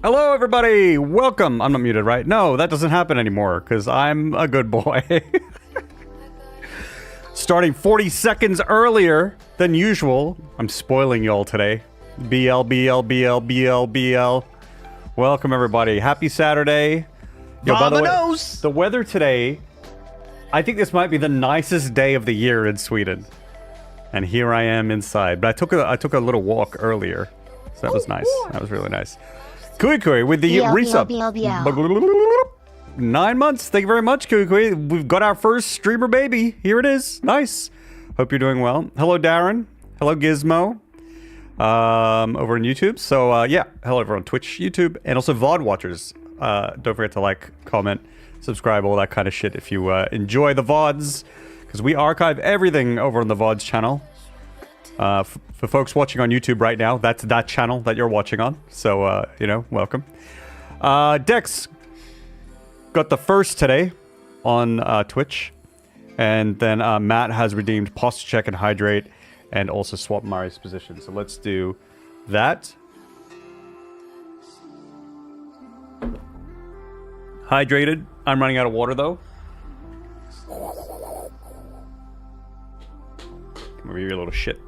Hello, everybody. Welcome. I'm not muted, right? No, that doesn't happen anymore because I'm a good boy. Starting 40 seconds earlier than usual. I'm spoiling y'all today. BL, BL, BL, BL, BL. Welcome, everybody. Happy Saturday. Yo, by the way, the weather today, I think this might be the nicest day of the year in Sweden. And here I am inside. But I took a little walk earlier. So that was nice. That was really nice. Kui with the resub. 9 months. Thank you very much, Kui. We've got our first streamer baby. Here it is. Nice. Hope you're doing well. Hello, Darren. Hello, Gizmo. Over on YouTube. So, yeah. Hello, everyone on Twitch, YouTube, and also VOD watchers. Don't forget to like, comment, subscribe, all that kind of shit if you enjoy the VODs. Because we archive everything over on the VODs channel. For folks watching on YouTube right now, that's that channel that you're watching on. So, you know, welcome. Dex got the first today on Twitch. And then Matt has redeemed posture check and hydrate and also swap Mari's position. So let's do that. Hydrated. I'm running out of water, though. Come over here, you little shit.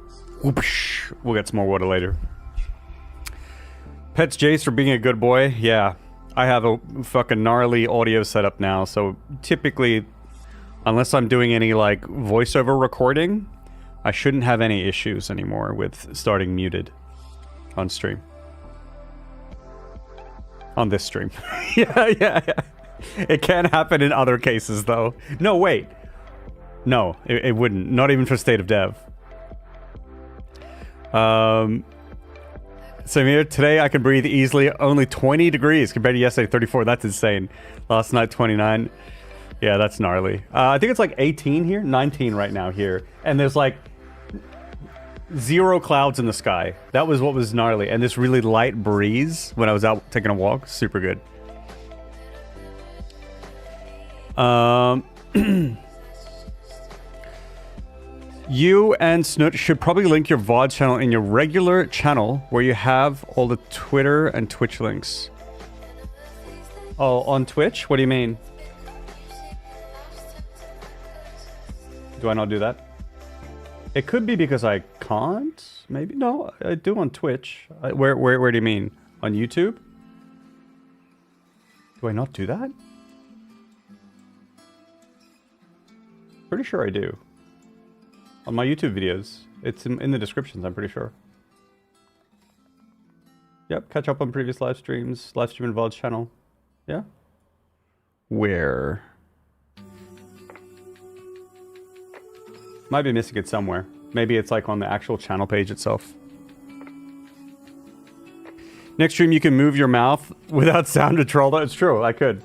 Whoopsh. We'll get some more water later. Pets Jace for being a good boy. Yeah. I have a fucking gnarly audio setup now, so typically, unless I'm doing any, like, voiceover recording, I shouldn't have any issues anymore with starting muted on stream. On this stream. Yeah. It can happen in other cases, though. No, wait. No, it wouldn't. Not even for State of Dev. So here, today I can breathe easily. Only 20 degrees compared to yesterday, 34. That's insane. Last night, 29. Yeah, that's gnarly. I think it's like 18 here. 19 right now here. And there's like 0 clouds in the sky. That was what was gnarly. And this really light breeze when I was out taking a walk. Super good. You and Snoot should probably link your VOD channel in your regular channel where you have all the Twitter and Twitch links. Oh, on Twitch? What do you mean? Do I not do that? It could be because I can't. Maybe. No, I do on Twitch. Where do you mean? On YouTube? Do I not do that? Pretty sure I do. On my YouTube videos. It's in the descriptions, I'm pretty sure. Yep, catch up on previous live streams. Live stream and VOD's channel. Yeah? Where? Might be missing it somewhere. Maybe it's like on the actual channel page itself. Next stream you can move your mouth without sound control. That's true, I could.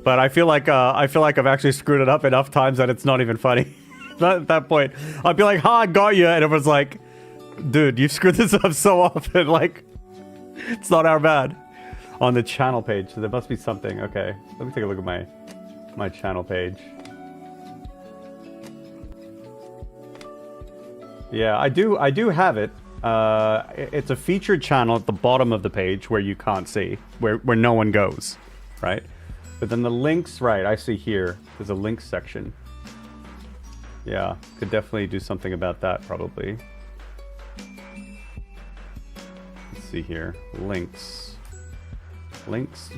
But I feel like I've actually screwed it up enough times that it's not even funny. At that point, I'd be like, "Ha, I got you," and everyone's like, "Dude, you've screwed this up so often. Like, it's not our bad." On the channel page, so there must be something. Okay, let me take a look at my channel page. Yeah, I do have it. It's a featured channel at the bottom of the page where you can't see, where no one goes, right? But then the links, right, I see here. There's a links section. Yeah, could definitely do something about that, probably. Let's see here. Links. Links.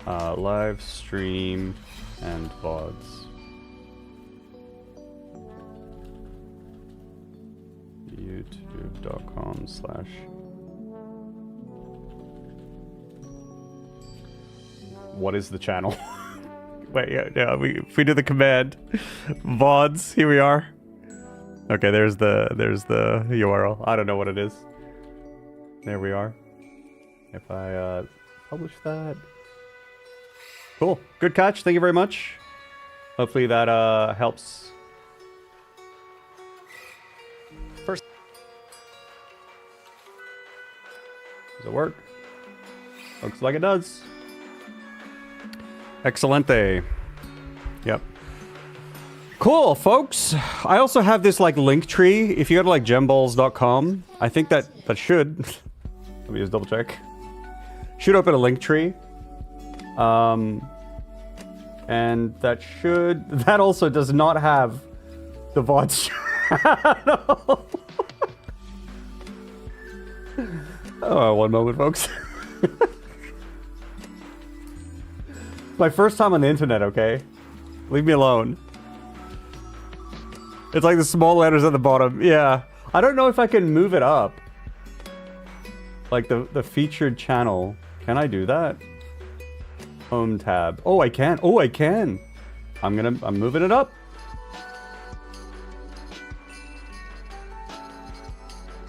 Live stream and VODs. YouTube.com/ What is the channel? Wait, yeah, if we do the command, VODs, here we are. Okay, there's the URL. I don't know what it is. There we are. If I publish that. Cool. Good catch. Thank you very much. Hopefully that helps. First. Does it work? Looks like it does. Excelente. Yep. Cool, folks. I also have this like link tree. If you go to like gemballs.com, I think that should let me just double check. Should open a link tree. And that also does not have the VOD channel. Oh, one moment, folks. My first time on the internet, okay? Leave me alone. It's like the small letters at the bottom. Yeah. I don't know if I can move it up. Like the featured channel. Can I do that? Home tab. Oh, I can. Oh, I can. I'm moving it up.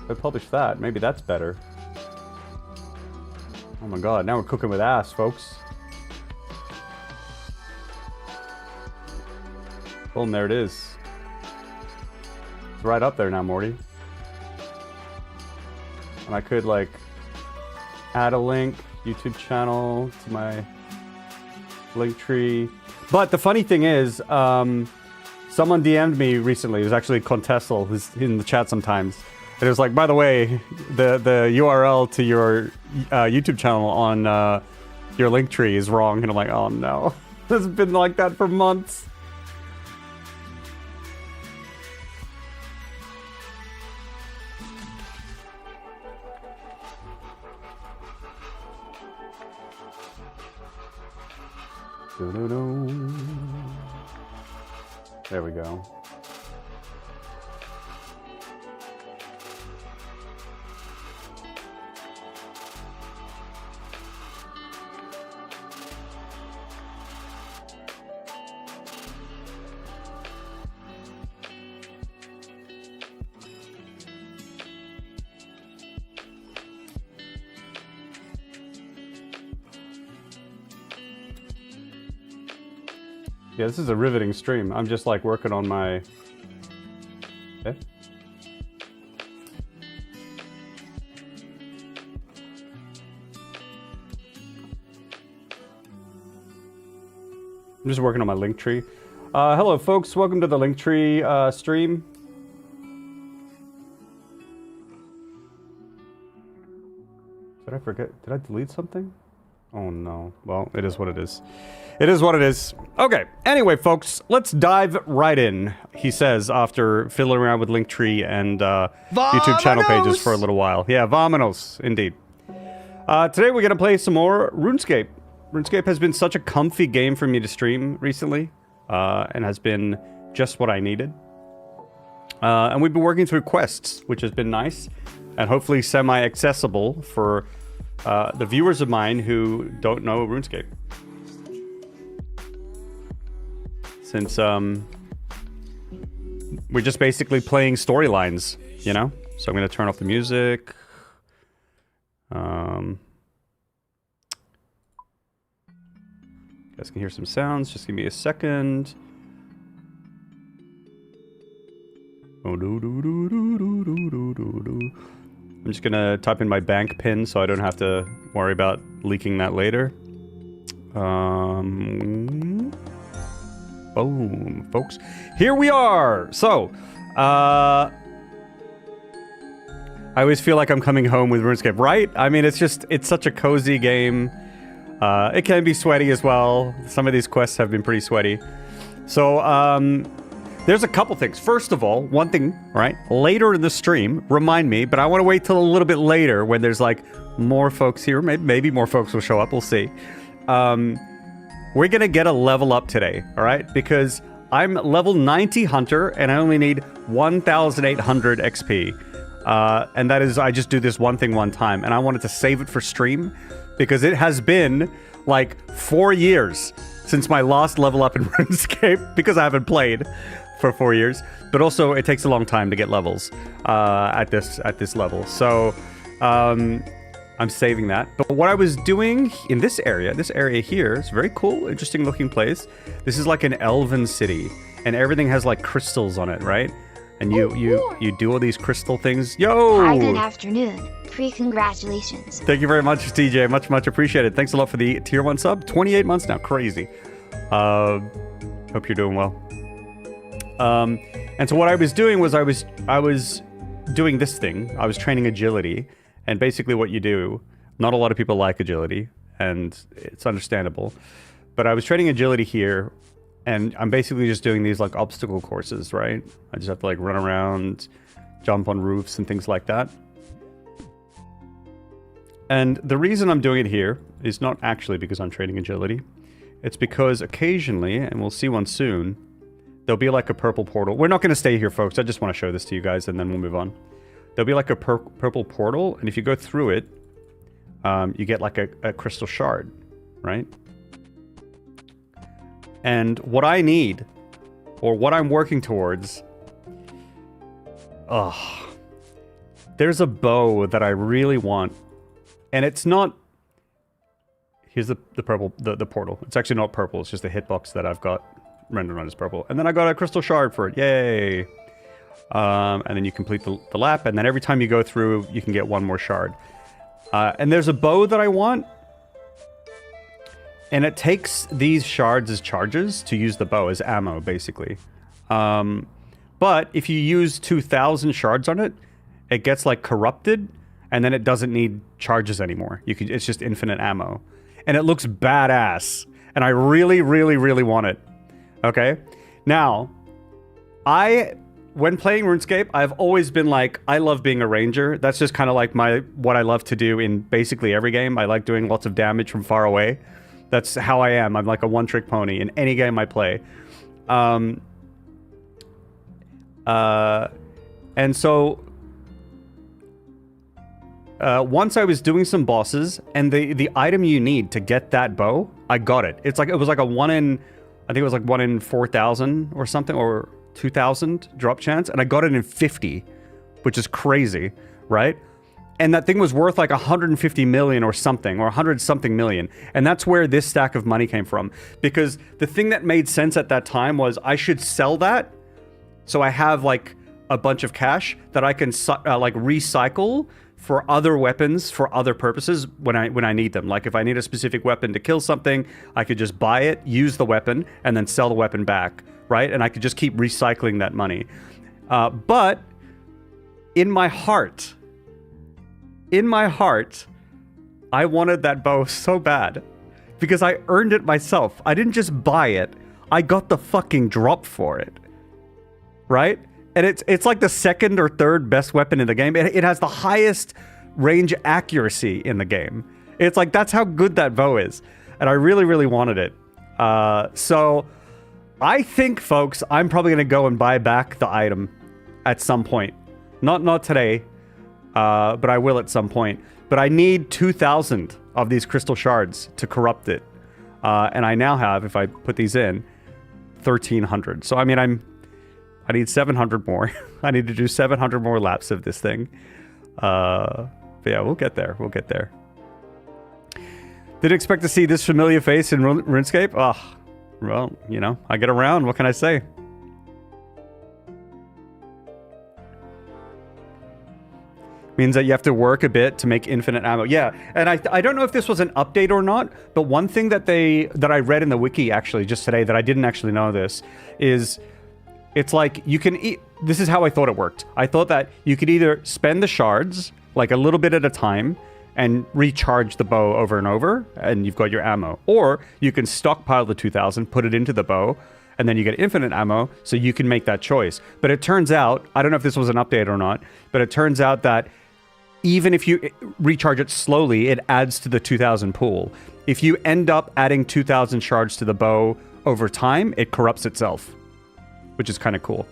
If I publish that, maybe that's better. Oh my god, now we're cooking with ass, folks. Boom, there it is. It's right up there now, Morty. And I could, like, add a link, YouTube channel to my link tree. But the funny thing is, someone DM'd me recently. It was actually Contestal, who's in the chat sometimes. And it was like, by the way, the URL to your YouTube channel on your link tree is wrong. And I'm like, oh no. It's been like that for months. There we go. Yeah, this is a riveting stream. I'm just like working on my... Okay. I'm just working on my link tree. Hello folks, welcome to the link tree stream. Did I forget? Did I delete something? Oh no. Well, it is what it is. It is what it is. Okay. Anyway, folks, let's dive right in. He says after fiddling around with Linktree and YouTube channel pages for a little while. Yeah, vamonos, indeed. Today we're gonna play some more RuneScape. RuneScape has been such a comfy game for me to stream recently, and has been just what I needed. And we've been working through quests, which has been nice, and hopefully semi-accessible for the viewers of mine who don't know RuneScape. Since we're just basically playing storylines, you know? So I'm gonna turn off the music. You guys can hear some sounds, just give me a second. I'm just gonna type in my bank pin so I don't have to worry about leaking that later. Boom, folks. Here we are! So, I always feel like I'm coming home with RuneScape, right? I mean, it's such a cozy game. It can be sweaty as well. Some of these quests have been pretty sweaty. So, there's a couple things. First of all, one thing, right? Later in the stream, remind me, but I want to wait till a little bit later when there's like more folks here. Maybe more folks will show up. We'll see. We're going to get a level up today, all right? Because I'm level 90 hunter and I only need 1,800 XP. And that is, I just do this one thing one time. And I wanted to save it for stream because it has been like 4 years since my last level up in RuneScape because I haven't played for 4 years. But also it takes a long time to get levels at this level. So I'm saving that. But what I was doing in this area here, it's a very cool, interesting looking place. This is like an elven city and everything has like crystals on it, right? And you do all these crystal things. Yo! Hi, good afternoon. Congratulations. Thank you very much, TJ. Much appreciated. Thanks a lot for the tier 1 sub. 28 months now. Crazy. Hope you're doing well. And so what I was doing was I was doing this thing. I was training agility, and basically what you do, not a lot of people like agility, and it's understandable, but I was training agility here, and I'm basically just doing these like obstacle courses, right? I just have to like run around, jump on roofs and things like that. And the reason I'm doing it here is not actually because I'm training agility. It's because occasionally, and we'll see one soon, there'll be like a purple portal. We're not going to stay here, folks. I just want to show this to you guys, and then we'll move on. There'll be like a purple portal, and if you go through it, you get like a crystal shard, right? And what I need, or what I'm working towards... there's a bow that I really want. And it's not... Here's the purple, the portal. It's actually not purple, it's just a hitbox that I've got rendered on as purple. And then I got a crystal shard for it, yay! And then you complete the lap, and then every time you go through, you can get one more shard. And there's a bow that I want, and it takes these shards as charges to use the bow, as ammo, basically. But if you use 2,000 shards on it, it gets, like, corrupted, and then it doesn't need charges anymore. It's just infinite ammo. And it looks badass. And I really, really, really want it. Okay? Now, when playing RuneScape, I've always been like, I love being a ranger. That's just kind of like what I love to do in basically every game. I like doing lots of damage from far away. That's how I am. I'm like a one-trick pony in any game I play. And so... once I was doing some bosses, and the item you need to get that bow, I got it. It was like a 1 in... I think it was like 1 in 4,000 or something, or 2,000 drop chance, and I got it in 50, which is crazy, right? And that thing was worth like 150 million or something, or 100 something million. And that's where this stack of money came from. Because the thing that made sense at that time was I should sell that, so I have like a bunch of cash that I can like recycle for other weapons, for other purposes when I need them. Like if I need a specific weapon to kill something, I could just buy it, use the weapon, and then sell the weapon back, right? And I could just keep recycling that money. But in my heart, I wanted that bow so bad because I earned it myself. I didn't just buy it. I got the fucking drop for it, right? And it's like the second or third best weapon in the game. It has the highest range accuracy in the game. It's like, that's how good that bow is. And I really, really wanted it. So I think, folks, I'm probably going to go and buy back the item at some point. Not today, but I will at some point. But I need 2,000 of these crystal shards to corrupt it. And I now have, if I put these in, 1,300. So, I mean, I need 700 more. I need to do 700 more laps of this thing. But yeah, we'll get there. We'll get there. Didn't expect to see this familiar face in RuneScape. Oh, well, you know, I get around. What can I say? Means that you have to work a bit to make infinite ammo. Yeah, and I don't know if this was an update or not, but one thing that I read in the wiki actually just today that I didn't actually know this is... It's like, you can this is how I thought it worked. I thought that you could either spend the shards, like a little bit at a time, and recharge the bow over and over, and you've got your ammo. Or you can stockpile the 2,000, put it into the bow, and then you get infinite ammo, so you can make that choice. But it turns out, I don't know if this was an update or not, but it turns out that even if you recharge it slowly, it adds to the 2,000 pool. If you end up adding 2,000 shards to the bow over time, it corrupts itself, which is kind of cool.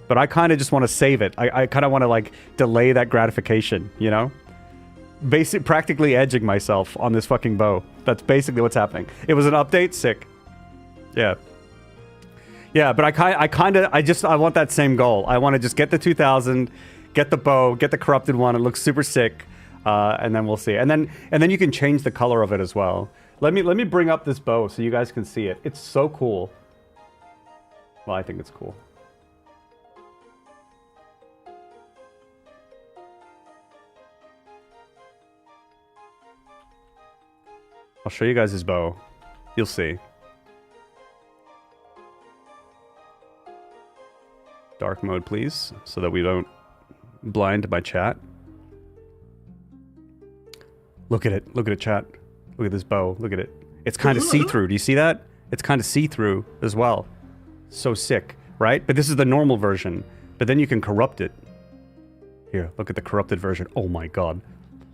But I kind of just want to save it. I kind of want to, like, delay that gratification, you know? Practically edging myself on this fucking bow. That's basically what's happening. It was an update? Sick. Yeah. Yeah, but I want that same goal. I want to just get the 2,000, get the bow, get the corrupted one. It looks super sick. And then we'll see. And then you can change the color of it as well. Let me bring up this bow so you guys can see it. It's so cool. Well, I think it's cool. I'll show you guys his bow. You'll see. Dark mode, please, so that we don't blind my chat. Look at it. Look at it, chat. Look at this bow. Look at it. It's kind of see-through. Do you see that? It's kind of see-through as well. So sick, right? But this is the normal version. But then you can corrupt it. Here, look at the corrupted version. Oh my god.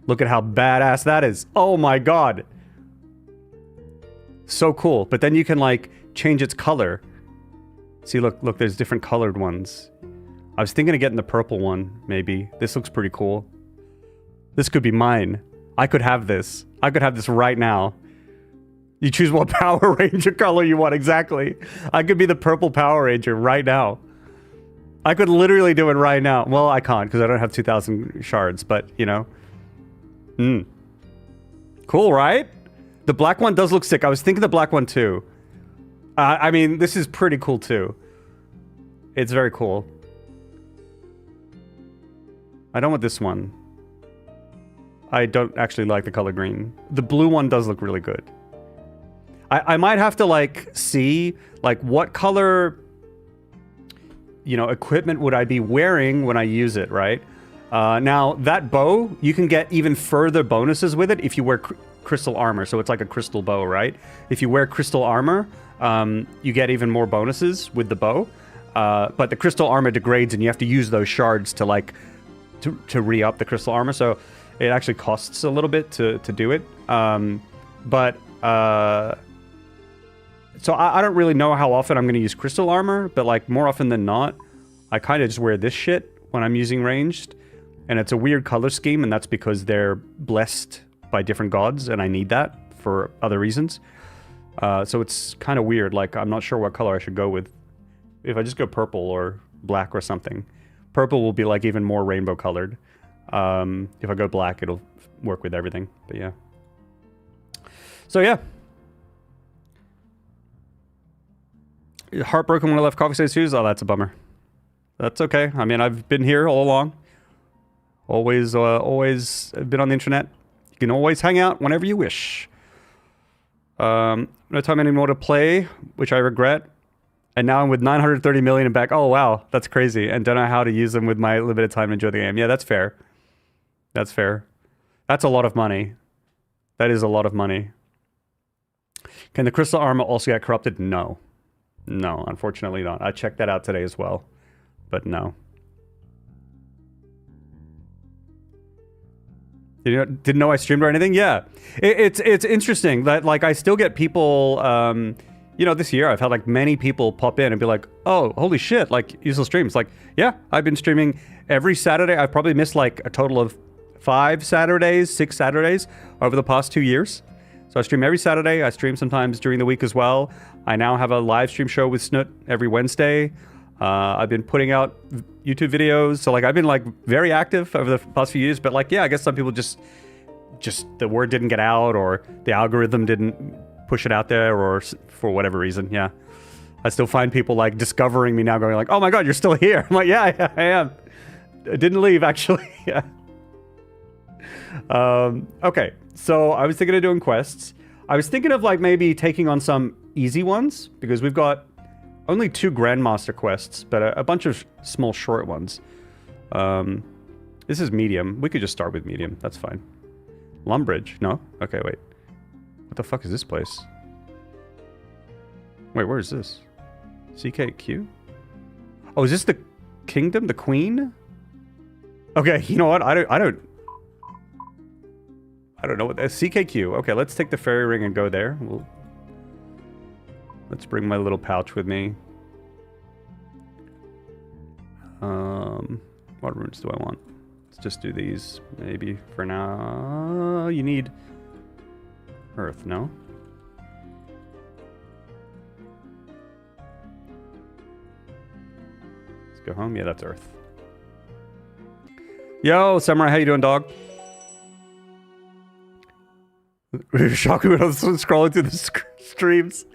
Look at how badass that is. Oh my god. So cool. But then you can, like, change its color. See, look, there's different colored ones. I was thinking of getting the purple one, maybe. This looks pretty cool. This could be mine. I could have this. I could have this right now. You choose what Power Ranger color you want, exactly. I could be the purple Power Ranger right now. I could literally do it right now. Well, I can't, because I don't have 2,000 shards, but, you know. Cool, right? The black one does look sick. I was thinking the black one, too. I mean, this is pretty cool, too. It's very cool. I don't want this one. I don't actually like the color green. The blue one does look really good. I might have to, like, see, like, what color, you know, equipment would I be wearing when I use it, right? Now, that bow, you can get even further bonuses with it if you wear crystal armor. So it's like a crystal bow, right? If you wear crystal armor, you get even more bonuses with the bow. But the crystal armor degrades, and you have to use those shards to, like, to re-up the crystal armor. So it actually costs a little bit to do it. So I don't really know how often I'm going to use crystal armor, but, like, more often than not, I kind of just wear this shit when I'm using ranged. And it's a weird color scheme, and that's because they're blessed by different gods, and I need that for other reasons. So it's kind of weird. Like, I'm not sure what color I should go with. If I just go purple or black or something. Purple will be, like, even more rainbow colored. If I go black, it'll work with everything. But yeah. So yeah. Heartbroken when I left Coffee State Studios? Oh, that's a bummer. That's okay. I mean, I've been here all along. Always been on the internet. You can always hang out whenever you wish. No time anymore to play, which I regret. And now I'm with 930 million in back. Oh, wow. That's crazy. And don't know how to use them with my limited time to enjoy the game. Yeah, that's fair. That's fair. That's a lot of money. That is a lot of money. Can the crystal armor also get corrupted? No. No, unfortunately not. I checked that out today as well. But no. Didn't know I streamed or anything? Yeah. It's interesting that, like, I still get people, you know, this year I've had, like, many people pop in and be like, oh, holy shit, like, you still stream? It's like, yeah, I've been streaming every Saturday. I've probably missed, like, a total of 6 Saturdays over the past 2 years. So I stream every Saturday. I stream sometimes during the week as well. I now have a live stream show with Snoot every Wednesday. I've been putting out YouTube videos. So, like, I've been, like, very active over the past few years. But, like, yeah, I guess some people just the word didn't get out, or the algorithm didn't push it out there, or for whatever reason. Yeah. I still find people, like, discovering me now, going like, oh my god, you're still here. I'm like, yeah, I am. I didn't leave, actually. Yeah. Okay. So I was thinking of doing quests. I was thinking of, like, maybe taking on some easy ones, because we've got only 2 Grandmaster quests, but a bunch of small short ones. This is medium. We could just start with medium. That's fine. Lumbridge. No? Okay, wait. What the fuck is this place? Wait, where is this? CKQ? Oh, is this the kingdom? The queen? Okay, you know what? I don't know what that is. CKQ. Okay, let's take the fairy ring and go there. Let's bring my little pouch with me. What runes do I want? Let's just do these, maybe, for now. You need earth, no? Let's go home. Yeah, that's earth. Yo, Samurai, how you doing, dog? Shocking when I was scrolling through the streams.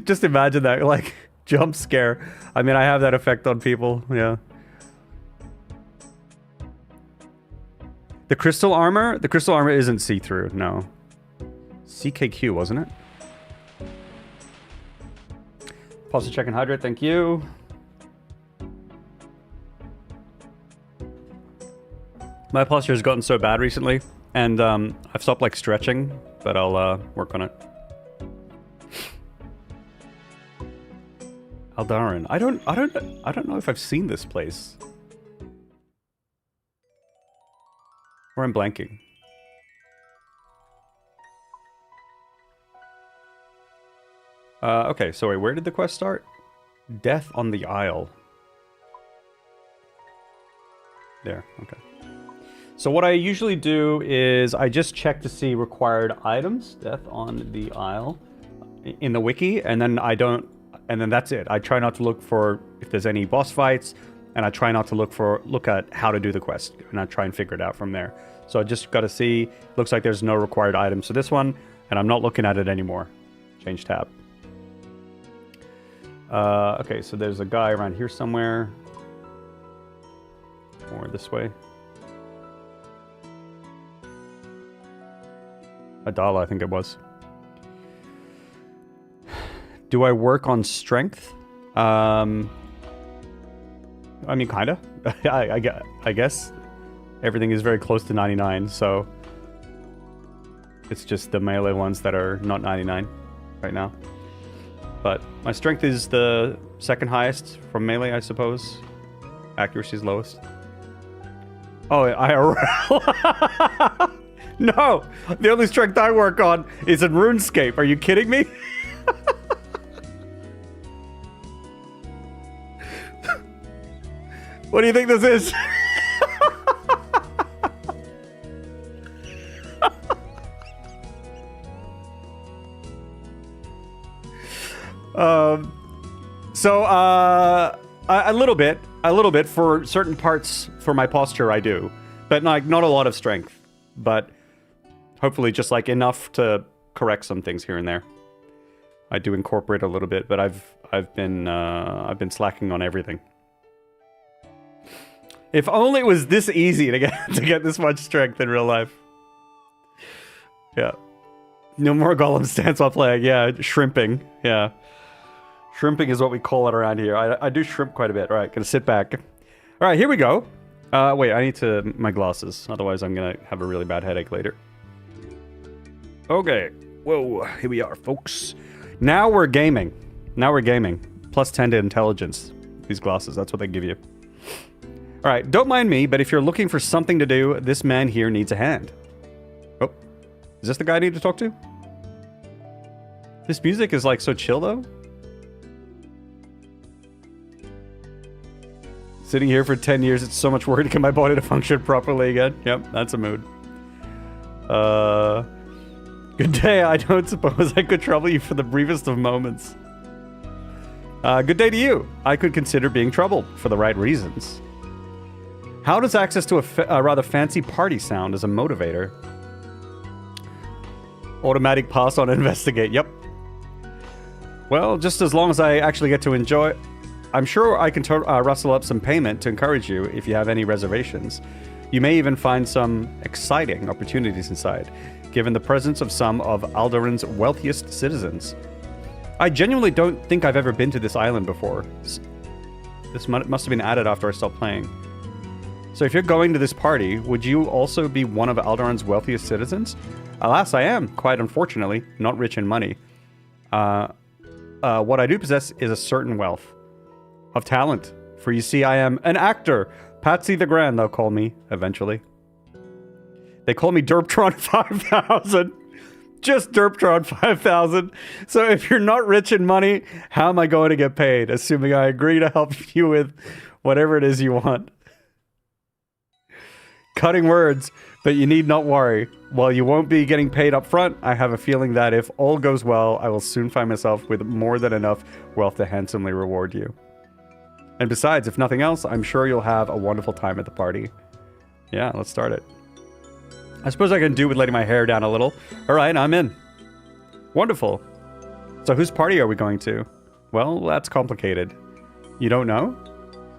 Just imagine that, like, jump scare. I mean, I have that effect on people, yeah. The crystal armor isn't see-through, no. CKQ, wasn't it? Pause to check and hydrate, thank you. My posture has gotten so bad recently, and I've stopped like stretching, but I'll work on it. Aldaran. I don't know if I've seen this place. Or I'm blanking. Okay, so wait, where did the quest start? Death on the Isle. There, okay. So what I usually do is I just check to see required items, Death on the Isle, in the wiki, and then and then that's it. I try not to look for if there's any boss fights, and I try not to look at how to do the quest, and I try and figure it out from there. So I just got to see, looks like there's no required items for this one, and I'm not looking at it anymore. Change tab. Okay, so there's a guy around here somewhere. Or this way. Adala, I think it was. Do I work on strength? I mean, kinda. I guess. Everything is very close to 99, so... It's just the melee ones that are not 99 right now. But my strength is the second highest from melee, I suppose. Accuracy is lowest. Oh, IRL. No! The only strength I work on is in RuneScape. Are you kidding me? What do you think this is? A little bit for certain parts for my posture I do, but like not a lot of strength, but hopefully just like enough to correct some things here and there. I do incorporate a little bit, but I've been slacking on everything. If only it was this easy to get this much strength in real life. Yeah. No more golem stance while playing. Yeah, shrimping. Yeah. Shrimping is what we call it around here. I do shrimp quite a bit. All right, gonna sit back. All right, here we go. Wait, I need my glasses. Otherwise, I'm gonna have a really bad headache later. Okay. Whoa, here we are, folks. Now we're gaming. Plus 10 to intelligence. These glasses, that's what they give you. All right, don't mind me, but if you're looking for something to do, this man here needs a hand. Oh, is this the guy I need to talk to? This music is like so chill, though. Sitting here for 10 years, it's so much work to get my body to function properly again. Yep, that's a mood. Good day, I don't suppose I could trouble you for the briefest of moments. Good day to you. I could consider being troubled for the right reasons. How does access to a rather fancy party sound as a motivator? Automatic pass on investigate, yep. Well, just as long as I actually get to enjoy... I'm sure I can rustle up some payment to encourage you if you have any reservations. You may even find some exciting opportunities inside, given the presence of some of Aldaran's wealthiest citizens. I genuinely don't think I've ever been to this island before. This must have been added after I stopped playing. So if you're going to this party, would you also be one of Aldaran's wealthiest citizens? Alas, I am, quite unfortunately, not rich in money. What I do possess is a certain wealth. Of talent, for you see I am an actor. Patsy the Grand, they'll call me, eventually. They call me Derptron 5000. Just Derptron 5000. So if you're not rich in money, how am I going to get paid? Assuming I agree to help you with whatever it is you want. Cutting words, but you need not worry. While you won't be getting paid up front, I have a feeling that if all goes well, I will soon find myself with more than enough wealth to handsomely reward you. And besides, if nothing else, I'm sure you'll have a wonderful time at the party. Yeah, let's start it. I suppose I can do with letting my hair down a little. All right, I'm in. Wonderful. So whose party are we going to? Well, that's complicated. You don't know?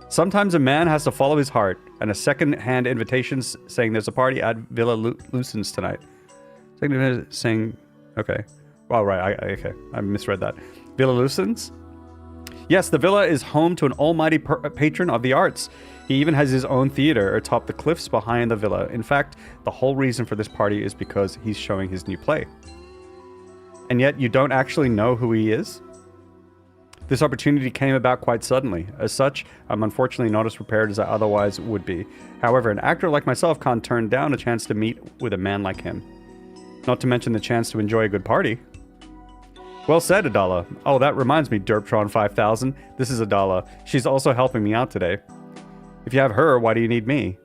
Sometimes a man has to follow his heart, and a second-hand invitation saying there's a party at Villa Lucens tonight. Second saying... Okay. Oh, right. Okay. I misread that. Villa Lucens? Yes, the villa is home to an almighty patron of the arts. He even has his own theater atop the cliffs behind the villa. In fact, the whole reason for this party is because he's showing his new play. And yet you don't actually know who he is? This opportunity came about quite suddenly. As such, I'm unfortunately not as prepared as I otherwise would be. However, an actor like myself can't turn down a chance to meet with a man like him. Not to mention the chance to enjoy a good party. Well said, Adala. Oh, that reminds me, Derptron 5000. This is Adala. She's also helping me out today. If you have her, why do you need me?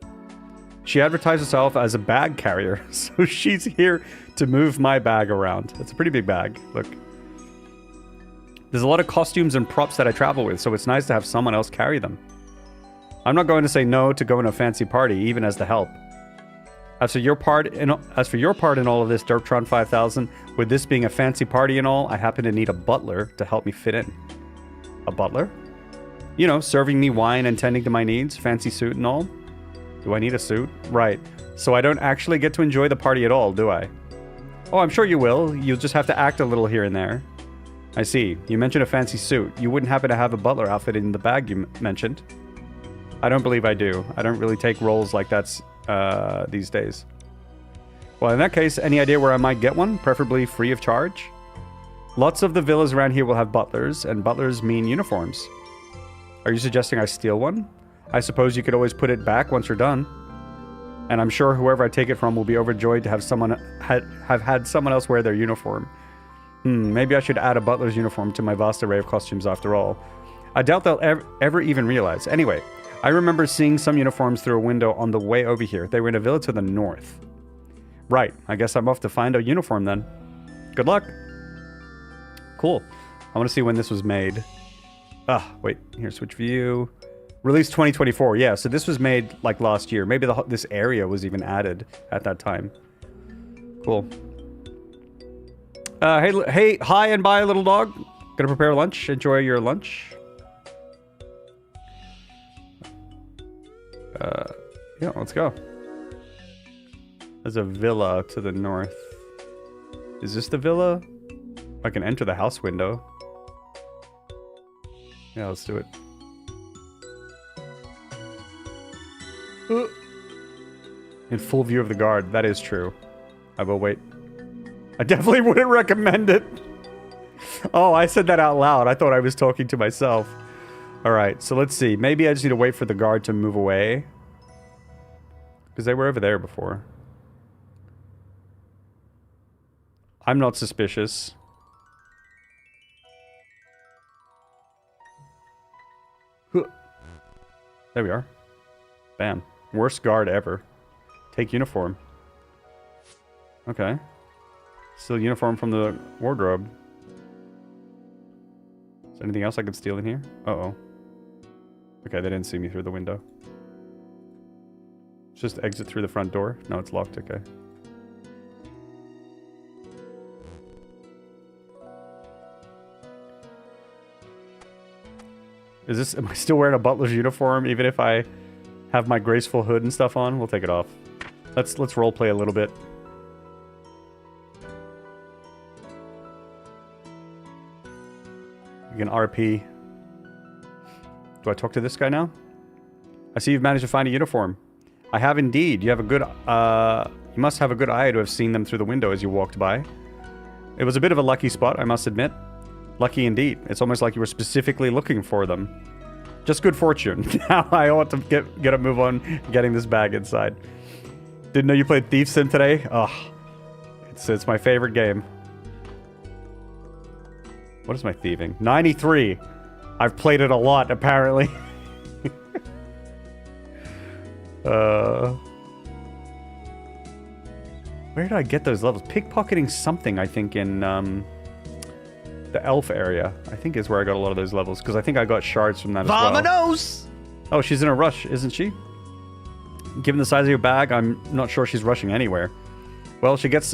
She advertised herself as a bag carrier, so she's here to move my bag around. It's a pretty big bag. Look. There's a lot of costumes and props that I travel with, so it's nice to have someone else carry them. I'm not going to say no to going to a fancy party, even as the help. As for your part in all of this, Derptron 5000, with this being a fancy party and all, I happen to need a butler to help me fit in. A butler? You know, serving me wine and tending to my needs, fancy suit and all. Do I need a suit? Right. So I don't actually get to enjoy the party at all, do I? Oh, I'm sure you will. You'll just have to act a little here and there. I see. You mentioned a fancy suit. You wouldn't happen to have a butler outfit in the bag you mentioned? I don't believe I do. I don't really take roles like that these days. Well, in that case, any idea where I might get one? Preferably free of charge? Lots of the villas around here will have butlers, and butlers mean uniforms. Are you suggesting I steal one? I suppose you could always put it back once you're done. And I'm sure whoever I take it from will be overjoyed to have had someone else wear their uniform. Maybe I should add a butler's uniform to my vast array of costumes after all. I doubt they'll ever even realize. Anyway, I remember seeing some uniforms through a window on the way over here. They were in a villa to the north. Right, I guess I'm off to find a uniform then. Good luck. Cool. I want to see when this was made. Wait, here, switch view. Released 2024, yeah, so this was made like last year. Maybe this area was even added at that time. Cool. Hey, hi and bye, little dog. Gonna prepare lunch. Enjoy your lunch. Yeah, let's go. There's a villa to the north. Is this the villa? I can enter the house window. Yeah, let's do it. In full view of the guard. That is true. I will wait. I definitely wouldn't recommend it. Oh, I said that out loud. I thought I was talking to myself. Alright, so let's see. Maybe I just need to wait for the guard to move away. Because they were over there before. I'm not suspicious. There we are. Bam. Worst guard ever. Take uniform. Okay. Steal uniform from the wardrobe. Is there anything else I could steal in here? Uh-oh. Okay, they didn't see me through the window. Just exit through the front door? No, it's locked. Okay. Is this... Am I still wearing a butler's uniform even if I have my graceful hood and stuff on? We'll take it off. Let's roleplay a little bit. You can RP. Do I talk to this guy now? I see you've managed to find a uniform. I have indeed. You have a good, you must have a good eye to have seen them through the window as you walked by. It was a bit of a lucky spot, I must admit. Lucky indeed. It's almost like you were specifically looking for them. Just good fortune. Now I ought to get a move on getting this bag inside. Didn't know you played Thief Sim today? Ugh. It's my favorite game. What is my thieving? 93. I've played it a lot, apparently. Where did I get those levels? Pickpocketing something, I think, in the elf area. I think is where I got a lot of those levels, because I think I got shards from that as well. Vamonos! Oh, she's in a rush, isn't she? Given the size of your bag, I'm not sure she's rushing anywhere. Well, she sets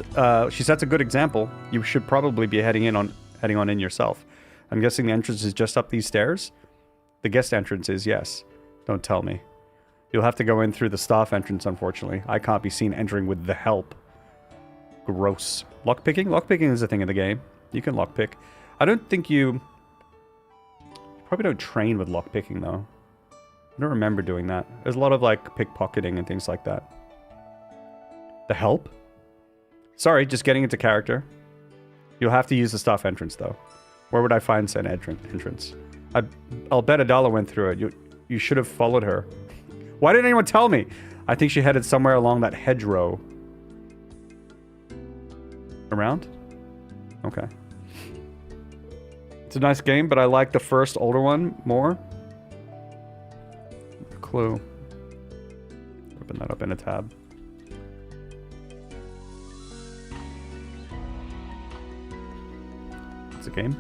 a good example. You should probably be heading on in yourself. I'm guessing the entrance is just up these stairs? The guest entrance is, yes. Don't tell me. You'll have to go in through the staff entrance, unfortunately. I can't be seen entering with the help. Gross. Lockpicking? Lockpicking is a thing in the game. You can lockpick. I don't think you probably don't train with lockpicking, though. I don't remember doing that. There's a lot of like pickpocketing and things like that. The help? Sorry, just getting into character. You'll have to use the staff entrance though. Where would I find said entrance? I'll bet $1 went through it. You should have followed her. Why didn't anyone tell me? I think she headed somewhere along that hedgerow. Around? Okay. It's a nice game, but I like the first older one more. Clue. Open that up in a tab. It's a game.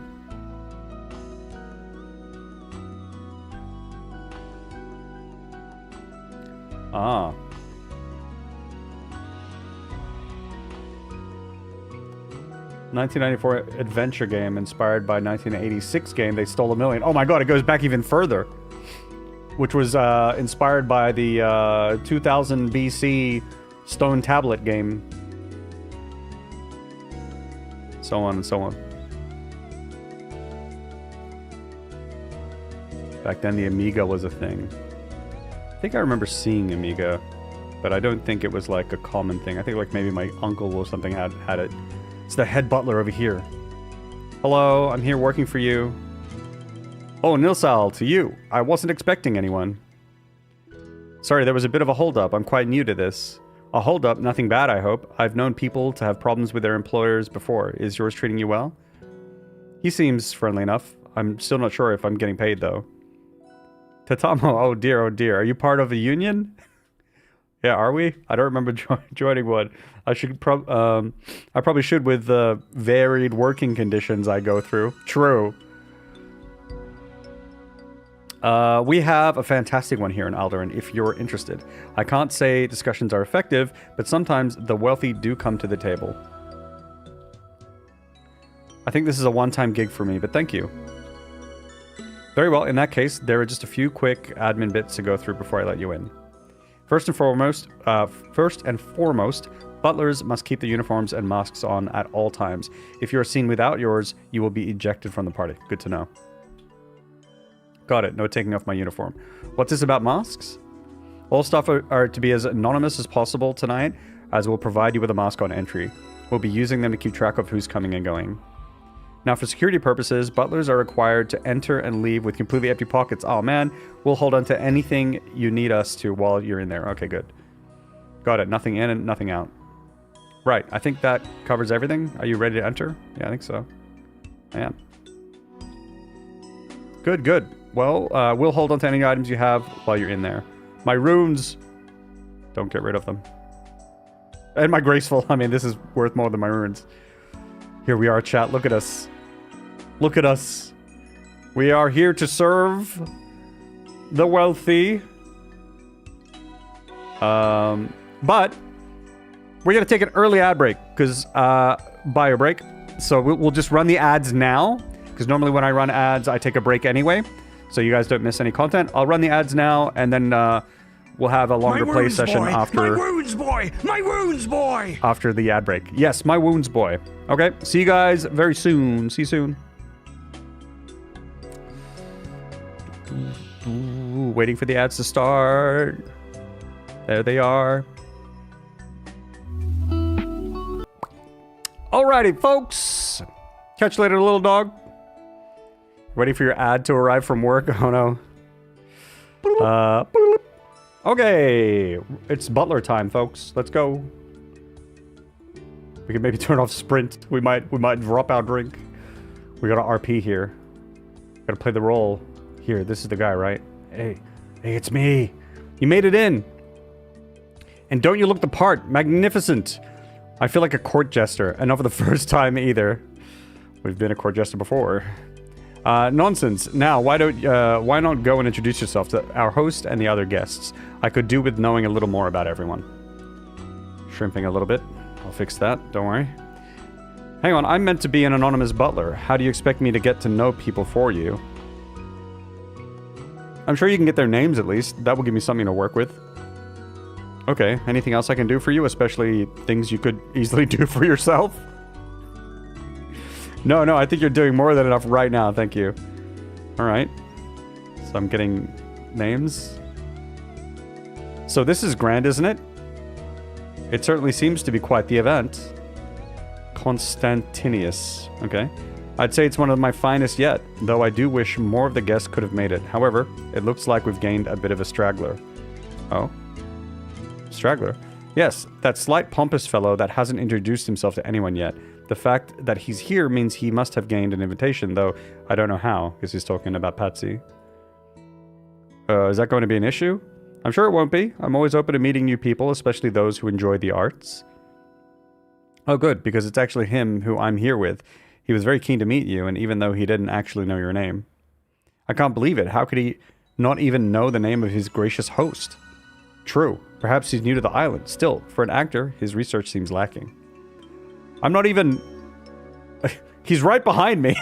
Ah. ...1994 adventure game inspired by 1986 game They Stole a Million. Oh my god, it goes back even further. Which was inspired by the 2000 BC stone tablet game. So on and so on. Back then the Amiga was a thing. I think I remember seeing Amiga, but I don't think it was like a common thing. I think like maybe my uncle or something had it. It's the head butler over here. Hello, I'm here working for you. Oh, Nilsal, to you. I wasn't expecting anyone. Sorry, there was a bit of a holdup. I'm quite new to this. A holdup? Nothing bad, I hope. I've known people to have problems with their employers before. Is yours treating you well? He seems friendly enough. I'm still not sure if I'm getting paid, though. Tatamo, oh dear, oh dear. Are you part of a union? Yeah, are we? I don't remember joining one. I probably should with the varied working conditions I go through. True. We have a fantastic one here in Alderaan, if you're interested. I can't say discussions are effective, but sometimes the wealthy do come to the table. I think this is a one-time gig for me, but thank you. Very well, in that case, there are just a few quick admin bits to go through before I let you in. First and foremost, butlers must keep the uniforms and masks on at all times. If you are seen without yours, you will be ejected from the party. Good to know. Got it. No taking off my uniform. What's this about masks? All staff are to be as anonymous as possible tonight, as we'll provide you with a mask on entry. We'll be using them to keep track of who's coming and going. Now, for security purposes, butlers are required to enter and leave with completely empty pockets. Oh man, we'll hold on to anything you need us to while you're in there. Okay, good. Got it. Nothing in and nothing out. Right. I think that covers everything. Are you ready to enter? Yeah, I think so. I am. Good, good. Well, we'll hold on to any items you have while you're in there. My runes. Don't get rid of them. And my graceful. I mean, this is worth more than my runes. Here we are, chat. Look at us. Look at us. We are here to serve the wealthy. But we're going to take an early ad break because bio break. So we'll just run the ads now because normally when I run ads, I take a break anyway. So you guys don't miss any content. I'll run the ads now and then we'll have a longer play session after. My wounds, boy! My wounds, boy! After the ad break. Yes, my wounds, boy. Okay, see you guys very soon. See you soon. Ooh, waiting for the ads to start. There they are. Alrighty, folks. Catch you later, little dog. Ready for your ad to arrive from work? Oh no. Okay, it's butler time, folks. Let's go. We can maybe turn off sprint. We might drop our drink. We got an RP here. Gotta play the role. Here, this is the guy, right? Hey, it's me. You made it in. And don't you look the part? Magnificent. I feel like a court jester, and not for the first time either. We've been a court jester before. Nonsense. Now, why not go and introduce yourself to our host and the other guests? I could do with knowing a little more about everyone. Shrimping a little bit. I'll fix that. Don't worry. Hang on. I'm meant to be an anonymous butler. How do you expect me to get to know people for you? I'm sure you can get their names at least. That will give me something to work with. Okay. Anything else I can do for you? Especially things you could easily do for yourself? No, I think you're doing more than enough right now. Thank you. All right. So I'm getting names. So this is grand, isn't it? It certainly seems to be quite the event. Constantinius. Okay. I'd say it's one of my finest yet, though I do wish more of the guests could have made it. However, it looks like we've gained a bit of a straggler. Oh? Straggler? Yes, that slight pompous fellow that hasn't introduced himself to anyone yet. The fact that he's here means he must have gained an invitation, though I don't know how, because he's talking about Patsy. Is that going to be an issue? I'm sure it won't be. I'm always open to meeting new people, especially those who enjoy the arts. Oh, good, because it's actually him who I'm here with. He was very keen to meet you, and even though he didn't actually know your name. I can't believe it. How could he not even know the name of his gracious host? True. Perhaps he's new to the island. Still, for an actor, his research seems lacking. I'm not even... He's right behind me.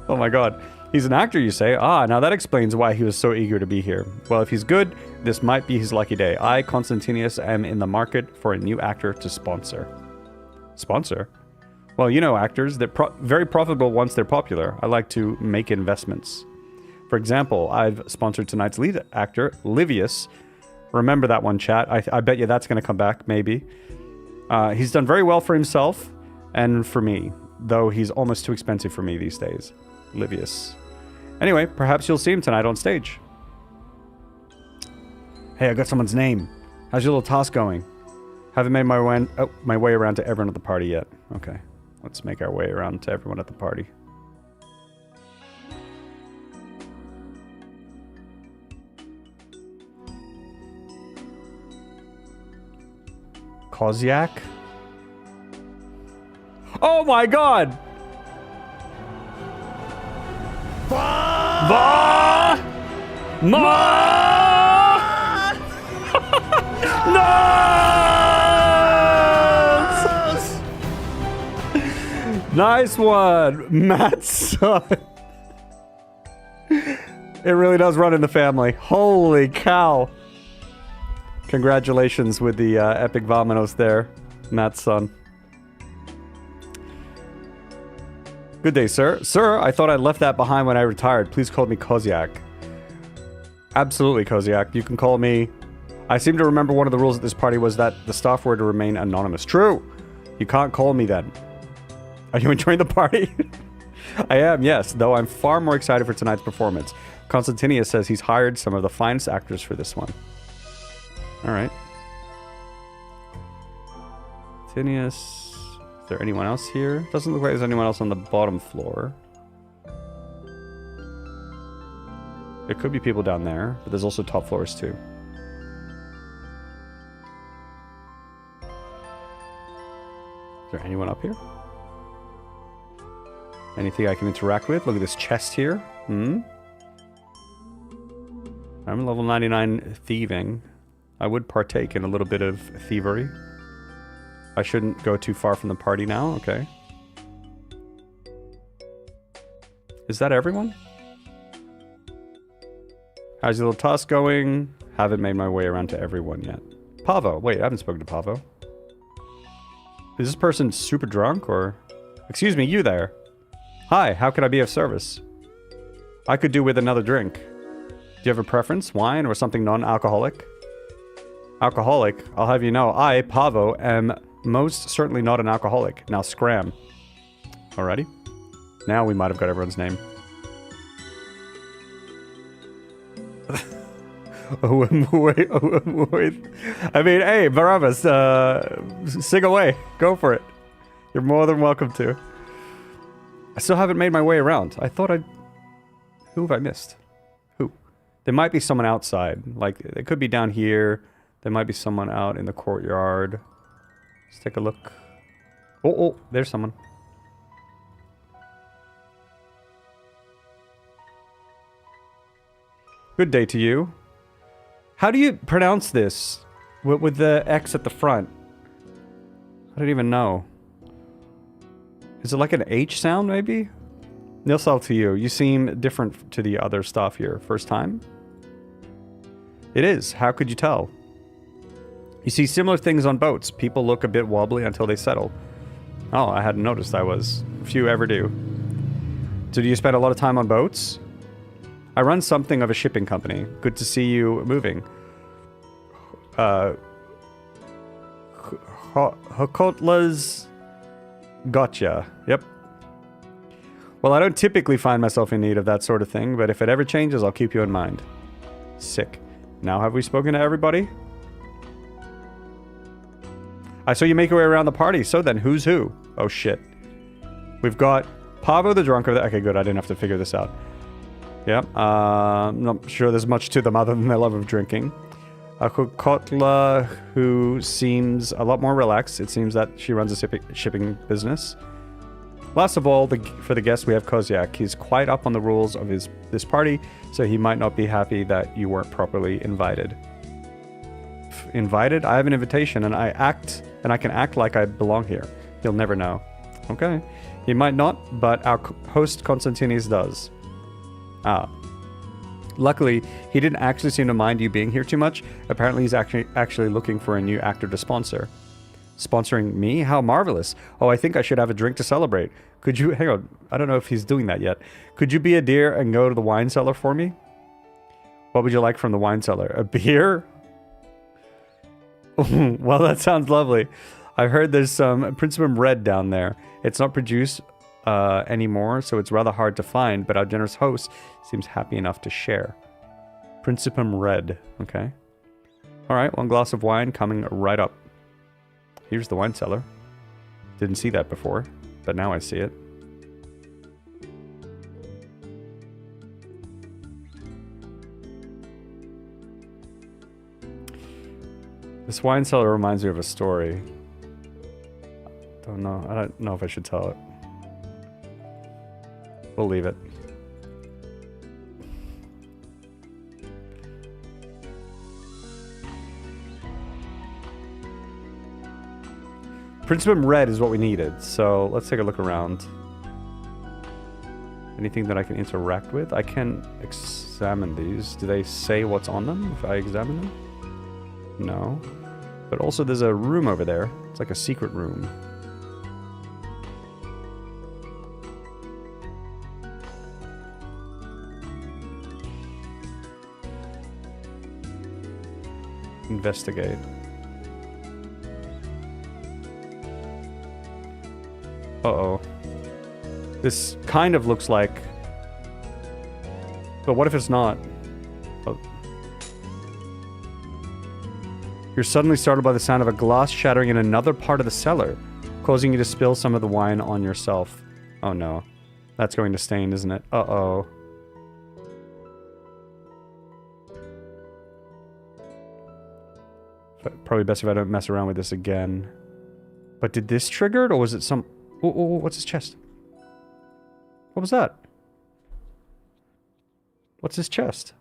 Oh my god. He's an actor, you say? Ah, now that explains why he was so eager to be here. Well, if he's good, this might be his lucky day. I, Constantinius, am in the market for a new actor to sponsor. Sponsor? Well, you know actors. They're very profitable once they're popular. I like to make investments. For example, I've sponsored tonight's lead actor, Livius. Remember that one, chat. I bet you that's going to come back, maybe. He's done very well for himself and for me, though he's almost too expensive for me these days. Livius. Anyway, perhaps you'll see him tonight on stage. Hey, I got someone's name. How's your little task going? Haven't made my way around to everyone at the party yet. Okay, let's make our way around to everyone at the party. Koziak? Oh my god! Va! Ma! No! Nice one, Matt's son. It really does run in the family. Holy cow. Congratulations with the epic vominos there, Matt's son. Good day, sir. Sir, I thought I left that behind when I retired. Please call me Koziak. Absolutely, Koziak. You can call me... I seem to remember one of the rules at this party was that the staff were to remain anonymous. True! You can't call me then. Are you enjoying the party? I am, yes, though I'm far more excited for tonight's performance. Constantinius says he's hired some of the finest actors for this one. Alright. Constantinius... Is there anyone else here? Doesn't look like there's anyone else on the bottom floor. There could be people down there, but there's also top floors too. Is there anyone up here? Anything I can interact with? Look at this chest here. I'm level 99 thieving. I would partake in a little bit of thievery. I shouldn't go too far from the party now, okay. Is that everyone? How's your little task going? Haven't made my way around to everyone yet. Pavo, wait, I haven't spoken to Pavo. Is this person super drunk, or... Excuse me, you there. Hi, how can I be of service? I could do with another drink. Do you have a preference? Wine or something non-alcoholic? Alcoholic? I'll have you know, I, Pavo, am... most certainly not an alcoholic. Now scram. Alrighty. Now we might have got everyone's name. wait. I mean, hey, Barabbas, sing away. Go for it. You're more than welcome to. I still haven't made my way around. I thought I'd... Who have I missed? Who? There might be someone outside. Like, it could be down here. There might be someone out in the courtyard. Let's take a look. Oh, there's someone. Good day to you. How do you pronounce this? With the X at the front? I don't even know. Is it like an H sound, maybe? Nilsal to you. You seem different to the other staff here. First time? It is. How could you tell? You see similar things on boats. People look a bit wobbly until they settle. Oh, I hadn't noticed I was. Few ever do. So do you spend a lot of time on boats? I run something of a shipping company. Good to see you moving. Hokotla's gotcha. Yep. Well, I don't typically find myself in need of that sort of thing, but if it ever changes, I'll keep you in mind. Sick. Now have we spoken to everybody? I saw you make your way around the party, so then who's who? Oh shit. We've got Pavo the drunk over there. Okay, good, I didn't have to figure this out. Yep, I'm not sure there's much to them other than their love of drinking. Kokotla, who seems a lot more relaxed. It seems that she runs a shipping business. Last of all, for the guest, we have Kozyak. He's quite up on the rules of this party, so he might not be happy that you weren't properly invited. Invited? I have an invitation, and I can act like I belong here. He'll never know. Okay. He might not, but our host Konstantinis does. Ah. Luckily, he didn't actually seem to mind you being here too much. Apparently, he's actually looking for a new actor to sponsor. Sponsoring me? How marvelous. Oh, I think I should have a drink to celebrate. Could you... Hang on. I don't know if he's doing that yet. Could you be a dear and go to the wine cellar for me? What would you like from the wine cellar? A beer? Well, that sounds lovely. I heard there's some Principum Red down there. It's not produced anymore, so it's rather hard to find, but our generous host seems happy enough to share. Principum Red. Okay. Alright, one glass of wine coming right up. Here's the wine cellar. Didn't see that before, but now I see it. This wine cellar reminds me of a story. I don't know if I should tell it. We'll leave it. Principum Red is what we needed, so let's take a look around. Anything that I can interact with? I can examine these. Do they say what's on them if I examine them? No. But also there's a room over there. It's like a secret room. Investigate. Uh-oh. This kind of looks like... But what if it's not? Oh. You're suddenly startled by the sound of a glass shattering in another part of the cellar, causing you to spill some of the wine on yourself. Oh no. That's going to stain, isn't it? Uh-oh. Probably best if I don't mess around with this again. But did this trigger it, or was it some... Oh, what's his chest? What was that? What's his chest?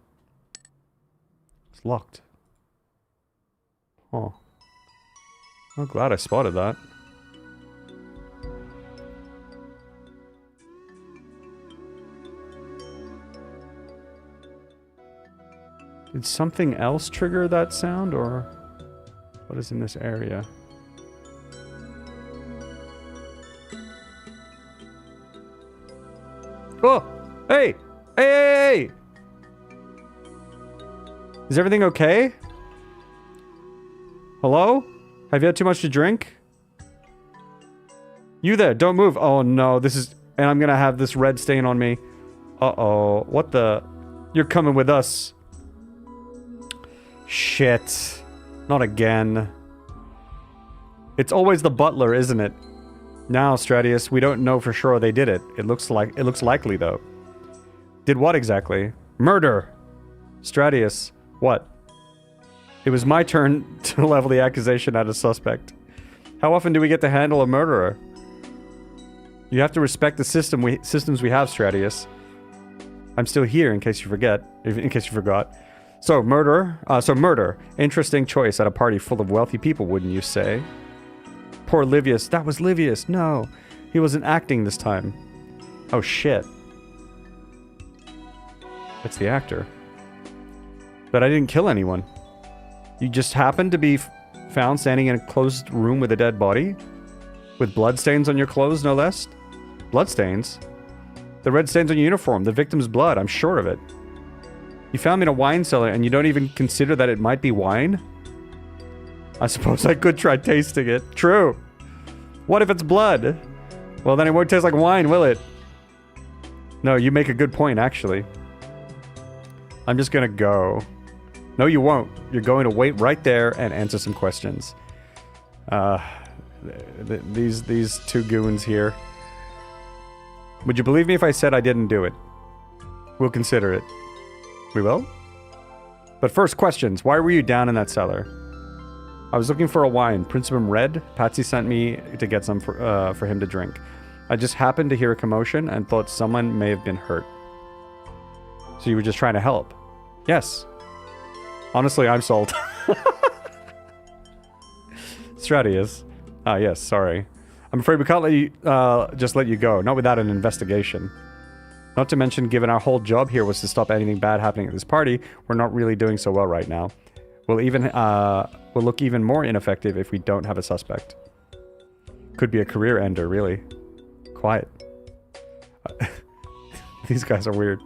It's locked. Oh. I'm glad I spotted that. Did something else trigger that sound, or what is in this area? Oh! Hey! Hey! Is everything okay? Hello? Have you had too much to drink? You there, don't move. Oh no, this is... And I'm gonna have this red stain on me. Uh-oh. What the... You're coming with us. Shit. Not again. It's always the butler, isn't it? Now, Stratius, we don't know for sure they did it. It looks likely, though. Did what exactly? Murder! Stratius, what? It was my turn to level the accusation at a suspect. How often do we get to handle a murderer? You have to respect the systems we have, Stratius. I'm still here, in case you forgot. So, murder. Interesting choice at a party full of wealthy people, wouldn't you say? Poor Livius. That was Livius. No. He wasn't acting this time. Oh, shit. It's the actor. But I didn't kill anyone. You just happened to be found standing in a closed room with a dead body? With bloodstains on your clothes, no less? Bloodstains? The red stains on your uniform. The victim's blood. I'm sure of it. You found me in a wine cellar and you don't even consider that it might be wine? I suppose I could try tasting it. True. What if it's blood? Well, then it won't taste like wine, will it? No, you make a good point, actually. I'm just gonna go. No, you won't. You're going to wait right there and answer some questions. These two goons here. Would you believe me if I said I didn't do it? We'll consider it. We will? But first, questions. Why were you down in that cellar? I was looking for a wine. Principum Red. Patsy sent me to get some for him to drink. I just happened to hear a commotion and thought someone may have been hurt. So you were just trying to help? Yes. Honestly, I'm sold. Stratius. Ah, yes, sorry. I'm afraid we can't let you, just let you go. Not without an investigation. Not to mention, given our whole job here was to stop anything bad happening at this party, we're not really doing so well right now. We'll look even more ineffective if we don't have a suspect. Could be a career ender, really. Quiet. These guys are weird.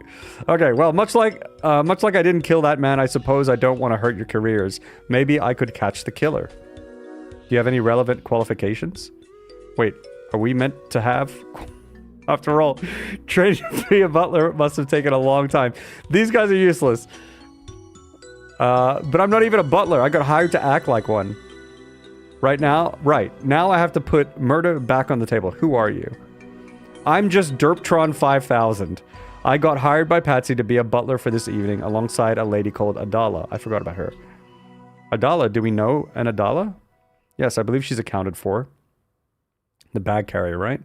Okay, well, much like I didn't kill that man, I suppose I don't want to hurt your careers. Maybe I could catch the killer. Do you have any relevant qualifications? Wait, are we meant to have... After all, training to be a butler must have taken a long time. These guys are useless. But I'm not even a butler. I got hired to act like one. Right now? Right. Now I have to put murder back on the table. Who are you? I'm just Derptron 5000. I got hired by Patsy to be a butler for this evening alongside a lady called Adala. I forgot about her. Adala, do we know an Adala? Yes, I believe she's accounted for. The bag carrier, right?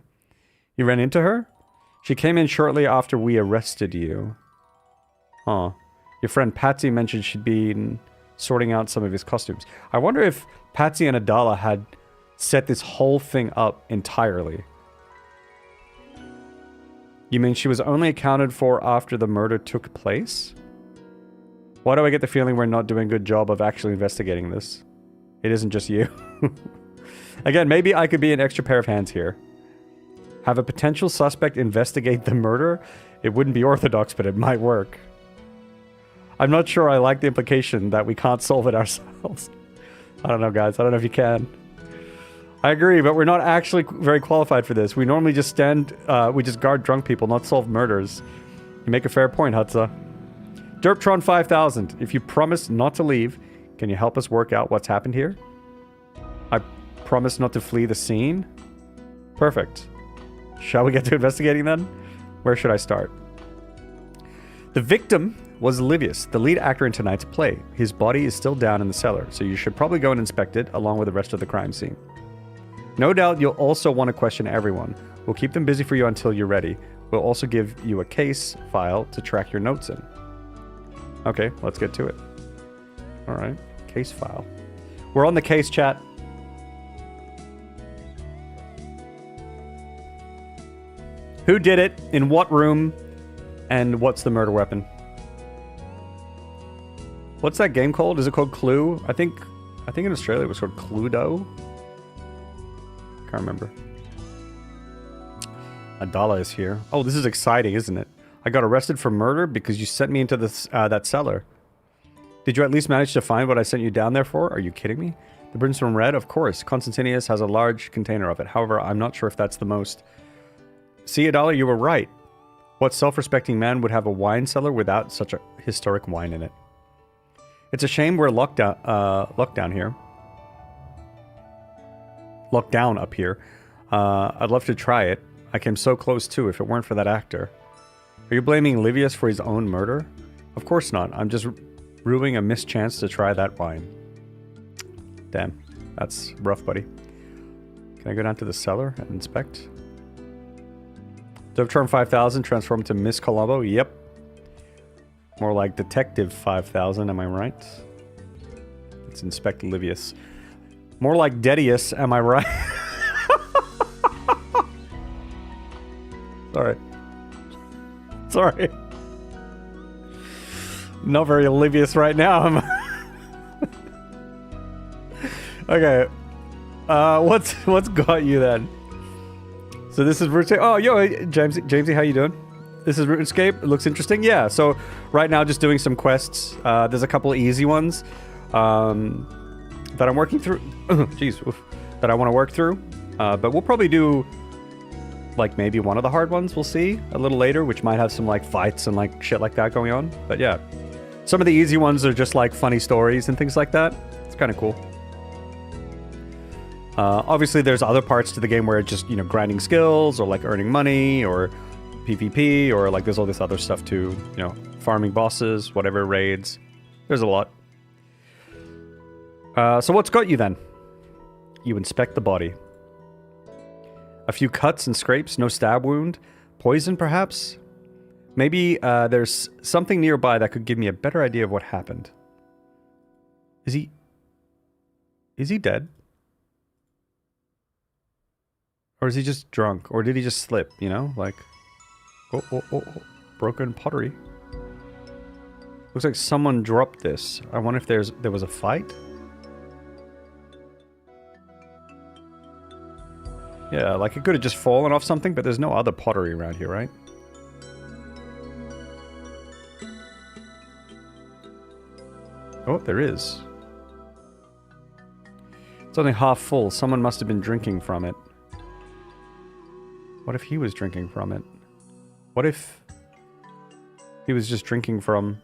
You ran into her? She came in shortly after we arrested you. Huh. Your friend Patsy mentioned she'd been sorting out some of his costumes. I wonder if Patsy and Adala had set this whole thing up entirely. You mean she was only accounted for after the murder took place? Why do I get the feeling we're not doing a good job of actually investigating this? It isn't just you. Again, maybe I could be an extra pair of hands here. Have a potential suspect investigate the murder? It wouldn't be orthodox, but it might work. I'm not sure I like the implication that we can't solve it ourselves. I don't know, guys. I don't know if you can. I agree, but we're not actually very qualified for this. We normally just we just guard drunk people, not solve murders. You make a fair point, Hutza. Derptron 5000, if you promise not to leave, can you help us work out what's happened here? I promise not to flee the scene? Perfect. Shall we get to investigating then? Where should I start? The victim was Livius, the lead actor in tonight's play. His body is still down in the cellar, so you should probably go and inspect it along with the rest of the crime scene. No doubt you'll also want to question everyone. We'll keep them busy for you until you're ready. We'll also give you a case file to track your notes in. Okay, let's get to it. Alright, case file. We're on the case, chat. Who did it? In what room? And what's the murder weapon? What's that game called? Is it called Clue? I think in Australia it was called Cluedo. Can't remember. Adala is here. Oh, this is exciting, isn't it? I got arrested for murder because you sent me into this that cellar. Did you at least manage to find what I sent you down there for? Are you kidding me? The Brimstone Red? Of course. Constantinius has a large container of it. However, I'm not sure if that's the most. See, Adala, you were right. What self-respecting man would have a wine cellar without such a historic wine in it? It's a shame we're locked down here. Locked down up here. I'd love to try it. I came so close too if it weren't for that actor. Are you blaming Livius for his own murder? Of course not. I'm just ruining a missed chance to try that wine. Damn. That's rough, buddy. Can I go down to the cellar and inspect? Dovecharm 5000 transform to Miss Colombo. Yep. More like Detective 5000, am I right? Let's inspect Livius. More like Dedius, am I right? Sorry. Sorry. Not very Livius right now, am I? Okay. What's got you then? So this is RuneScape. Oh, yo, Jamesy, how you doing? This is RuneScape. It looks interesting. Yeah, so right now just doing some quests. There's a couple easy ones. that I'm working through. Jeez, that I want to work through. But we'll probably do like maybe one of the hard ones. We'll see a little later, which might have some like fights and like shit like that going on. But yeah, some of the easy ones are just like funny stories and things like that. It's kind of cool. Obviously, there's other parts to the game where it's just, you know, grinding skills or like earning money or PvP or like there's all this other stuff too. You know, farming bosses, whatever, raids. There's a lot. So what's got you then? You inspect the body. A few cuts and scrapes, no stab wound. Poison, perhaps? Maybe there's something nearby that could give me a better idea of what happened. Is he dead? Or is he just drunk? Or did he just slip, you know? Like, oh. Broken pottery. Looks like someone dropped this. I wonder if there was a fight? Yeah, like it could have just fallen off something, but there's no other pottery around here, right? Oh, there is. It's only half full. Someone must have been drinking from it. What if he was drinking from it? What if he was just drinking from...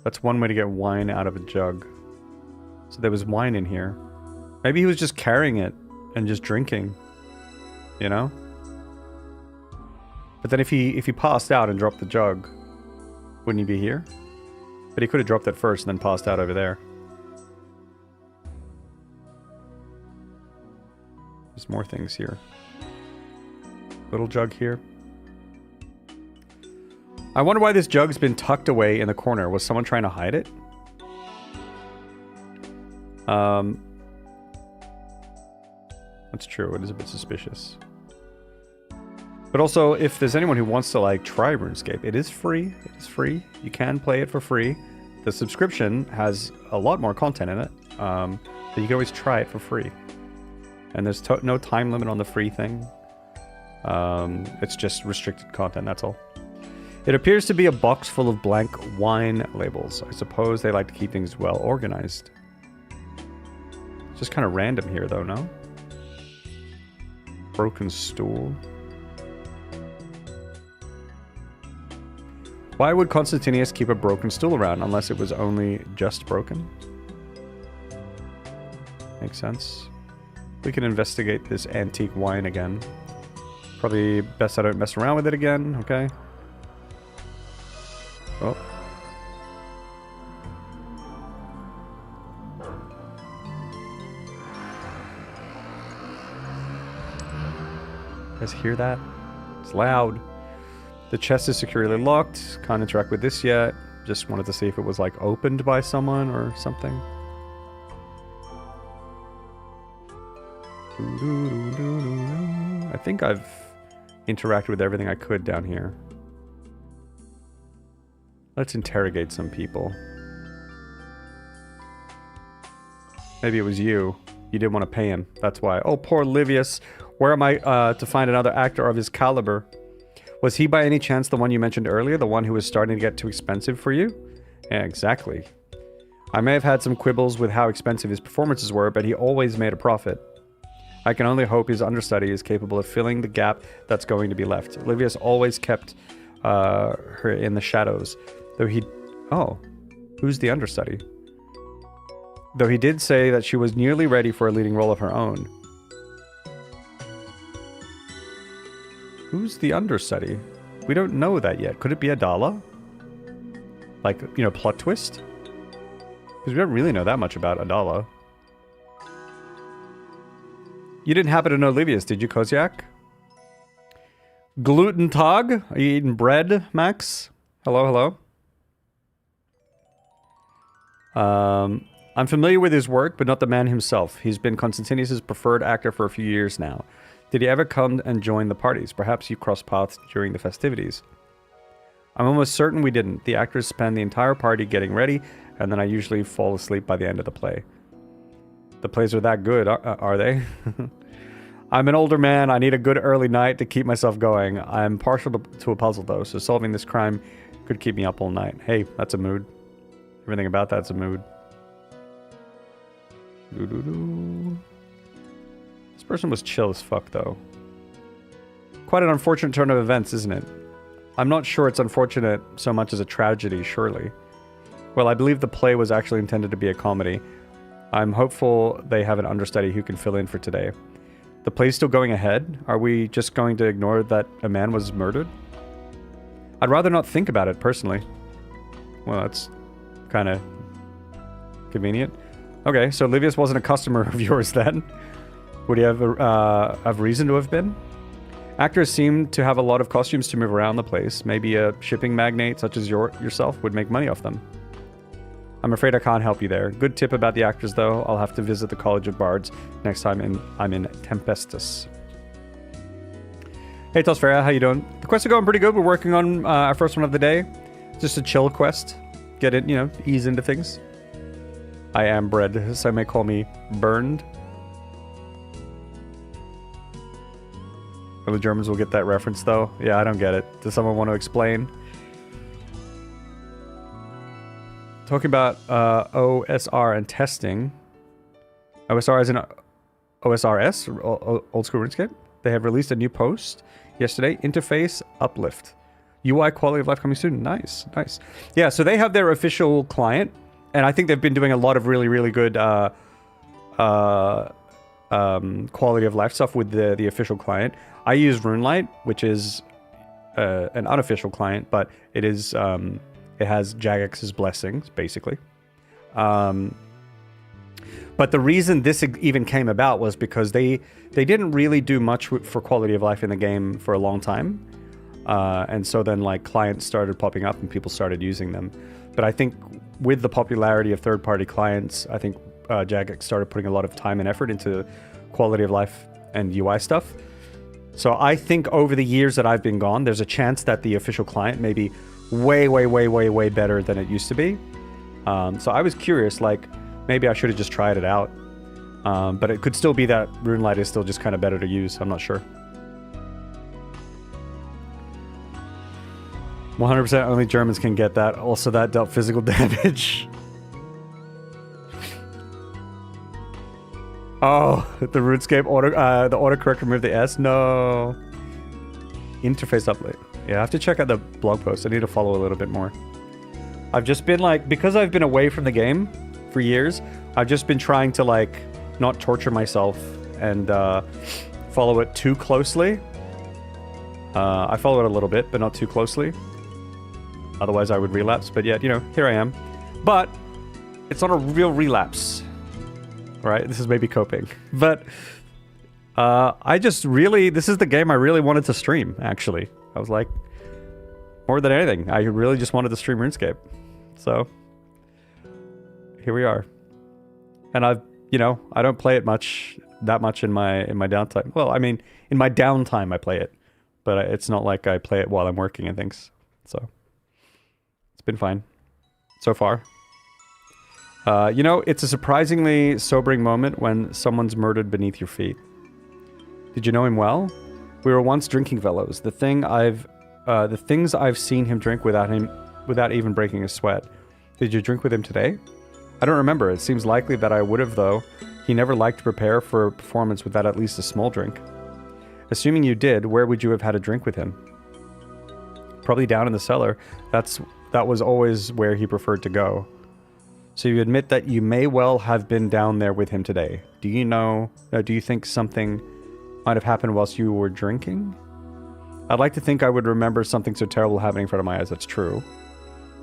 That's one way to get wine out of a jug. So there was wine in here. Maybe he was just carrying it and just drinking. You know? But then if he passed out and dropped the jug, wouldn't he be here? But he could have dropped it first and then passed out over there. There's more things here. Little jug here. I wonder why this jug's been tucked away in the corner. Was someone trying to hide it? That's true. It is a bit suspicious. But also, if there's anyone who wants to, like, try RuneScape, it is free. It is free. You can play it for free. The subscription has a lot more content in it. But you can always try it for free. And there's no time limit on the free thing. It's just restricted content, that's all. It appears to be a box full of blank wine labels. I suppose they like to keep things well organized. It's just kind of random here, though, no? Broken stool. Why would Constantinius keep a broken stool around unless it was only just broken? Makes sense. We can investigate this antique wine again. Probably best I don't mess around with it again, okay? Oh. You guys hear that? It's loud. The chest is securely locked. Can't interact with this yet. Just wanted to see if it was like opened by someone or something. I think I've interacted with everything I could down here. Let's interrogate some people. Maybe it was you. You didn't want to pay him. That's why. Oh, poor Livius. Where am I to find another actor of his caliber? Was he by any chance the one you mentioned earlier? The one who was starting to get too expensive for you? Yeah, exactly. I may have had some quibbles with how expensive his performances were, but he always made a profit. I can only hope his understudy is capable of filling the gap that's going to be left. Livius always kept her in the shadows. Though he... Oh. Who's the understudy? Though he did say that she was nearly ready for a leading role of her own. Who's the understudy? We don't know that yet. Could it be Adala? Like, you know, plot twist? Because we don't really know that much about Adala. You didn't happen to know Livius, did you, Koziak? Gluten Tag? Are you eating bread, Max? Hello, hello. I'm familiar with his work, but not the man himself. He's been Constantinius' preferred actor for a few years now. Did he ever come and join the parties? Perhaps you crossed paths during the festivities. I'm almost certain we didn't. The actors spend the entire party getting ready, and then I usually fall asleep by the end of the play. The plays are that good, are they? I'm an older man. I need a good early night to keep myself going. I'm partial to a puzzle, though, so solving this crime could keep me up all night. Hey, that's a mood. Everything about that's a mood. Doo-doo-doo. This person was chill as fuck, though. Quite an unfortunate turn of events, isn't it? I'm not sure it's unfortunate so much as a tragedy, surely. Well, I believe the play was actually intended to be a comedy. I'm hopeful they have an understudy who can fill in for today. The play's still going ahead? Are we just going to ignore that a man was murdered? I'd rather not think about it, personally. Well, that's kind of convenient. Okay, so Livius wasn't a customer of yours then. Would he have reason to have been? Actors seem to have a lot of costumes to move around the place. Maybe a shipping magnate such as yourself would make money off them. I'm afraid I can't help you there. Good tip about the actors, though. I'll have to visit the College of Bards next time I'm in Tempestus. Hey, Tosfera, how you doing? The quests are going pretty good. We're working on our first one of the day. Just a chill quest. Get it, you know, ease into things. I am bred. Some may call me burned. The Germans will get that reference, though. Yeah, I don't get it. Does someone want to explain? Talking about OSR and testing. OSR is in OSRS, Old School Runescape. They have released a new post yesterday. Interface uplift. UI quality of life coming soon. Nice, nice. Yeah, so they have their official client, and I think they've been doing a lot of really, really good quality of life stuff with the official client. I use RuneLite, which is an unofficial client, but it is it has Jagex's blessings, basically. But the reason this even came about was because they didn't really do much for quality of life in the game for a long time. And so then like clients started popping up and people started using them. But I think with the popularity of third-party clients, I think Jagex started putting a lot of time and effort into quality of life and UI stuff. So I think over the years that I've been gone, there's a chance that the official client may be way better than it used to be. So I was curious, like, maybe I should have just tried it out. But it could still be that RuneLite is still just kind of better to use. I'm not sure. 100% only Germans can get that. Also, that dealt physical damage. Oh, the RuneScape the autocorrect removed the S. No. Interface update. Yeah, I have to check out the blog post. I need to follow a little bit more. I've just been like, because I've been away from the game for years, I've just been trying to like not torture myself and follow it too closely. I follow it a little bit, but not too closely. Otherwise I would relapse, but yet, you know, here I am. But it's not a real relapse. Right? This is maybe coping. But I just really, this is the game I really wanted to stream, actually. I was like, more than anything, I really just wanted to stream RuneScape. So, here we are. And I've, you know, I don't play it that much in my downtime. Well, I mean, in my downtime I play it. But it's not like I play it while I'm working and things. So, it's been fine. So far. You know, it's a surprisingly sobering moment when someone's murdered beneath your feet. Did you know him well? We were once drinking fellows. The things I've seen him drink without even breaking a sweat. Did you drink with him today? I don't remember. It seems likely that I would have, though. He never liked to prepare for a performance without at least a small drink. Assuming you did, where would you have had a drink with him? Probably down in the cellar. That was always where he preferred to go. So you admit that you may well have been down there with him today. Do you think something might have happened whilst you were drinking? I'd like to think I would remember something so terrible happening in front of my eyes. That's true.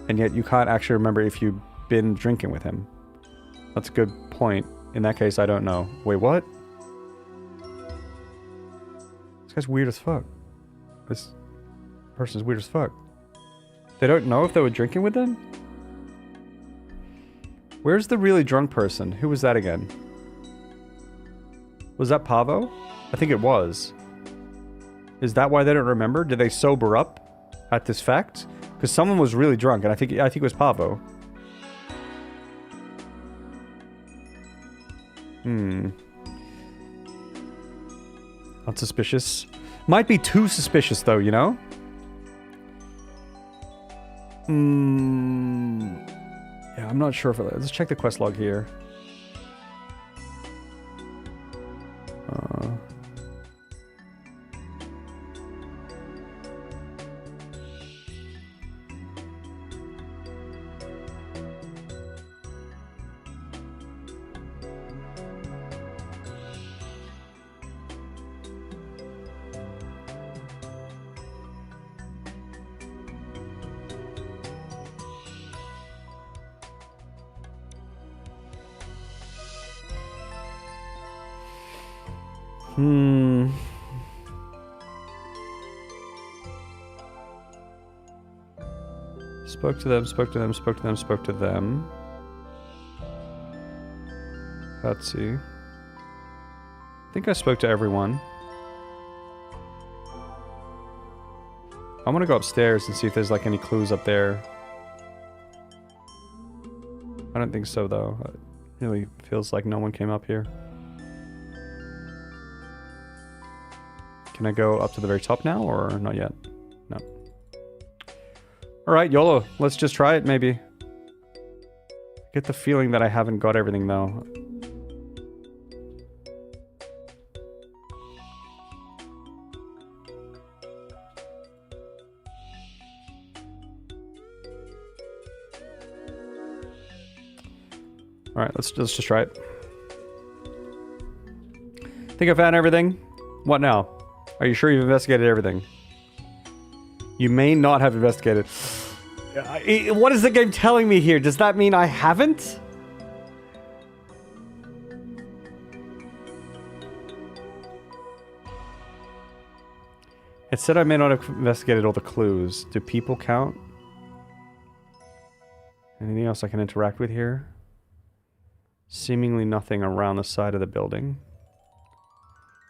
And yet you can't actually remember if you've been drinking with him. That's a good point. In that case, I don't know. Wait, what? This guy's weird as fuck. This person's weird as fuck. They don't know if they were drinking with them? Where's the really drunk person? Who was that again? Was that Pavo? I think it was. Is that why they don't remember? Did they sober up at this fact? Because someone was really drunk, and I think it was Pavo. Not suspicious. Might be too suspicious, though, you know? Yeah, I'm not sure if let's check the quest log here. Hmm. Spoke to them, spoke to them, spoke to them, spoke to them. Let's see. I think I spoke to everyone. I want to go upstairs and see if there's like any clues up there. I don't think so though. It really feels like no one came up here. Can I go up to the very top now or not yet? No. Alright, YOLO. Let's just try it maybe. I get the feeling that I haven't got everything though. Alright, let's just try it. Think I found everything? What now? Are you sure you've investigated everything? You may not have investigated. What is the game telling me here? Does that mean I haven't? It said I may not have investigated all the clues. Do people count? Anything else I can interact with here? Seemingly nothing around the side of the building.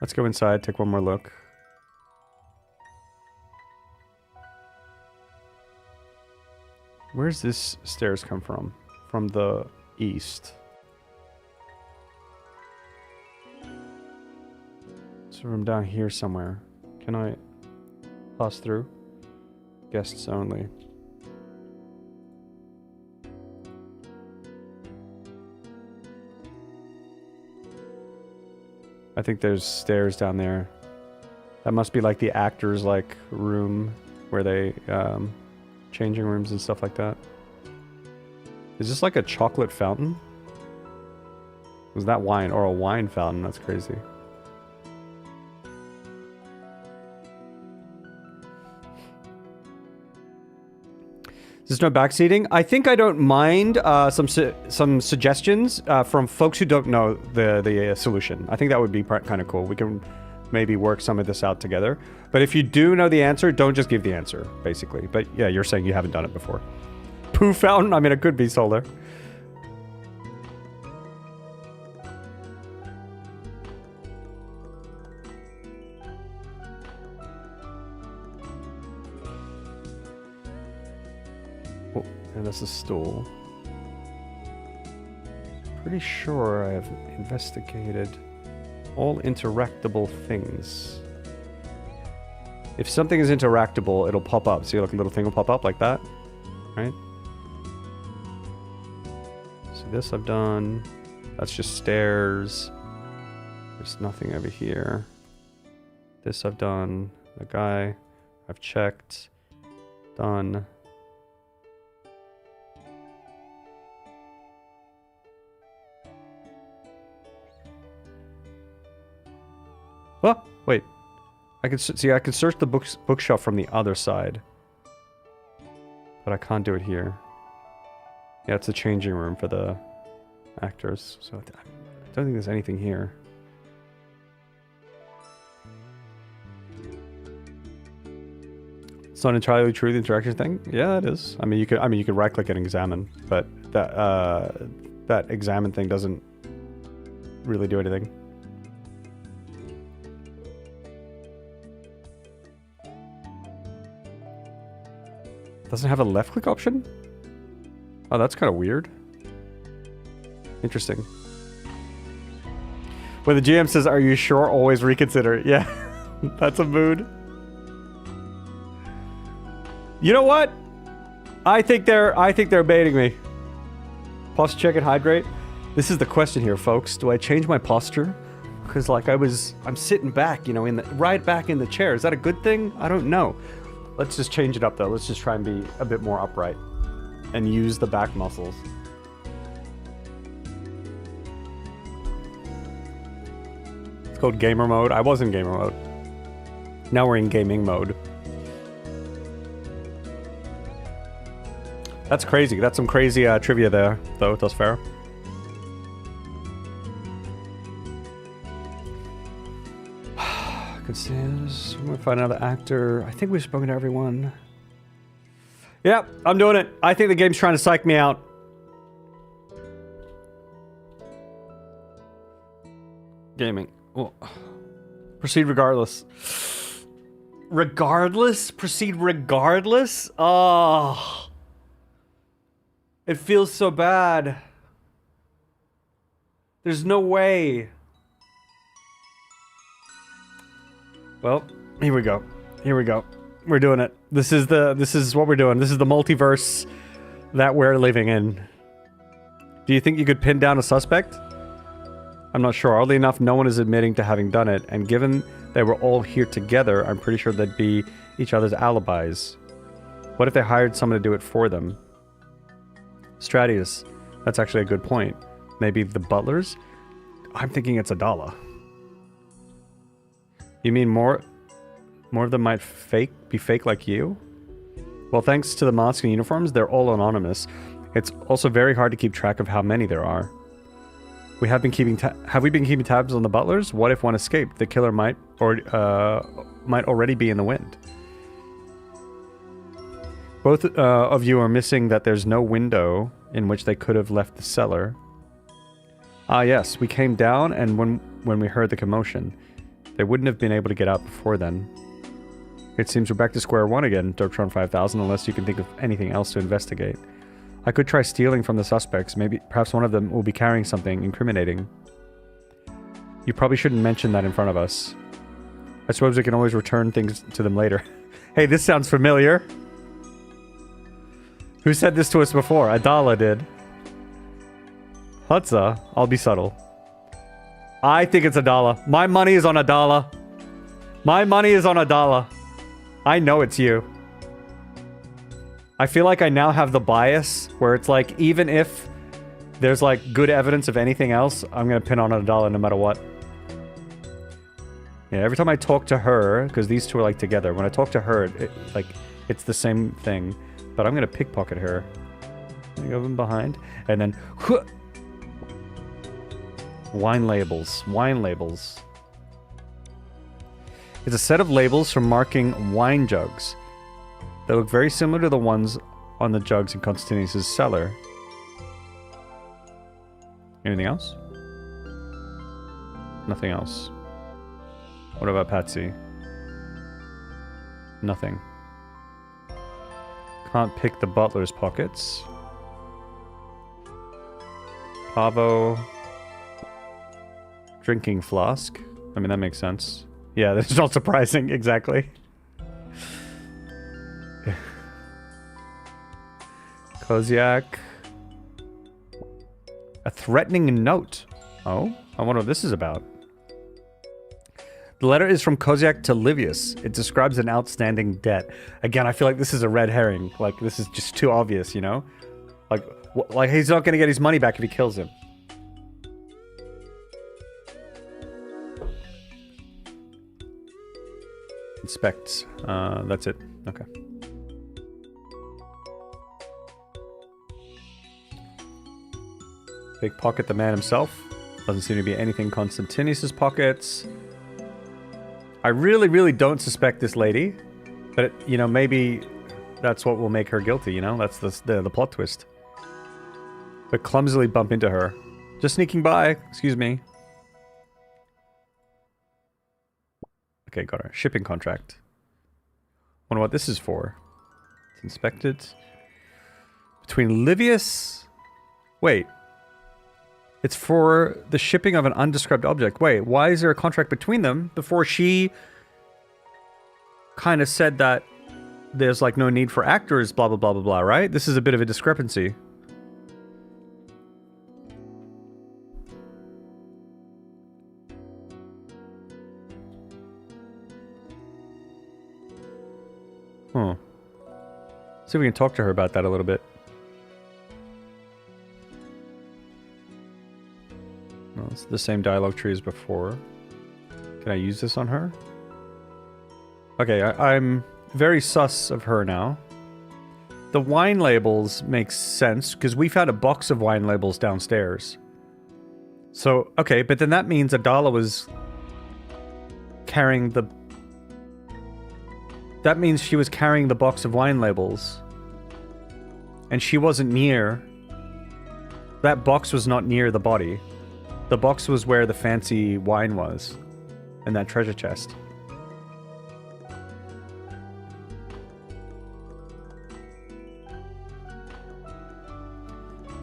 Let's go inside, take one more look. Where's this stairs come from? From the east. So from down here somewhere. Can I pass through? Guests only. I think there's stairs down there. That must be like the actors' like room where they changing rooms and stuff like that. Is this like a chocolate fountain? Was that wine or a wine fountain? That's crazy. There's no backseating. I think I don't mind some suggestions from folks who don't know the solution. I think that would be kind of cool. We can maybe work some of this out together. But if you do know the answer, don't just give the answer, basically. But yeah, you're saying you haven't done it before. Poo fountain? I mean, it could be solar. And this is stool. Pretty sure I have investigated all interactable things. If something is interactable, it'll pop up. See, like a little thing will pop up like that, right? So this I've done. That's just stairs. There's nothing over here. This I've done. The guy I've checked. Done. Oh, wait. I can see. I can search the bookshelf from the other side, but I can't do it here. Yeah, it's a changing room for the actors. So I don't think there's anything here. It's not entirely true. The interaction thing. Yeah, it is. I mean, you could right click and examine, but that examine thing doesn't really do anything. Doesn't have a left click option? Oh, that's kind of weird. Interesting. When the GM says, "Are you sure?" Always reconsider. Yeah, that's a mood. You know what? I think they're baiting me. Posture check and hydrate. This is the question here, folks. Do I change my posture? Because like I'm sitting back, you know, right back in the chair. Is that a good thing? I don't know. Let's just change it up though. Let's just try and be a bit more upright and use the back muscles. It's called gamer mode. I was in gamer mode. Now we're in gaming mode. That's crazy. That's some crazy trivia there, though. That's fair. Could see this. We'll find another actor. I think we've spoken to everyone. Yep, I'm doing it. I think the game's trying to psych me out. Gaming. Oh. Proceed regardless. Regardless? Proceed regardless? Oh. It feels so bad. There's no way. Well, here we go. Here we go. We're doing it. This is what we're doing. This is the multiverse that we're living in. Do you think you could pin down a suspect? I'm not sure. Oddly enough, no one is admitting to having done it, and given they were all here together, I'm pretty sure they'd be each other's alibis. What if they hired someone to do it for them? Stratius, that's actually a good point. Maybe the butlers? I'm thinking it's Adala. You mean more of them might be fake like you? Well, thanks to the masks and uniforms, they're all anonymous. It's also very hard to keep track of how many there are. Have we been keeping tabs on the butlers? What if one escaped? The killer might already be in the wind. Both of you are missing that there's no window in which they could have left the cellar. Ah yes, we came down and when we heard the commotion. They wouldn't have been able to get out before then. It seems we're back to square one again, Darktron 5000, unless you can think of anything else to investigate. I could try stealing from the suspects. Perhaps one of them will be carrying something incriminating. You probably shouldn't mention that in front of us. I suppose we can always return things to them later. Hey, this sounds familiar. Who said this to us before? Adala did. Hutza, I'll be subtle. I think it's Adala. My money is on Adala. My money is on Adala. I know it's you. I feel like I now have the bias where it's like, even if there's like good evidence of anything else, I'm gonna pin on Adala no matter what. Yeah, every time I talk to her, because these two are like together, when I talk to her, it's the same thing. But I'm gonna pickpocket her. Go in behind, and then wine labels. Wine labels. It's a set of labels for marking wine jugs. They look very similar to the ones on the jugs in Constantius' cellar. Anything else? Nothing else. What about Patsy? Nothing. Can't pick the butler's pockets. Pavo. Drinking flask. I mean, that makes sense. Yeah, that's not surprising, exactly. Koziak. A threatening note. Oh, I wonder what this is about. The letter is from Koziak to Livius. It describes an outstanding debt. Again, I feel like this is a red herring. Like, this is just too obvious, you know? Like he's not going to get his money back if he kills him. Inspect. That's it. Okay. Pickpocket the man himself. Doesn't seem to be anything Constantius' pockets. I really, really don't suspect this lady. But, you know, maybe that's what will make her guilty, you know? That's the plot twist. But clumsily bump into her. Just sneaking by. Excuse me. Okay, got her. Shipping contract. Wonder what this is for. It's inspected. Between Livius... Wait. It's for the shipping of an undescribed object. Wait, why is there a contract between them before she kind of said that there's like no need for actors, blah, blah, blah, blah, blah, right? This is a bit of a discrepancy. Huh. See if we can talk to her about that a little bit. Well, it's the same dialogue tree as before. Can I use this on her? Okay, I'm very sus of her now. The wine labels make sense, because we found a box of wine labels downstairs. So, okay, but then that means Adala was carrying the That means she was carrying the box of wine labels. And she wasn't near... That box was not near the body. The box was where the fancy wine was. In that treasure chest.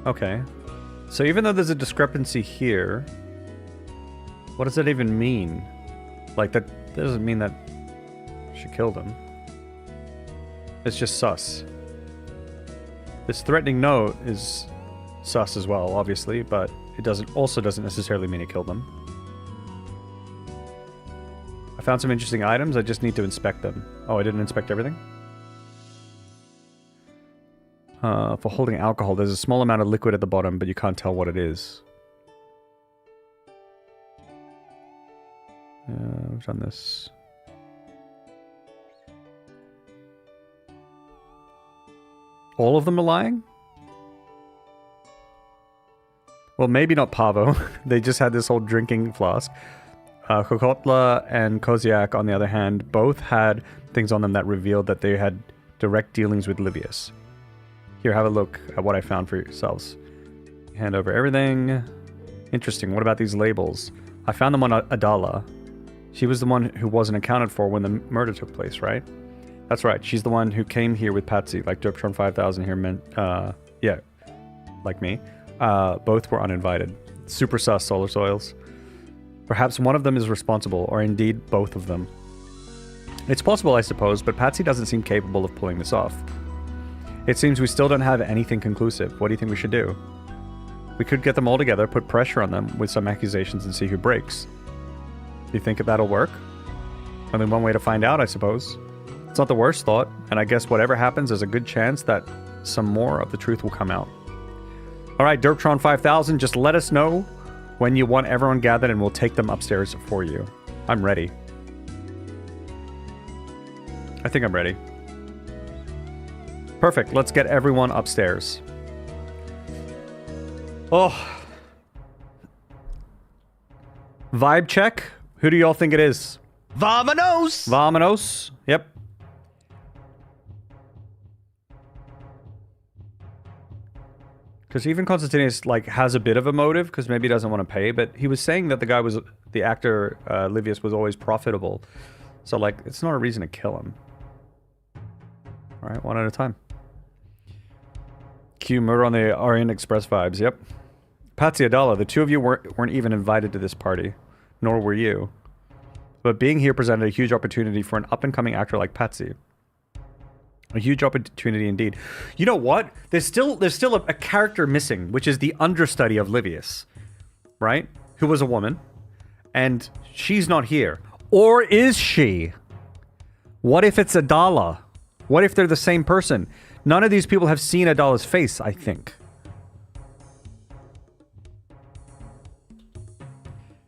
Okay. So even though there's a discrepancy here... What does that even mean? Like, that doesn't mean that she killed him. It's just sus. This threatening note is sus as well, obviously, but it also doesn't necessarily mean he killed them. I found some interesting items, I just need to inspect them. Oh, I didn't inspect everything? For holding alcohol, there's a small amount of liquid at the bottom, but you can't tell what it is. We've done this. All of them are lying? Well, maybe not Pavo. They just had this whole drinking flask. Kokotla and Koziak, on the other hand, both had things on them that revealed that they had direct dealings with Livius. Here, have a look at what I found for yourselves. Hand over everything. Interesting. What about these labels? I found them on Adala. She was the one who wasn't accounted for when the murder took place, right? That's right. She's the one who came here with Patsy, like Derptron 5000 here meant, yeah, like me. Both were uninvited. Super sus, Solar Soils. Perhaps one of them is responsible, or indeed both of them. It's possible, I suppose, but Patsy doesn't seem capable of pulling this off. It seems we still don't have anything conclusive. What do you think we should do? We could get them all together, put pressure on them with some accusations and see who breaks. Do you think that'll work? Only one way to find out, I suppose. It's not the worst thought, and I guess whatever happens, there's a good chance that some more of the truth will come out. Alright, Derptron 5000, just let us know when you want everyone gathered and we'll take them upstairs for you. I'm ready. I think I'm ready. Perfect, let's get everyone upstairs. Oh. Vibe check? Who do y'all think it is? Vamonos! Vamonos. Yep. Because even Constantinus, like, has a bit of a motive, because maybe he doesn't want to pay, but he was saying that the guy was, the actor, Livius, was always profitable. So, like, it's not a reason to kill him. Alright, one at a time. Q, murder on the Orient Express vibes, yep. Patsy Adala, the two of you weren't even invited to this party. Nor were you. But being here presented a huge opportunity for an up-and-coming actor like Patsy. A huge opportunity indeed. You know what? There's still a character missing, which is the understudy of Livius. Right? Who was a woman. And she's not here. Or is she? What if it's Adala? What if they're the same person? None of these people have seen Adala's face, I think.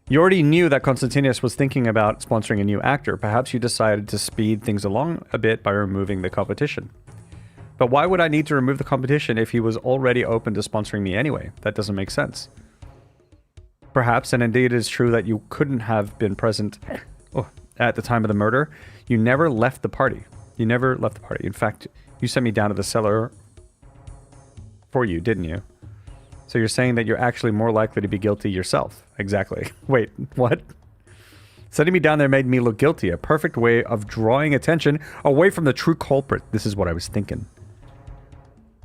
You already knew that Constantinus was thinking about sponsoring a new actor. Perhaps you decided to speed things along a bit by removing the competition. But why would I need to remove the competition if he was already open to sponsoring me anyway? That doesn't make sense. Perhaps, and indeed it is true that you couldn't have been present at the time of the murder. You never left the party. You never left the party. In fact, you sent me down to the cellar for you, didn't you? So you're saying that you're actually more likely to be guilty yourself. Exactly. Wait, what? Sending me down there made me look guilty. A perfect way of drawing attention away from the true culprit. This is what I was thinking.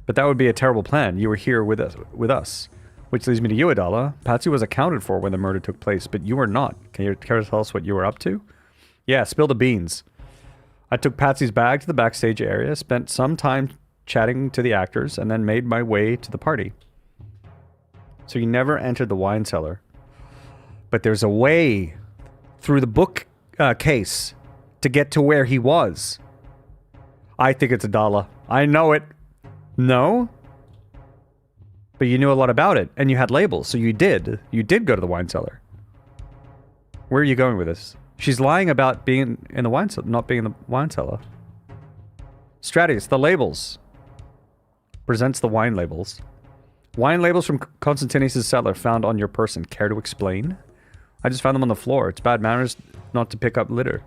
But that would be a terrible plan. You were here with us. Which leads me to you, Adala. Patsy was accounted for when the murder took place, but you were not. Can you care to tell us what you were up to? Yeah, spill the beans. I took Patsy's bag to the backstage area, spent some time chatting to the actors, and then made my way to the party. So you never entered the wine cellar. But there's a way through the book case to get to where he was. I think it's Adala. I know it. No? But you knew a lot about it, and you had labels, so you did. You did go to the wine cellar. Where are you going with this? She's lying about being in the wine cellar, not being in the wine cellar. Stratius, the labels. Presents the wine labels. Wine labels from Constantinus' cellar found on your person. Care to explain? I just found them on the floor. It's bad manners not to pick up litter.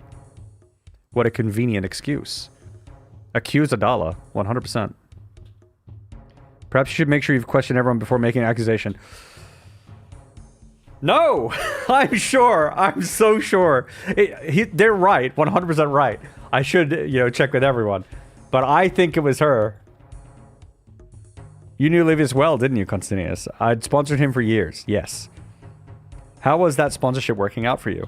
What a convenient excuse. Accuse Adala, 100%. Perhaps you should make sure you've questioned everyone before making an accusation. No! I'm sure. I'm so sure. They're right. 100% right. I should, check with everyone. But I think it was her. You knew Livius well, didn't you, Constantinius? I'd sponsored him for years. Yes. How was that sponsorship working out for you?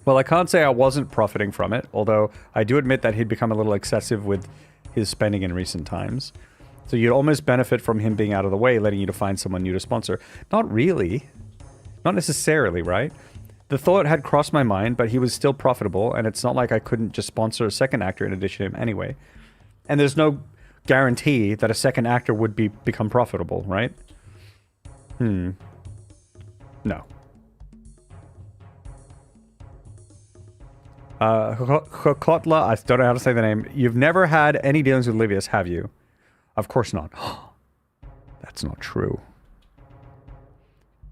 Well, I can't say I wasn't profiting from it, although I do admit that he'd become a little excessive with his spending in recent times. So you'd almost benefit from him being out of the way, letting you to find someone new to sponsor. Not really. Not necessarily, right? The thought had crossed my mind, but he was still profitable, and it's not like I couldn't just sponsor a second actor in addition to him anyway. And there's no guarantee that a second actor would become profitable, right? No. Kokotla, I don't know how to say the name. You've never had any dealings with Livius, have you? Of course not. That's not true.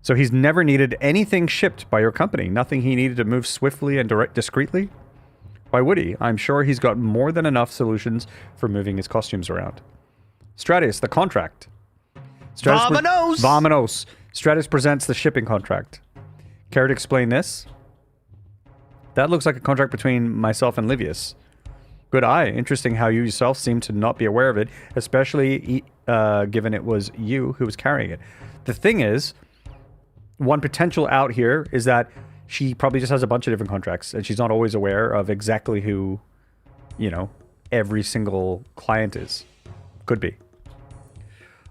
So he's never needed anything shipped by your company? Nothing he needed to move swiftly and discreetly? Why would he? I'm sure he's got more than enough solutions for moving his costumes around. Stratius, the contract. Vamonos! Vamonos. Stratus presents the shipping contract. Care to explain this? That looks like a contract between myself and Livius. Good eye. Interesting how you yourself seem to not be aware of it, especially given it was you who was carrying it. The thing is, one potential out here is that she probably just has a bunch of different contracts, and she's not always aware of exactly who, every single client is. Could be.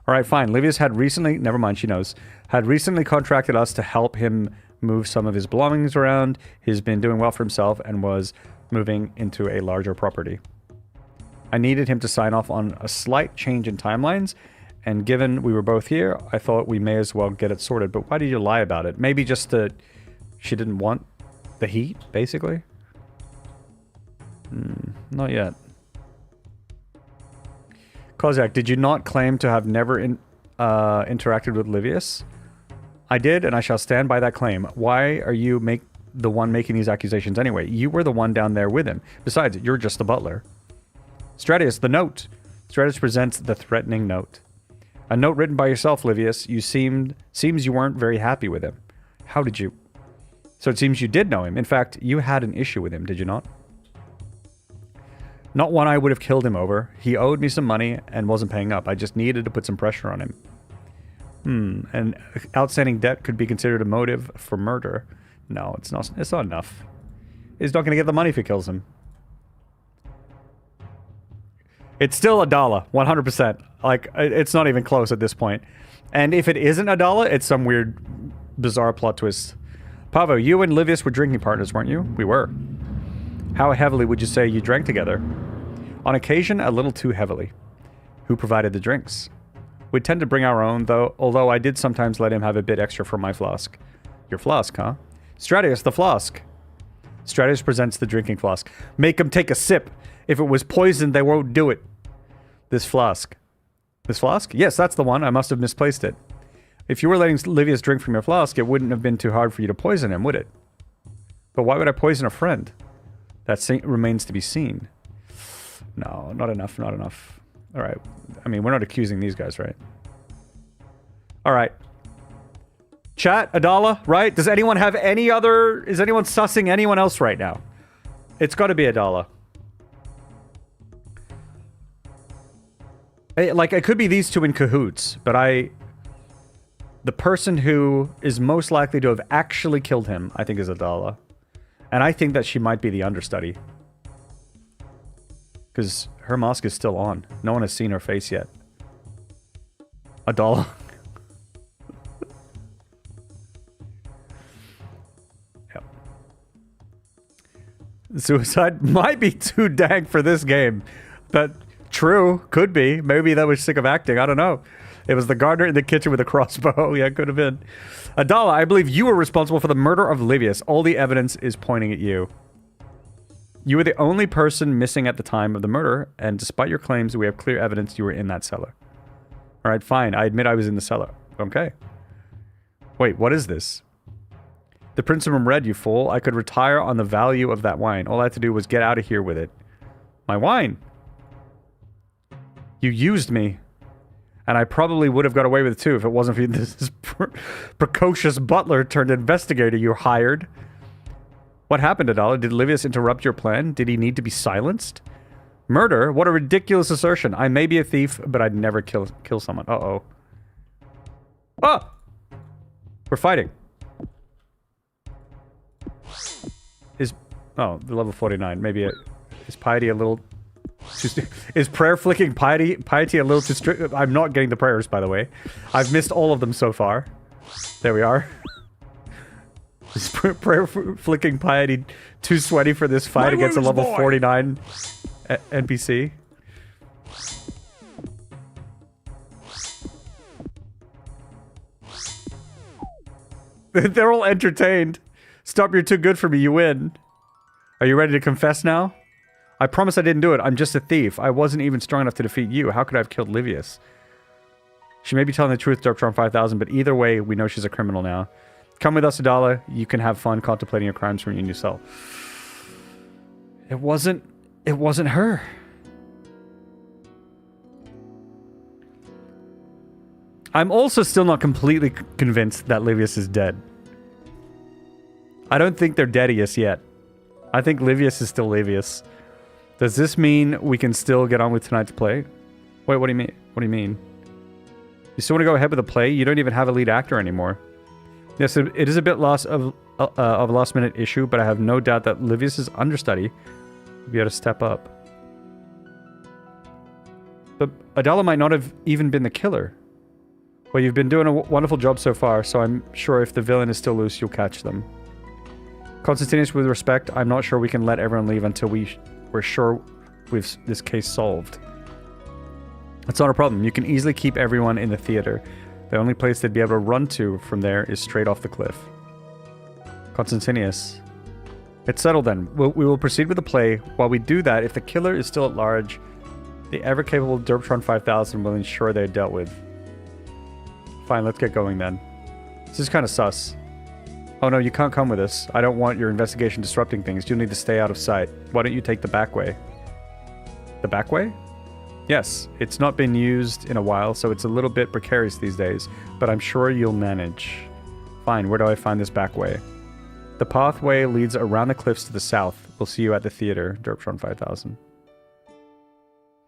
All right, fine. Livius had recently, never mind, she knows, had recently contracted us to help him move some of his belongings around. He's been doing well for himself and was moving into a larger property. I needed him to sign off on a slight change in timelines, and given we were both here, I thought we may as well get it sorted. But why did you lie about it? Maybe just that she didn't want the heat, basically? Not yet. Kozak, did you not claim to have never interacted with Livius? I did, and I shall stand by that claim. Why are you the one making these accusations anyway? You were the one down there with him. Besides, you're just the butler. Stratius, the note. Stratius presents the threatening note. A note written by yourself, Livius. Seems you weren't very happy with him. How did you? So it seems you did know him. In fact, you had an issue with him, did you not? Not one I would have killed him over. He owed me some money and wasn't paying up. I just needed to put some pressure on him. And outstanding debt could be considered a motive for murder. No, it's not enough. He's not going to get the money if he kills him. It's still $1, 100%. Like, it's not even close at this point. And if it isn't $1, it's some weird, bizarre plot twist. Pavo, you and Livius were drinking partners, weren't you? We were. How heavily would you say you drank together? On occasion, a little too heavily. Who provided the drinks? We tend to bring our own, although I did sometimes let him have a bit extra from my flask. Your flask, huh? Stratius, the flask. Stratius presents the drinking flask. Make him take a sip. If it was poisoned, they won't do it. This flask. This flask? Yes, that's the one. I must have misplaced it. If you were letting Livius drink from your flask, it wouldn't have been too hard for you to poison him, would it? But why would I poison a friend? That remains to be seen. No, not enough, not enough. All right. I mean, we're not accusing these guys, right? All right. Chat, Adala, right? Does anyone have any other... Is anyone sussing anyone else right now? It's got to be Adala. Like, it could be these two in cahoots, but the person who is most likely to have actually killed him, I think, is Adala. And I think that she might be the understudy. Because her mask is still on. No one has seen her face yet. Adala. Yep. Suicide might be too dang for this game. But true, could be. Maybe that was sick of acting. I don't know. It was the gardener in the kitchen with a crossbow. Yeah, it could have been. Adala, I believe you were responsible for the murder of Livius. All the evidence is pointing at you. You were the only person missing at the time of the murder, and despite your claims, we have clear evidence you were in that cellar. All right, fine. I admit I was in the cellar. Okay. Wait, what is this? The Princeton Red, you fool. I could retire on the value of that wine. All I had to do was get out of here with it. My wine. You used me. And I probably would have got away with it too if it wasn't for this precocious butler turned investigator you hired. What happened, Adala? Did Livius interrupt your plan? Did he need to be silenced? Murder? What a ridiculous assertion. I may be a thief, but I'd never kill someone. Uh-oh. Oh! We're fighting. Oh, the level 49. Maybe is piety a little... Is prayer flicking piety a little too strict? I'm not getting the prayers, by the way. I've missed all of them so far. There we are. Is prayer flicking piety too sweaty for this fight against a level 49 NPC? They're all entertained. Stop, you're too good for me, you win. Are you ready to confess now? I promise I didn't do it. I'm just a thief. I wasn't even strong enough to defeat you. How could I have killed Livius? She may be telling the truth, Derptron 5000, but either way, we know she's a criminal now. Come with us, Adala. You can have fun contemplating your crimes from your new cell. It wasn't her. I'm also still not completely convinced that Livius is dead. I don't think they're deadiest yet. I think Livius is still Livius. Does this mean we can still get on with tonight's play? Wait, what do you mean? What do you mean? You still want to go ahead with the play? You don't even have a lead actor anymore. Yes, it is a bit of a last-minute issue, but I have no doubt that Livius' understudy will be able to step up. But Adala might not have even been the killer. Well, you've been doing a wonderful job so far, so I'm sure if the villain is still loose, you'll catch them. Constantinus, with respect, I'm not sure we can let everyone leave until we're sure we've this case solved. That's not a problem. You can easily keep everyone in the theater. The only place they'd be able to run to from there is straight off the cliff. Constantinus. It's settled then. We will proceed with the play. While we do that, if the killer is still at large, the ever-capable Derptron 5000 will ensure they're dealt with. Fine, let's get going then. This is kind of sus. Oh no, you can't come with us. I don't want your investigation disrupting things. You'll need to stay out of sight. Why don't you take the back way? The back way? Yes, it's not been used in a while, so it's a little bit precarious these days, but I'm sure you'll manage. Fine, where do I find this back way? The pathway leads around the cliffs to the south. We'll see you at the theater, Derptron 5000.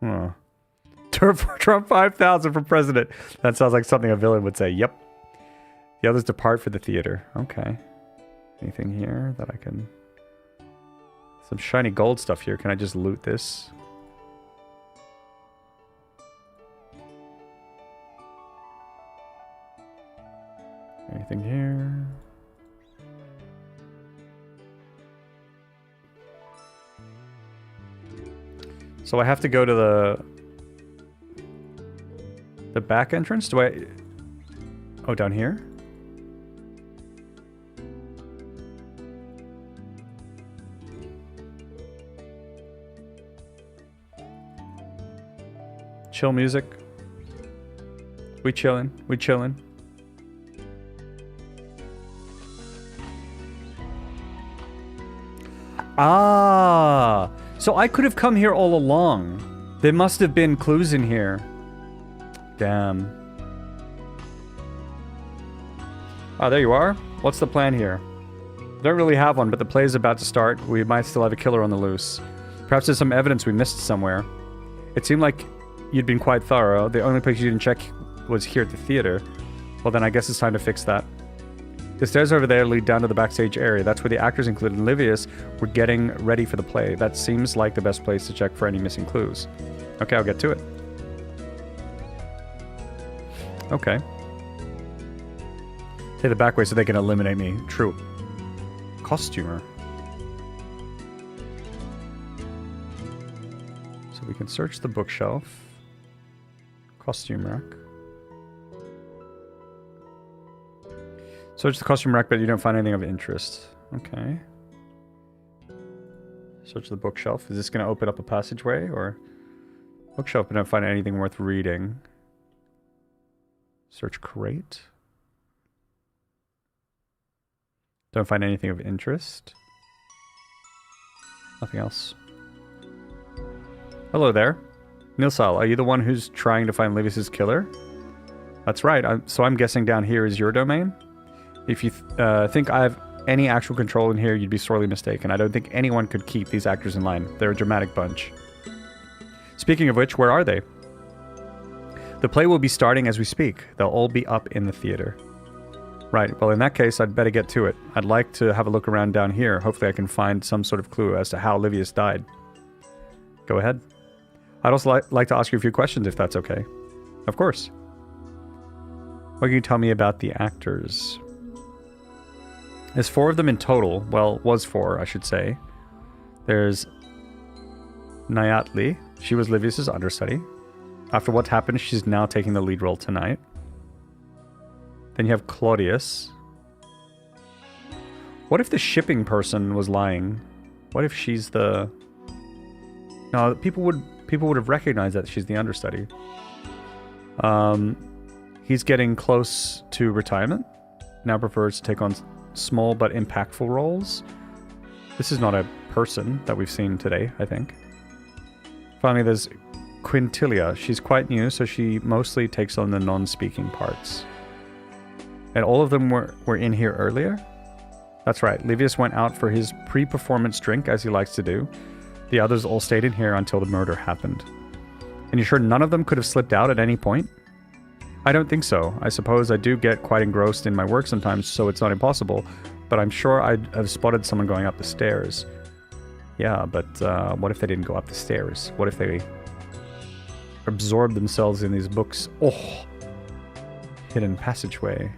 Oh. Derptron 5000 for president. That sounds like something a villain would say. Yep. The others depart for the theater. Okay. Anything here that I can... Some shiny gold stuff here. Can I just loot this? Anything here? So I have to go to the back entrance? Do I... Oh, down here? Chill music. We chillin'. We chillin'. Ah! So I could have come here all along. There must have been clues in here. Damn. Ah, there you are. What's the plan here? Don't really have one, but the play is about to start. We might still have a killer on the loose. Perhaps there's some evidence we missed somewhere. It seemed like you'd been quite thorough. The only place you didn't check was here at the theater. Well, then I guess it's time to fix that. The stairs over there lead down to the backstage area. That's where the actors, including Livius, were getting ready for the play. That seems like the best place to check for any missing clues. Okay, I'll get to it. Okay. Take the back way so they can eliminate me. True. Costumer. So we can search the bookshelf. Costume rack. Search the costume rack, but you don't find anything of interest. Okay. Search the bookshelf. Is this going to open up a passageway, or... Bookshelf, but don't find anything worth reading. Search crate. Don't find anything of interest. Nothing else. Hello there. Nilsal, are you the one who's trying to find Livius's killer? That's right. So I'm guessing down here is your domain? If you think I have any actual control in here, you'd be sorely mistaken. I don't think anyone could keep these actors in line. They're a dramatic bunch. Speaking of which, where are they? The play will be starting as we speak. They'll all be up in the theater. Right, well in that case, I'd better get to it. I'd like to have a look around down here. Hopefully I can find some sort of clue as to how Livius died. Go ahead. I'd also like to ask you a few questions if that's okay. Of course. What can you tell me about the actors? There's 4 of them in total. Well, was 4, I should say. There's Nyatli. She was Livius's understudy. After what happened, she's now taking the lead role tonight. Then you have Claudius. What if the shipping person was lying? What if she's the... No, people would have recognized that she's the understudy. He's getting close to retirement. Now prefers to take on small but impactful roles. This is not a person that we've seen today, I think. Finally, there's Quintilia. She's quite new, so she mostly takes on the non-speaking parts. And all of them were in here earlier? That's right, Livius went out for his pre-performance drink, as he likes to do. The others all stayed in here until the murder happened. And you're sure none of them could have slipped out at any point? I don't think so. I suppose I do get quite engrossed in my work sometimes, so it's not impossible. But I'm sure I'd have spotted someone going up the stairs. Yeah, but what if they didn't go up the stairs? What if they absorbed themselves in these books? Oh! Hidden passageway.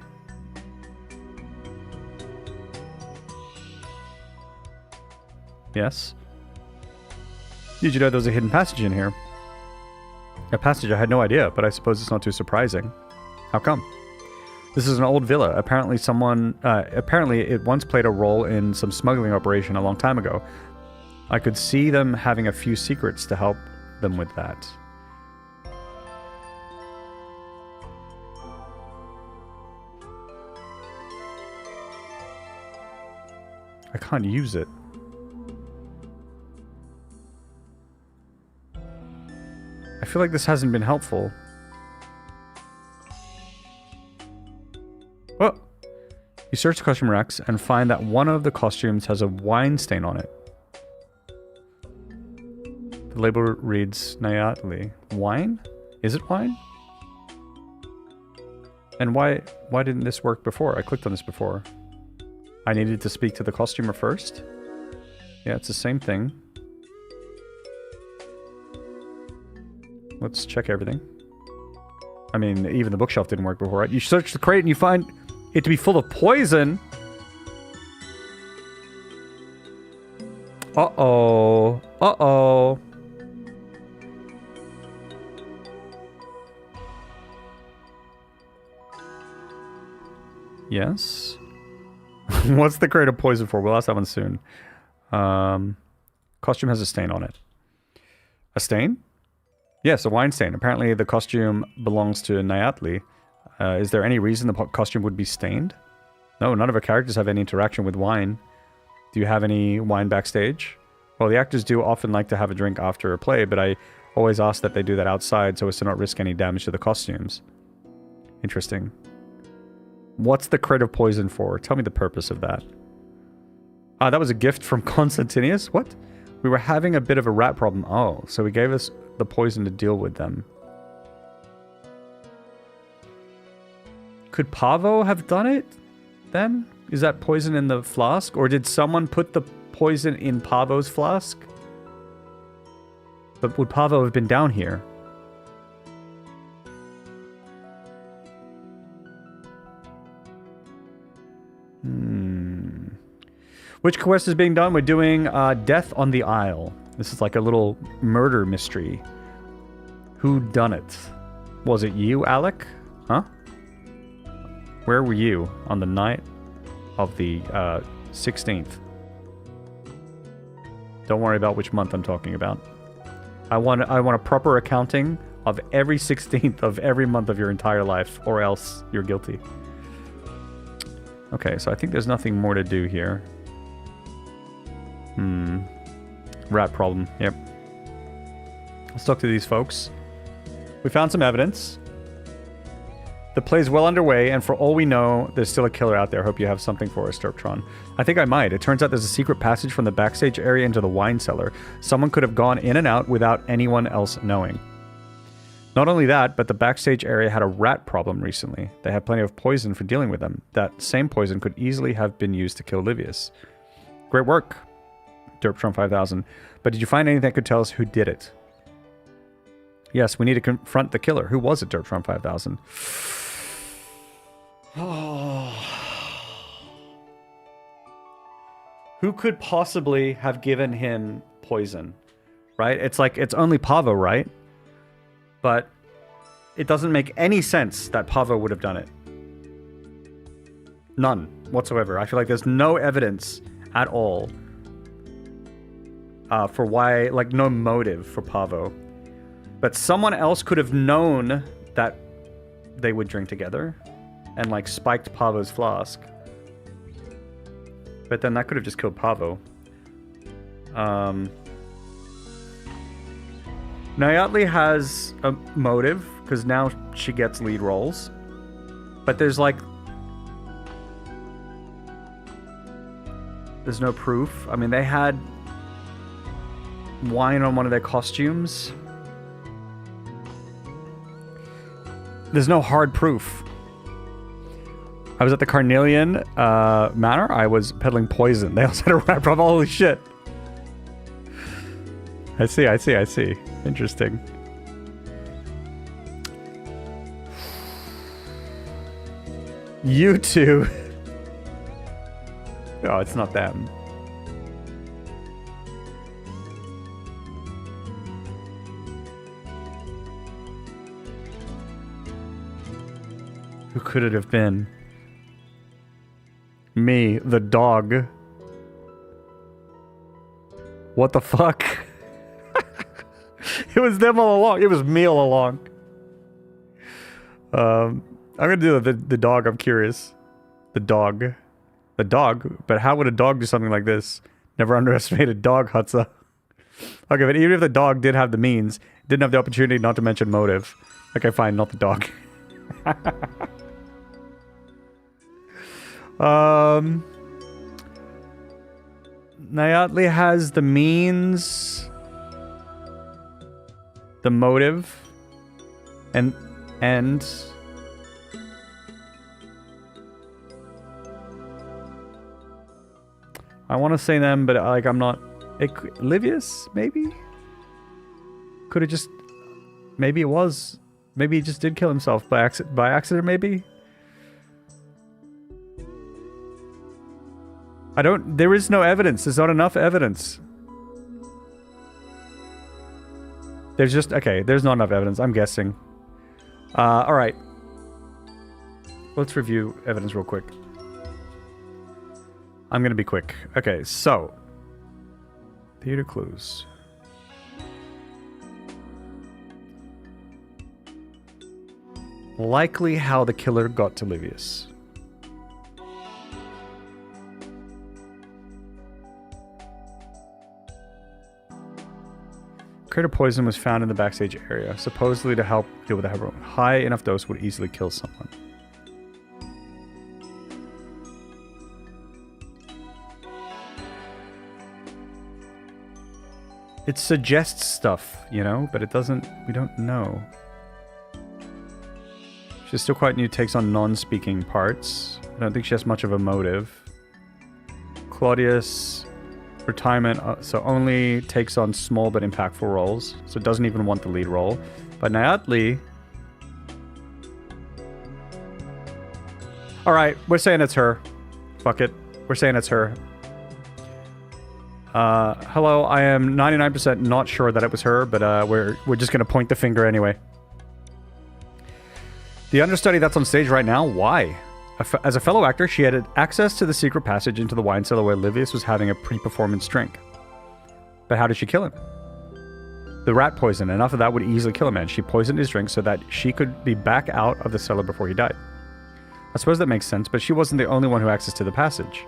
Yes? Did you know there was a hidden passage in here? A passage I had no idea, but I suppose it's not too surprising. How come? This is an old villa. Apparently it once played a role in some smuggling operation a long time ago. I could see them having a few secrets to help them with that. I can't use it. I feel like this hasn't been helpful. Oh! You search the costume racks and find that one of the costumes has a wine stain on it. The label reads Nyatli. Wine? Is it wine? And why didn't this work before? I clicked on this before. I needed to speak to the costumer first? Yeah, it's the same thing. Let's check everything. I mean, even the bookshelf didn't work before, right? You search the crate and you find it to be full of poison. Uh-oh. Uh-oh. Yes? What's the crate of poison for? We'll ask that one soon. Costume has a stain on it. A stain? Yes, a wine stain. Apparently the costume belongs to Nyatli. Is there any reason the costume would be stained? No, none of our characters have any interaction with wine. Do you have any wine backstage? Well, the actors do often like to have a drink after a play, but I always ask that they do that outside so as to not risk any damage to the costumes. Interesting. What's the crate of poison for? Tell me the purpose of that. Ah, that was a gift from Constantinius? What? We were having a bit of a rat problem. Oh, so he gave us the poison to deal with them. Could Pavo have done it then? Is that poison in the flask? Or did someone put the poison in Pavo's flask? But would Pavo have been down here? Which quest is being done? We're doing Death on the Isle. This is like a little murder mystery. Who done it? Was it you, Alec? Huh? Where were you on the night of the 16th? Don't worry about which month I'm talking about. I want a proper accounting of every 16th of every month of your entire life, or else you're guilty. Okay, so I think there's nothing more to do here. Rat problem, yep. Let's talk to these folks. We found some evidence. The play's well underway, and for all we know, there's still a killer out there. Hope you have something for us, Patron. I think I might. It turns out there's a secret passage from the backstage area into the wine cellar. Someone could have gone in and out without anyone else knowing. Not only that, but the backstage area had a rat problem recently. They had plenty of poison for dealing with them. That same poison could easily have been used to kill Livius. Great work, Derptron 5000. But did you find anything that could tell us who did it? Yes, we need to confront the killer. Who was it, Derptron 5000? Who could possibly have given him poison? Right? It's like, it's only Pavo, right? But it doesn't make any sense that Pavo would have done it. None whatsoever. I feel like there's no evidence at all for why, like no motive for Pavo. But someone else could have known that they would drink together and like spiked Pavo's flask. But then that could have just killed Pavo. Nayatli has a motive because now she gets lead roles. But there's like... there's no proof. I mean, they had wine on one of their costumes. There's no hard proof. I was at the Carnelian Manor. I was peddling poison. They also had a rat problem. Holy shit. I see. Interesting. You two. Oh, it's not them. Who could it have been? Me, the dog. What the fuck? It was them all along. It was me all along. I'm gonna do the dog. I'm curious. The dog. The dog? But how would a dog do something like this? Never underestimate a dog, Hutza. Okay, but even if the dog did have the means, didn't have the opportunity, not to mention motive. Okay, fine, not the dog. Nayatli has the means, the motive, and I want to say them, but like I'm not. Livius, maybe? Could have just. Maybe it was. Maybe he just did kill himself by accident, maybe? I don't... There is no evidence. There's not enough evidence. There's just... Okay, there's not enough evidence. I'm guessing. Alright. Let's review evidence real quick. I'm gonna be quick. Okay, so... Theater clues. Likely how the killer got to Livius. Crater poison was found in the backstage area, supposedly to help deal with the heroin. High enough dose would easily kill someone. It suggests stuff, you know, but it doesn't... We don't know. She's still quite new, takes on non-speaking parts. I don't think she has much of a motive. Claudius... Retirement, so only takes on small but impactful roles. So doesn't even want the lead role. But Nayatli... Alright, we're saying it's her. Fuck it. We're saying it's her. Hello, I am 99% not sure that it was her, but we're just gonna point the finger anyway. The understudy that's on stage right now? Why? As a fellow actor, she had access to the secret passage into the wine cellar where Livius was having a pre-performance drink. But how did she kill him? The rat poison. Enough of that would easily kill a man. She poisoned his drink so that she could be back out of the cellar before he died. I suppose that makes sense, but she wasn't the only one who had access to the passage.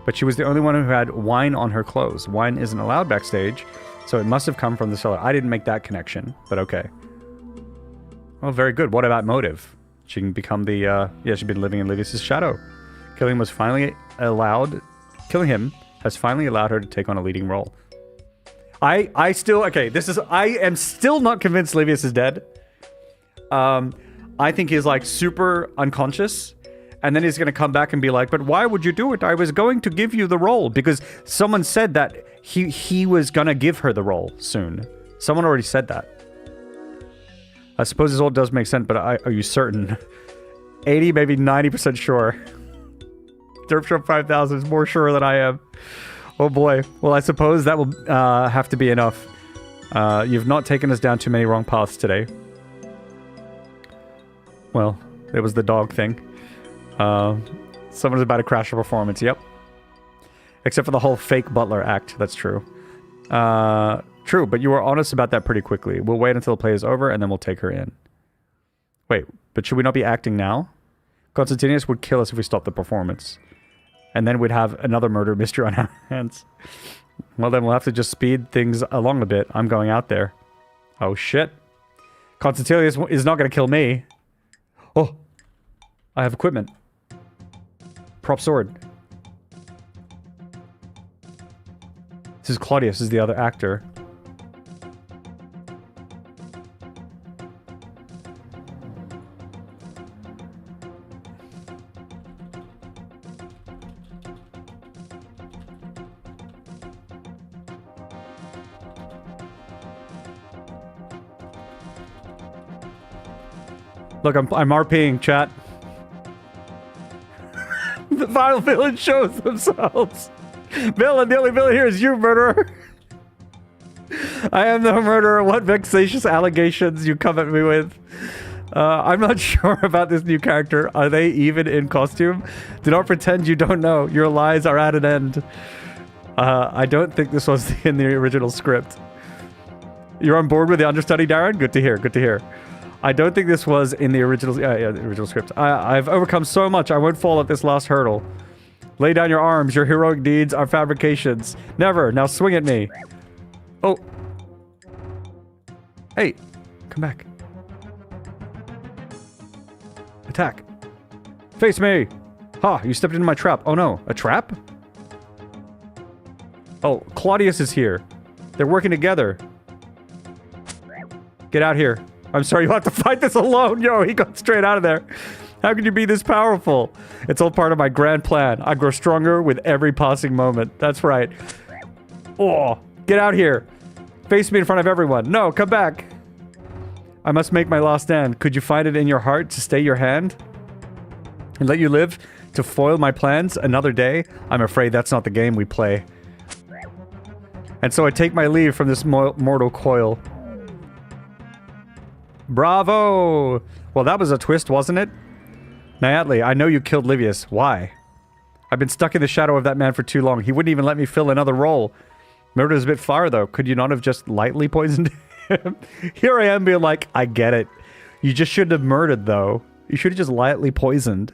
But she was the only one who had wine on her clothes. Wine isn't allowed backstage, so it must have come from the cellar. I didn't make that connection, but okay. Well, very good. What about motive? She can become the, yeah, she's been living in Livius' shadow. Killing him has finally allowed her to take on a leading role. I still, okay, I am still not convinced Livius is dead. I think he's like super unconscious. And then he's going to come back and be like, but why would you do it? I was going to give you the role because someone said that he was going to give her the role soon. Someone already said that. I suppose this all does make sense, but are you certain? 80, maybe 90% sure. Derpshop 5000 is more sure than I am. Oh boy. Well, I suppose that will have to be enough. You've not taken us down too many wrong paths today. Well, it was the dog thing. Someone's about to crash a performance, yep. Except for the whole fake butler act, that's true. True, but you were honest about that pretty quickly. We'll wait until the play is over, and then we'll take her in. Wait, but should we not be acting now? Constantinius would kill us if we stopped the performance. And then we'd have another murder mystery on our hands. Well, then we'll have to just speed things along a bit. I'm going out there. Oh, shit. Constantinius is not going to kill me. Oh, I have equipment. Prop sword. This is Claudius, this is the other actor. Look, I'm RPing, chat. The final villain shows themselves. Villain, the only villain here is you, murderer. I am no murderer. What vexatious allegations you come at me with. I'm not sure about this new character. Are they even in costume? Do not pretend you don't know. Your lies are at an end. I don't think this was in the original script. You're on board with the understudy, Darren? Good to hear, good to hear. I don't think this was in the original, the original script. I've overcome so much, I won't fall at this last hurdle. Lay down your arms, your heroic deeds are fabrications. Never, now swing at me. Oh. Hey, come back. Attack. Face me. Ha, you stepped into my trap. Oh no, a trap? Oh, Claudius is here. They're working together. Get out here. I'm sorry, you'll have to fight this alone. Yo, he got straight out of there. How can you be this powerful? It's all part of my grand plan. I grow stronger with every passing moment. That's right. Oh, get out here. Face me in front of everyone. No, come back. I must make my last stand. Could you find it in your heart to stay your hand? And let you live to foil my plans another day? I'm afraid that's not the game we play. And so I take my leave from this mortal coil. Bravo! Well, that was a twist, wasn't it? Nyatli, I know you killed Livius. Why? I've been stuck in the shadow of that man for too long. He wouldn't even let me fill another role. Murder is a bit far, though. Could you not have just lightly poisoned him? Here I am being like, I get it. You just shouldn't have murdered, though. You should have just lightly poisoned.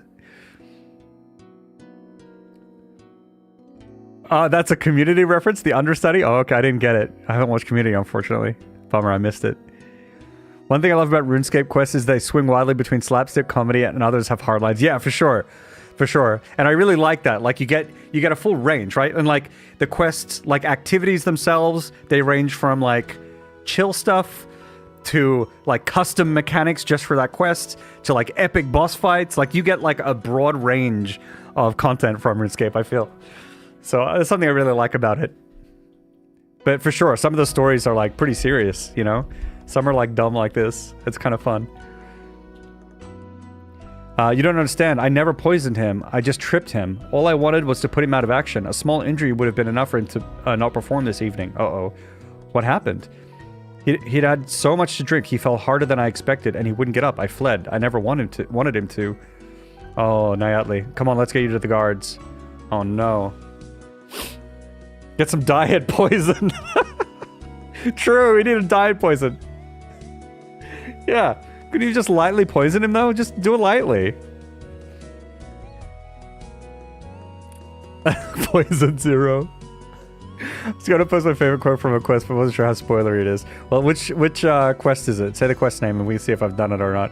That's a Community reference? The understudy? Oh, okay, I didn't get it. I haven't watched Community, unfortunately. Bummer, I missed it. One thing I love about RuneScape Quests is they swing widely between slapstick comedy and others have hard lines. Yeah, for sure. For sure. And I really like that. Like, you get a full range, right? And, like, the quests, like, activities themselves, they range from, like, chill stuff to, like, custom mechanics just for that quest to, like, epic boss fights. Like, you get, like, a broad range of content from RuneScape, I feel. So, that's something I really like about it. But for sure, some of the stories are, like, pretty serious, you know? Some are like dumb like this. It's kind of fun. You don't understand. I never poisoned him. I just tripped him. All I wanted was to put him out of action. A small injury would have been enough for him to not perform this evening. Uh-oh. What happened? He'd had so much to drink. He fell harder than I expected, and he wouldn't get up. I fled. I never wanted him to. Oh, Nyatli. Come on, let's get you to the guards. Oh, no. Get some diet poison. True, we need a diet poison. Yeah. Could you just lightly poison him, though? Just do it lightly. Poison Zero. I was gonna post my favorite quote from a quest, but wasn't sure how spoilery it is. Well, which quest is it? Say the quest name and we can see if I've done it or not.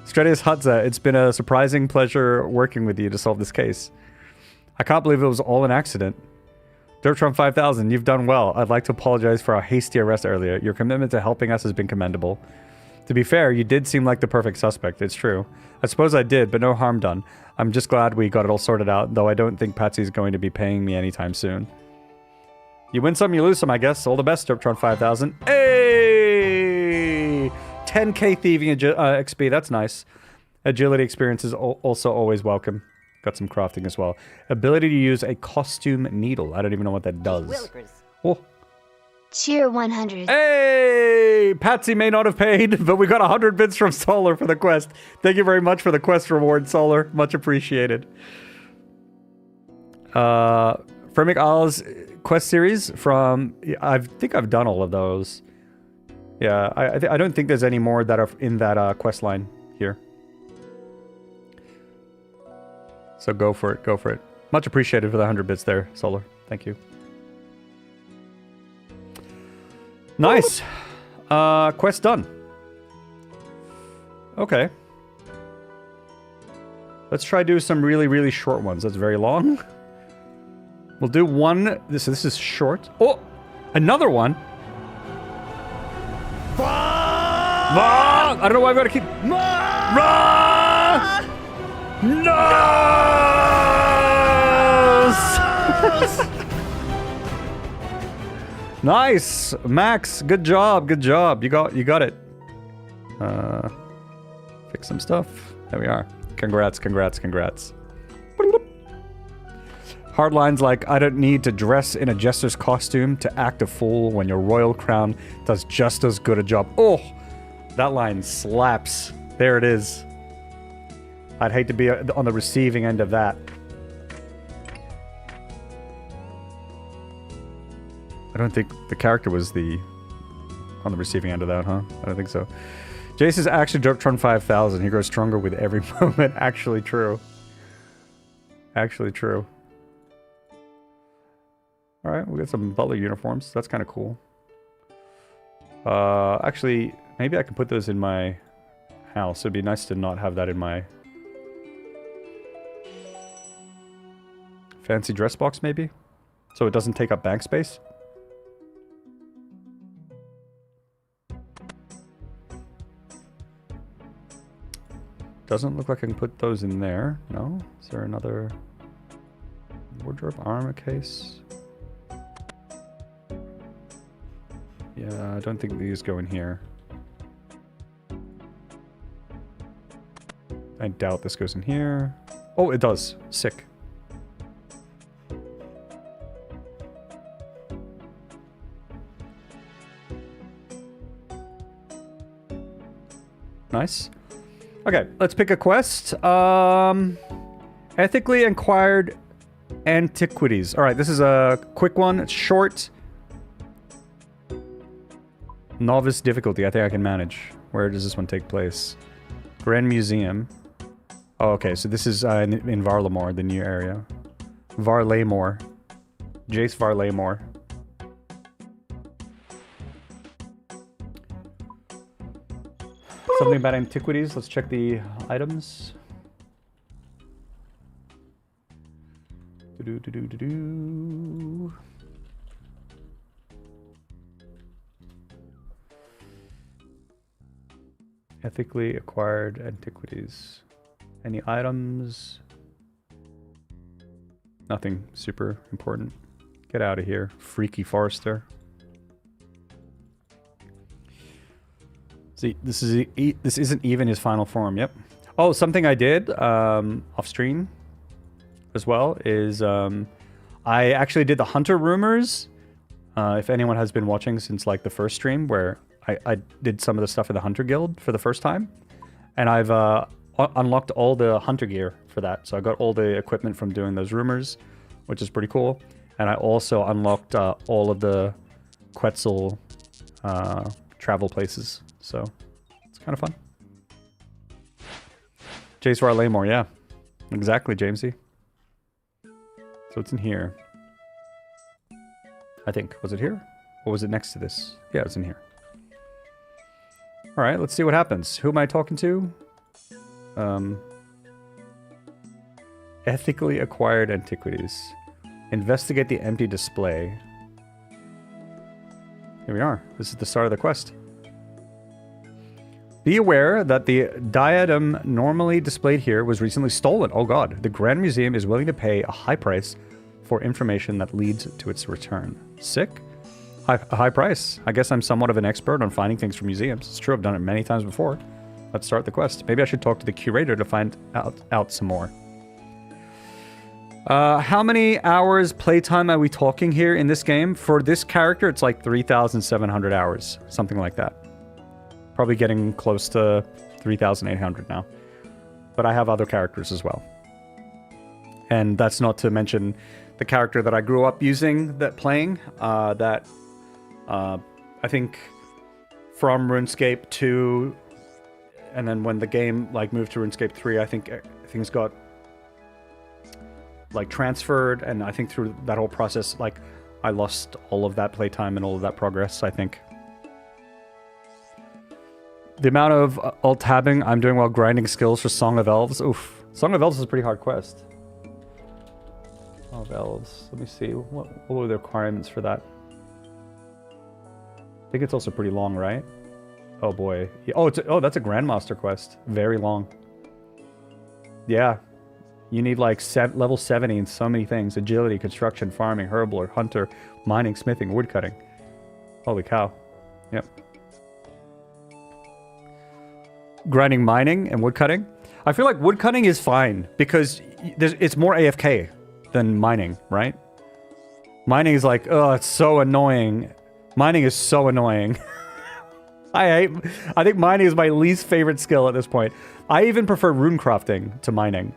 Stradius Hutza, it's been a surprising pleasure working with you to solve this case. I can't believe it was all an accident. Derptron 5000, you've done well. I'd like to apologize for our hasty arrest earlier. Your commitment to helping us has been commendable. To be fair, you did seem like the perfect suspect, it's true. I suppose I did, but no harm done. I'm just glad we got it all sorted out, though I don't think Patsy's going to be paying me anytime soon. You win some, you lose some, I guess. All the best, Derptron 5000. Hey! 10k thieving XP, that's nice. Agility experience is also always welcome. Got some crafting as well. Ability to use a costume needle. I don't even know what that does. Oh. Cheer 100. Hey! Patsy may not have paid, but we got 100 bits from Solar for the quest. Thank you very much for the quest reward, Solar. Much appreciated. Fremic Isles quest series from... I think I've done all of those. Yeah, I don't think there's any more that are in that quest line here. So go for it, go for it. Much appreciated for the 100 bits there, Solar. Thank you. Nice. Quest done. Okay. Let's try do some really, really short ones. That's very long. We'll do one. This is short. Oh, another one. I don't know why I've got to keep... No! Nice, Max. Good job. Good job. You got it. Fix some stuff. There we are. Congrats. Congrats. Congrats. Hard lines like, I don't need to dress in a jester's costume to act a fool when your royal crown does just as good a job. Oh, that line slaps. There it is. I'd hate to be on the receiving end of that. I don't think the character was on the receiving end of that, huh? I don't think so. Jace is actually Derptron 5000. He grows stronger with every moment. Actually true. Actually true. Alright, we got some butler uniforms. That's kind of cool. Actually, maybe I can put those in my house. It'd be nice to not have that in my... fancy dress box, maybe? So it doesn't take up bank space? Doesn't look like I can put those in there. No? Is there another... wardrobe armor case? Yeah, I don't think these go in here. I doubt this goes in here. Oh, it does. Sick. Nice. Okay, let's pick a quest. Ethically acquired antiquities. Alright, this is a quick one. It's short. Novice difficulty. I think I can manage. Where does this one take place? Grand Museum. Oh, okay, so this is in Varlamore, the new area. Varlamore. Jace Varlamore. Something about antiquities. Let's check the items. Do-do-do-do-do-do. Ethically acquired antiquities. Any items? Nothing super important. Get out of here, freaky Forester. See, this isn't even his final form. Yep. Oh, something I did off stream as well is I actually did the Hunter rumors. If anyone has been watching since like the first stream where I did some of the stuff in the Hunter Guild for the first time, and I've unlocked all the Hunter gear for that. So I got all the equipment from doing those rumors, which is pretty cool. And I also unlocked all of the Quetzal travel places. So it's kind of fun. Jace Varlamore, yeah. Exactly, Jamesy. So it's in here. I think. Was it here? Or was it next to this? Yeah, it's in here. Alright, let's see what happens. Who am I talking to? Ethically acquired antiquities. Investigate the empty display. Here we are. This is the start of the quest. Be aware that the diadem normally displayed here was recently stolen. Oh god. The Grand Museum is willing to pay a high price for information that leads to its return. Sick? A high price. I guess I'm somewhat of an expert on finding things from museums. It's true, I've done it many times before. Let's start the quest. Maybe I should talk to the curator to find out some more. How many hours playtime are we talking here in this game? For this character, it's like 3,700 hours. Something like that. Probably getting close to 3,800 now. But I have other characters as well. And that's not to mention the character that I grew up using, playing, I think from RuneScape 2, and then when the game like moved to RuneScape 3, I think things got like transferred, and I think through that whole process, like I lost all of that playtime and all of that progress, I think. The amount of alt-tabbing I'm doing while grinding skills for Song of Elves. Oof. Song of Elves is a pretty hard quest. Song of Elves. Let me see. What were the requirements for that? I think it's also pretty long, right? Oh boy. Oh, that's a Grandmaster quest. Very long. Yeah. You need like level 70 in so many things. Agility, construction, farming, herbal, hunter, mining, smithing, woodcutting. Holy cow. Yep. Grinding, mining, and woodcutting. I feel like woodcutting is fine because it's more AFK than mining, right? Mining is like, oh, it's so annoying. Mining is so annoying. I think mining is my least favorite skill at this point. I even prefer rune crafting to mining.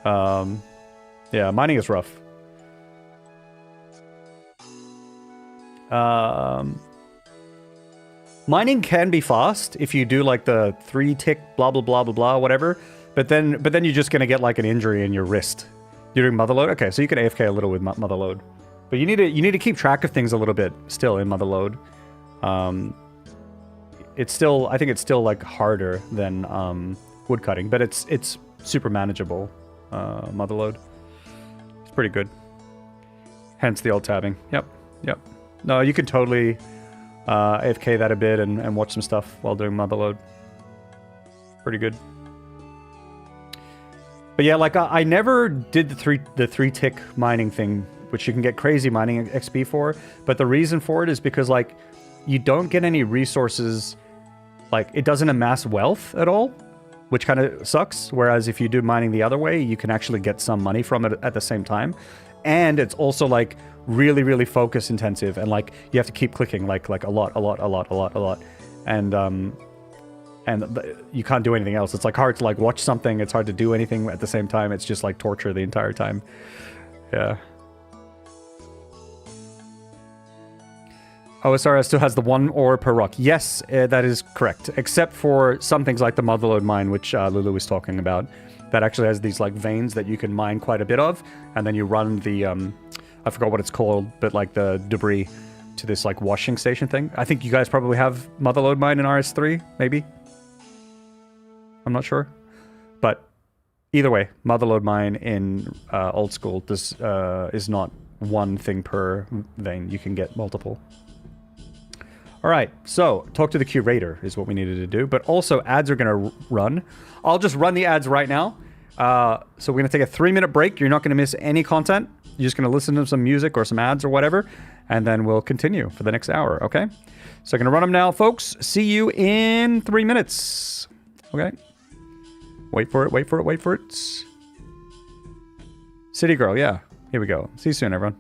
Yeah, mining is rough. Mining can be fast if you do like the 3-tick blah blah blah blah blah whatever, but then you're just gonna get like an injury in your wrist. You're doing Motherload? Okay, so you can AFK a little with Motherload. But you need to keep track of things a little bit still in Motherload. It's still, I think it's still like harder than woodcutting, but it's super manageable. Motherload. It's pretty good. Hence the alt-tabbing. Yep. No, you can totally AFK that a bit and watch some stuff while doing Motherload. Pretty good. But yeah, like I never did the 3-tick mining thing, which you can get crazy mining XP for. But the reason for it is because like you don't get any resources. Like it doesn't amass wealth at all, which kind of sucks. Whereas if you do mining the other way, you can actually get some money from it at the same time. And it's also like really, really focus intensive. And like you have to keep clicking like a lot. And you can't do anything else. It's like hard to like watch something. It's hard to do anything at the same time. It's just like torture the entire time. Yeah. OSRS still has the 1 ore per rock. Yes, that is correct. Except for some things like the Motherload mine, which Lulu was talking about. That actually has these like veins that you can mine quite a bit of. And then you run the, I forgot what it's called, but like the debris to this like washing station thing. I think you guys probably have Motherload mine in RS3, maybe? I'm not sure. But either way, Motherload mine in old school is not one thing per vein. You can get multiple. All right, so talk to the curator is what we needed to do, but also ads are going to run. I'll just run the ads right now. So we're going to take a 3-minute break. You're not going to miss any content. You're just going to listen to some music or some ads or whatever, and then we'll continue for the next hour, okay? So I'm going to run them now, folks. See you in 3 minutes. Okay? Wait for it. City Girl, yeah. Here we go. See you soon, everyone.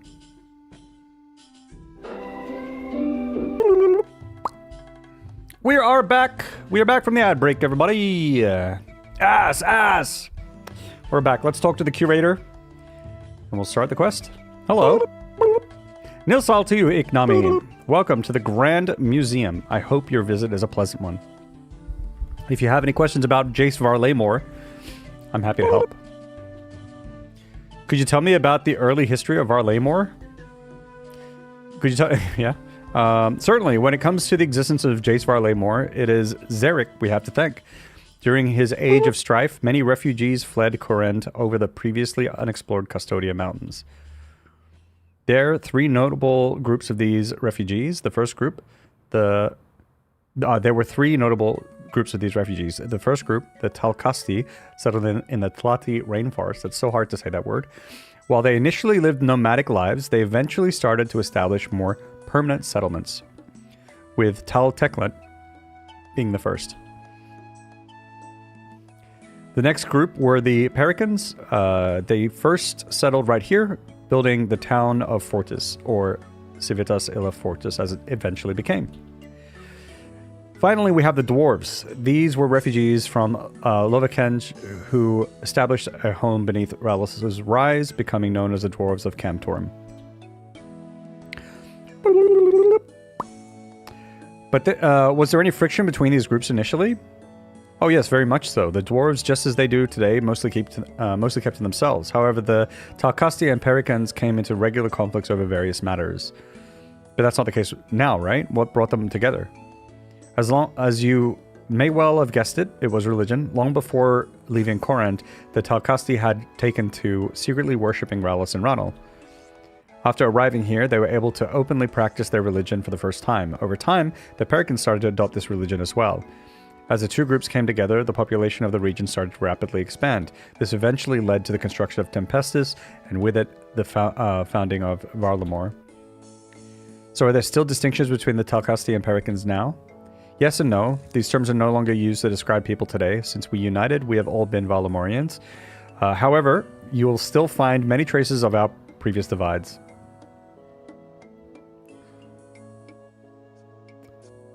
We are back. We are back from the ad break, everybody. Ass. We're back. Let's talk to the curator. And we'll start the quest. Hello. Nilsal to you, Iknami. Welcome to the Grand Museum. I hope your visit is a pleasant one. If you have any questions about Jace Varlaymore, I'm happy to help. Could you tell me about the early history of Varlamore? Could you tell... yeah. Certainly, when it comes to the existence of Jace Varlamore, it is Xeric we have to thank. During his age of strife, many refugees fled Corent over the previously unexplored Custodia Mountains. There are three notable groups of these refugees. The first group, there were three notable groups of these refugees. The first group, the Talcasti, settled in the Tlati rainforest. It's so hard to say that word. While they initially lived nomadic lives, they eventually started to establish more permanent settlements, with Tal Teklet being the first. The next group were the Pericans. They first settled right here, building the town of Fortis, or Civitas Illa Fortis, as it eventually became. Finally, we have the dwarves. These were refugees from Lovakenge who established a home beneath Rallis' rise, becoming known as the dwarves of Camtorm. But was there any friction between these groups initially? Oh yes, very much so. The dwarves, just as they do today, mostly kept to themselves. However, the Talcasti and Pericans came into regular conflicts over various matters. But that's not the case now, right? What brought them together? As you may well have guessed it, it was religion. Long before leaving Corent, the Talcasti had taken to secretly worshipping Rallis and Ranal. After arriving here, they were able to openly practice their religion for the first time. Over time, the Pericans started to adopt this religion as well. As the two groups came together, the population of the region started to rapidly expand. This eventually led to the construction of Tempestus, and with it, the founding of Varlamore. So are there still distinctions between the Talcasti and Pericans now? Yes and no. These terms are no longer used to describe people today. Since we united, we have all been Varlamorians. However, you will still find many traces of our previous divides.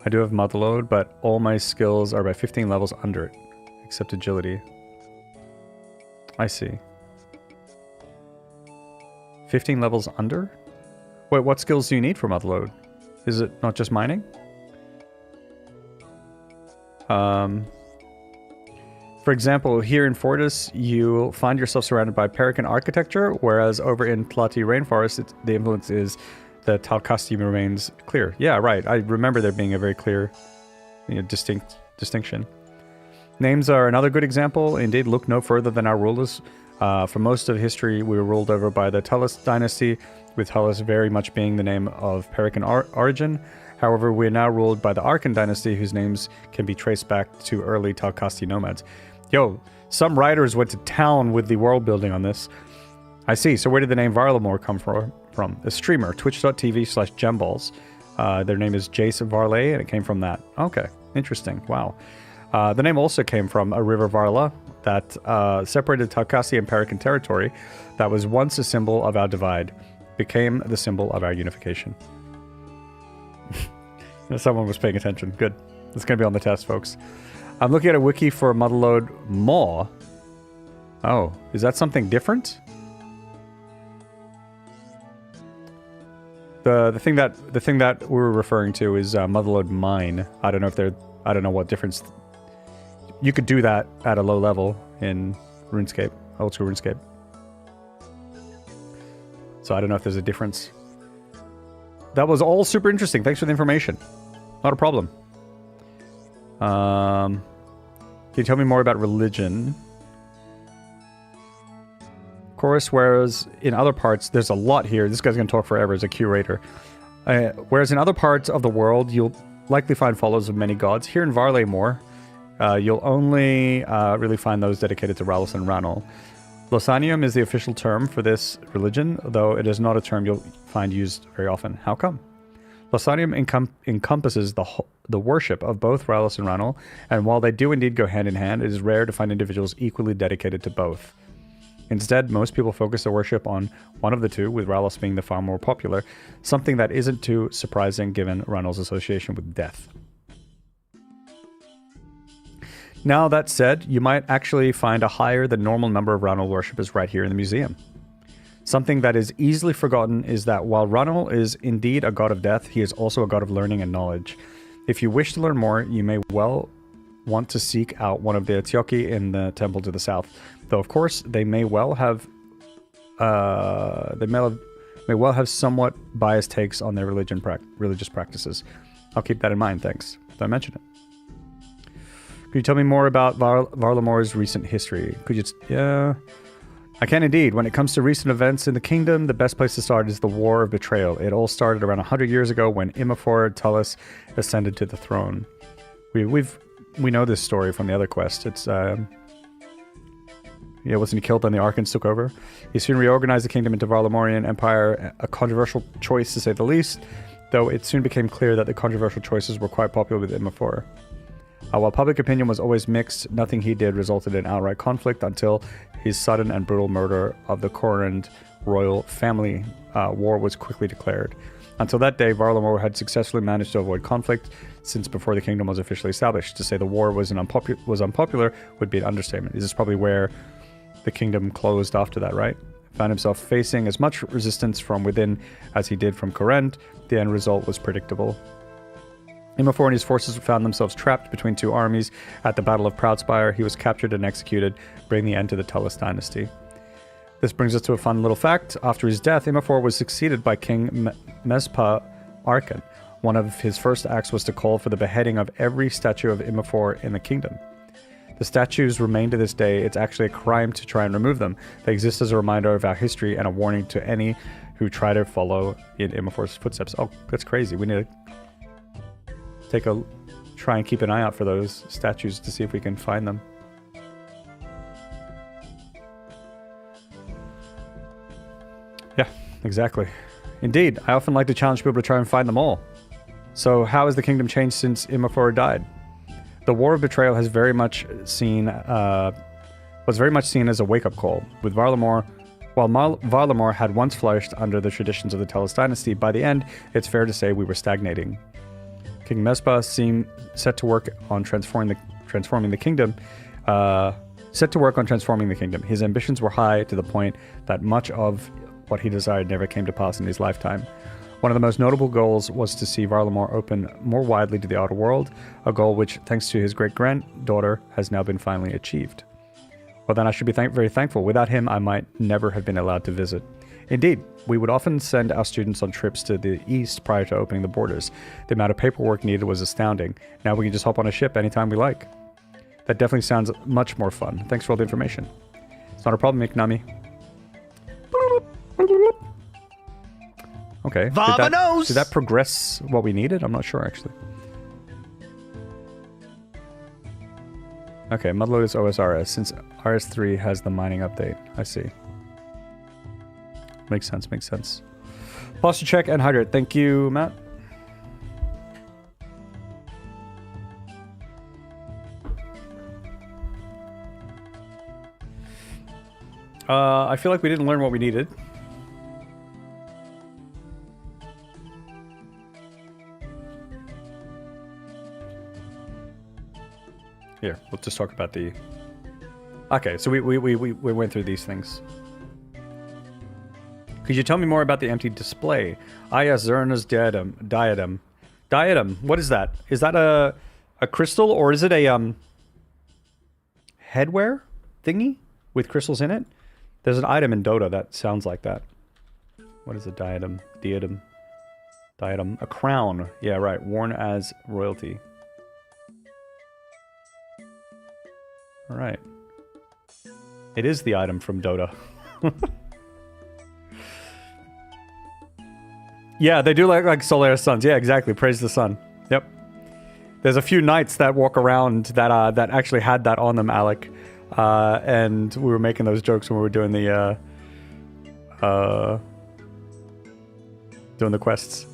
I do have Motherload, but all my skills are by 15 levels under it, except agility. I see. 15 levels under? Wait, what skills do you need for Motherload? Is it not just mining? For example, here in Fortis, you'll find yourself surrounded by Perican architecture, whereas over in Tlati Rainforest, the influence is the Talcasti remains clear. Yeah, right. I remember there being a very clear, distinction. Names are another good example. Indeed, look no further than our rulers. For most of history, we were ruled over by the Tullus dynasty, with Tullus very much being the name of Perican origin. However, we are now ruled by the Arkan dynasty, whose names can be traced back to early Talcasti nomads. Yo, some writers went to town with the world building on this. I see. So where did the name Varlamore come from? A streamer, twitch.tv/gemballs. Their name is Jace Varley, and it came from that. Okay, interesting. Wow. The name also came from a river Varla that separated Talcasti and Perican territory that was once a symbol of our divide, became the symbol of our unification. Someone was paying attention. Good. It's going to be on the test, folks. I'm looking at a wiki for Motherload Maw. Oh, is that something different? The thing that we're referring to is Motherload Mine. I don't know what difference. You could do that at a low level in RuneScape, old school RuneScape. So I don't know if there's a difference. That was all super interesting. Thanks for the information. Not a problem. Can you tell me more about religion? Of course, whereas in other parts, there's a lot here. This guy's going to talk forever as a curator. Whereas in other parts of the world, you'll likely find followers of many gods. Here in Varlamore, you'll only really find those dedicated to Rallis and Ranal. Losanium is the official term for this religion, though it is not a term you'll find used very often. How come? Losanium encompasses the worship of both Rallis and Ranal, and while they do indeed go hand in hand, it is rare to find individuals equally dedicated to both. Instead, most people focus their worship on one of the two, with Rallis being the far more popular, something that isn't too surprising given Ranal's association with death. Now, that said, you might actually find a higher than normal number of Ranal worshippers right here in the museum. Something that is easily forgotten is that while Ranal is indeed a god of death, he is also a god of learning and knowledge. If you wish to learn more, you may well want to seek out one of the Tioki in the temple to the south, though of course they may well have may well have somewhat biased takes on their religious practices. I'll keep that in mind, thanks. Don't mention it. Could you tell me more about Varlamore's recent history? Could you... Yeah... I can indeed. When it comes to recent events in the kingdom, the best place to start is the War of Betrayal. It all started around 100 years ago when Imafor Tullus ascended to the throne. We know this story from the other quest. It's wasn't he killed, then the Archons took over? He soon reorganized the kingdom into Varlamorian Empire, a controversial choice to say the least, though it soon became clear that the controversial choices were quite popular with Imafor. While public opinion was always mixed, nothing he did resulted in outright conflict until his sudden and brutal murder of the Corrand royal family. War was quickly declared. Until that day, Varlamore had successfully managed to avoid conflict since before the kingdom was officially established. To say the war was unpopular would be an understatement. This is probably where the kingdom closed after that, right? Found himself facing as much resistance from within as he did from Corrand. The end result was predictable. Imafor and his forces found themselves trapped between two armies at the Battle of Proudspire. He was captured and executed, bringing the end to the Tullus dynasty. This brings us to a fun little fact. After his death, Imafor was succeeded by King Mespa Arkan. One of his first acts was to call for the beheading of every statue of Imafor in the kingdom. The statues remain to this day. It's actually a crime to try and remove them. They exist as a reminder of our history and a warning to any who try to follow in Imafor's footsteps. Oh, that's crazy. We need to try and keep an eye out for those statues to see if we can find them. Yeah, exactly. Indeed, I often like to challenge people to try and find them all. So how has the kingdom changed since Imafor died? The War of Betrayal was very much seen as a wake-up call. With Varlamore, while Varlamore had once flourished under the traditions of the Tullus dynasty, by the end, it's fair to say we were stagnating. King Mespa seemed set to work on transforming the kingdom. His ambitions were high to the point that much of what he desired never came to pass in his lifetime. One of the most notable goals was to see Varlamore open more widely to the outer world, a goal which, thanks to his great-granddaughter, has now been finally achieved. Well, then I should be very thankful. Without him, I might never have been allowed to visit. Indeed, we would often send our students on trips to the east prior to opening the borders. The amount of paperwork needed was astounding. Now we can just hop on a ship anytime we like. That definitely sounds much more fun. Thanks for all the information. It's not a problem, Iknami. Okay. Did that progress what we needed? I'm not sure, actually. Okay, Mudlotus OSRS, since RS3 has the mining update. I see. Makes sense. Posture check and hydrate. Thank you, Matt. I feel like we didn't learn what we needed. Here, let's just talk about the... Okay, so we went through these things. Could you tell me more about the empty display? Yes, Zerna's diadem. Diadem, what is that? Is that a crystal, or is it a headwear thingy with crystals in it? There's an item in Dota that sounds like that. What is a diadem? Diadem. A crown. Yeah, right. Worn as royalty. Alright. It is the item from Dota. Yeah, they do like Solaris suns. Yeah, exactly. Praise the sun. Yep. There's a few knights that walk around that actually had that on them, Alec. And we were making those jokes when we were doing the quests.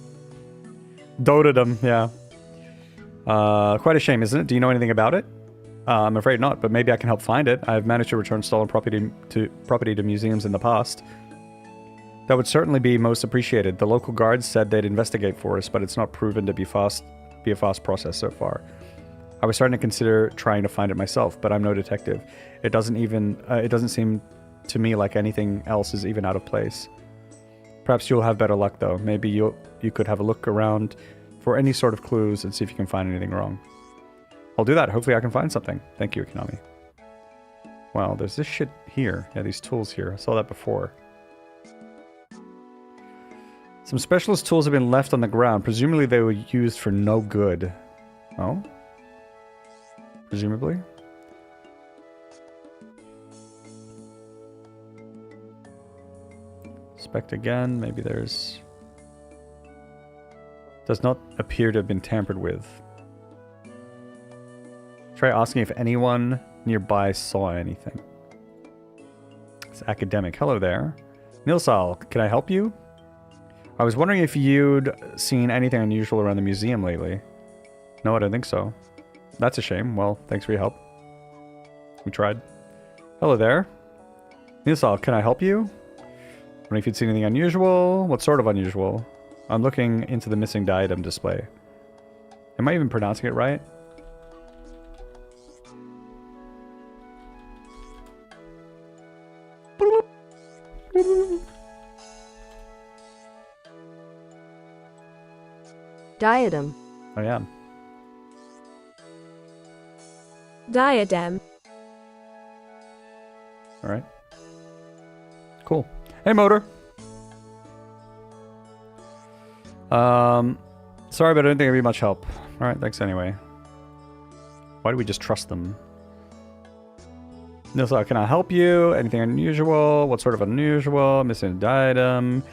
Dotadom, yeah. Quite a shame, isn't it? Do you know anything about it? I'm afraid not, but maybe I can help find it. I've managed to return stolen property to museums in the past. That would certainly be most appreciated. The local guards said they'd investigate for us, but it's not proven to be a fast process so far. I was starting to consider trying to find it myself, but I'm no detective. It doesn't seem to me like anything else is even out of place. Perhaps you'll have better luck though. Maybe you could have a look around for any sort of clues and see if you can find anything wrong. I'll do that. Hopefully I can find something. Thank you, Konami. Wow, there's this shit here. Yeah, these tools here. I saw that before. Some specialist tools have been left on the ground. Presumably they were used for no good. Oh? Presumably? Inspect again. Maybe there's... Does not appear to have been tampered with. Try asking if anyone nearby saw anything. It's academic. Hello there. Nilsal, can I help you? I was wondering if you'd seen anything unusual around the museum lately. No, I don't think so. That's a shame. Well, thanks for your help. We tried. Hello there. Nilsal, can I help you? Wondering if you'd seen anything unusual? What sort of unusual? I'm looking into the missing diadem display. Am I even pronouncing it right? Diadem. I am. Diadem. Alright. Cool. Hey, Motor. Sorry, but I don't think it'd be much help. Alright, thanks anyway. Why do we just trust them? Nilsa, can I help you? Anything unusual? What sort of unusual? Missing a diadem.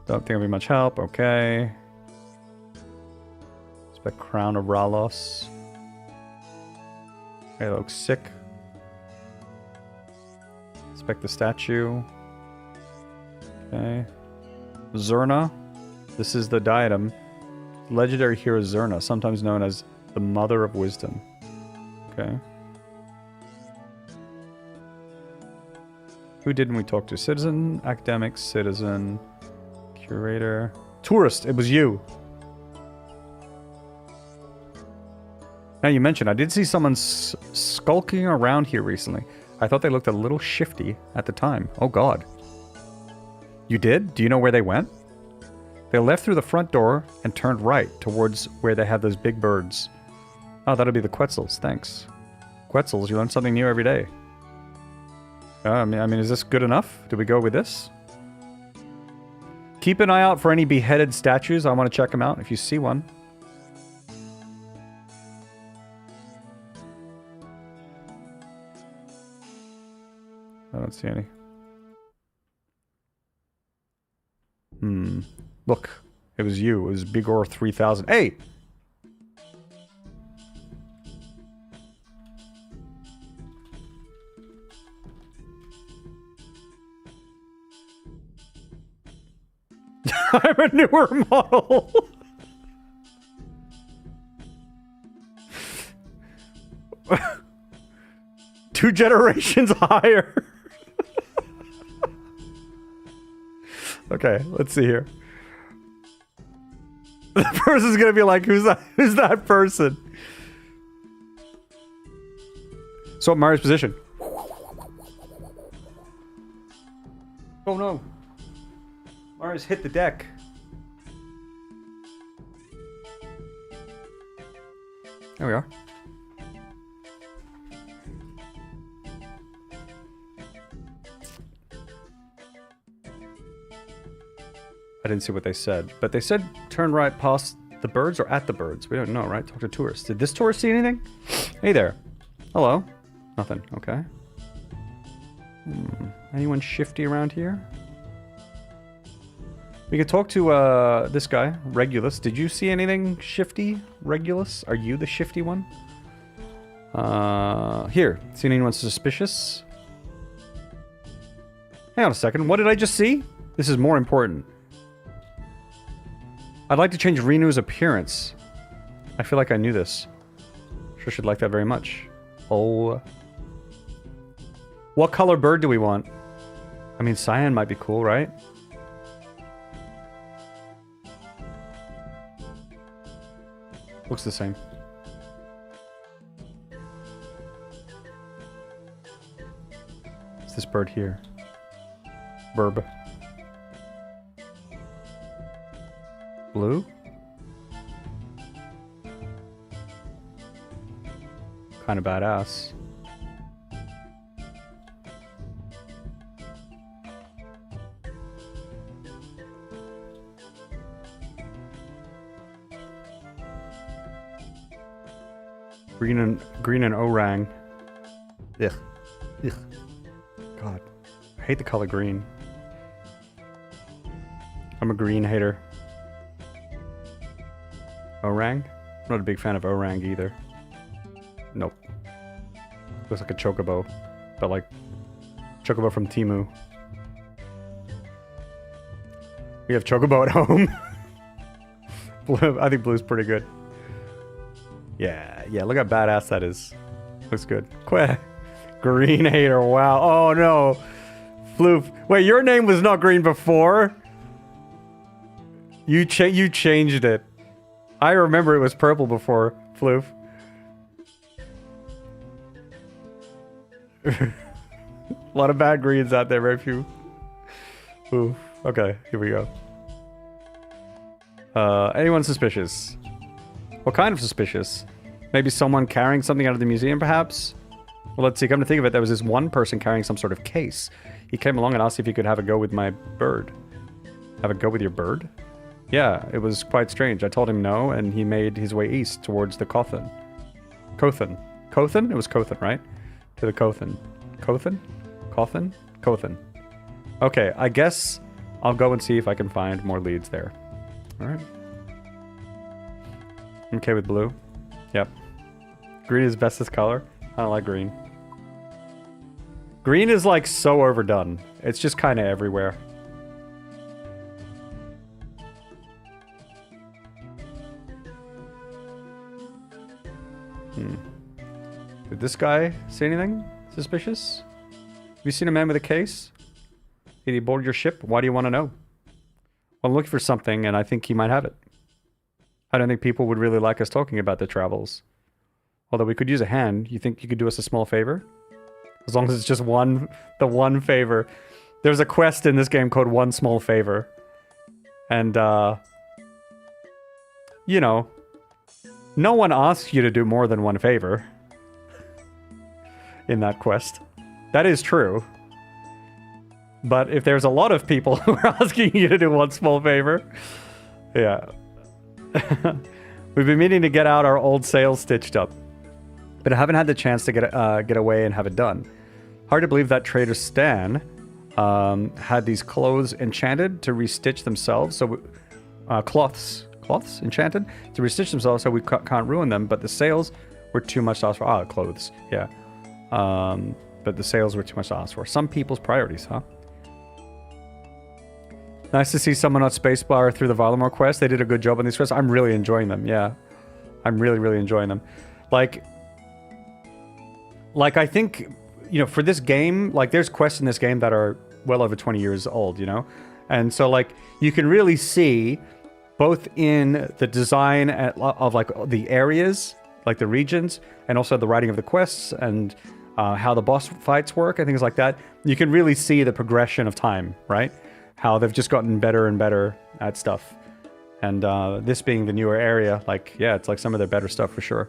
Don't think it'll be much help. Okay. Expect Crown of Ralos. Okay, that looks sick. Inspect the statue. Okay. Zerna. This is the diadem. Legendary hero Zerna, sometimes known as the Mother of Wisdom. Okay. Who didn't we talk to? Citizen, academic, citizen, curator, tourist. It was you. Now you mentioned, I did see someone skulking around here recently. I thought they looked a little shifty at the time. Oh god. You did? Do you know where they went? They left through the front door and turned right towards where they have those big birds. Oh, that'll be the Quetzals. Thanks. Quetzals, you learn something new every day. I mean, is this good enough? Do we go with this? Keep an eye out for any beheaded statues. I want to check them out if you see one. I don't see any. Look, it was you. It was Bigor 3000. Hey! I'm a newer model. 2 generations higher. Okay, let's see here. The person's gonna be like, who's that? Who's that person? So Mario's position. Oh no. Mario's hit the deck. There we are. I didn't see what they said, but they said turn right past the birds or at the birds. We don't know, right? Talk to tourists. Did this tourist see anything? Hey there. Hello. Nothing. Okay. Anyone shifty around here? We could talk to this guy, Regulus. Did you see anything shifty, Regulus? Are you the shifty one? Here. Seen anyone suspicious? Hang on a second. What did I just see? This is more important. I'd like to change Rinu's appearance. I feel like I knew this. Sure should like that very much. Oh. What color bird do we want? I mean, cyan might be cool, right? Looks the same. It's this bird here. Verb. Blue? Kind of badass. Green and orang. Ugh. Ugh. God. I hate the color green. I'm a green hater. Orang? I'm not a big fan of orang either. Nope. Looks like a chocobo. But like chocobo from Temu. We have chocobo at home. Blue, I think blue's pretty good. Yeah, look how badass that is. Looks good. Green hater, wow. Oh no. Floof. Wait, your name was not green before? You changed it. I remember it was purple before, Floof. A lot of bad greens out there, very few. Oof. Okay, here we go. Anyone suspicious? What kind of suspicious? Maybe someone carrying something out of the museum, perhaps? Well, let's see. Come to think of it, there was this one person carrying some sort of case. He came along and asked if he could have a go with my bird. Have a go with your bird? Yeah, it was quite strange. I told him no, and he made his way east towards the Cothan. Cothan? Cothan? It was Cothan, right? To the Cothan. Cothan? Cothan? Cothan. Okay, I guess I'll go and see if I can find more leads there. Alright. Okay with blue. Yep. Green is bestest color. I don't like green. Green is like so overdone. It's just kind of everywhere. Did this guy say anything suspicious? Have you seen a man with a case? Did he board your ship? Why do you want to know? Well, I'm looking for something, and I think he might have it. I don't think people would really like us talking about their travels. Although we could use a hand. You think you could do us a small favor? As long as it's just the one favor. There's a quest in this game called One Small Favor. And, you know, no one asks you to do more than one favor in that quest. That is true. But if there's a lot of people who are asking you to do one small favor, yeah. We've been meaning to get out our old sails stitched up, but I haven't had the chance to get away and have it done. Hard to believe that trader Stan had these clothes enchanted to restitch themselves. So cloths enchanted to restitch themselves so we can't ruin them. But the sails were too much to ask for. Clothes, yeah. But the sails were too much to ask for. Some people's priorities, huh? Nice to see someone on Spacebar through the Valamore quest. They did a good job on these quests. I'm really enjoying them, yeah. I'm really enjoying them. Like I think, you know, for this game, like there's quests in this game that are well over 20 years old, you know? And so like you can really see both in the design of like the areas, like the regions, and also the writing of the quests and how the boss fights work and things like that. You can really see the progression of time, right? How they've just gotten better and better at stuff. And this being the newer area, like, yeah, it's like some of their better stuff for sure.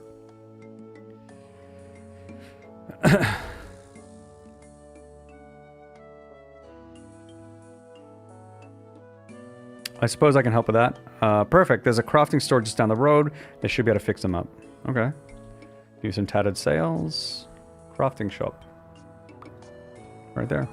I suppose I can help with that. Perfect. There's a crafting store just down the road. They should be able to fix them up. Okay. Do some tattered sails. Crafting shop. Right there.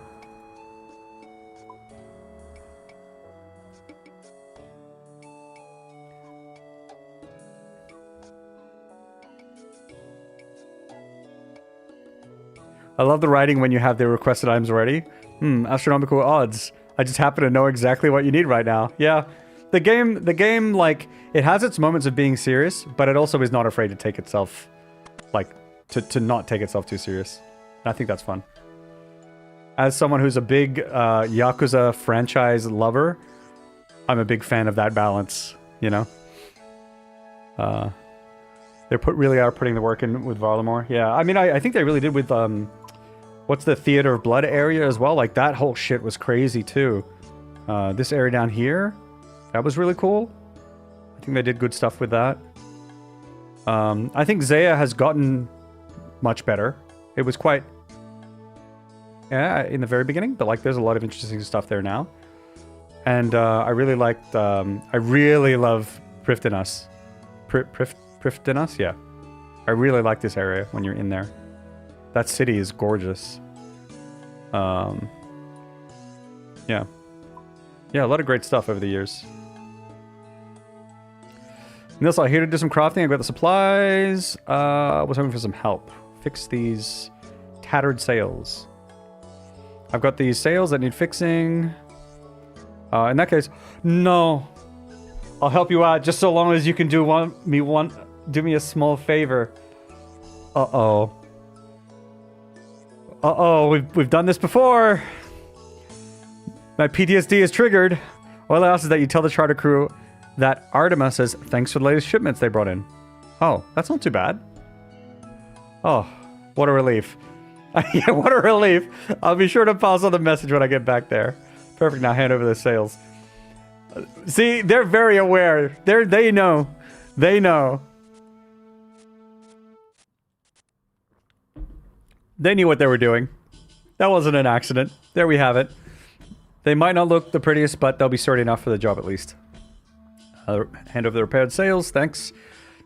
I love the writing when you have the requested items ready. Astronomical odds. I just happen to know exactly what you need right now. Yeah. The game, like, it has its moments of being serious, but it also is not afraid to take itself, like, to not take itself too serious. And I think that's fun. As someone who's a big Yakuza franchise lover, I'm a big fan of that balance, you know? They really are putting the work in with Varlamore. Yeah, I mean, I think they really did with, what's the Theater of Blood area as well? Like, that whole shit was crazy, too. This area down here, that was really cool. I think they did good stuff with that. I think Zaya has gotten much better. It was quite... yeah, in the very beginning, but, like, there's a lot of interesting stuff there now. And I really liked... I really love Prifddinas. Prifddinas? Yeah. I really like this area when you're in there. That city is gorgeous. Yeah. Yeah, a lot of great stuff over the years. Nils, I'm here to do some crafting. I got the supplies. I was hoping for some help. Fix these tattered sails. I've got these sails that need fixing. In that case, no. I'll help you out just so long as you can do me a small favor. Uh-oh. Uh-oh, we've done this before. My PTSD is triggered. All I ask is that you tell the charter crew that Artemis says thanks for the latest shipments they brought in. Oh, that's not too bad. Oh, what a relief. Yeah, what a relief. I'll be sure to pass on the message when I get back there. Perfect, now hand over the sails. See, they're very aware. They know. They know. They knew what they were doing. That wasn't an accident. There we have it. They might not look the prettiest, but they'll be sturdy enough for the job at least. Hand over the repaired sails. Thanks.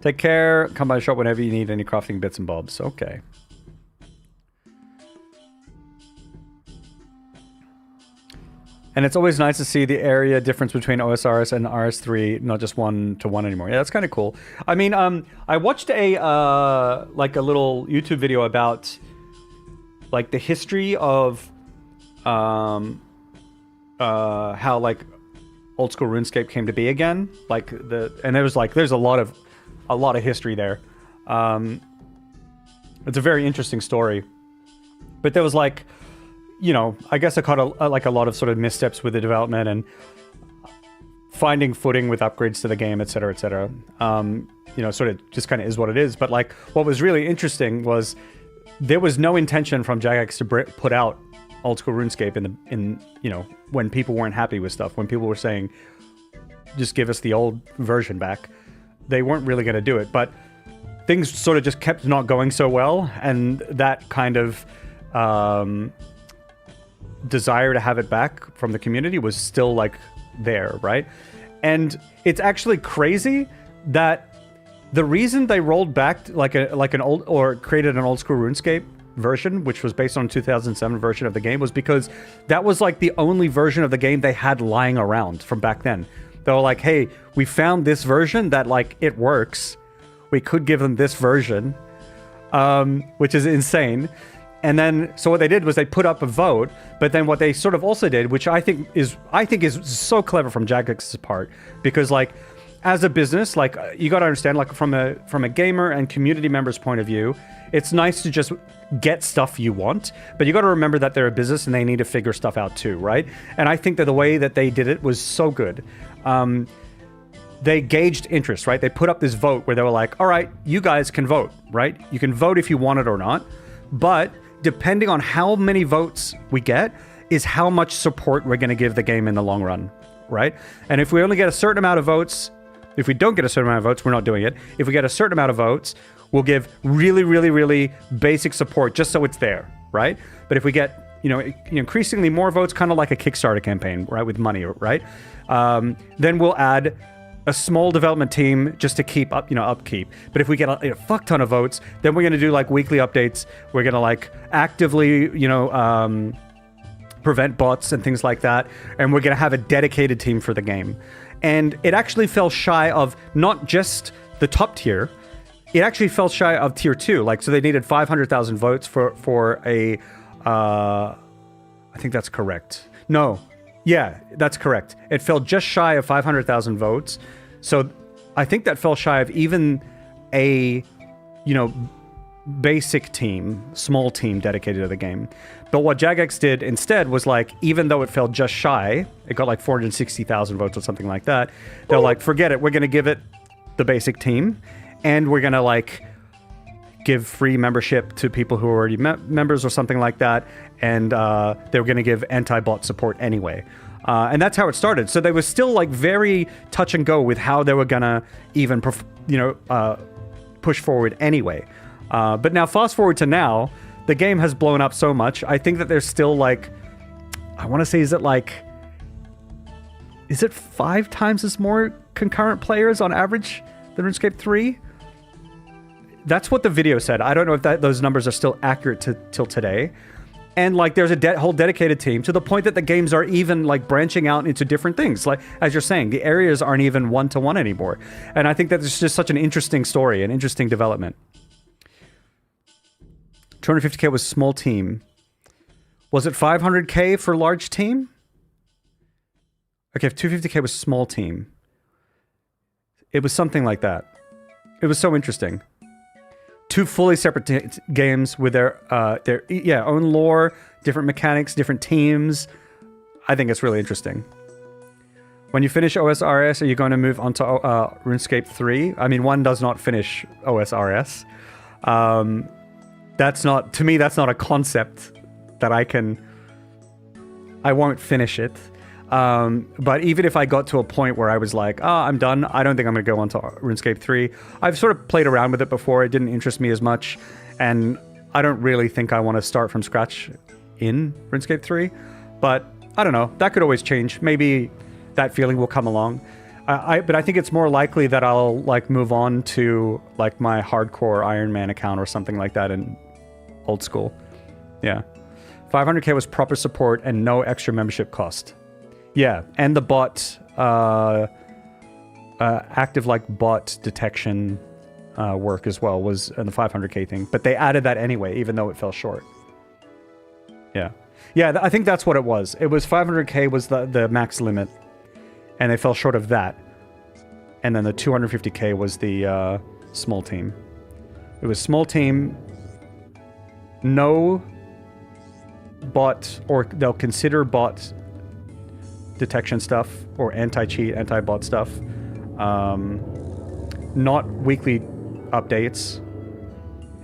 Take care. Come by the shop whenever you need any crafting bits and bobs. Okay. And it's always nice to see the area difference between OSRS and RS3, not just 1-to-1 anymore. Yeah, that's kind of cool. I mean, I watched a like a little YouTube video about like the history of how like old school RuneScape came to be again. Like and there was like there's a lot of history there. It's a very interesting story. But there was like, you know, I guess I caught like a lot of sort of missteps with the development and finding footing with upgrades to the game, etc., etc. You know, sort of just kind of is what it is. But like, what was really interesting was there was no intention from Jagex to put out old school RuneScape in you know, when people weren't happy with stuff, when people were saying, just give us the old version back. They weren't really going to do it, but things sort of just kept not going so well, and that kind of desire to have it back from the community was still like there, right? And it's actually crazy that the reason they rolled back like an old, or created an old school RuneScape version, which was based on a 2007 version of the game, was because that was like the only version of the game they had lying around from back then. They were like, hey, we found this version that like it works. We could give them this version, which is insane. And then, so what they did was they put up a vote, but then what they sort of also did, which I think is so clever from Jagex's part, because like, as a business, like you got to understand, like from a gamer and community member's point of view, it's nice to just get stuff you want, but you got to remember that they're a business and they need to figure stuff out too, right? And I think that the way that they did it was so good. They gauged interest, right? They put up this vote where they were like, all right, you guys can vote, right? You can vote if you want it or not, but depending on how many votes we get is how much support we're going to give the game in the long run, right? And if we only get a certain amount of votes, if we don't get a certain amount of votes, we're not doing it. If we get a certain amount of votes, we'll give really, really, really basic support just so it's there, right? But if we get, you know, increasingly more votes, kind of like a Kickstarter campaign, right, with money, right? Then we'll add a small development team just to keep up, upkeep. But if we get a fuck ton of votes, then we're going to do like weekly updates. We're going to like actively, prevent bots and things like that. And we're going to have a dedicated team for the game. And it actually fell shy of not just the top tier. It actually fell shy of tier 2. Like, so they needed 500,000 votes for a, I think that's correct. No. Yeah, that's correct. It fell just shy of 500,000 votes. So I think that fell shy of even a, basic team, small team dedicated to the game. But what Jagex did instead was like, even though it fell just shy, it got like 460,000 votes or something like that. They're like, forget it. We're going to give it the basic team. And we're going to like give free membership to people who are already members or something like that. And they were going to give anti-bot support anyway. And that's how it started. So they were still like very touch and go with how they were going to even, push forward anyway. But now fast forward to now, the game has blown up so much. I think that there's still like, I want to say, is it 5 times as more concurrent players on average than RuneScape 3? that's what the video said. I don't know if those numbers are still accurate till today. And like, there's a whole dedicated team to the point that the games are even like branching out into different things. Like, as you're saying, the areas aren't even one-to-one anymore. And I think that it's just such an interesting story, an interesting development. 250k was small team. Was it 500k for large team? Okay, if 250k was small team. It was something like that. It was so interesting. Two fully separate games with their own lore, different mechanics, different teams. I think it's really interesting. When you finish OSRS, are you going to move on to RuneScape 3? I mean, one does not finish OSRS. That's not, to me, that's not a concept that I won't finish it. But even if I got to a point where I was like, I'm done, I don't think I'm going to go on to RuneScape 3. I've sort of played around with it before. It didn't interest me as much. And I don't really think I want to start from scratch in RuneScape 3. But I don't know. That could always change. Maybe that feeling will come along. But I think it's more likely that I'll like move on to like my hardcore Iron Man account or something like that in old school. Yeah. 500k was proper support and no extra membership cost. Yeah, and the bot, active like bot detection work as well was in the 500k thing. But they added that anyway, even though it fell short. Yeah. Yeah, I think that's what it was. It was 500k was the max limit, and they fell short of that. And then the 250k was the small team. It was small team, no bot, or they'll consider bot detection stuff or anti-cheat, anti-bot stuff. Not weekly updates.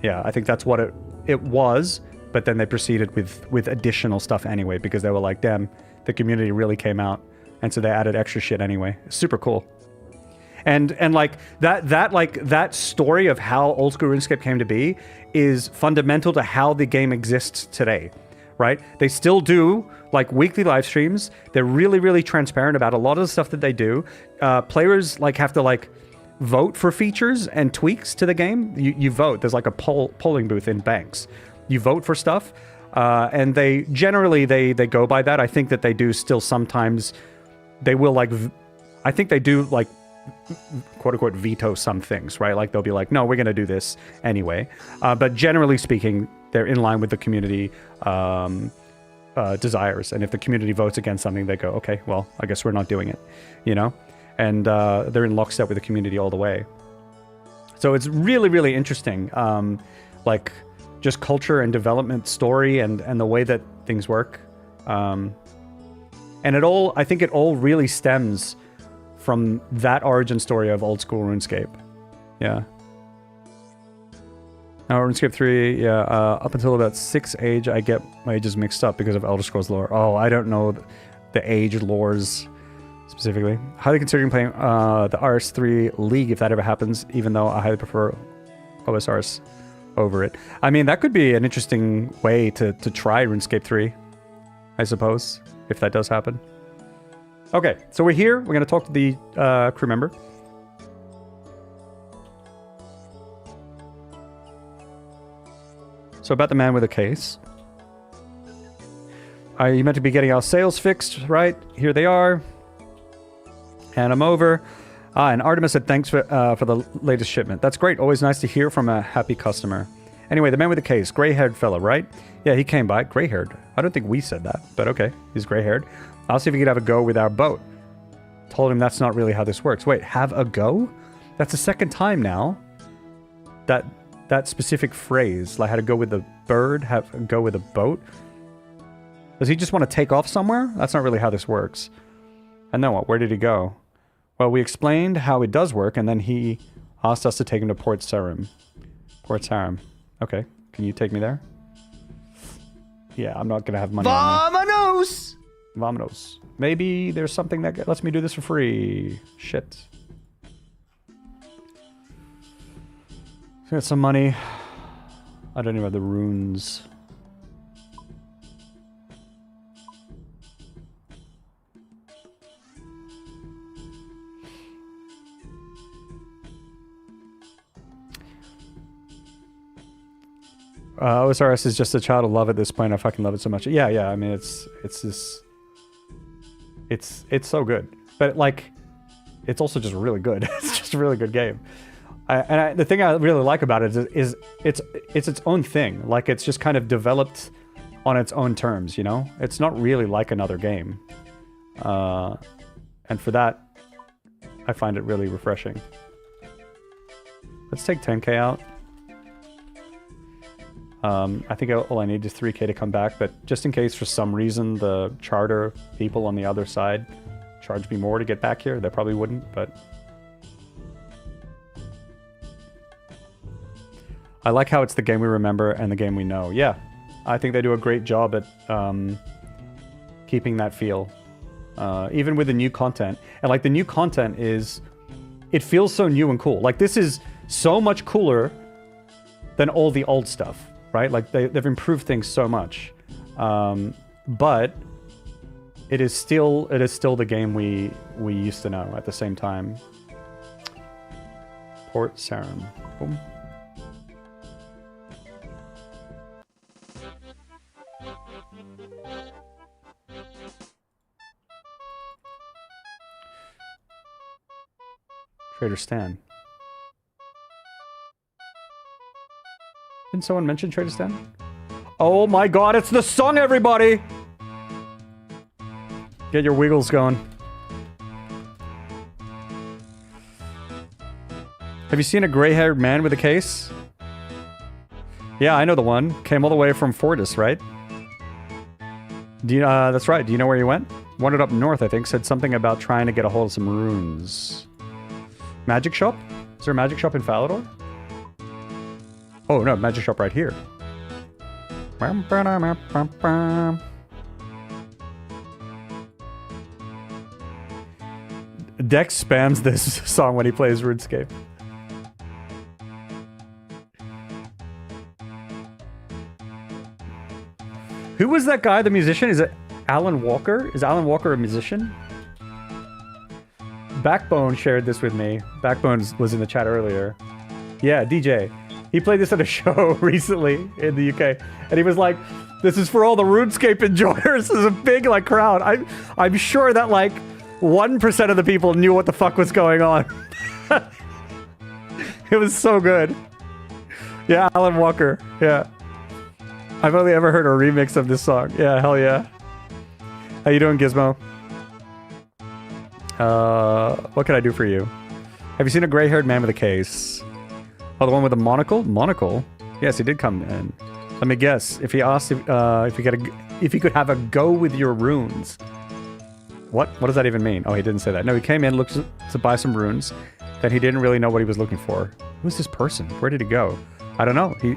Yeah, I think that's what it was, but then they proceeded with additional stuff anyway because they were like, damn, the community really came out, and so they added extra shit anyway. Super cool. And like that story of how old school RuneScape came to be is fundamental to how the game exists today. Right? They still do like weekly live streams. They're really, really transparent about a lot of the stuff that they do. Players like have to like vote for features and tweaks to the game. You vote. There's like a polling booth in banks. You vote for stuff, and they generally they go by that. I think that they do still sometimes. They will like. I think they do like quote unquote veto some things. Right? Like they'll be like, no, we're going to do this anyway. But generally speaking, they're in line with the community desires. And if the community votes against something, they go, okay, well, I guess we're not doing it, you know? And they're in lockstep with the community all the way. So it's really, really interesting. Like just culture and development story and the way that things work. And I think it all really stems from that origin story of old school RuneScape. Yeah. Now, RuneScape 3, yeah, up until about 6 age, I get my ages mixed up because of Elder Scrolls lore. Oh, I don't know the age lores specifically. Highly considering playing the RS3 League if that ever happens, even though I highly prefer OSRs over it. I mean, that could be an interesting way to try RuneScape 3, I suppose, if that does happen. Okay, so we're here. We're going to talk to the crew member. So about the man with a case. You meant to be getting our sales fixed, right? Here they are. And I'm over. And Artemis said thanks for the latest shipment. That's great. Always nice to hear from a happy customer. Anyway, the man with the case. Gray-haired fella, right? Yeah, he came by. Gray-haired. I don't think we said that, but okay. He's gray-haired. I'll see if he could have a go with our boat. Told him that's not really how this works. Wait, have a go? That's the second time now that specific phrase, like how to go with a bird, have a go with a boat. Does he just want to take off somewhere? That's not really how this works. And then what? Where did he go? Well, we explained how it does work, and then he asked us to take him to Port Sarim. Port Sarim. Okay. Can you take me there? Yeah, I'm not going to have money on me. Vamonos! Vamonos. Maybe there's something that lets me do this for free. Shit. Get some money. I don't even have the runes. OSRS is just a child of love at this point. I fucking love it so much. Yeah, yeah. I mean, it's so good. But like, it's also just really good. It's just a really good game. The thing I really like about it is it's its own thing. Like, it's just kind of developed on its own terms, you know? It's not really like another game. And for that, I find it really refreshing. Let's take 10k out. I think all I need is 3k to come back, but just in case for some reason the charter people on the other side charge me more to get back here, they probably wouldn't, but... I like how it's the game we remember and the game we know. Yeah, I think they do a great job at keeping that feel. Even with the new content. And like, the new content is... It feels so new and cool. Like, this is so much cooler than all the old stuff, right? Like, they've improved things so much. But it is still the game we used to know at the same time. Port Sarim. Boom. Trader Stan. Didn't someone mention Trader Stan? Oh my god, it's the song, everybody! Get your wiggles going. Have you seen a gray-haired man with a case? Yeah, I know the one. Came all the way from Fortis, right? Do you, that's right. Do you know where he went? Wandered up north, I think. Said something about trying to get a hold of some runes. Magic shop? Is there a magic shop in Falador? Oh no, magic shop right here. Dex spams this song when he plays RuneScape. Who was that guy, the musician? Is it Alan Walker? Is Alan Walker a musician? Backbone shared this with me. Backbone was in the chat earlier. Yeah, DJ. He played this at a show recently in the UK, and he was like, "This is for all the RuneScape enjoyers." There's a big like crowd. I'm sure that like 1% of the people knew what the fuck was going on. It was so good. Yeah, Alan Walker. Yeah. I've only ever heard a remix of this song. Yeah, hell yeah. How you doing, Gizmo? What can I do for you? Have you seen a gray-haired man with a case? Oh, the one with the monocle? Monocle? Yes, he did come in. Let me guess. If he asked if he could have a go with your runes. What? What does that even mean? Oh, he didn't say that. No, he came in, looked to buy some runes. Then he didn't really know what he was looking for. Who's this person? Where did he go? I don't know. He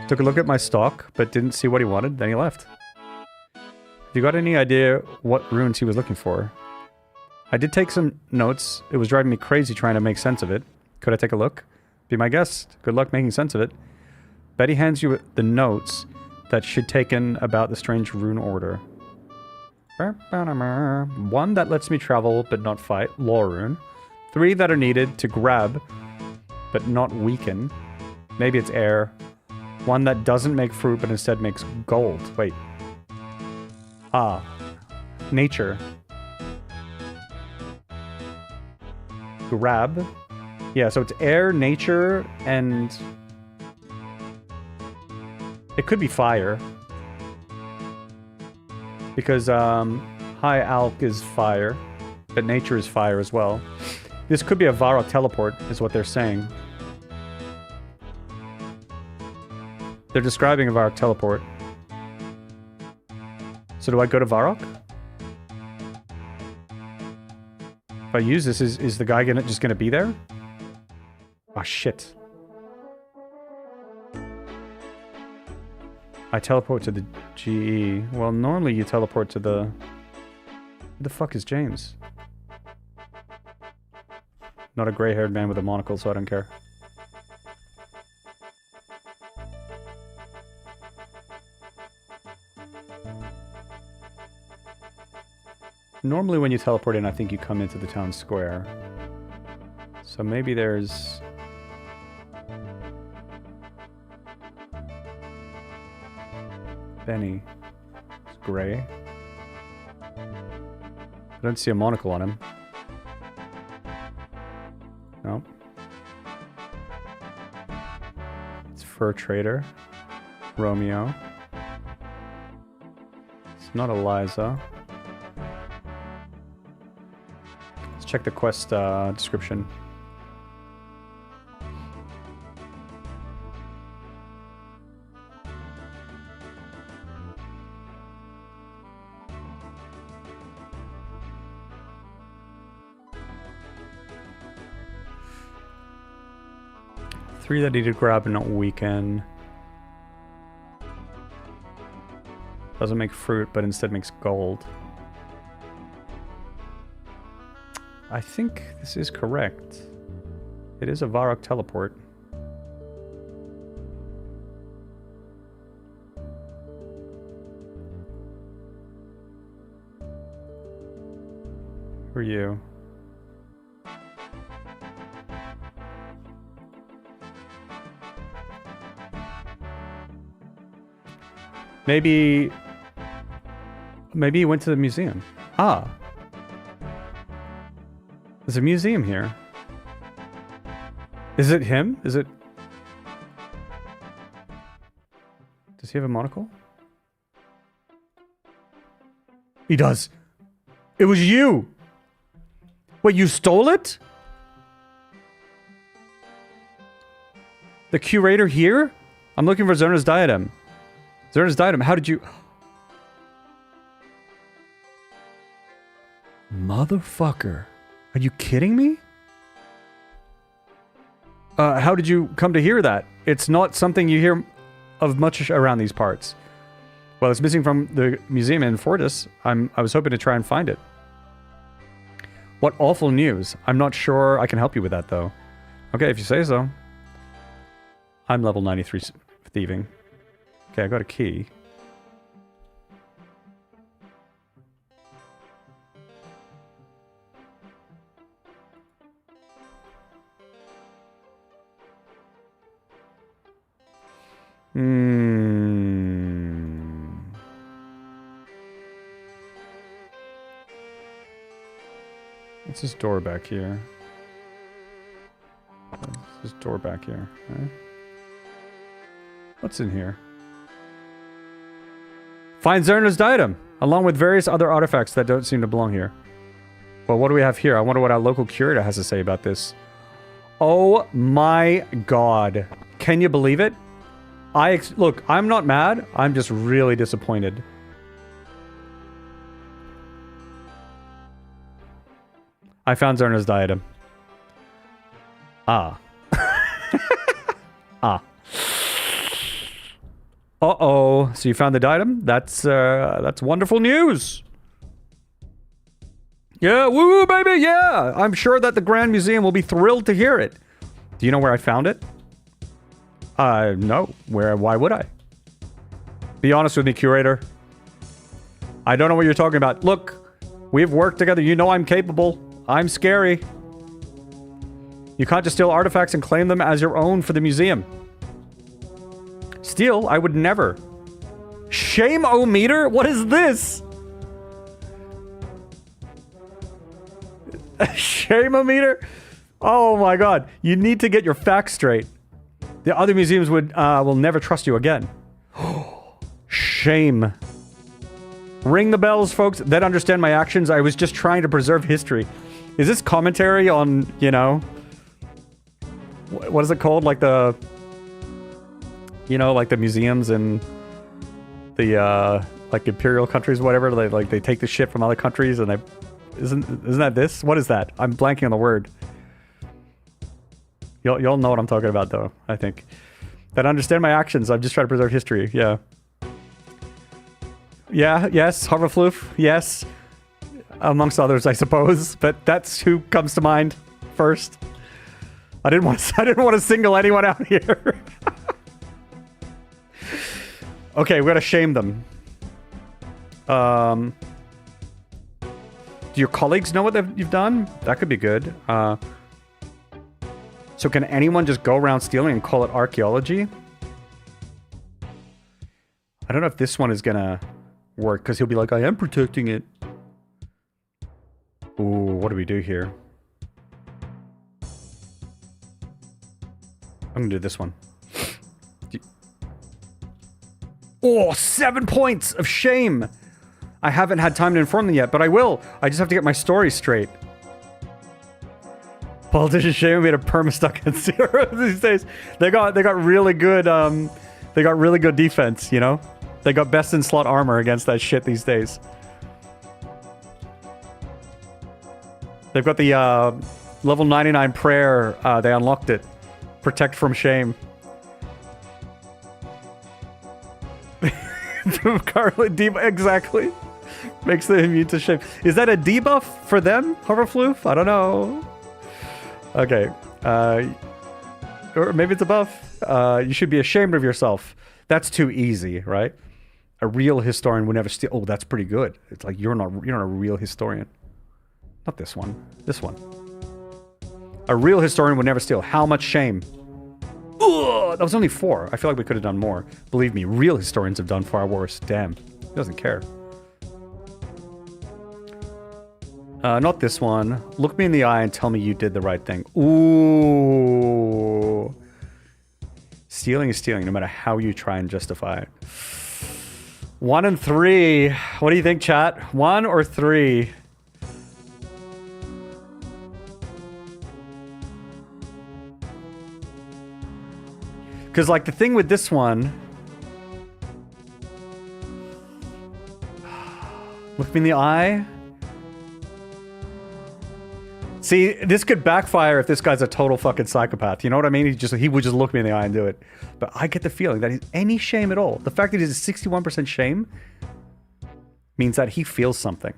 took a look at my stock, but didn't see what he wanted. Then he left. Have you got any idea what runes he was looking for? I did take some notes. It was driving me crazy trying to make sense of it. Could I take a look? Be my guest. Good luck making sense of it. Betty hands you the notes that she'd taken about the strange rune order. 1 that lets me travel but not fight. Law rune. 3 that are needed to grab but not weaken. Maybe it's air. 1 that doesn't make fruit but instead makes gold. Wait. Ah. Nature. Grab. Yeah, so it's air, nature, and... It could be fire. Because, high alk is fire, but nature is fire as well. This could be a Varrock teleport, is what they're saying. They're describing a Varrock teleport. So do I go to Varrock? If I use this, is the guy just gonna be there? Oh shit. I teleport to the GE. Well, normally you teleport to the... Who the fuck is James? Not a gray-haired man with a monocle, so I don't care. Normally when you teleport in, I think you come into the town square. So maybe there's... Benny. It's gray. I don't see a monocle on him. No. It's Fur Trader. Romeo. It's not Eliza. Let's check the quest description. Three that need to grab in a weekend. Doesn't make fruit, but instead makes gold. I think this is correct. It is a Varrock teleport. Who are you? Maybe he went to the museum. Ah. There's a museum here. Is it him? Is it... Does he have a monocle? He does. It was you! Wait, you stole it? The curator here? I'm looking for Zerna's diadem. Zerna's diadem, how did you... Motherfucker. Are you kidding me? How did you come to hear that? It's not something you hear of much around these parts. Well, it's missing from the museum in Fortis. I was hoping to try and find it. What awful news. I'm not sure I can help you with that, though. Okay, if you say so. I'm level 93 thieving. Okay, I got a key. What's this door back here? What's this door back here? Right? What's in here? Find Zerna's diadem, along with various other artifacts that don't seem to belong here. Well, what do we have here? I wonder what our local curator has to say about this. Oh my god. Can you believe it? Look, I'm not mad. I'm just really disappointed. I found Zerna's diadem. Ah. Ah. Uh-oh. So you found the diadem? That's wonderful news. Yeah, woo, baby, yeah. I'm sure that the Grand Museum will be thrilled to hear it. Do you know where I found it? No. Why would I? Be honest with me, curator. I don't know what you're talking about. Look, we've worked together. You know I'm capable. I'm scary. You can't just steal artifacts and claim them as your own for the museum. Steal? I would never. Shame-o-meter? What is this? Shame-o-meter? Oh my god. You need to get your facts straight. The other museums will never trust you again. Shame. Ring the bells, folks. That understand my actions. I was just trying to preserve history. Is this commentary on, you know... What is it called? Like the... You know, like the museums in the, like imperial countries, whatever. They take the shit from other countries and they... Isn't that this? What is that? I'm blanking on the word. Y'all know what I'm talking about, though, I think. That understand my actions. I'm just trying to preserve history. Yeah. Yeah, yes. Harvafloof. Yes. Amongst others, I suppose. But that's who comes to mind first. I didn't want to single anyone out here. Okay, we're gonna shame them. Do your colleagues know what you've done? That could be good. So can anyone just go around stealing and call it archaeology? I don't know if this one is gonna work, because he'll be like, I am protecting it. Ooh, what do we do here? I'm gonna do this one. Oh, 7 points of shame! I haven't had time to inform them yet, but I will. I just have to get my story straight. Politician shame made a perma-stuck at 0 these days. They got really good they got really good defense, you know? They got best in slot armor against that shit these days. They've got the level 99 prayer, they unlocked it. Protect from shame. Exactly. Makes them immune to shame. Is that a debuff for them, Hoverfloof? I don't know. Okay. Or maybe it's a buff. You should be ashamed of yourself. That's too easy, right? A real historian would never steal. Oh, that's pretty good. It's like you're not a real historian. Not this one. This one. A real historian would never steal. How much shame? Ugh, that was only 4. I feel like we could have done more. Believe me, real historians have done far worse. Damn. He doesn't care. Not this one. Look me in the eye and tell me you did the right thing. Ooh. Stealing is stealing, no matter how you try and justify it. 1 and 3. What do you think, chat? 1 or 3? Because, like, the thing with this one... Look me in the eye. See, this could backfire if this guy's a total fucking psychopath. You know what I mean? He would just look me in the eye and do it. But I get the feeling that he's any shame at all. The fact that he's a 61% shame means that he feels something.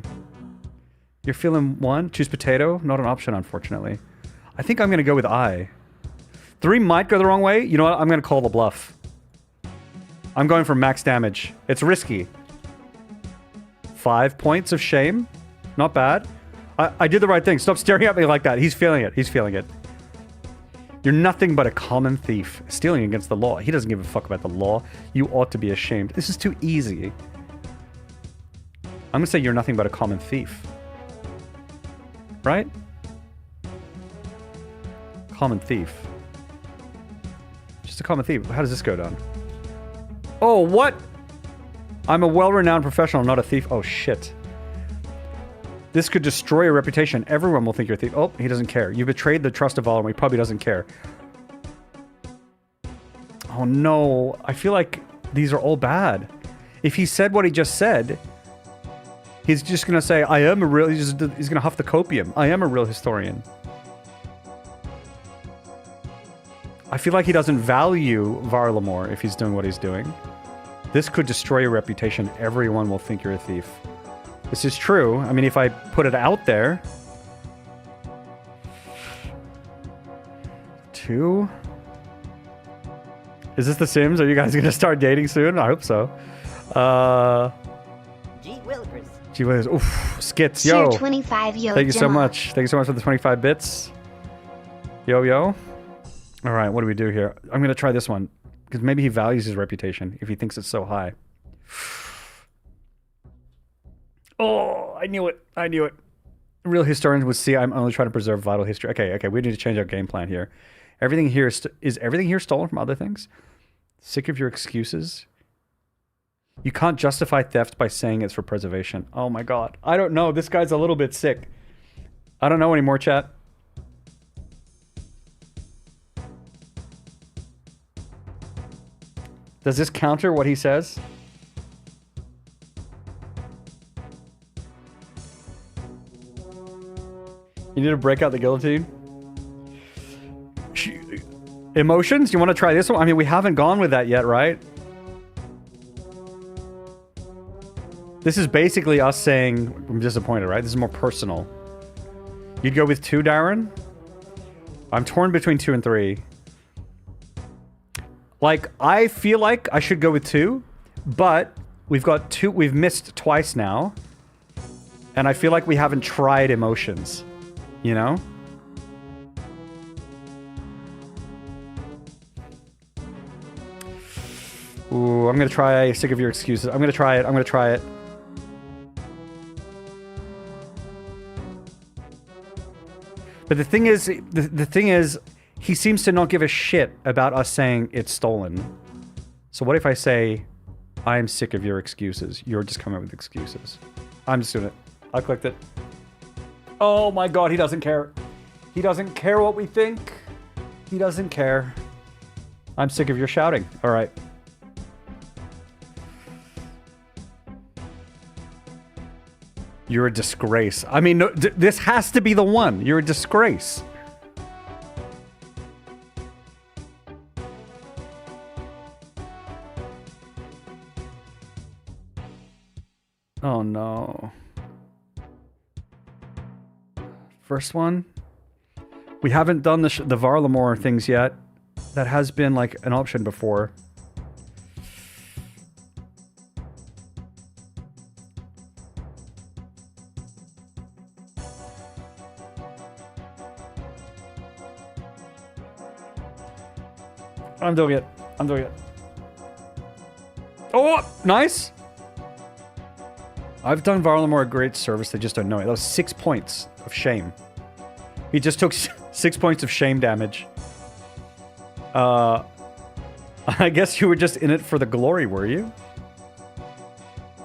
You're feeling 1? Choose potato? Not an option, unfortunately. I think I'm going to go with I. 3 might go the wrong way. You know what? I'm going to call the bluff. I'm going for max damage. It's risky. 5 points of shame. Not bad. I did the right thing. Stop staring at me like that. He's feeling it. He's feeling it. You're nothing but a common thief. Stealing against the law. He doesn't give a fuck about the law. You ought to be ashamed. This is too easy. I'm going to say you're nothing but a common thief. Right? Common thief. Just a common thief. How does this go down? Oh, what? I'm a well-renowned professional, not a thief. Oh, shit. This could destroy your reputation. Everyone will think you're a thief. Oh, he doesn't care. You betrayed the trust of all, and he probably doesn't care. Oh, no. I feel like these are all bad. If he said what he just said, he's just going to say, I am a real... He's going to huff the copium. I am a real historian. I feel like he doesn't value Varlamore if he's doing what he's doing. This could destroy your reputation. Everyone will think you're a thief. This is true. I mean, if I put it out there... 2? Is this The Sims? Are you guys going to start dating soon? I hope so. Gee Willikers. Gee Willikers. Oof. Skits. Cheer Yo. 25, yo. Thank you so Gemma. much. Thank you so much for the 25 bits. Yo, yo. All right, what do we do here? I'm going to try this one. Because maybe he values his reputation if he thinks it's so high. Oh, I knew it. I knew it. Real historians would see I'm only trying to preserve vital history. Okay, we need to change our game plan here. Everything here is everything here stolen from other things? Sick of your excuses? You can't justify theft by saying it's for preservation. Oh my god. I don't know. This guy's a little bit sick. I don't know anymore, chat. Does this counter what he says? You need to break out the guillotine. Emotions? You want to try this one? I mean, we haven't gone with that yet, right? This is basically us saying, I'm disappointed, right? This is more personal. You'd go with 2, Darren? I'm torn between 2 and 3. Like, I feel like I should go with 2, but we've got 2, we've missed twice now. And I feel like we haven't tried emotions. You know? Ooh, I'm gonna try Sick of Your Excuses. I'm gonna try it. I'm gonna try it. But the thing is, he seems to not give a shit about us saying it's stolen. So what if I say, I'm sick of your excuses. You're just coming up with excuses. I'm just doing it. I clicked it. Oh my god, he doesn't care. He doesn't care what we think. He doesn't care. I'm sick of your shouting. All right. You're a disgrace. I mean, no, this has to be the one. You're a disgrace. Oh no. First one. We haven't done the Varlamore things yet. That has been like an option before. I'm doing it. I'm doing it. Oh, nice. I've done Varlamore a great service. They just don't know it. That was 6 points of shame. He just took 6 points of shame damage. I guess you were just in it for the glory, were you?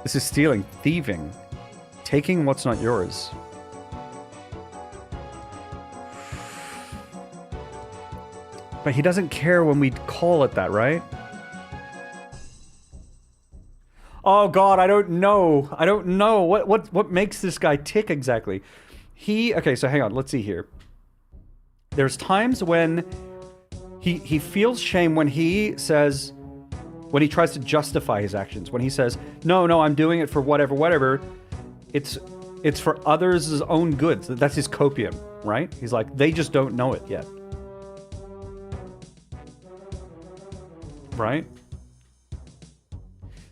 This is stealing, thieving, taking what's not yours. But he doesn't care when we call it that, right? Oh god, I don't know. I don't know. What makes this guy tick exactly? Okay, so hang on, let's see here. There's times when he feels shame when he says, when he tries to justify his actions. When he says, no, I'm doing it for whatever. It's for others' own good. That's his copium, right? He's like, they just don't know it yet. Right?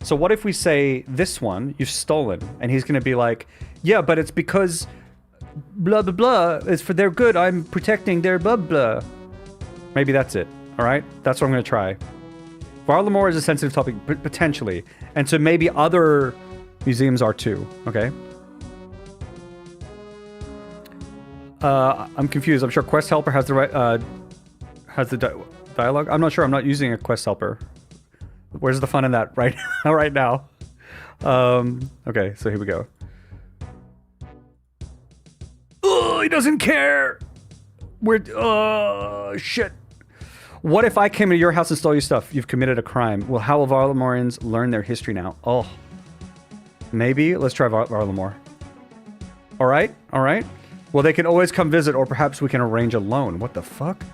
So what if we say, this one, you've stolen, and he's going to be like, yeah, but it's because blah, blah, blah, it's for their good, I'm protecting their blah, blah. Maybe that's it, all right? That's what I'm going to try. Varlamore is a sensitive topic, potentially, and so maybe other museums are too, okay? I'm confused. I'm sure Quest Helper has the right, has the dialogue. I'm not sure. I'm not using a Quest Helper. Where's the fun in that right now? Okay, so here we go. Oh, he doesn't care. Shit. What if I came to your house and stole your stuff? You've committed a crime. Well, how will Varlamorians learn their history now? Oh. Maybe. Let's try Varlamore. All right. Well, they can always come visit, or perhaps we can arrange a loan. What the fuck?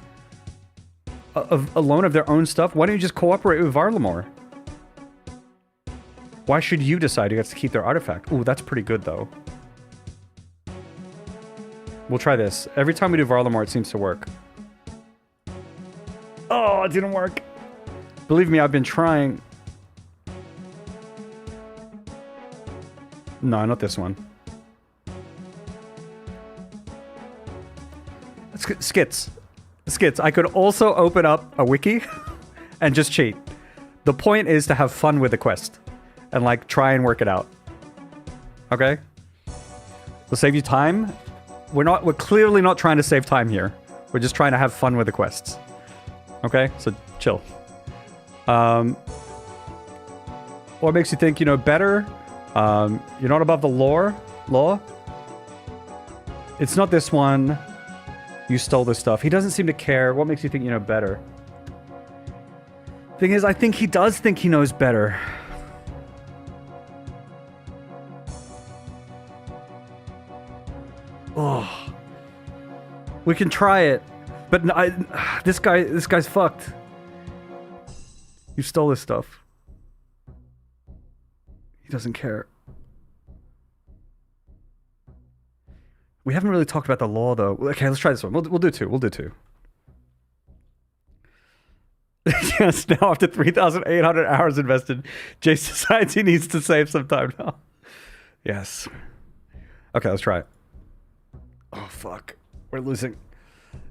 A loan of their own stuff? Why don't you just cooperate with Varlamore? Why should you decide who gets to keep their artifact? Ooh, that's pretty good, though. We'll try this. Every time we do Varlamore, it seems to work. Oh, it didn't work. Believe me, I've been trying. No, not this one. Skits. I could also open up a wiki and just cheat. The point is to have fun with the quest and like try and work it out. Okay? We'll save you time. We're clearly not trying to save time here. We're just trying to have fun with the quests. Okay? So chill. What makes you think you know better? You're not above the law? It's not this one. You stole this stuff. He doesn't seem to care. What makes you think you know better? Thing is, I think he does think he knows better. Oh. We can try it. But this guy's fucked. You stole this stuff. He doesn't care. We haven't really talked about the law, though. Okay, let's try this one. We'll do two. Yes, now after 3,800 hours invested, J Society needs to save some time now. Yes. Okay, let's try it. Oh, fuck. We're losing.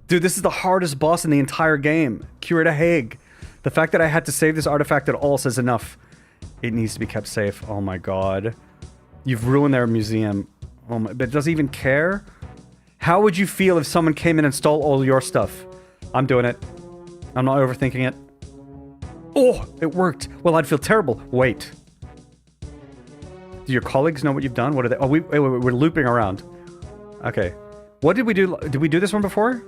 Dude, this is the hardest boss in the entire game. Curator Haig. The fact that I had to save this artifact at all says enough. It needs to be kept safe. Oh my god. You've ruined their museum. Oh my, but it doesn't even care? How would you feel if someone came in and stole all your stuff? I'm doing it. I'm not overthinking it. Oh, it worked. Well, I'd feel terrible. Wait. Do your colleagues know what you've done? What are they? Oh, wait, we're looping around. Okay. What did we do? Did we do this one before?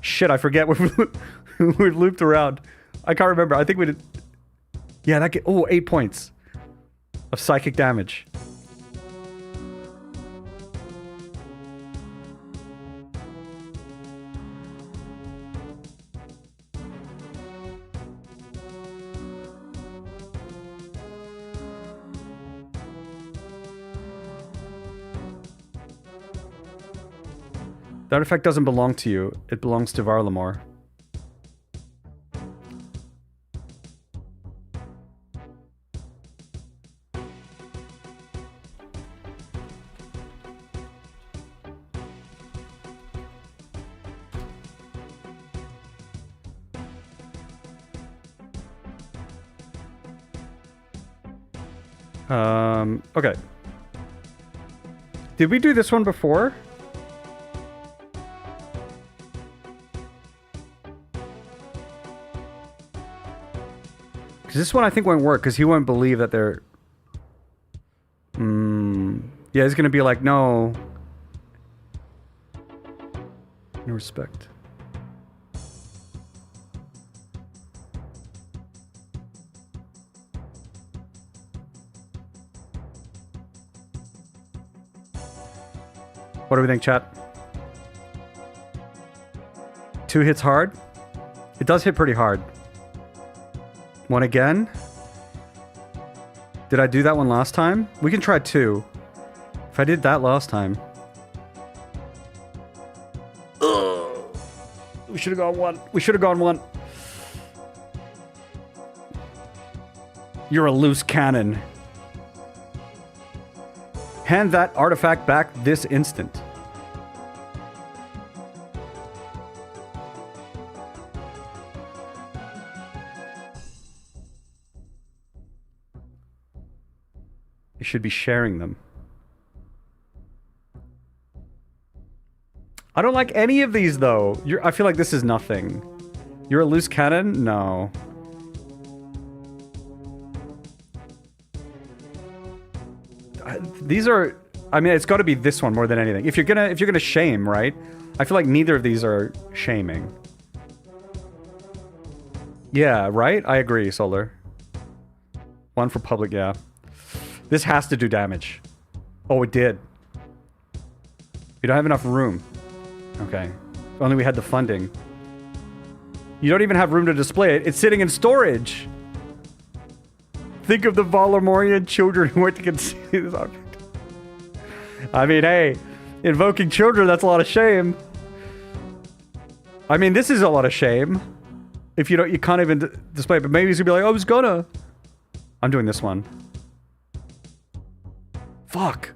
Shit, I forget. We're looped around. I can't remember. I think we did... Yeah, that... Oh, 8 points of psychic damage. The artifact doesn't belong to you. It belongs to Varlamore. Okay. Did we do this one before? Because this one I think won't work, because he won't believe that they're... Yeah, he's gonna be like, no. No respect. What do we think, chat? 2 hits hard? It does hit pretty hard. 1 again? Did I do that one last time? We can try 2. If I did that last time... Ugh. We should have gone 1. We should have gone 1. You're a loose cannon. Hand that artifact back this instant. You should be sharing them. I don't like any of these, though. I feel like this is nothing. You're a loose cannon? No. These are... I mean, it's got to be this one more than anything. If you're gonna shame, right? I feel like neither of these are shaming. Yeah, right? I agree, Solar. 1 for public, yeah. This has to do damage. Oh, it did. You don't have enough room. Okay. If only we had the funding. You don't even have room to display it. It's sitting in storage. Think of the Valamorian children who went to conceive this object. I mean, hey, invoking children, that's a lot of shame. I mean, this is a lot of shame. If you can't even display it, but maybe he's gonna be like, oh, I was gonna. I'm doing this one. Fuck.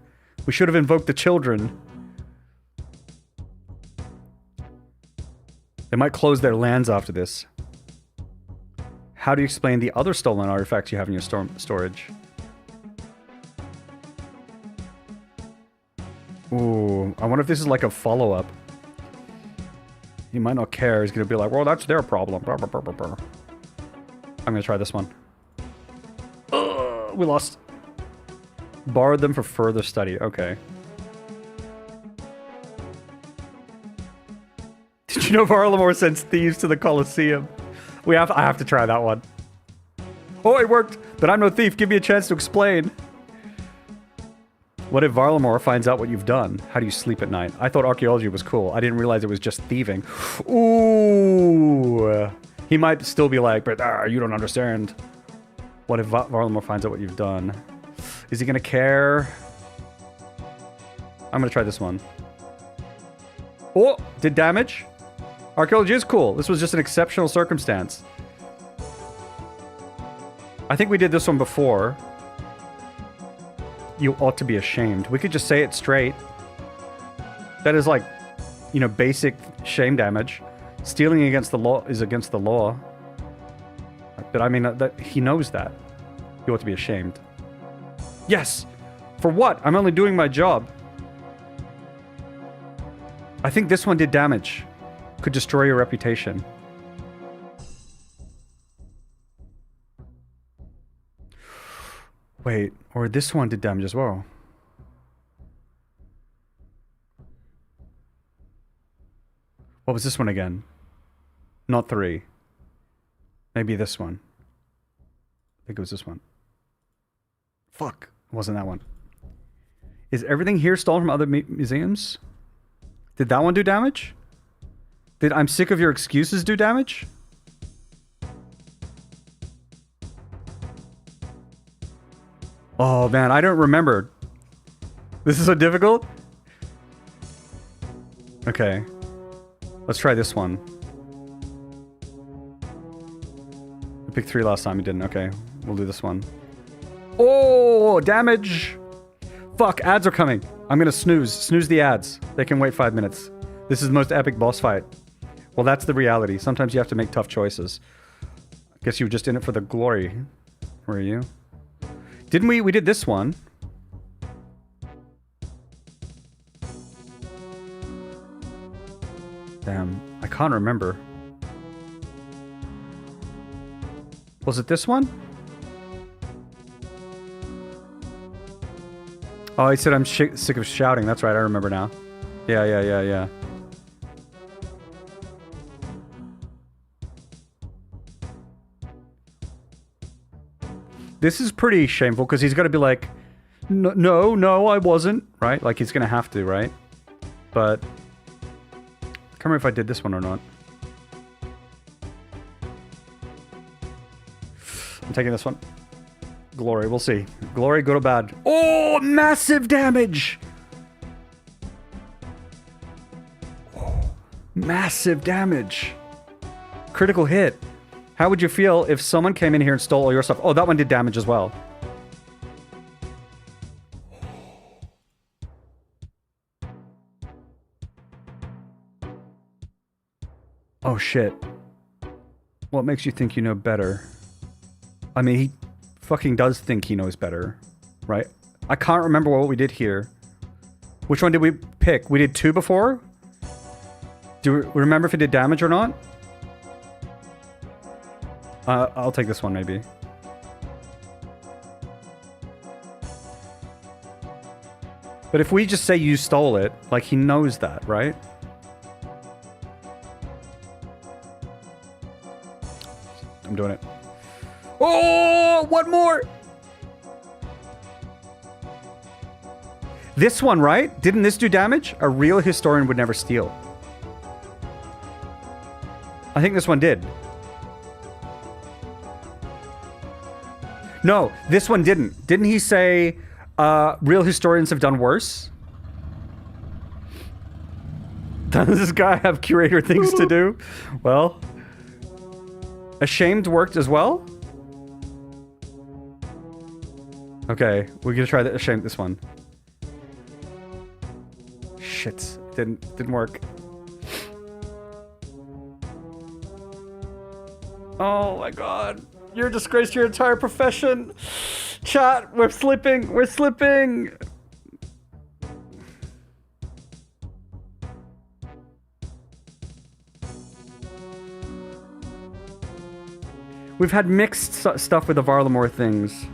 We should have invoked the children. They might close their lands after this. How do you explain the other stolen artifacts you have in your storage? Ooh, I wonder if this is like a follow-up. He might not care. He's gonna be like, well, that's their problem. I'm gonna try this one. We lost. Borrowed them for further study. Okay. Did you know Varlamore sends thieves to the Colosseum? I have to try that one. Oh, it worked! But I'm no thief. Give me a chance to explain. What if Varlamore finds out what you've done? How do you sleep at night? I thought archaeology was cool. I didn't realize it was just thieving. Ooh. He might still be like, but you don't understand. What if Varlamore finds out what you've done? Is he gonna care? I'm gonna try this one. Oh, did damage? Archaeology is cool. This was just an exceptional circumstance. I think we did this one before. You ought to be ashamed. We could just say it straight. That is like you know, basic shame damage. Stealing against the law is against the law. But I mean, that he knows that. He ought to be ashamed. Yes! For what? I'm only doing my job. I think this one did damage. Could destroy your reputation. Wait, or this one did damage as well. What was this one again? Not 3. Maybe this one. I think it was this one. Fuck. It wasn't that one. Is everything here stolen from other museums? Did that one do damage? Did I'm sick of your excuses do damage? Oh man, I don't remember. This is so difficult. Okay. Let's try this one. I picked 3 last time, you didn't. Okay, we'll do this one. Oh, damage! Fuck, ads are coming. I'm gonna snooze. Snooze the ads. They can wait 5 minutes. This is the most epic boss fight. Well, that's the reality. Sometimes you have to make tough choices. I guess you were just in it for the glory. Were you? Didn't we? We did this one. Damn, I can't remember. Was it this one? Oh, he said I'm sick of shouting. That's right, I remember now. Yeah. This is pretty shameful, because he's got to be like, no, I wasn't. Right? Like, he's going to have to, right? But I can't remember if I did this one or not. I'm taking this one. Glory, we'll see. Glory, good or bad. Oh, massive damage! Oh, massive damage. Critical hit. How would you feel if someone came in here and stole all your stuff? Oh, that one did damage as well. Oh, shit. What makes you think you know better? I mean, he fucking does think he knows better, right? I can't remember what we did here. Which one did we pick? We did 2 before? Do we remember if it did damage or not? I'll take this one, maybe. But if we just say you stole it, like, he knows that, right? I'm doing it. Oh, one more! This one, right? Didn't this do damage? A real historian would never steal. I think this one did. No, this one didn't. Didn't he say real historians have done worse? Does this guy have curator things to do? Well, ashamed worked as well? Okay, we're gonna try the ashamed this one. Shit, didn't work. Oh my god. You're a disgrace to your entire profession. Chat, we're slipping. We're slipping. We've had mixed stuff with the Varlamore things.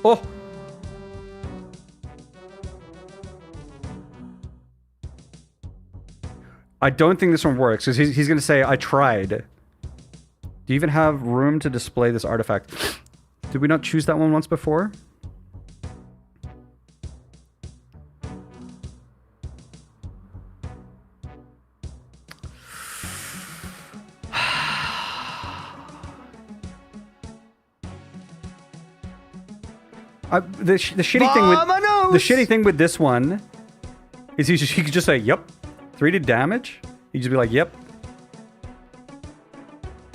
Oh! I don't think this one works, because he's going to say, I tried. Do you even have room to display this artifact? Did we not choose that one once before? The shitty thing with this one is he could just say, yep. 3 did damage? He'd just be like, yep.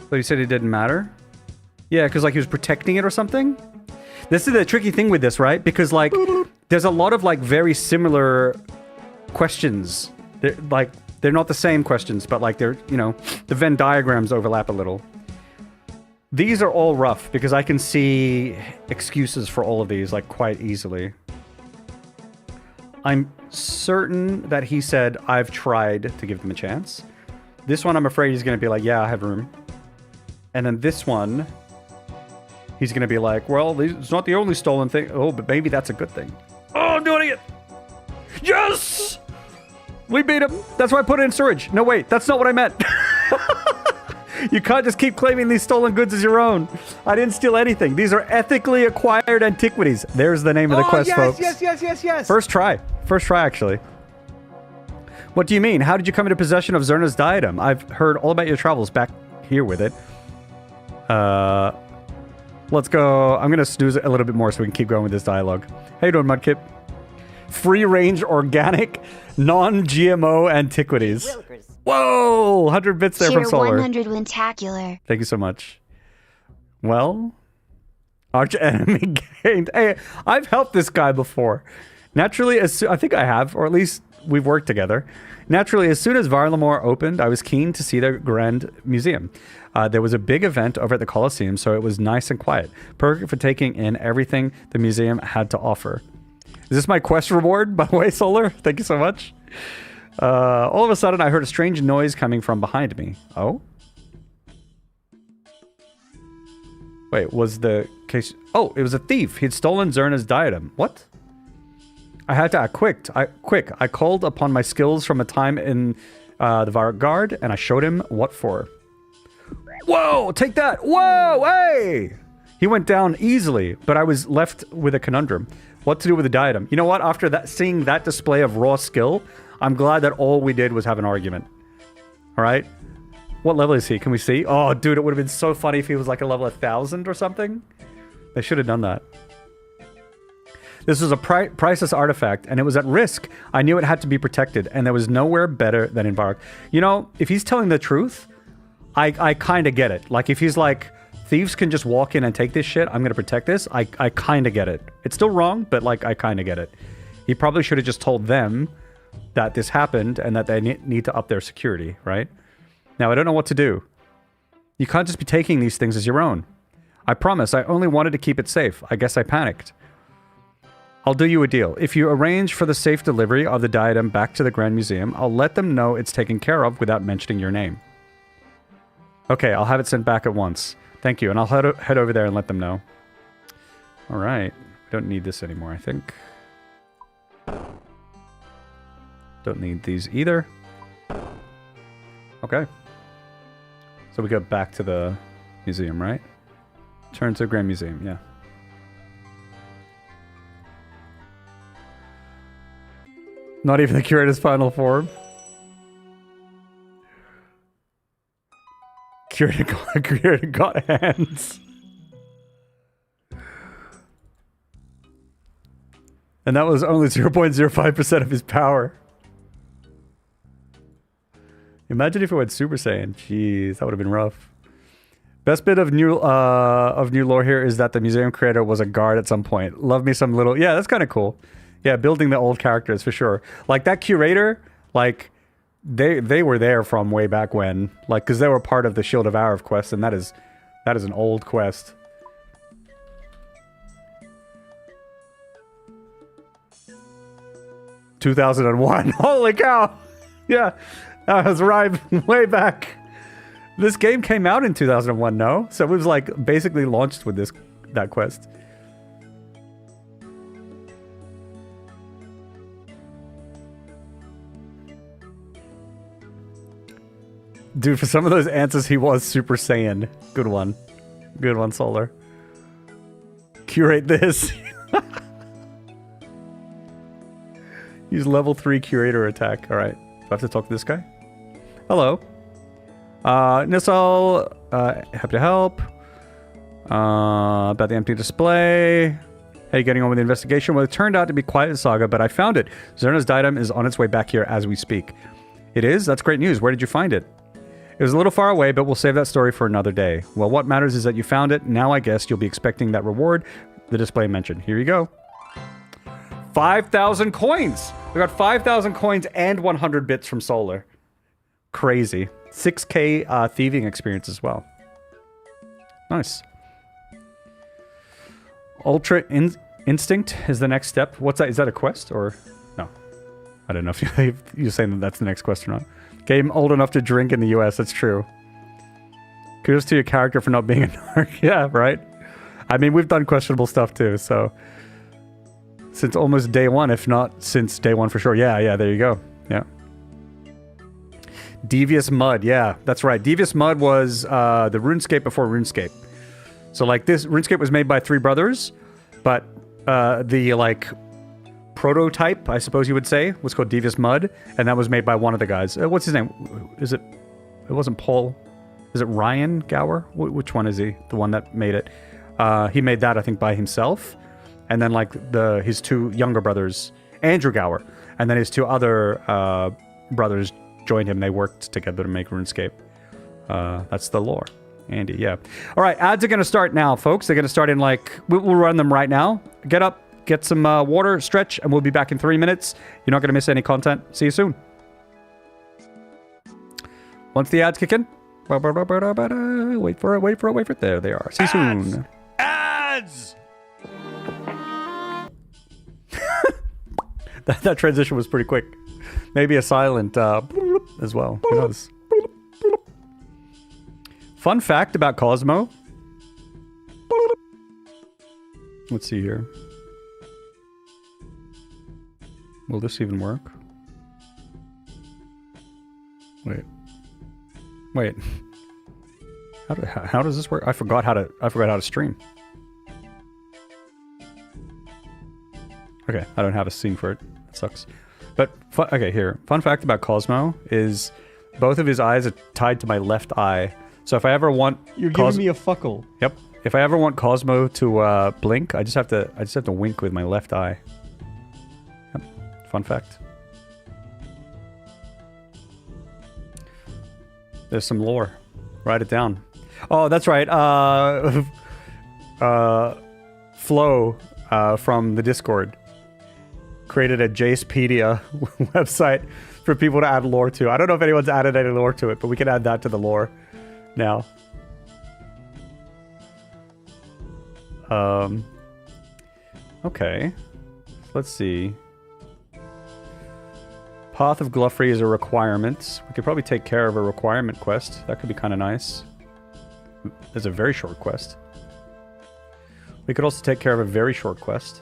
But he said it didn't matter. Yeah, because like he was protecting it or something. This is the tricky thing with this, right? Because like there's a lot of like very similar questions. They're not the same questions, but like they're, you know, the Venn diagrams overlap a little. These are all rough because I can see excuses for all of these like quite easily. I'm certain that he said, I've tried to give them a chance. This one, I'm afraid he's going to be like, yeah, I have room. And then this one, he's going to be like, well, it's not the only stolen thing. Oh, but maybe that's a good thing. Oh, I'm doing it. Yes! We beat him. That's why I put it in storage. No, wait, that's not what I meant. You can't just keep claiming these stolen goods as your own. I didn't steal anything. These are ethically acquired antiquities. There's the name of the quest, folks. Yes. First try. First try, actually. What do you mean? How did you come into possession of Zerna's diadem? I've heard all about your travels back here with it. Let's go. I'm going to snooze it a little bit more so we can keep going with this dialogue. How you doing, Mudkip? Free-range, organic, non-GMO antiquities. Whoa! 100 bits there Tier from Solar. 100 Wentacular. Thank you so much. Well, arch enemy gained. Hey, I've helped this guy before. Naturally, I think I have, or at least we've worked together. Naturally, as soon as Varlamore opened, I was keen to see the Grand Museum. There was a big event over at the Colosseum, so it was nice and quiet. Perfect for taking in everything the museum had to offer. Is this my quest reward, by the way, Solar? Thank you so much. All of a sudden, I heard a strange noise coming from behind me. Oh? Wait, was the case... Oh, it was a thief. He'd stolen Zerna's diadem. What? I had to act quick. I called upon my skills from a time in the Varrock Guard, and I showed him what for. Whoa! Take that! Whoa! Hey! He went down easily, but I was left with a conundrum. What to do with the diadem? You know what? After that, seeing that display of raw skill, I'm glad that all we did was have an argument. All right? What level is he? Can we see? Oh, dude, it would have been so funny if he was like a level 1,000 or something. They should have done that. This was a priceless artifact, and it was at risk. I knew it had to be protected, and there was nowhere better than in Varrock. You know, if he's telling the truth, I kind of get it. Like, if he's like, thieves can just walk in and take this shit, I'm going to protect this, I kind of get it. It's still wrong, but, like, I kind of get it. He probably should have just told them that this happened and that they need to up their security, right? Now, I don't know what to do. You can't just be taking these things as your own. I promise, I only wanted to keep it safe. I guess I panicked. I'll do you a deal. If you arrange for the safe delivery of the diadem back to the Grand Museum, I'll let them know it's taken care of without mentioning your name. Okay, I'll have it sent back at once. Thank you, and I'll head over there and let them know. All right. We don't need this anymore, I think. Don't need these either. Okay. So we go back to the museum, right? Turn to the Grand Museum, yeah. Not even the curator's final form. Curator got hands. And that was only 0.05% of his power. Imagine if it went Super Saiyan. Jeez, that would have been rough. Best bit of new lore here is that the museum creator was a guard at some point. Love me some little... Yeah, that's kind of cool. Yeah, building the old characters for sure. Like that curator, like they were there from way back when, like because they were part of the Shield of Arav quest, and that is an old quest. ...2001. Holy cow! Yeah, that was right way back. This game came out in 2001, no? So it was like basically launched with that quest. Dude, for some of those answers, he was Super Saiyan. Good one. Good one, Solar. Curate this. Use level 3 curator attack. Alright. Do I have to talk to this guy? Hello. Nissal. Happy to help. About the empty display. How you getting on with the investigation? Well, it turned out to be quite a saga, but I found it. Zerna's diadem is on its way back here as we speak. It is? That's great news. Where did you find it? It was a little far away, but we'll save that story for another day. Well, what matters is that you found it. Now I guess you'll be expecting that reward the display mentioned. Here you go. 5,000 coins! We got 5,000 coins and 100 bits from Solar. Crazy. 6k thieving experience as well. Nice. Ultra Instinct is the next step. What's that? Is that a quest or no? I don't know if you're saying that that's the next quest or not. Game old enough to drink in the US. That's true. Kudos to your character for not being a narc. Yeah, right? I mean, we've done questionable stuff too, so... Since almost day one, if not since day one for sure. Yeah, there you go. Yeah. Devious Mud. Yeah, that's right. Devious Mud was the RuneScape before RuneScape. So, like, this RuneScape was made by 3 brothers, but the, like... prototype, I suppose you would say, was called Devious Mud, and that was made by one of the guys. What's his name? Is it? It wasn't Paul. Is it Ryan Gower? Which one is he? The one that made it. He made that, I think, by himself, and then like his 2 younger brothers, Andrew Gower, and then his 2 other brothers joined him. They worked together to make RuneScape. That's the lore. Andy, yeah. All right, ads are going to start now, folks. They're going to start in like we'll run them right now. Get up. Get some water, stretch, and we'll be back in 3 minutes. You're not going to miss any content. See you soon. Once the ads kick in. Wait for it. There they are. See you soon. Ads! that transition was pretty quick. Maybe a silent as well. Who knows? Fun fact about Cosmo. Let's see here. Will this even work? Wait. How does this work? I forgot how to stream. Okay, I don't have a scene for it. That sucks. But okay, here. Fun fact about Cosmo is both of his eyes are tied to my left eye. So if I ever want You're giving me a fuckle. Yep. If I ever want Cosmo to blink, I just have to wink with my left eye. Yep. Fun fact. There's some lore. Write it down. Oh, that's right. Flo from the Discord created a Jacepedia website for people to add lore to. I don't know if anyone's added any lore to it, but we can add that to the lore now. Okay. Let's see. Path of Gluffrey is a requirement. We could probably take care of a requirement quest. That could be kind of nice. There's a very short quest. We could also take care of a very short quest.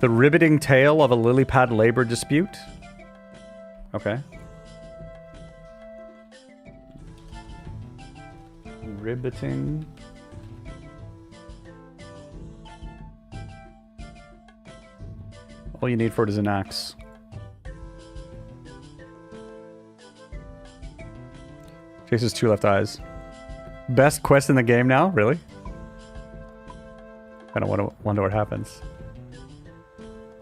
The riveting tale of a lily pad labor dispute. Okay. Riveting. All you need for it is an axe. Chase has 2 left eyes. Best quest in the game now? Really? I don't wonder what happens.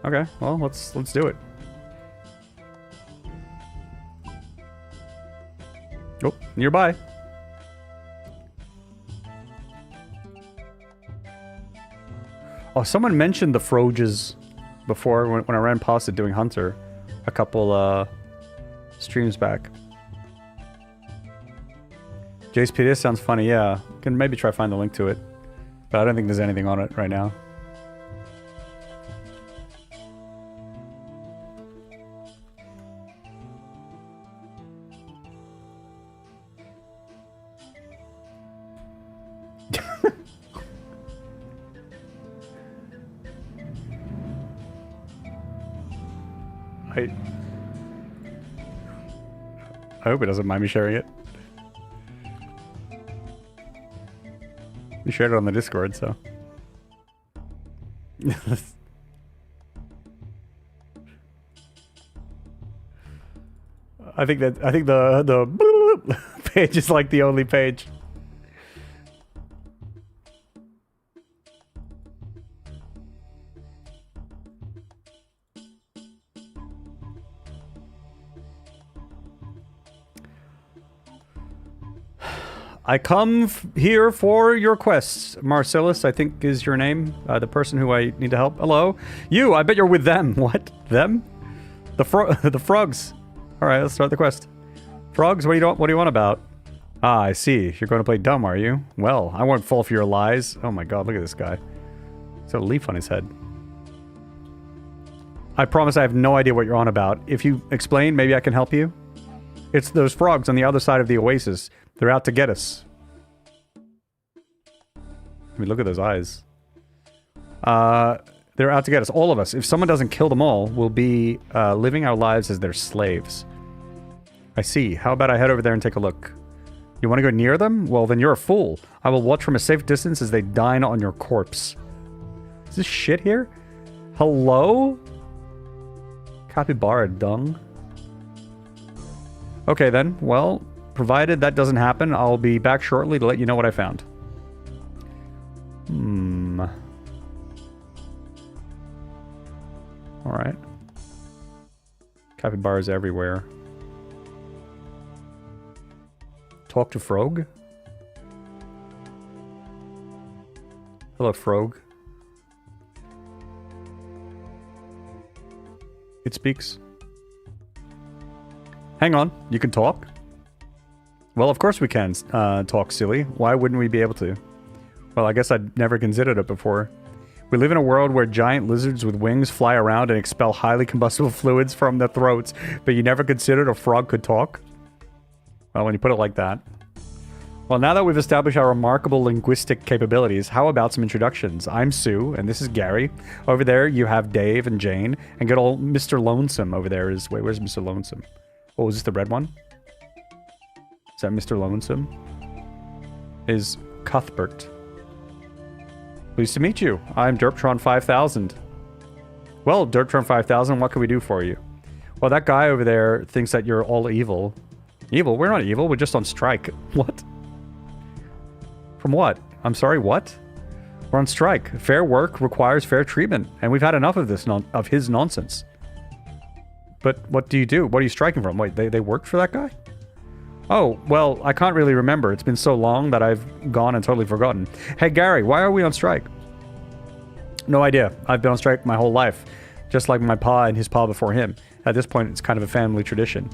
Okay, well, let's do it. Oh, nearby. Oh, someone mentioned the Froges before when I ran past it doing Hunter a couple streams back. Jacepedia sounds funny, yeah. Can maybe try to find the link to it. But I don't think there's anything on it right now. I hope it doesn't mind me sharing it. We shared it on the Discord, so. I think the page is like the only page. I come here for your quests. Marcellus, I think is your name. The person who I need to help. Hello. You, I bet you're with them. What? Them? The frogs. All right, let's start the quest. Frogs, what do you want about? Ah, I see. You're going to play dumb, are you? Well, I won't fall for your lies. Oh my god, look at this guy. He's got a leaf on his head. I promise I have no idea what you're on about. If you explain, maybe I can help you. It's those frogs on the other side of the oasis. They're out to get us. I mean, look at those eyes. They're out to get us. All of us. If someone doesn't kill them all, we'll be living our lives as their slaves. I see. How about I head over there and take a look? You want to go near them? Well, then you're a fool. I will watch from a safe distance as they dine on your corpse. Is this shit here? Hello? Capybara dung? Okay then, well, provided that doesn't happen, I'll be back shortly to let you know what I found. Alright. Capybaras everywhere. Talk to Frog? Hello, Frog. It speaks. Hang on, you can talk? Well, of course we can talk, silly. Why wouldn't we be able to? Well, I guess I'd never considered it before. We live in a world where giant lizards with wings fly around and expel highly combustible fluids from their throats, but you never considered a frog could talk? Well, when you put it like that. Well, now that we've established our remarkable linguistic capabilities, how about some introductions? I'm Sue, and this is Gary. Over there, you have Dave and Jane, and good old Mr. Lonesome over there is... Wait, where's Mr. Lonesome? Oh, is this the red one? Is that Mr. Lonesome? Is Cuthbert. Pleased to meet you. I'm Derptron 5000. Well, Derptron 5000, what can we do for you? Well, that guy over there thinks that you're all evil. Evil? We're not evil, we're just on strike. What? From what? I'm sorry, what? We're on strike. Fair work requires fair treatment, and we've had enough of this of his nonsense. But what do you do? What are you striking from? Wait, they worked for that guy? Oh, well, I can't really remember. It's been so long that I've gone and totally forgotten. Hey, Gary, why are we on strike? No idea. I've been on strike my whole life. Just like my pa and his pa before him. At this point, it's kind of a family tradition.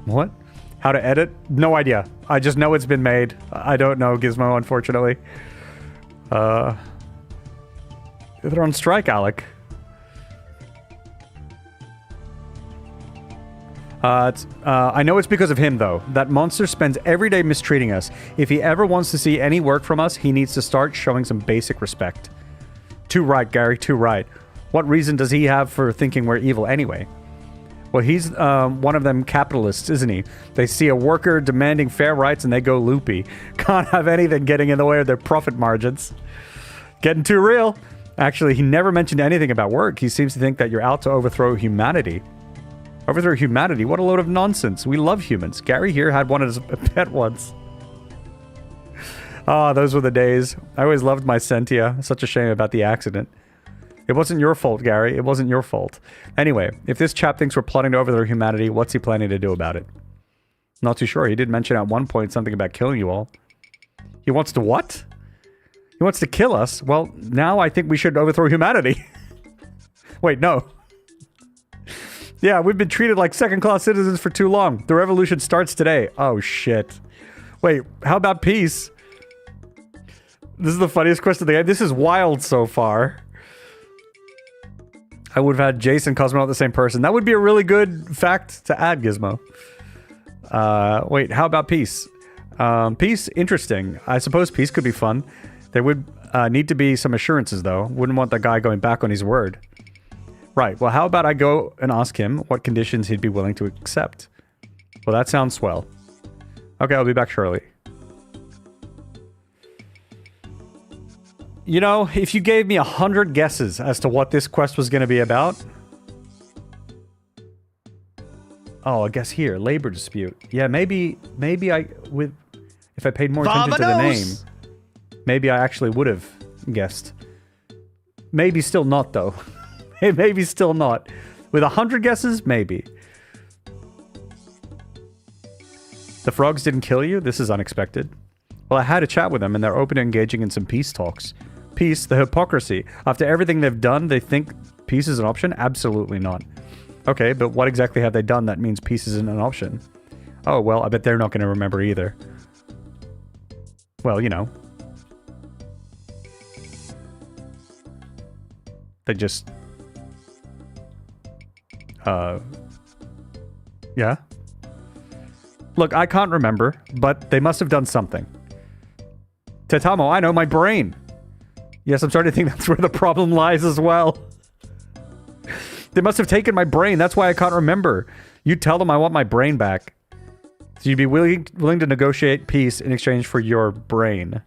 What? How to edit? No idea. I just know it's been made. I don't know, Gizmo, unfortunately. They're on strike, Alec. I know it's because of him, though. That monster spends every day mistreating us. If he ever wants to see any work from us, he needs to start showing some basic respect. Too right, Gary, too right. What reason does he have for thinking we're evil anyway? Well, he's one of them capitalists, isn't he? They see a worker demanding fair rights and they go loopy. Can't have anything getting in the way of their profit margins. Getting too real. Actually, he never mentioned anything about work. He seems to think that you're out to overthrow humanity. Overthrow humanity? What a load of nonsense. We love humans. Gary here had one as a pet once. Ah, those were the days. I always loved my Sentia. Such a shame about the accident. It wasn't your fault, Gary. It wasn't your fault. Anyway, if this chap thinks we're plotting to overthrow humanity, what's he planning to do about it? Not too sure. He did mention at one point something about killing you all. He wants to what? He wants to kill us? Well, now I think we should overthrow humanity. Wait, no. Yeah, we've been treated like second-class citizens for too long. The revolution starts today. Oh, shit. Wait, how about peace? This is the funniest quest of the game. This is wild so far. I would have had Jason Cosmonaut the same person. That would be a really good fact to add, Gizmo. Wait, how about peace? Peace, interesting. I suppose peace could be fun. There would need to be some assurances, though. Wouldn't want the guy going back on his word. Right, well, how about I go and ask him what conditions he'd be willing to accept? Well, that sounds swell. Okay, I'll be back shortly. You know, if you gave me 100 guesses as to what this quest was going to be about... Oh, I guess here, labor dispute. Yeah, maybe I, if I paid more attention to the name, maybe I actually would have guessed. Maybe still not, though. Maybe still not. With 100 guesses, maybe. The frogs didn't kill you? This is unexpected. Well, I had a chat with them, and they're open to engaging in some peace talks. Peace, the hypocrisy. After everything they've done, they think peace is an option? Absolutely not. Okay, but what exactly have they done that means peace isn't an option? Oh, well, I bet they're not going to remember either. Well, you know. They just... Yeah? Look, I can't remember, but they must have done something. Tetamo, I know, my brain! Yes, I'm starting to think that's where the problem lies as well. They must have taken my brain, that's why I can't remember. You tell them I want my brain back. So you'd be willing to negotiate peace in exchange for your brain.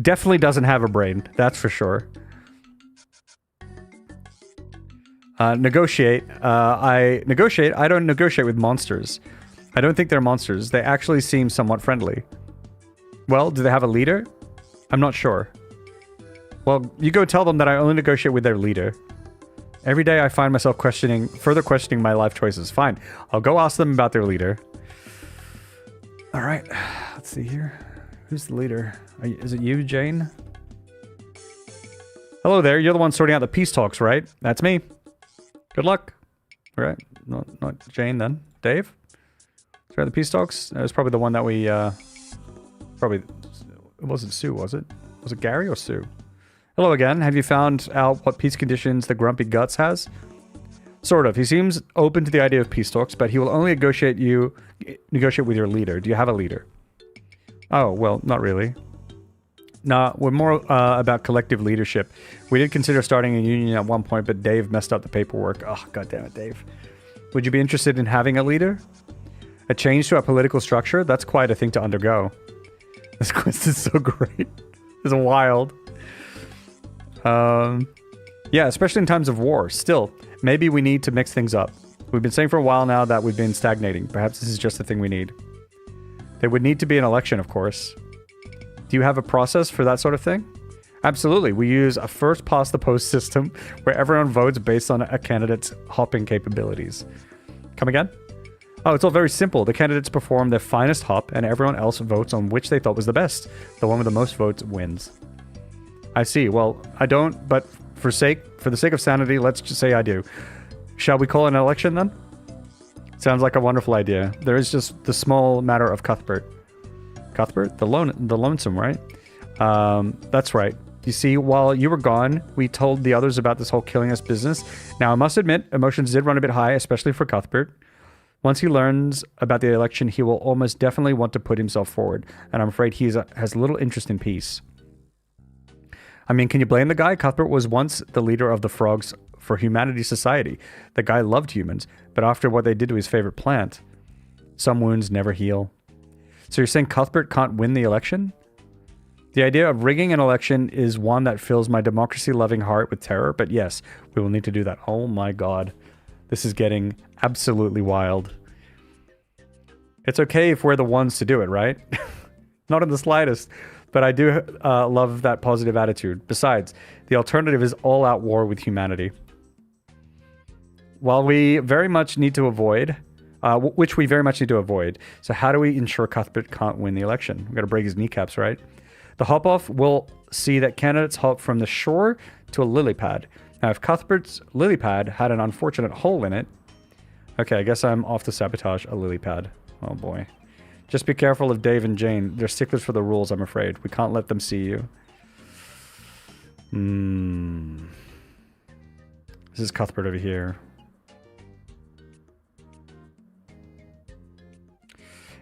Definitely doesn't have a brain, that's for sure. Negotiate. I don't negotiate with monsters. I don't think they're monsters. They actually seem somewhat friendly. Well, do they have a leader? I'm not sure. Well, you go tell them that I only negotiate with their leader. Every day I find myself further questioning my life choices. Fine. I'll go ask them about their leader. Alright. Let's see here. Who's the leader? Is it you, Jane? Hello there. You're the one sorting out the peace talks, right? That's me. Good luck. Alright. Not Jane then. Dave? Sorry, the peace talks? That was probably the one that we, probably... It wasn't Sue, was it? Was it Gary or Sue? Hello again. Have you found out what peace conditions the Grumpy Guts has? Sort of. He seems open to the idea of peace talks, but he will only negotiate with your leader. Do you have a leader? Oh, well, not really. Nah, we're more about collective leadership. We did consider starting a union at one point, but Dave messed up the paperwork. Oh, goddammit, Dave. Would you be interested in having a leader? A change to our political structure? That's quite a thing to undergo. This quest is so great. It's wild. Yeah, especially in times of war. Still, maybe we need to mix things up. We've been saying for a while now that we've been stagnating. Perhaps this is just the thing we need. There would need to be an election, of course. Do you have a process for that sort of thing? Absolutely. We use a first-past-the-post system where everyone votes based on a candidate's hopping capabilities. Come again? Oh, it's all very simple. The candidates perform their finest hop, and everyone else votes on which they thought was the best. The one with the most votes wins. I see. Well, I don't, but for the sake of sanity, let's just say I do. Shall we call an election then? Sounds like a wonderful idea. There is just the small matter of Cuthbert. Cuthbert? The lonesome, right? That's right. You see, while you were gone, we told the others about this whole killing us business. Now, I must admit, emotions did run a bit high, especially for Cuthbert. Once he learns about the election, he will almost definitely want to put himself forward, and I'm afraid he has little interest in peace. I mean, can you blame the guy? Cuthbert was once the leader of the Frogs for Humanity Society. The guy loved humans, but after what they did to his favorite plant, some wounds never heal. So you're saying Cuthbert can't win the election? The idea of rigging an election is one that fills my democracy-loving heart with terror, but yes, we will need to do that. Oh my god. This is getting absolutely wild. It's okay if we're the ones to do it, right? Not in the slightest. But I do love that positive attitude. Besides, the alternative is all-out war with humanity. While we very much need to avoid... which we very much need to avoid. So how do we ensure Cuthbert can't win the election? We've got to break his kneecaps, right? The hop-off will see that candidates hop from the shore to a lily pad. Now, if Cuthbert's lily pad had an unfortunate hole in it... Okay, I guess I'm off to sabotage a lily pad. Oh boy. Just be careful of Dave and Jane. They're sticklers for the rules, I'm afraid. We can't let them see you. This is Cuthbert over here.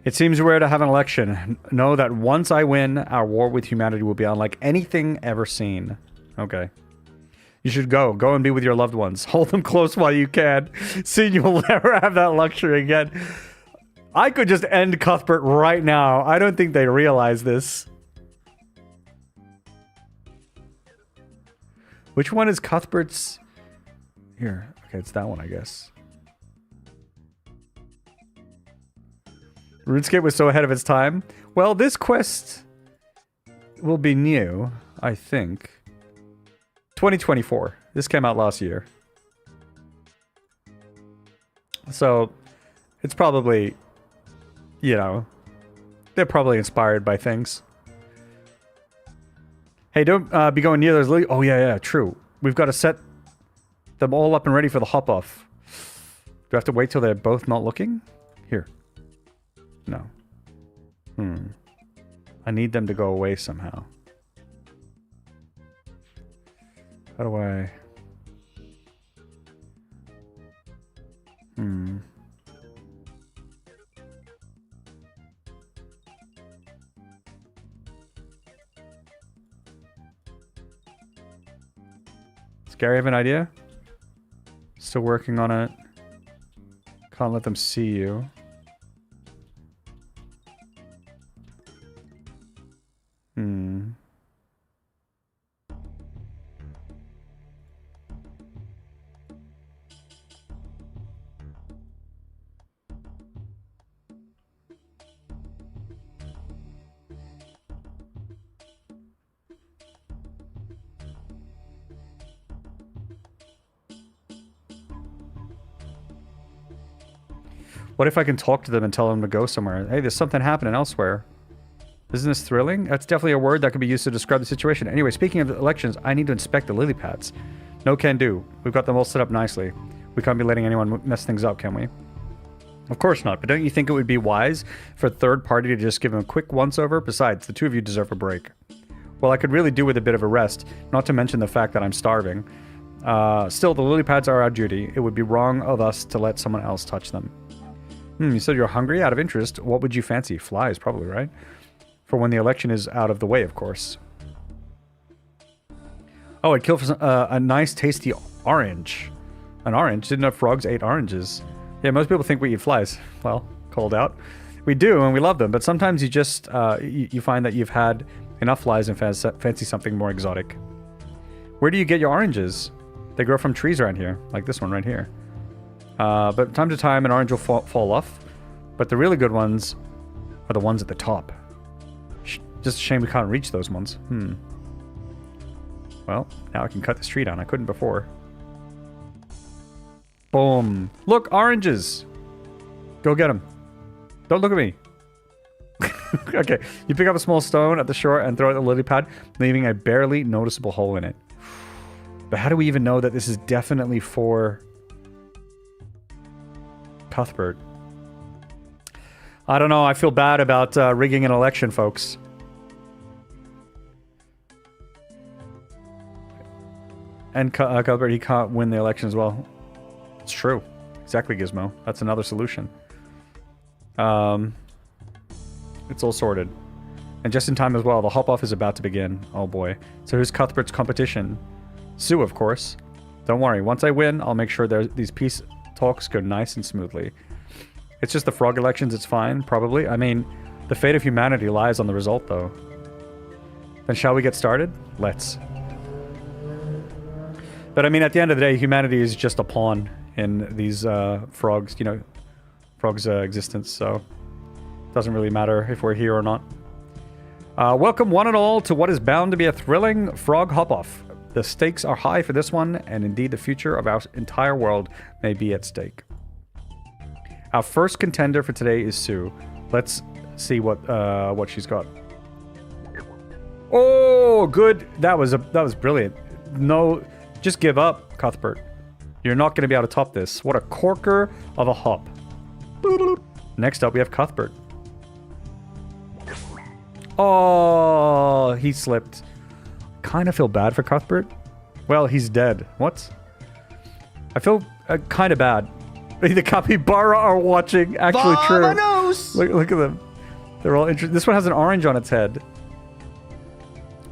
It seems rare to have an election. Know that once I win, our war with humanity will be unlike anything ever seen. Okay. You should go. Go and be with your loved ones. Hold them close while you can. Soon you will never have that luxury again. I could just end Cuthbert right now. I don't think they realize this. Which one is Cuthbert's? Here. Okay, it's that one, I guess. RuneScape was so ahead of its time. Well, this quest will be new, I think. 2024. This came out last year. So, it's probably, you know, They're probably inspired by things. Hey, don't be going near those lily... Oh, yeah, true. We've got to set them all up and ready for the hop-off. Do I have to wait till they're both not looking? Here. No. I need them to go away somehow. How do I... Gary, have an idea? Still working on it. Can't let them see you. What if I can talk to them and tell them to go somewhere? Hey, there's something happening elsewhere. Isn't this thrilling? That's definitely a word that could be used to describe the situation. Anyway, speaking of elections, I need to inspect the lily pads. No can do. We've got them all set up nicely. We can't be letting anyone mess things up, can we? Of course not, but don't you think it would be wise for a third party to just give them a quick once-over? Besides, the two of you deserve a break. Well, I could really do with a bit of a rest, not to mention the fact that I'm starving. Still, the lily pads are our duty. It would be wrong of us to let someone else touch them. You said you're hungry? Out of interest, what would you fancy? Flies, probably, right? For when the election is out of the way, of course. Oh, I'd kill for a nice, tasty orange. An orange? Didn't know frogs ate oranges. Yeah, most people think we eat flies. Well, called out. We do, and we love them, but sometimes you just, you find that you've had enough flies and fancy something more exotic. Where do you get your oranges? They grow from trees around here, like this one right here. But time to time, an orange will fall off. But the really good ones are the ones at the top. Just a shame we can't reach those ones. Well, now I can cut this tree down. I couldn't before. Boom. Look, oranges! Go get them. Don't look at me. Okay, you pick up a small stone at the shore and throw it at the lily pad, leaving a barely noticeable hole in it. But how do we even know that this is definitely for... Cuthbert? I don't know. I feel bad about rigging an election, folks. And Cuthbert, he can't win the election as well. It's true. Exactly, Gizmo. That's another solution. It's all sorted. And just in time as well, the hop-off is about to begin. Oh boy. So who's Cuthbert's competition? Sue, of course. Don't worry. Once I win, I'll make sure these peace talks go nice and smoothly. It's just the frog elections, it's fine, probably. I mean, the fate of humanity lies on the result, though. Then shall we get started? Let's. But I mean, at the end of the day, humanity is just a pawn in these frogs, you know, frogs' existence, so it doesn't really matter if we're here or not. Welcome one and all to what is bound to be a thrilling frog hop-off. The stakes are high for this one, and indeed the future of our entire world may be at stake. Our first contender for today is Sue. Let's see what she's got. Oh, good. That was brilliant. No, just give up, Cuthbert. You're not going to be able to top this. What a corker of a hop. Next up, we have Cuthbert. Oh, he slipped. Kind of feel bad for Cuthbert. Well, he's dead. What? I feel kind of bad. The capybara are watching. Actually true. Look at them. They're all interested. This one has an orange on its head.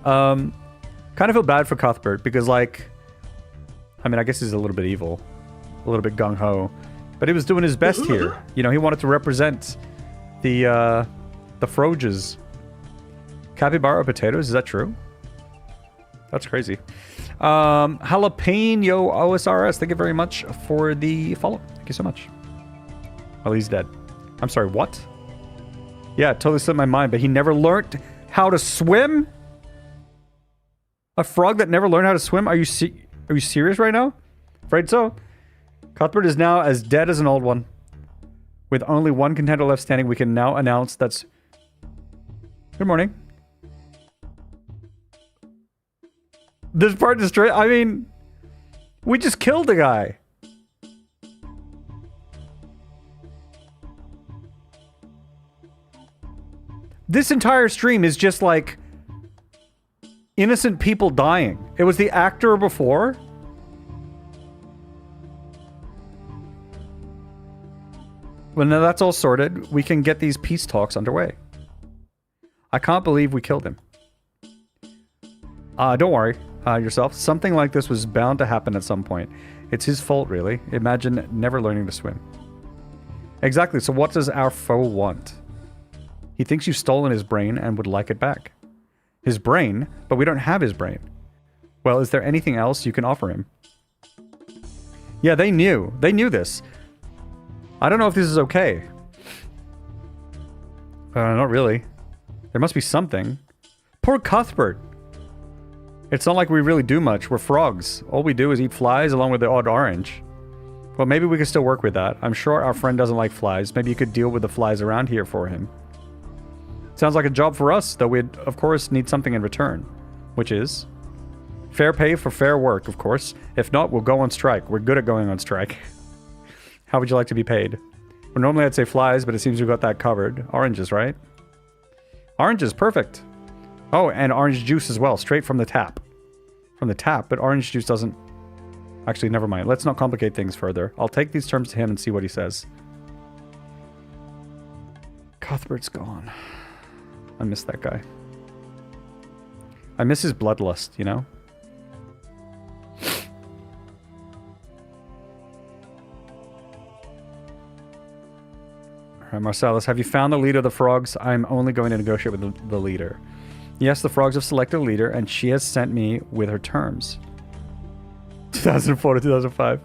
Kind of feel bad for Cuthbert because, like, I mean, I guess he's a little bit evil, a little bit gung-ho, but he was doing his best here. You know, he wanted to represent the Froges. Capybara potatoes, is that true? That's crazy. Jalapeno OSRS, thank you very much for the follow. Thank you so much. Well, he's dead. I'm sorry, what? Yeah, it totally slipped my mind, but he never learned how to swim? A frog that never learned how to swim? Are you serious right now? Afraid so. Cuthbert is now as dead as an old one. With only one contender left standing, we can now announce that Good morning. This part is straight. I mean, we just killed the guy. This entire stream is just like innocent people dying. It was the actor before. Well, now that's all sorted. We can get these peace talks underway. I can't believe we killed him. Don't worry yourself. Something like this was bound to happen at some point. It's his fault, really. Imagine never learning to swim. Exactly. So what does our foe want? He thinks you've stolen his brain and would like it back. His brain? But we don't have his brain. Well, is there anything else you can offer him? Yeah, they knew. They knew this. I don't know if this is okay. Not really. There must be something. Poor Cuthbert. It's not like we really do much. We're frogs. All we do is eat flies along with the odd orange. Well, maybe we could still work with that. I'm sure our friend doesn't like flies. Maybe you could deal with the flies around here for him. Sounds like a job for us, though we'd, of course, need something in return. Which is? Fair pay for fair work, of course. If not, we'll go on strike. We're good at going on strike. How would you like to be paid? Well, normally I'd say flies, but it seems we've got that covered. Oranges, right? Oranges, perfect. Oh, and orange juice as well, straight from the tap. From the tap, but orange juice doesn't... Actually, never mind. Let's not complicate things further. I'll take these terms to him and see what he says. Cuthbert's gone. I miss that guy. I miss his bloodlust, you know? Alright, Marcellus, have you found the leader of the frogs? I'm only going to negotiate with the leader. Yes, the frogs have selected a leader, and she has sent me with her terms. 2004 to 2005.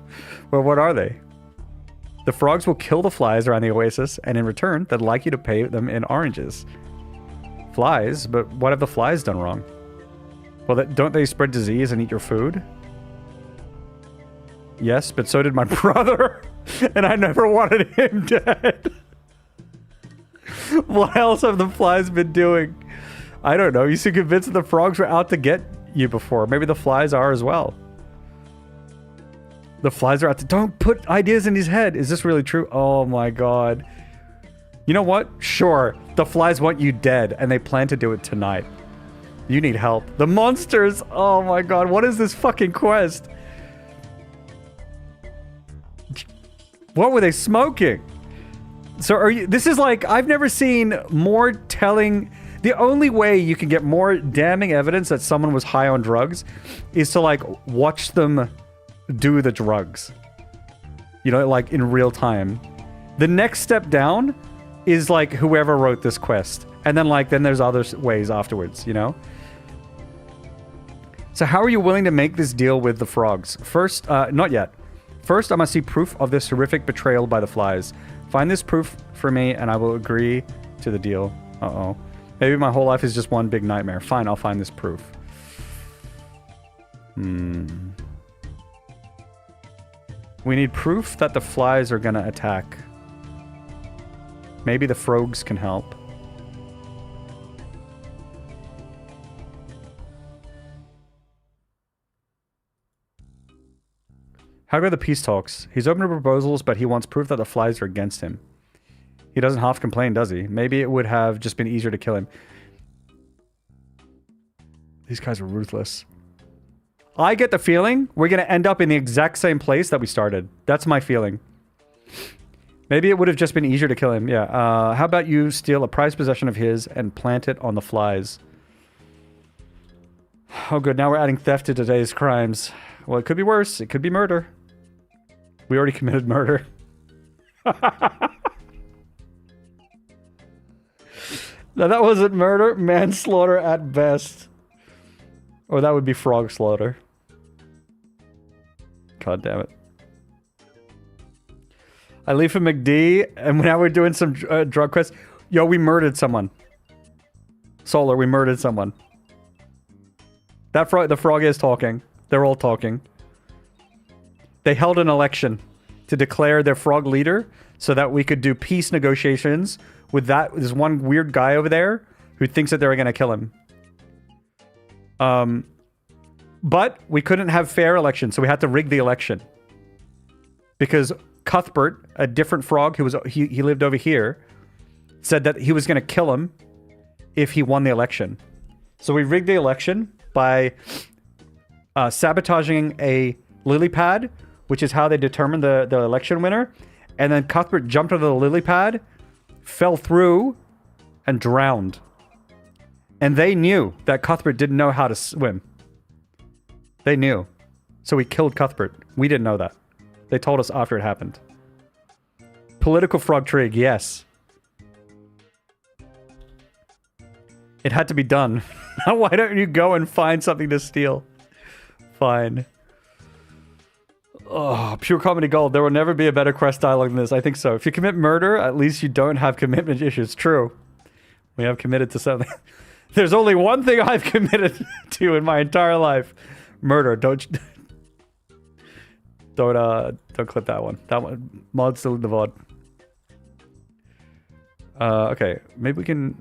Well, what are they? The frogs will kill the flies around the oasis, and in return, they'd like you to pay them in oranges. Flies? But what have the flies done wrong? Well, don't they spread disease and eat your food? Yes, but so did my brother, and I never wanted him dead. What else have the flies been doing? I don't know. You seem convinced that the frogs were out to get you before. Maybe the flies are as well. The flies are out to... Don't put ideas in his head. Is this really true? Oh my god. You know what? Sure. The flies want you dead, and they plan to do it tonight. You need help. The monsters! Oh my god. What is this fucking quest? What were they smoking? So are you... This is like... I've never seen more telling... The only way you can get more damning evidence that someone was high on drugs is to, like, watch them do the drugs. You know, like, in real time. The next step down is, like, whoever wrote this quest. And then, like, then there's other ways afterwards, you know? So how are you willing to make this deal with the frogs? First, not yet. First, I must see proof of this horrific betrayal by the flies. Find this proof for me, and I will agree to the deal. Uh-oh. Maybe my whole life is just one big nightmare. Fine, I'll find this proof. We need proof that the flies are gonna attack. Maybe the frogs can help. How go the peace talks? He's open to proposals, but he wants proof that the flies are against him. He doesn't half complain, does he? Maybe it would have just been easier to kill him. These guys are ruthless. I get the feeling we're going to end up in the exact same place that we started. That's my feeling. Maybe it would have just been easier to kill him. Yeah. How about you steal a prized possession of his and plant it on the flies? Oh, good. Now we're adding theft to today's crimes. Well, it could be worse. It could be murder. We already committed murder. No, that wasn't murder. Manslaughter at best. Or that would be frog slaughter. God damn it. I leave for McD, and now we're doing some drug quests. Yo, we murdered someone. Solar, we murdered someone. That the frog is talking. They're all talking. They held an election to declare their frog leader so that we could do peace negotiations with that. There's one weird guy over there who thinks that they're going to kill him. But we couldn't have fair elections, so we had to rig the election. Because Cuthbert, a different frog who was he lived over here, said that he was going to kill him if he won the election. So we rigged the election by sabotaging a lily pad, which is how they determined the election winner. And then Cuthbert jumped onto the lily pad, fell through, and drowned. And they knew that Cuthbert didn't know how to swim. They knew. So we killed Cuthbert. We didn't know that. They told us after it happened. Political frog trig, yes. It had to be done. Why don't you go and find something to steal? Fine. Oh, pure comedy gold. There will never be a better quest dialogue than this. I think so. If you commit murder, at least you don't have commitment issues. True. We have committed to something. There's only one thing I've committed to in my entire life. Murder. Don't clip that one. That one. Mod's still in the VOD. Okay. Maybe we can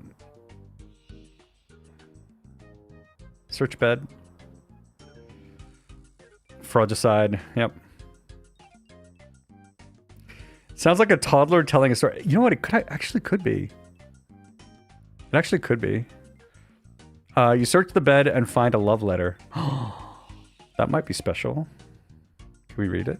search bed. Fraudicide. Yep. Sounds like a toddler telling a story. You know what? It actually could be. It actually could be. You search the bed and find a love letter. That might be special. Can we read it?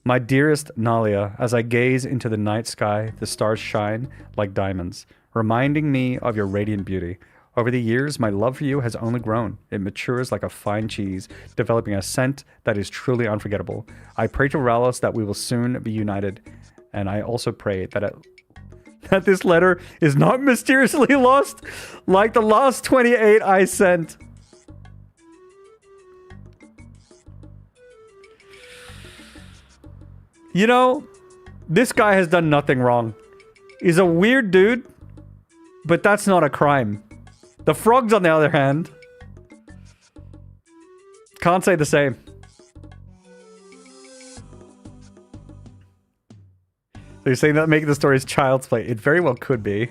My dearest Nalia, as I gaze into the night sky, the stars shine like diamonds, reminding me of your radiant beauty. Over the years, my love for you has only grown. It matures like a fine cheese, developing a scent that is truly unforgettable. I pray to Ralos that we will soon be united, and I also pray that this letter is not mysteriously lost like the last 28 I sent. You know, this guy has done nothing wrong. He's a weird dude, but that's not a crime. The frogs, on the other hand, can't say the same. So you're saying that making the story is child's play? It very well could be.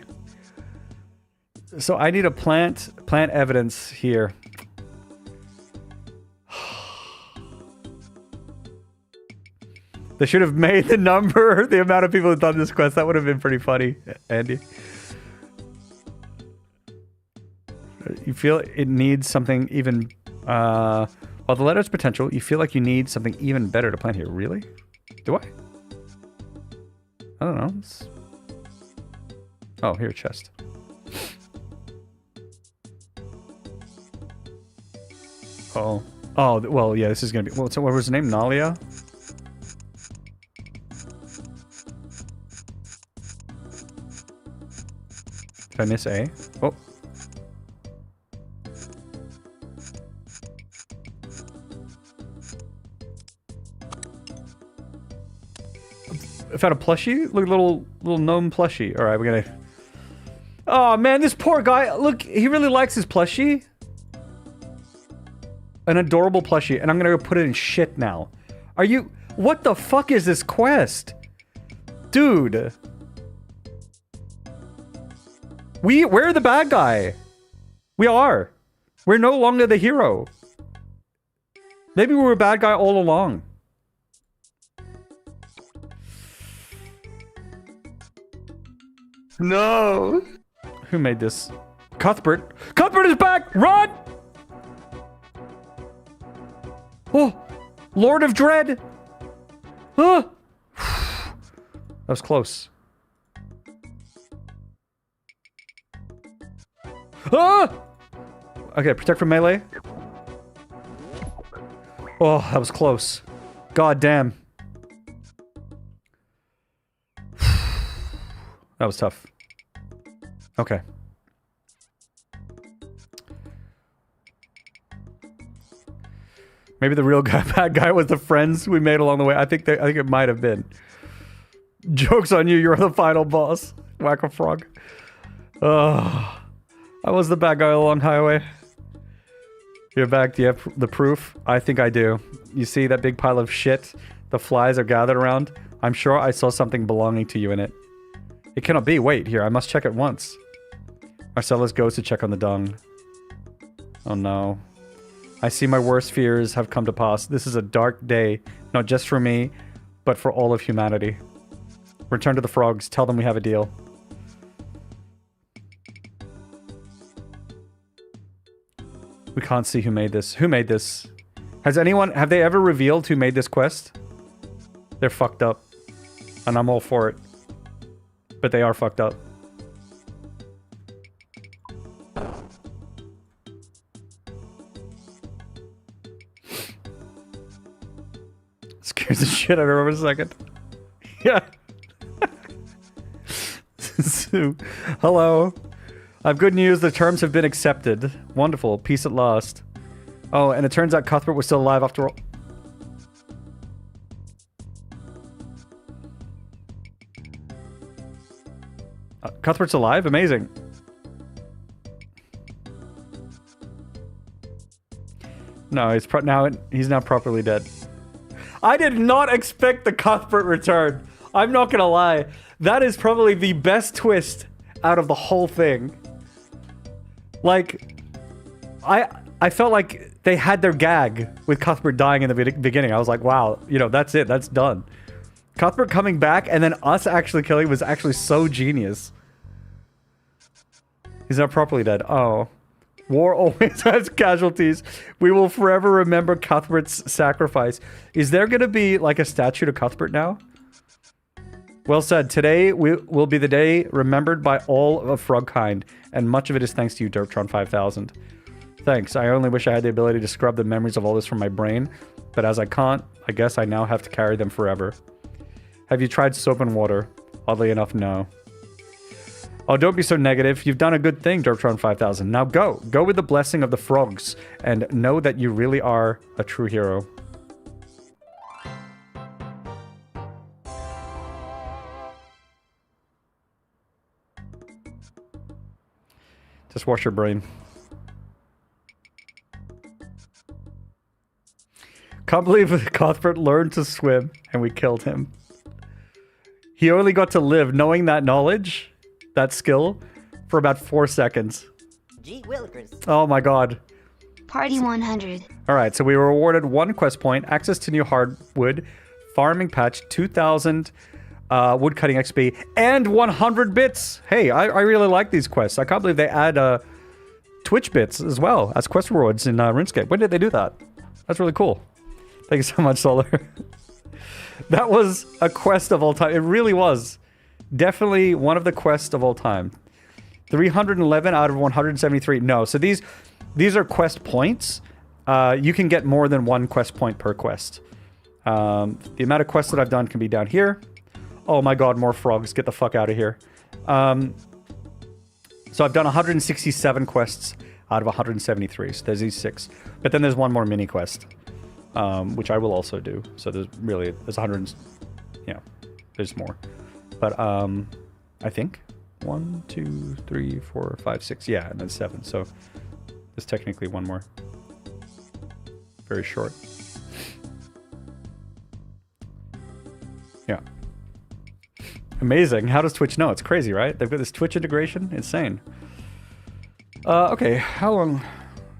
So I need a plant evidence here. They should have made the number, the amount of people who've done this quest. That would have been pretty funny, Andy. You feel it needs something even... while the letter's potential, you feel like you need something even better to plant here. Really? Do I? I don't know. Oh, here, chest. Oh. Oh, well, yeah, this is gonna be... Well, so what was her name? Nalia? Did I miss A? Oh. I found a plushie? Look, little gnome plushie. Alright, we're gonna... Oh, man, this poor guy. Look, he really likes his plushie. An adorable plushie. And I'm gonna go put it in shit now. Are you... What the fuck is this quest? Dude. We're the bad guy. We are. We're no longer the hero. Maybe we were a bad guy all along. No. Who made this? Cuthbert. Cuthbert is back! Run! Oh! Lord of Dread! Oh! That was close. Ah! Okay, protect from melee. Oh, that was close. God damn. That was tough. Okay. Maybe the real bad guy was the friends we made along the way. I think it might have been. Joke's on you, you're the final boss. Whack a frog. Oh, I was the bad guy along highway. You're back. Do you have the proof? I think I do. You see that big pile of shit the flies are gathered around? I'm sure I saw something belonging to you in it. It cannot be. Wait, here. I must check it once. Marcellus goes to check on the dung. Oh no. I see my worst fears have come to pass. This is a dark day, not just for me, but for all of humanity. Return to the frogs. Tell them we have a deal. We can't see who made this. Who made this? Have they ever revealed who made this quest? They're fucked up. And I'm all for it. But they are fucked up. Scares the shit out of her for a second. Yeah. So, hello. I have good news. The terms have been accepted. Wonderful. Peace at last. Oh, and it turns out Cuthbert was still alive after all. Cuthbert's alive? Amazing. No, he's now properly dead. I did not expect the Cuthbert return. I'm not gonna lie. That is probably the best twist out of the whole thing. Like, I felt like they had their gag with Cuthbert dying in the beginning. I was like, wow, you know, that's it. That's done. Cuthbert coming back and then us actually killing was actually so genius. He's not properly dead. Oh. War always has casualties. We will forever remember Cuthbert's sacrifice. Is there going to be like a statue to Cuthbert now? Well said. Today will be the day remembered by all of Frogkind, and much of it is thanks to you, Derptron 5000. Thanks. I only wish I had the ability to scrub the memories of all this from my brain, but as I can't, I guess I now have to carry them forever. Have you tried soap and water? Oddly enough, no. Oh, don't be so negative. You've done a good thing, Derptron 5000. Now go. Go with the blessing of the frogs, and know that you really are a true hero. Just wash your brain. Can't believe Cuthbert learned to swim, and we killed him. He only got to live knowing that knowledge, that skill, for about 4 seconds. Gee willikers. Oh my god. Party 100. Alright, so we were awarded 1 quest point, access to new hardwood, farming patch, 2,000 woodcutting XP, and 100 bits! Hey, I really like these quests. I can't believe they add Twitch bits as well as quest rewards in RuneScape. When did they do that? That's really cool. Thank you so much, Solar. That was a quest of all time. It really was. Definitely one of the quests of all time. 311 out of 173. No, so these are quest points. You can get more than 1 quest point per quest. The amount of quests that I've done can be down here. Oh my god, more frogs. Get the fuck out of here. So I've done 167 quests out of 173. So there's these 6. But then there's one more mini quest, which I will also do. So there's 100. Yeah, there's more. But I think 1, 2, 3, 4, 5, 6. Yeah, and then 7. So there's technically one more. Very short. Yeah. Amazing. How does Twitch know? It's crazy, right? They've got this Twitch integration. Insane. Okay. How long?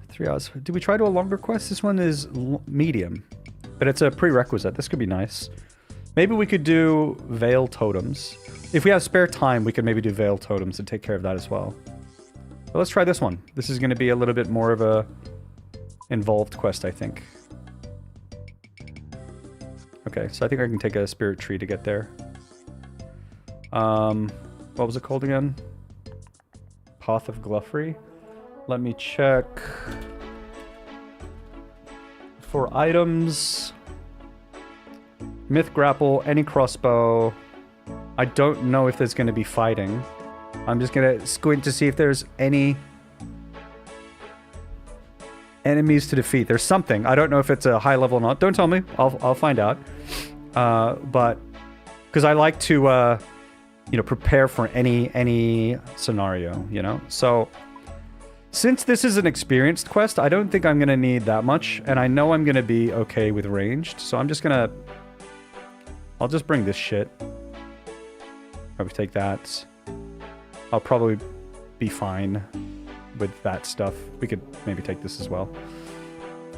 3 hours. Did we try to a longer quest? This one is medium. But it's a prerequisite. This could be nice. Maybe we could do Veil Totems. If we have spare time, we could maybe do Veil Totems and take care of that as well. But let's try this one. This is going to be a little bit more of a involved quest, I think. Okay, so I think I can take a Spirit Tree to get there. What was it called again? Path of Gluffery? Let me check. For items... Myth Grapple, any crossbow. I don't know if there's going to be fighting. I'm just going to squint to see if there's any enemies to defeat. There's something. I don't know if it's a high level or not. Don't tell me. I'll find out. But because I like to you know, prepare for any scenario, you know? So since this is an experienced quest, I don't think I'm going to need that much, and I know I'm going to be okay with ranged, so I'm just going to... I'll just bring this shit. Probably take that. I'll probably be fine with that stuff. We could maybe take this as well.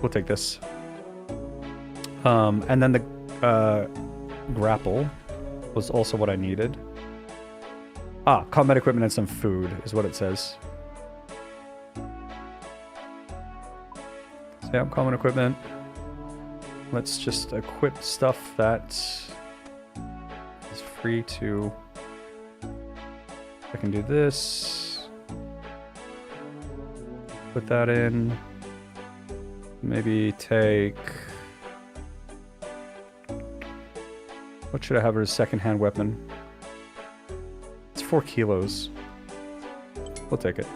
We'll take this. And then the grapple was also what I needed. Ah, combat equipment and some food is what it says. So yeah, common equipment. Let's just equip stuff that is free to... I can do this. Put that in. Maybe take... What should I have as a second-hand weapon? It's 4 kilos. We'll take it.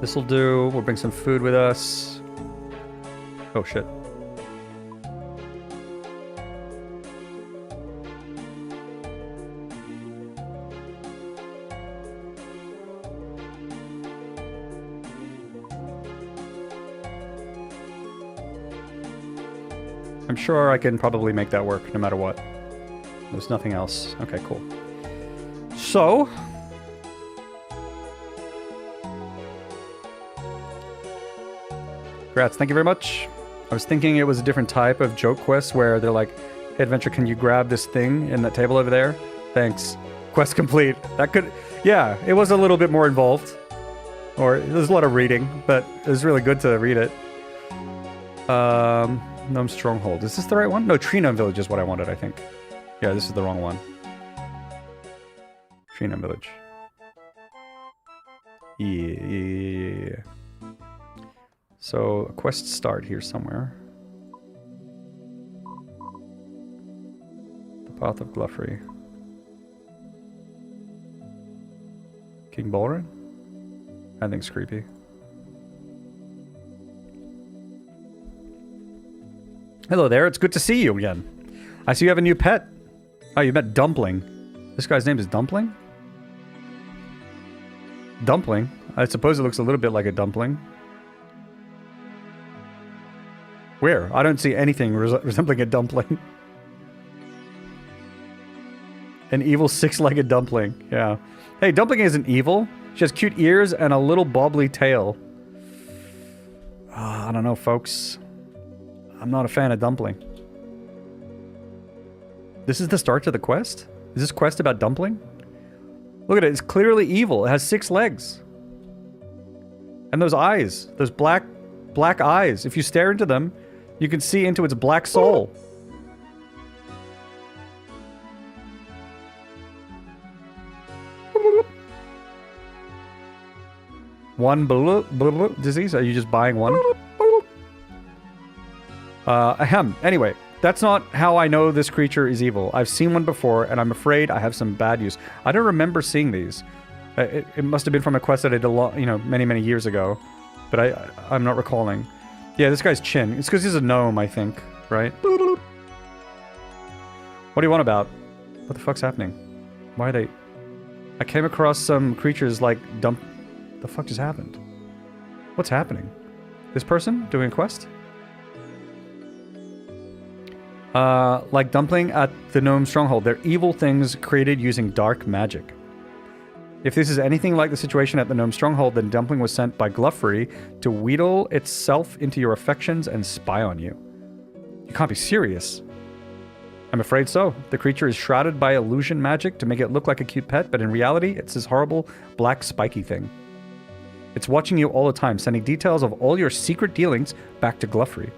This'll do. We'll bring some food with us. Oh, shit. I'm sure I can probably make that work no matter what. There's nothing else. Okay, cool. So... Congrats, thank you very much. I was thinking it was a different type of joke quest where they're like, hey, Adventure, can you grab this thing in that table over there? Thanks. Quest complete. That could... Yeah, it was a little bit more involved. Or, there's a lot of reading, but it was really good to read it. Gnome Stronghold. Is this the right one? No, Tree Gnome Village is what I wanted, I think. Yeah, this is the wrong one. Tree Gnome Village. Yeah. So, quest start here somewhere. The Path of Gluffrey. King Balrin? I think it's creepy. Hello there, it's good to see you again. I see you have a new pet. Oh, you met Dumpling. This guy's name is Dumpling? Dumpling? I suppose it looks a little bit like a dumpling. Where? I don't see anything resembling a dumpling. An evil 6-legged dumpling. Yeah. Hey, Dumpling isn't evil. She has cute ears and a little bobbly tail. I don't know, folks. I'm not a fan of Dumpling. This is the start to the quest? Is this quest about Dumpling? Look at it. It's clearly evil. It has 6 legs. And those eyes. Those black eyes. If you stare into them, you can see into its black soul. One disease? Are you just buying one? Ahem. Anyway, that's not how I know this creature is evil. I've seen one before, and I'm afraid I have some bad use. I don't remember seeing these. It must have been from a quest that I did many, many years ago. But I'm not recalling. Yeah, this guy's chin. It's because he's a gnome, I think. Right? What do you want about? What the fuck's happening? Why are they... I came across some creatures like dump... The fuck just happened? What's happening? This person doing a quest? Like Dumpling at the Gnome Stronghold. They're evil things created using dark magic. If this is anything like the situation at the Gnome Stronghold, then Dumpling was sent by Gluffrey to wheedle itself into your affections and spy on you. You can't be serious. I'm afraid so. The creature is shrouded by illusion magic to make it look like a cute pet, but in reality, it's this horrible, black, spiky thing. It's watching you all the time, sending details of all your secret dealings back to Gluffrey.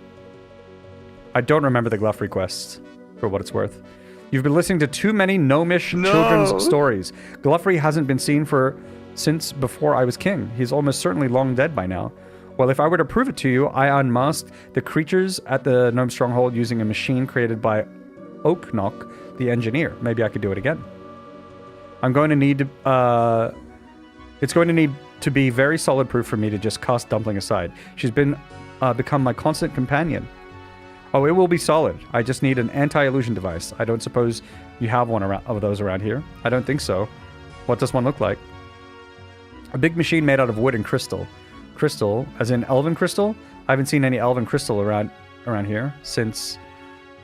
I don't remember the Gluffrey quests, for what it's worth. You've been listening to too many gnomish children's stories. Gluffrey hasn't been seen since before I was king. He's almost certainly long dead by now. Well, if I were to prove it to you, I unmasked the creatures at the Gnome Stronghold using a machine created by Oaknock, the engineer. Maybe I could do it again. I'm going to need... it's going to need to be very solid proof for me to just cast Dumpling aside. She's become my constant companion. Oh, it will be solid. I just need an anti-illusion device. I don't suppose you have one of those around here. I don't think so. What does one look like? A big machine made out of wood and crystal. Crystal, as in elven crystal? I haven't seen any elven crystal around here since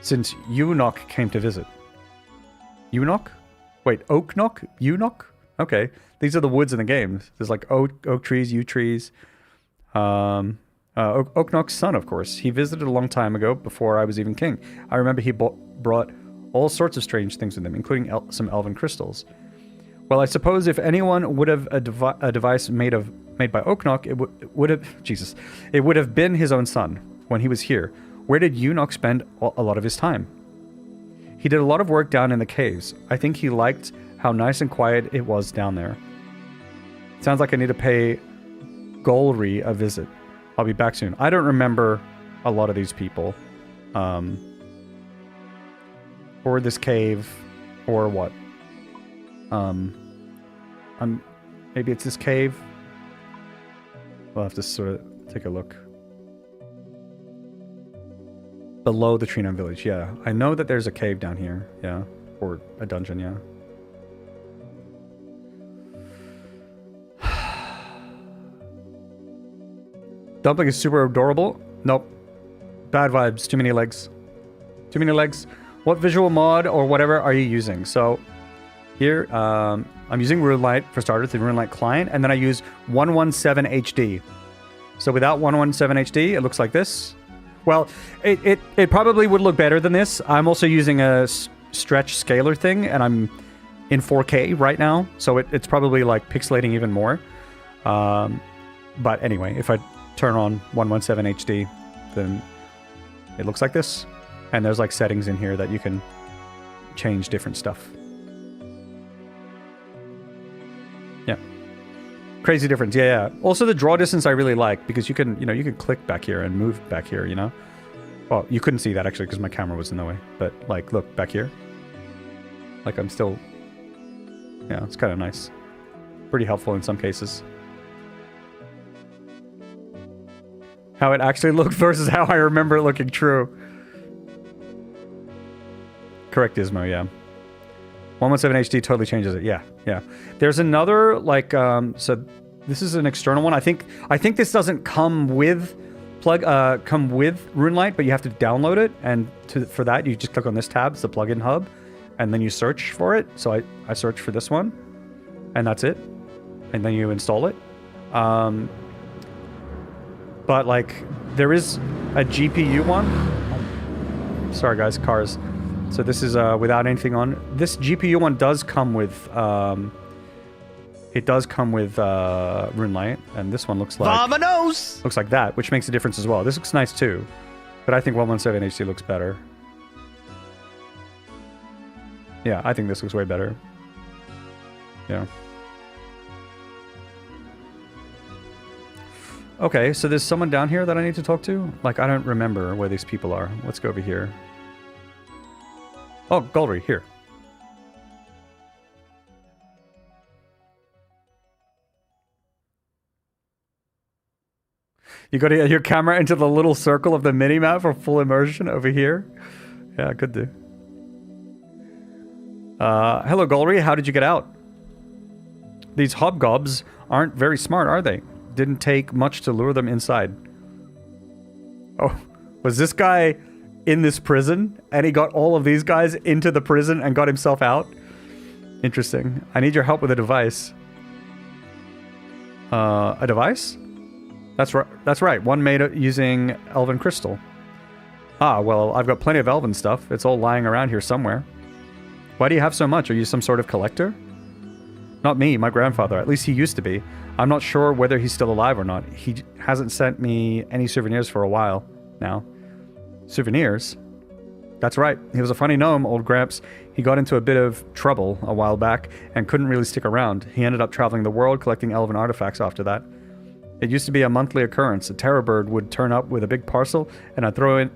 Eunoch came to visit. Eunoch? Wait, oak knock? Yew knock? Okay. These are the woods in the game. There's like oak trees, yew trees. Oak knock's son, of course. He visited a long time ago before I was even king. I remember he brought all sorts of strange things with him, including some elven crystals. Well, I suppose if anyone would have a device made by Oaknock, it would have been his own son when he was here. Where did Enoch spend a lot of his time? He did a lot of work down in the caves. I think he liked how nice and quiet it was down there. Sounds like I need to pay Golry a visit. I'll be back soon. I don't remember a lot of these people. Or this cave, or what. Maybe it's this cave. We'll have to sort of take a look. Below the Tree Gnome Village, yeah. I know that there's a cave down here, yeah. Or a dungeon, yeah. Dumpling is super adorable. Nope. Bad vibes. Too many legs. Too many legs. What visual mod or whatever are you using? So here, I'm using RuneLite for starters, the RuneLite client, and then I use 117 HD. So without 117 HD, it looks like this. Well, it probably would look better than this. I'm also using a stretch scaler thing, and I'm in 4K right now, so it's probably like pixelating even more. But anyway, if I turn on 117 HD, then it looks like this. And there's like settings in here that you can change different stuff. Yeah. Crazy difference. Yeah. Also the draw distance I really like because you can, you can click back here and move back here, Well, you couldn't see that actually because my camera was in the way. But like, look back here. Like I'm still, yeah, it's kind of nice. Pretty helpful in some cases. How it actually looked versus how I remember it looking true. Correct, Ismo, yeah. 117 HD totally changes it. Yeah. There's another, like, so this is an external one. I think this doesn't come with RuneLite, but you have to download it. And for that, you just click on this tab. It's the plugin hub. And then you search for it. So I search for this one. And that's it. And then you install it. But, like, there is a GPU one. Sorry, guys, cars. So this is without anything on. This GPU one does come with RuneLite, and this one looks like Vamonos! Looks like that, which makes a difference as well. This looks nice too, but I think 117 HD looks better. Yeah, I think this looks way better. Yeah. Okay, so there's someone down here that I need to talk to. Like, I don't remember where these people are. Let's go over here. Oh, Golry, here. You got to get your camera into the little circle of the mini-map for full immersion over here. Yeah, I could do. Hello, Golry. How did you get out? These hobgobs aren't very smart, are they? Didn't take much to lure them inside. Oh, was this guy in this prison, and he got all of these guys into the prison and got himself out? Interesting. I need your help with a device. A device? That's right. That's right. One made using elven crystal. Ah, well, I've got plenty of elven stuff. It's all lying around here somewhere. Why do you have so much? Are you some sort of collector? Not me, my grandfather. At least he used to be. I'm not sure whether he's still alive or not. He hasn't sent me any souvenirs for a while now. Souvenirs? That's right. He was a funny gnome, old Gramps. He got into a bit of trouble a while back and couldn't really stick around. He ended up traveling the world collecting elven artifacts after that. It used to be a monthly occurrence. A terror bird would turn up with a big parcel and I'd throw it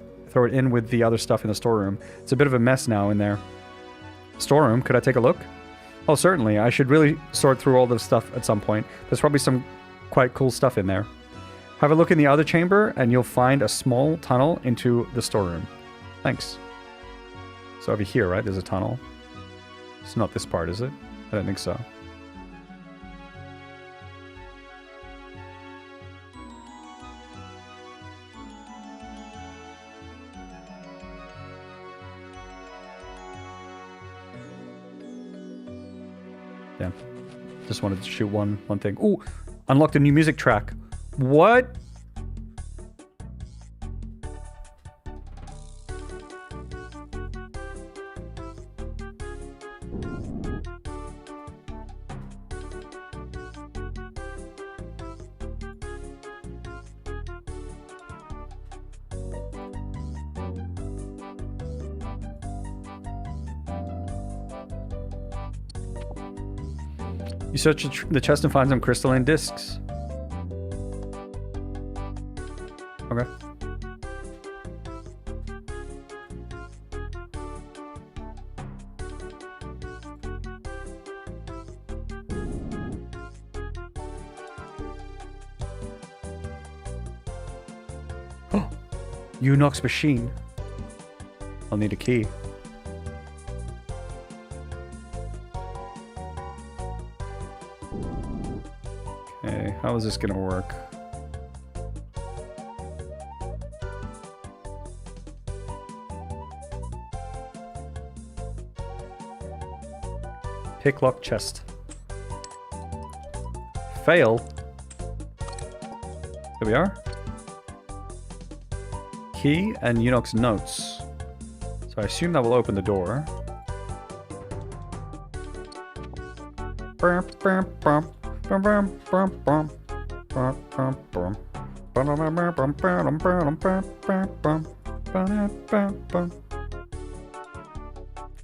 in with the other stuff in the storeroom. It's a bit of a mess now in there. Storeroom? Could I take a look? Oh, certainly. I should really sort through all this stuff at some point. There's probably some quite cool stuff in there. Have a look in the other chamber, and you'll find a small tunnel into the storeroom. Thanks. So over here, right? There's a tunnel. It's not this part, is it? I don't think so. Yeah. Just wanted to shoot one thing. Ooh, unlocked a new music track. What? You search the chest and find some crystalline discs. Okay. Oh, Unox machine. I'll need a key. Okay, how is this gonna work? Pick lock chest. Fail. There we are. Key and Unox notes. So I assume that will open the door.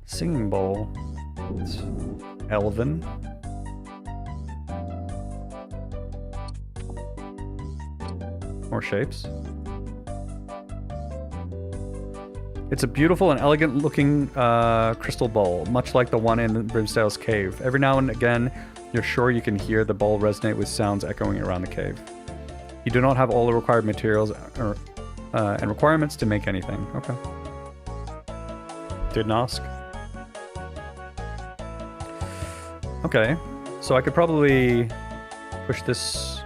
Singing bowl. It's elven. More shapes. It's a beautiful and elegant looking crystal bowl, much like the one in Brimstale's cave. Every now and again, you're sure you can hear the bowl resonate with sounds echoing around the cave. You do not have all the required materials and requirements to make anything. Okay. Didn't ask. Okay, so I could probably push this.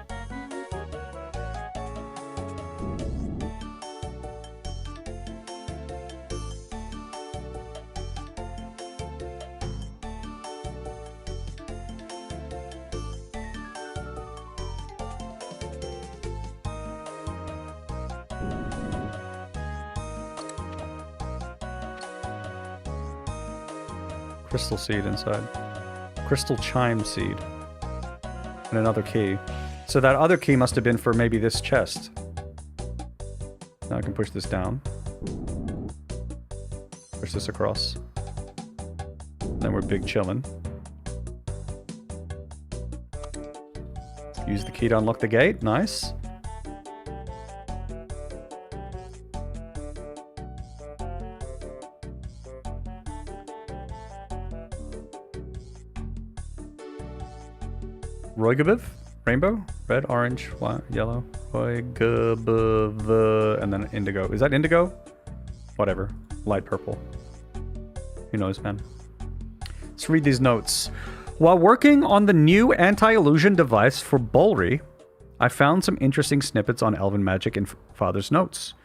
Crystal seed inside. Crystal chime seed. And another key. So that other key must have been for maybe this chest. Now I can push this down. Push this across. Then we're big chillin'. Use the key to unlock the gate. Nice. Roigabiv? Rainbow? Red, orange, white, yellow. Roigabiv. And then indigo. Is that indigo? Whatever. Light purple. Who knows, man? Let's read these notes. While working on the new anti-illusion device for Bolri, I found some interesting snippets on elven magic in Father's notes.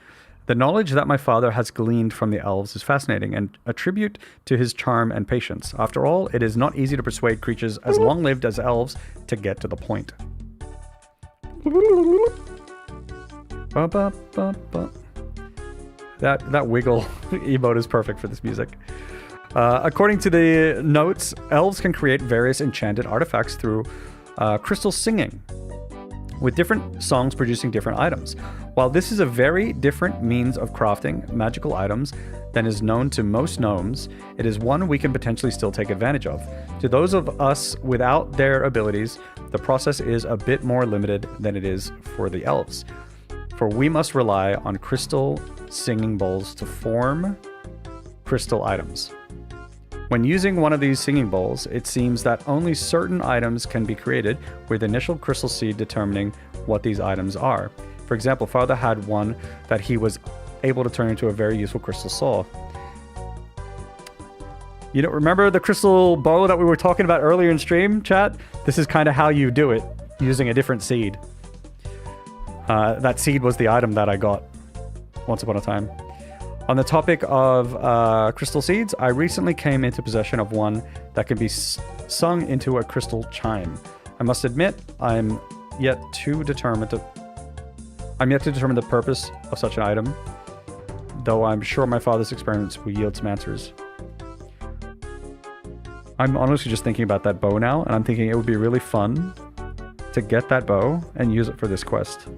The knowledge that my father has gleaned from the elves is fascinating and a tribute to his charm and patience. After all, it is not easy to persuade creatures as long-lived as elves to get to the point. That wiggle emote is perfect for this music. According to the notes, elves can create various enchanted artifacts through crystal singing, with different songs producing different items. While this is a very different means of crafting magical items than is known to most gnomes, it is one we can potentially still take advantage of. To those of us without their abilities, the process is a bit more limited than it is for the elves, for we must rely on crystal singing bowls to form crystal items. When using one of these singing bowls, it seems that only certain items can be created, with initial crystal seed determining what these items are. For example, Father had one that he was able to turn into a very useful crystal saw. You know, remember the crystal bow that we were talking about earlier in stream, chat? This is kind of how you do it, using a different seed. That seed was the item that I got once upon a time. On the topic of crystal seeds, I recently came into possession of one that can be sung into a crystal chime. I must admit, I'm yet to determine the purpose of such an item, though I'm sure my father's experiments will yield some answers. I'm honestly just thinking about that bow now, and I'm thinking it would be really fun to get that bow and use it for this quest.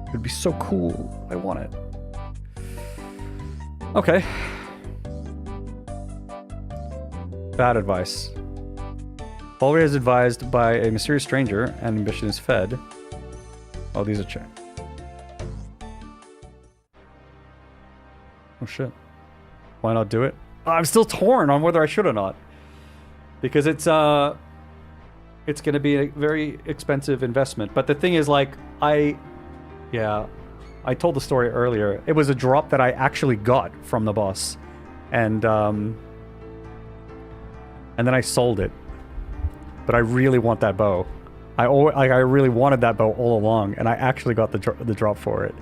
It would be so cool. I want it. Okay. Bad advice. Balri is advised by a mysterious stranger, and ambition is fed. Oh, these are oh shit. Why not do it? I'm still torn on whether I should or not. Because it's gonna be a very expensive investment. But the thing is, like, I told the story earlier. It was a drop that I actually got from the boss. And then I sold it. But I really want that bow. I really wanted that bow all along, and I actually got the drop for it.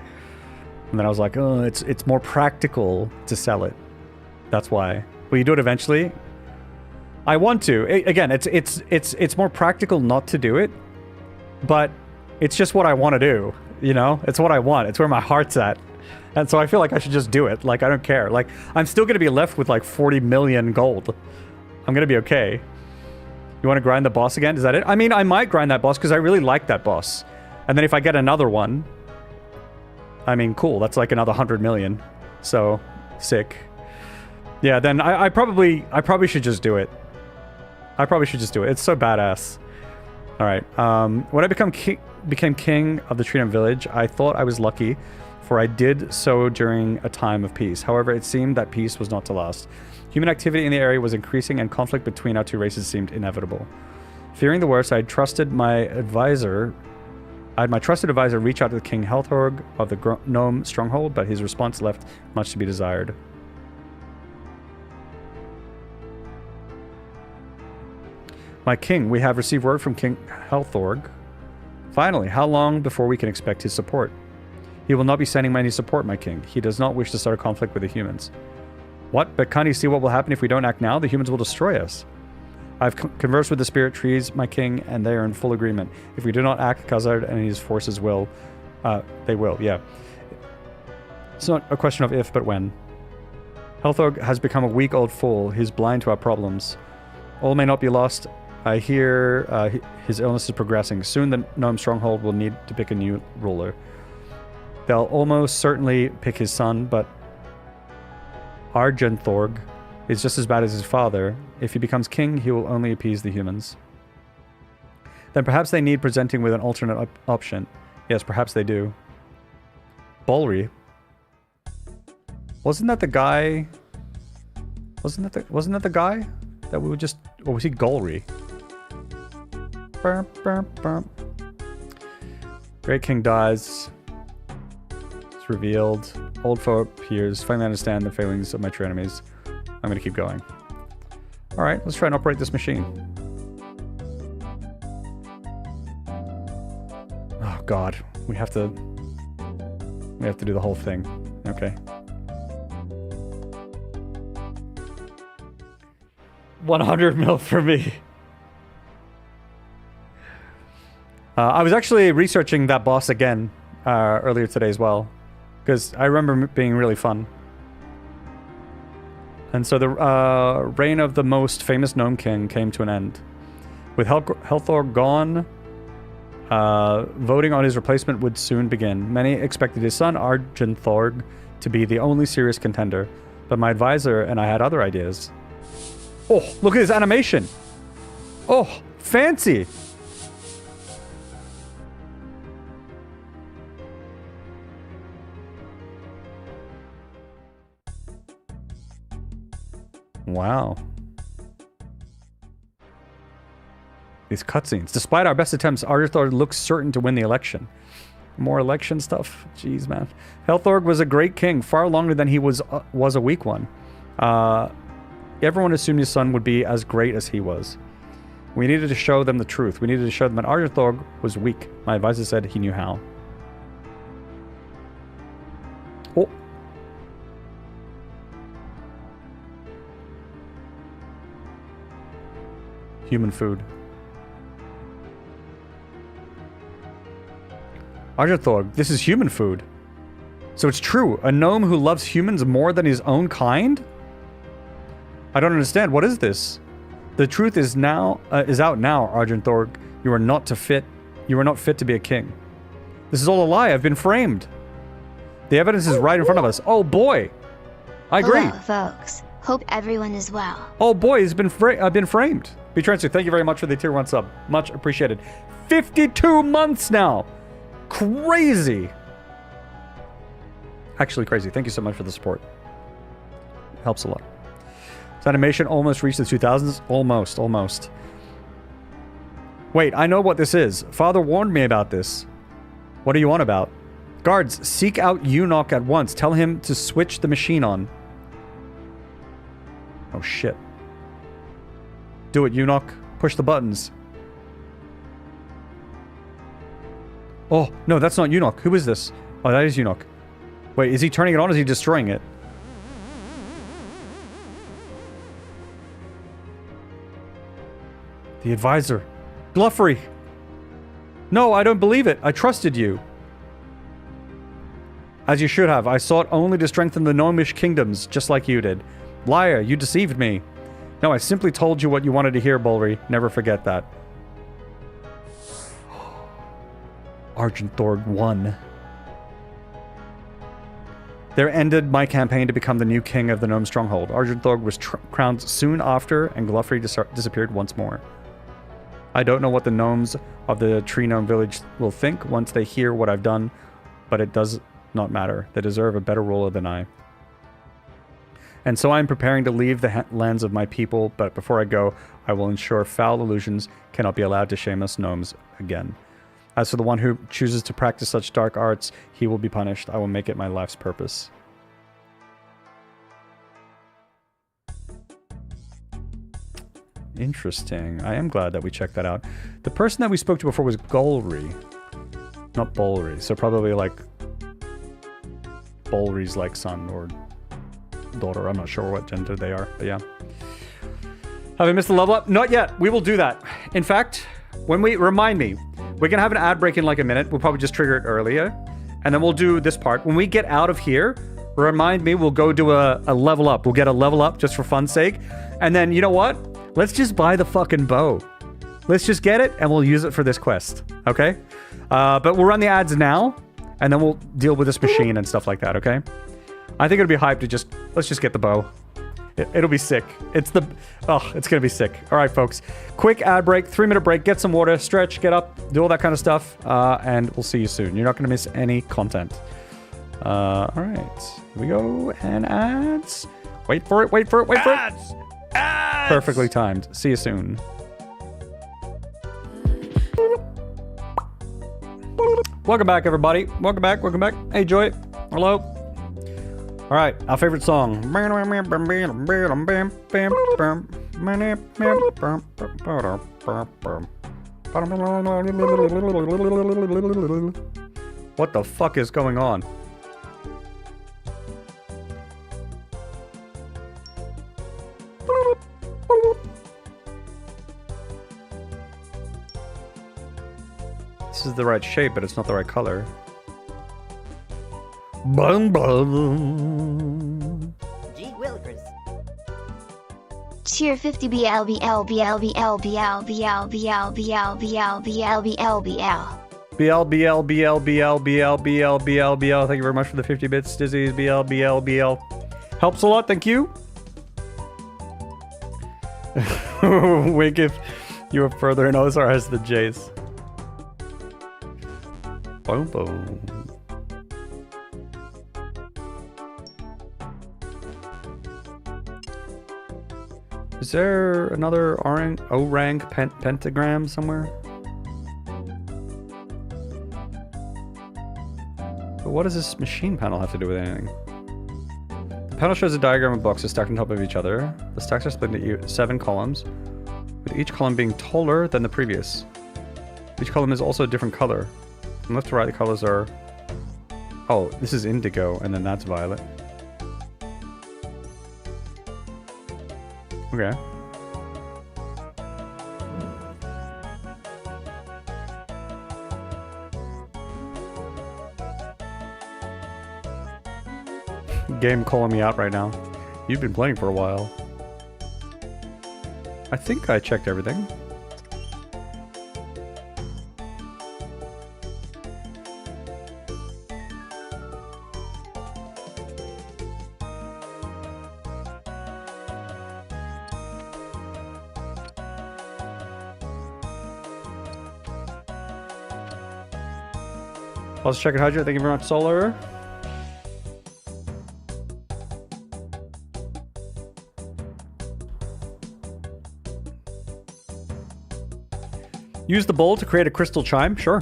And then I was like, oh, it's more practical to sell it. That's why. Will you do it eventually? I want to. Again, it's more practical not to do it, but it's just what I want to do. You know, it's what I want. It's where my heart's at. And so I feel like I should just do it. Like, I don't care. Like, I'm still going to be left with like 40 million gold. I'm going to be okay. You want to grind the boss again? Is that it? I mean, I might grind that boss because I really like that boss. And then if I get another one, I mean, cool. That's like another 100 million. So, sick. Yeah, then I probably should just do it. I probably should just do it. It's so badass. All right. When I became king of the Treedom village, I thought I was lucky, for I did so during a time of peace. However, it seemed that peace was not to last. Human activity in the area was increasing, and conflict between our two races seemed inevitable. Fearing the worst, I had my trusted advisor reach out to the King Helthorg of the Gnome Stronghold, but his response left much to be desired. My king, we have received word from King Helthorg. Finally, how long before we can expect his support? He will not be sending any support, my king. He does not wish to start a conflict with the humans. What? But can't he see what will happen if we don't act now? The humans will destroy us. I've conversed with the spirit trees, my king, and they are in full agreement. If we do not act, Khazard and his forces will. They will, yeah. It's not a question of if, but when. Helthorg has become a weak old fool. He's blind to our problems. All may not be lost. I hear his illness is progressing. Soon the Gnome Stronghold will need to pick a new ruler. They'll almost certainly pick his son, but Argenthorg is just as bad as his father. If he becomes king, he will only appease the humans. Then perhaps they need presenting with an alternate option. Yes, perhaps they do. Balri. Wasn't that the guy? Wasn't that the guy that we would just? Or was he Golri? Burp, burp, burp. Great King dies. It's revealed. Old foe appears. Finally understand the failings of my true enemies. I'm gonna keep going. Alright, let's try and operate this machine. Oh god. We have to do the whole thing. Okay. 100 mil for me. I was actually researching that boss again earlier today as well, because I remember it being really fun. And so the reign of the most famous Gnome King came to an end. With Helthorg gone, voting on his replacement would soon begin. Many expected his son, Argenthorg, to be the only serious contender, but my advisor and I had other ideas. Oh, look at his animation! Oh, fancy! Wow. These cutscenes. Despite our best attempts, Arthur looks certain to win the election. More election stuff? Jeez, man. Helthorg was a great king, far longer than he was a weak one. Everyone assumed his son would be as great as he was. We needed to show them the truth. We needed to show them that Arthur was weak. My advisor said he knew how. Oh. Human food. Arjathorg, this is human food. So it's true. A gnome who loves humans more than his own kind? I don't understand. What is this? The truth is out now, Arjathorg. You are not fit to be a king. This is all a lie. I've been framed. The evidence is right in front of us. Oh boy. I agree. Hello, folks. Hope everyone is well. Oh boy, I've been framed. Be transferred. Thank you very much for the tier 1 sub. Much appreciated. 52 months now. Crazy. Actually crazy. Thank you so much for the support. Helps a lot. This animation almost reached the 2000s. Almost. Wait, I know what this is. Father warned me about this. What are you on about? Guards, seek out Eunuch at once. Tell him to switch the machine on. Oh shit. Do it, Eunuch. Push the buttons. Oh, no, that's not Eunuch. Who is this? Oh, that is Eunuch. Wait, is he turning it on or is he destroying it? The advisor. Gluffery. No, I don't believe it. I trusted you. As you should have. I sought only to strengthen the gnomish kingdoms, just like you did. Liar, you deceived me. No, I simply told you what you wanted to hear, Bolry. Never forget that. Argenthorg won. There ended my campaign to become the new king of the Gnome Stronghold. Argenthorg was crowned soon after, and Gluffery disappeared once more. I don't know what the gnomes of the Tree Gnome Village will think once they hear what I've done, but it does not matter. They deserve a better ruler than I. And so I am preparing to leave the lands of my people, but before I go, I will ensure foul illusions cannot be allowed to shame us gnomes again. As for the one who chooses to practice such dark arts, he will be punished. I will make it my life's purpose. Interesting. I am glad that we checked that out. The person that we spoke to before was Golry. Not Bolry. So probably like Bolry's like son or daughter. I'm not sure what gender they are, but yeah. Have I missed the level up? Not yet. We will do that. In fact, when we remind me, we're gonna have an ad break in like a minute. We'll probably just trigger it earlier, and then we'll do this part. When we get out of here, remind me. We'll go do a level up. We'll get a level up just for fun's sake, and then you know what? Let's just buy the fucking bow. Let's just get it, and we'll use it for this quest. Okay? But we'll run the ads now, and then we'll deal with this machine and stuff like that. Okay? I think it'll be hype to let's just get the bow. It'll be sick. It's gonna be sick. All right, folks. Quick ad break, 3-minute break. Get some water, stretch, get up, do all that kind of stuff, and we'll see you soon. You're not gonna miss any content. All right, here we go. And ads. Wait for it. Wait for it. Ads. Perfectly timed. See you soon. Welcome back, everybody. Welcome back. Welcome back. Hey, Joy. Hello. All right, our favorite song. What the fuck is going on? This is the right shape, but it's not the right color. Boom, boom. Gee Willikers. Tier 50 BL BL BL BL BL BL BL BL BL BL BL BL. BL, BL, BL, BL, BL, BL, BL, BL. Thank you very much for the 50 bits, Dizzy. BL, BL, BL. Helps a lot, thank you. Wink if you were further in Ozar as the J's. Boom, boom. Is there another orang pentagram somewhere? But what does this machine panel have to do with anything? The panel shows a diagram of blocks stacked on top of each other. The stacks are split into 7 columns, with each column being taller than the previous. Each column is also a different color. From left to right, the colors are... Oh, this is indigo, and then that's violet. Okay. game calling me out right now. You've been playing for a while. I think I checked everything. Let's check it, Hydra. Thank you very much, Solar. Use the bowl to create a crystal chime. Sure.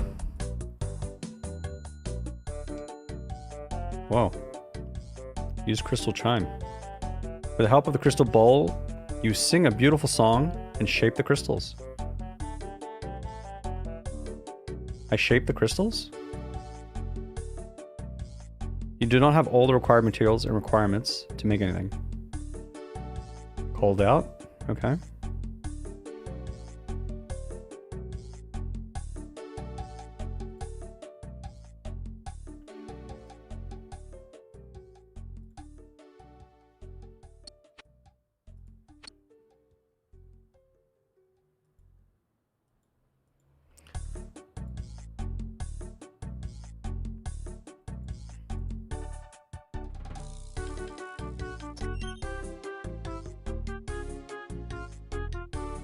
Whoa. Use crystal chime. With the help of the crystal bowl, you sing a beautiful song and shape the crystals. I shape the crystals? You do not have all the required materials and requirements to make anything. Called out. Okay.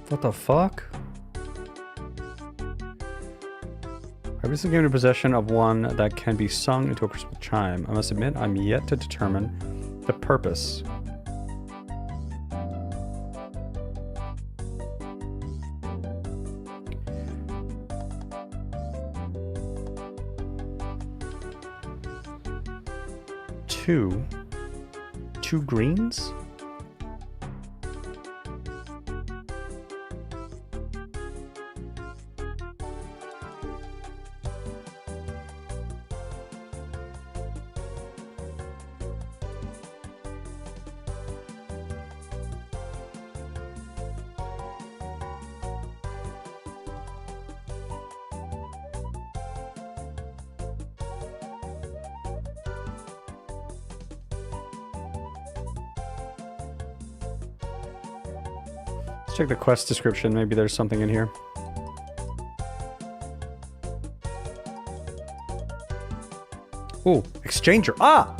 What the fuck? I recently came into possession of one that can be sung into a crystal chime. I must admit, I'm yet to determine the purpose. Two greens? Let's check the quest description. Maybe there's something in here. Ooh, exchanger. Ah!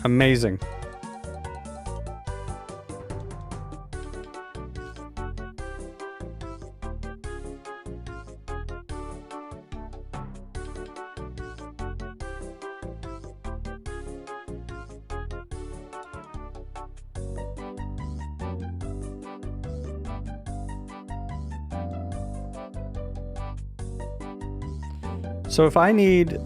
Amazing. So if I need...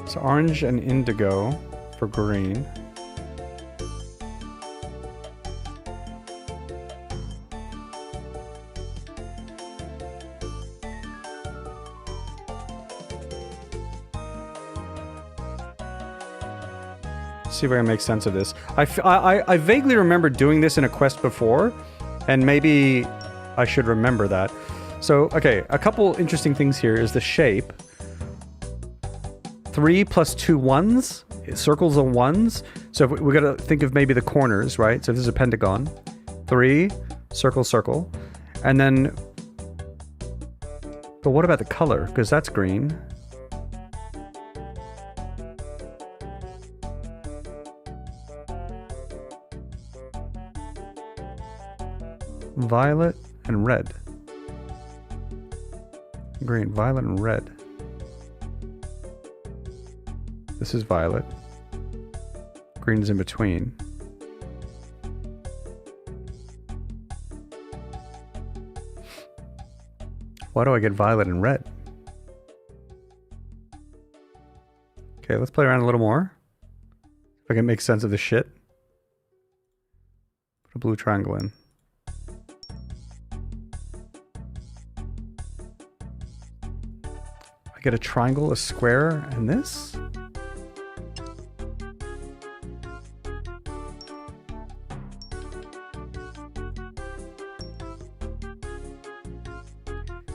So orange and indigo for green. See if I can make sense of this. I vaguely remember doing this in a quest before, and maybe I should remember that. So, okay, a couple interesting things here is the shape. 3 plus 2 ones, circles of ones. So if we gotta think of maybe the corners, right? So if this is a pentagon, 3, circle, circle. And then, but what about the color? Because that's green. Violet and red. Green, violet and red. This is violet. Green's in between. Why do I get violet and red? Okay, let's play around a little more. If I can make sense of the shit. Put a blue triangle in. I get a triangle, a square, and this?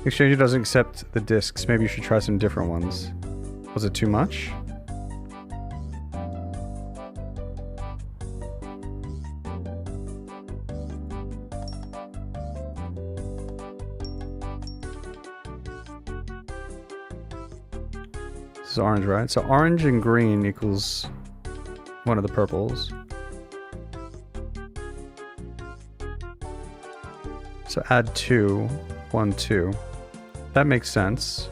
Exchanger doesn't accept the discs. Maybe you should try some different ones. Was it too much? This is orange, right? So orange and green equals one of the purples. So add 2, 1, 2. That makes sense.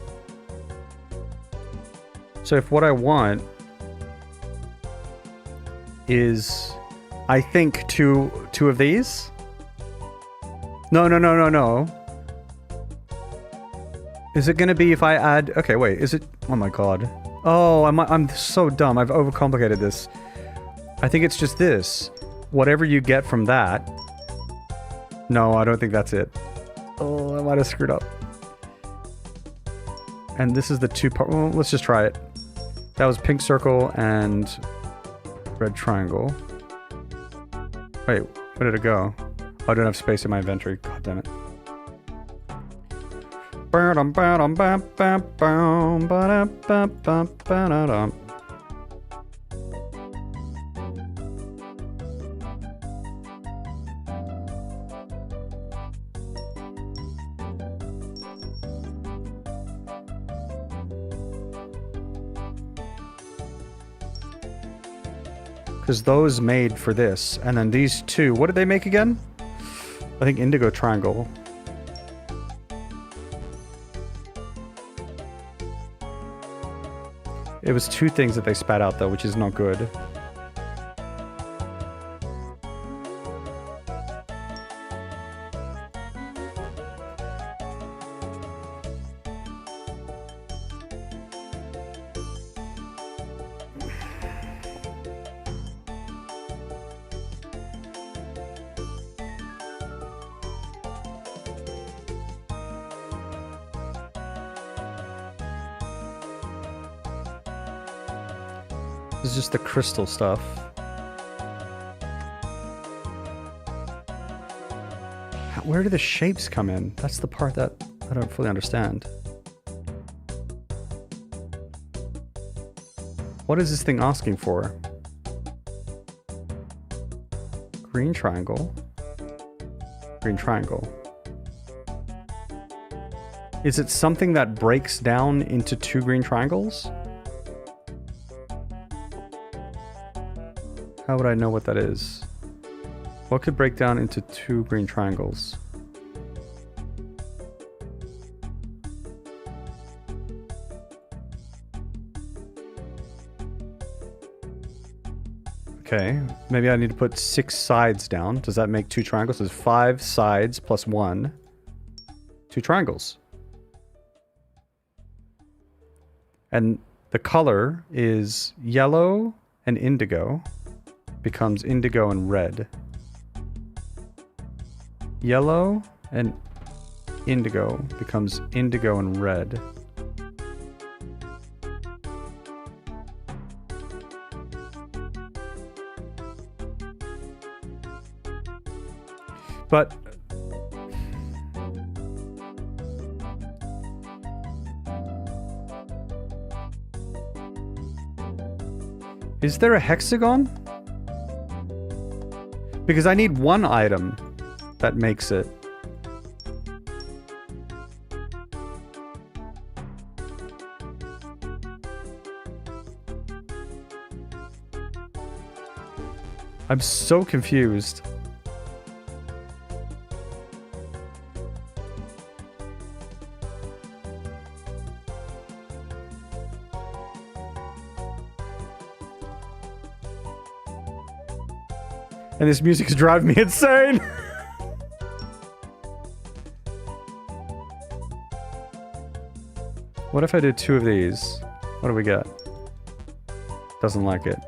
So if what I want is, I think, two of these. No. Is it gonna be if I add? Okay, wait. Is it? Oh my god. Oh, I'm so dumb. I've overcomplicated this. I think it's just this. Whatever you get from that. No, I don't think that's it. Oh, I might have screwed up. And this is the two part. Well, let's just try it. That was pink circle and red triangle. Wait, where did it go? Oh, I don't have space in my inventory. God damn it. Because those made for this. And then these two, what did they make again? I think indigo triangle. It was two things that they spat out though, which is not good. This is just the crystal stuff. Where do the shapes come in? That's the part that I don't fully understand. What is this thing asking for? Green triangle. Green triangle. Is it something that breaks down into two green triangles? How would I know what that is? What could break down into two green triangles? Okay, maybe I need to put 6 sides down. Does that make 2 triangles? There's 5 sides plus 1. 2 triangles. And the color is yellow and indigo. Becomes indigo and red. Yellow and indigo becomes indigo and red. But is there a hexagon? Because I need one item that makes it. I'm so confused. And this music is driving me insane. What if I did 2 of these? What do we get? Doesn't like it.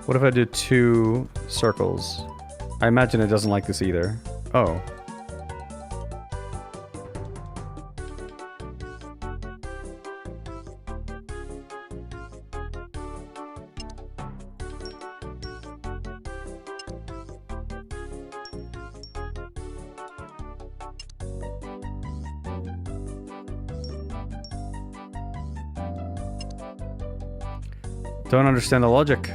What if I do 2 circles? I imagine it doesn't like this either. Oh. Don't understand the logic.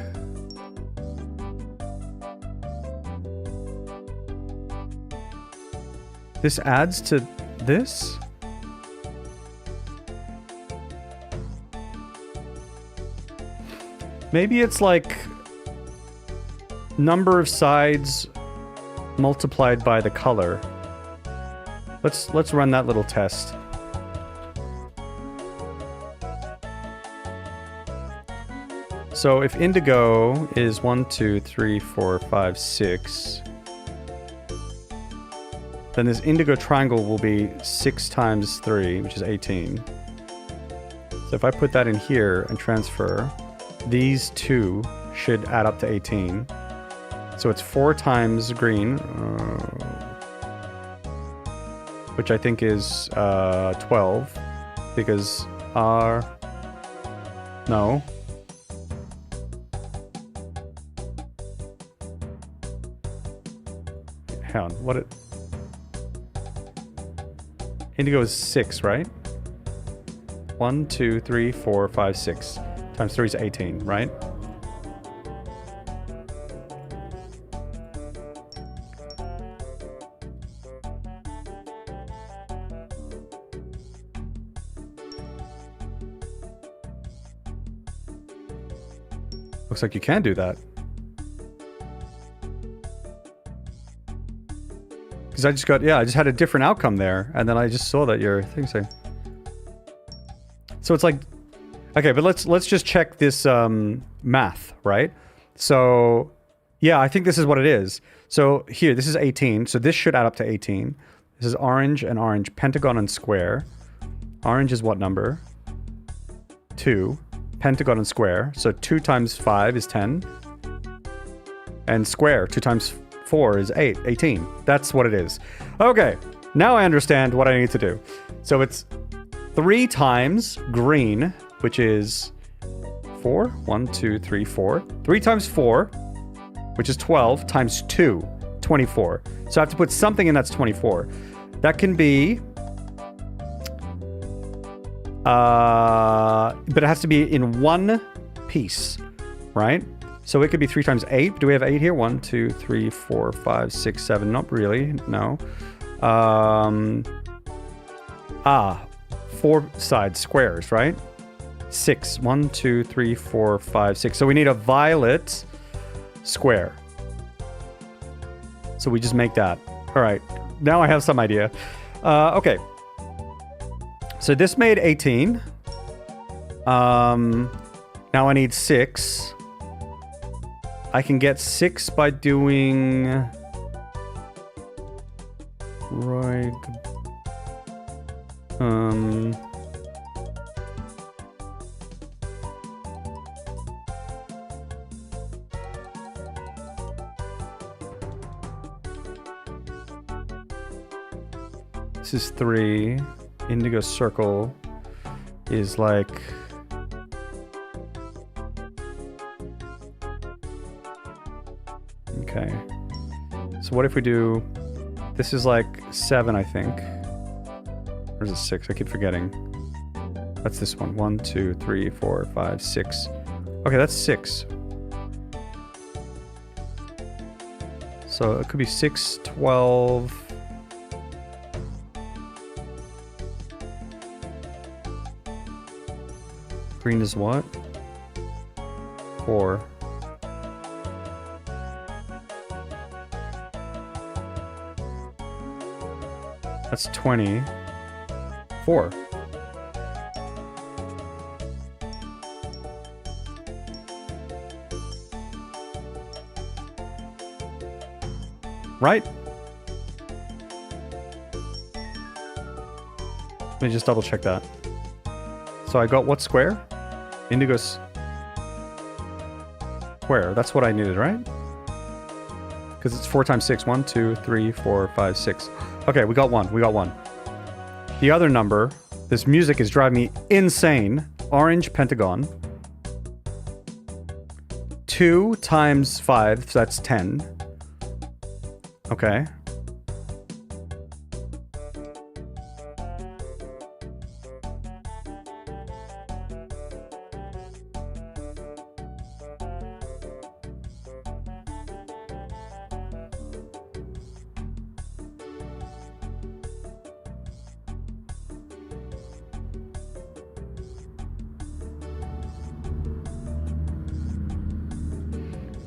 This adds to this? Maybe it's like number of sides multiplied by the color. Let's run that little test. So if indigo is 1, 2, 3, 4, 5, 6, then this indigo triangle will be 6 times 3, which is 18. So if I put that in here and transfer, these 2 should add up to 18. So it's 4 times green, which I think is 12, because no. Hang on, what indigo is 6, right? 1, 2, 3, 4, 5, 6. Times 3 is 18, right? Looks like you can do that. Because I just got, I just had a different outcome there, and then I just saw that your thing saying. So it's like, okay, but let's just check this math, right? So, yeah, I think this is what it is. So here, this is 18, so this should add up to 18. This is orange and orange, pentagon and square. Orange is what number? 2. Pentagon and square. So 2 times 5 is 10. And square, 2 times 4 is 18. That's what it is. Okay, now I understand what I need to do. So it's 3 times green, which is 4. 1, 2, 3, 4. 3 times 4, which is 12, times 2, 24. So I have to put something in that's 24. That can be... but it has to be in one piece, right? So it could be 3 times 8. Do we have 8 here? 1, 2, 3, 4, 5, 6, 7. Not really. No. 4 side squares, right? 6. 1, 2, 3, 4, 5, 6. So we need a violet square. So we just make that. All right. Now I have some idea. Okay. So this made 18. Now I need 6. I can get 6 by doing... Right... This is 3. Indigo circle is like... Okay. So what if we do... This is like 7, I think. Or is it 6? I keep forgetting. That's this one. 1, 2, 3, 4, 5, 6. Okay, that's 6. So it could be 6, 12... Green is what? 4. That's 20. 4. Right? Let me just double check that. So I got what square? Indigo's. Where? That's what I needed, right? Because it's 4 times 6. 1, 2, 3, 4, 5, 6. Okay, we got one. We got one. The other number, this music is driving me insane. Orange pentagon. 2 times 5, so that's 10. Okay.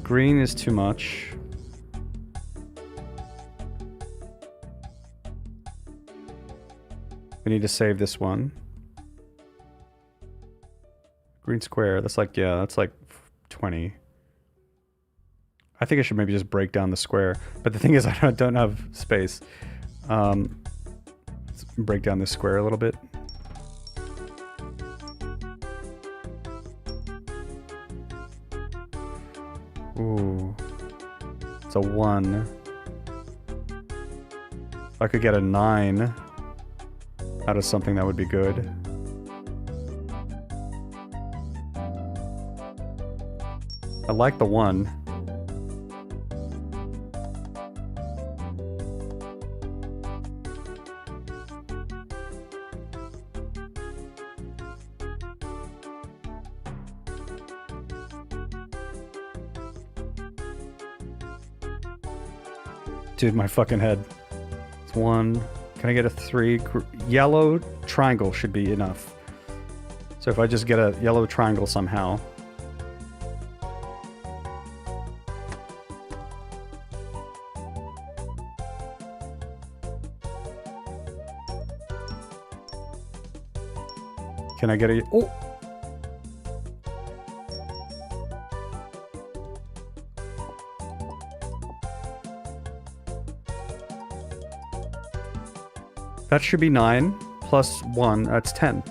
Green is too much. We need to save this one. Green square, that's like, yeah, that's like 20. I think I should maybe just break down the square. But the thing is, I don't have space. Let's break down this square a little bit. Ooh. It's a 1. If I could get a 9 out of something, that would be good. I like the 1. Dude, my fucking head. It's 1. Can I get a 3? Yellow triangle should be enough. So if I just get a yellow triangle somehow. Can I get a... Oh! That should be 9 plus 1. That's 10.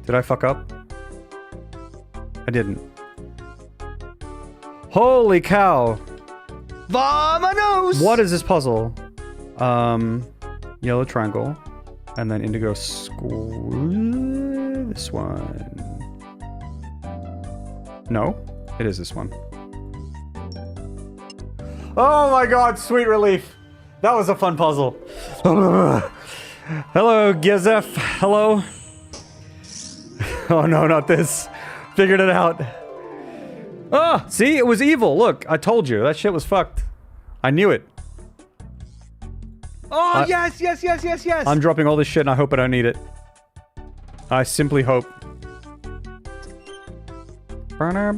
Did I fuck up? I didn't. Holy cow! Vamonos! What is this puzzle? Yellow triangle. And then indigo square. This one. No, it is this one. Oh my god, sweet relief. That was a fun puzzle. Hello, Gizef. Hello. Oh no, not this. Figured it out. Ah, see? It was evil. Look, I told you. That shit was fucked. I knew it. Oh, yes, yes, yes, yes, yes. I'm dropping all this shit and I hope I don't need it. I simply hope. Gonna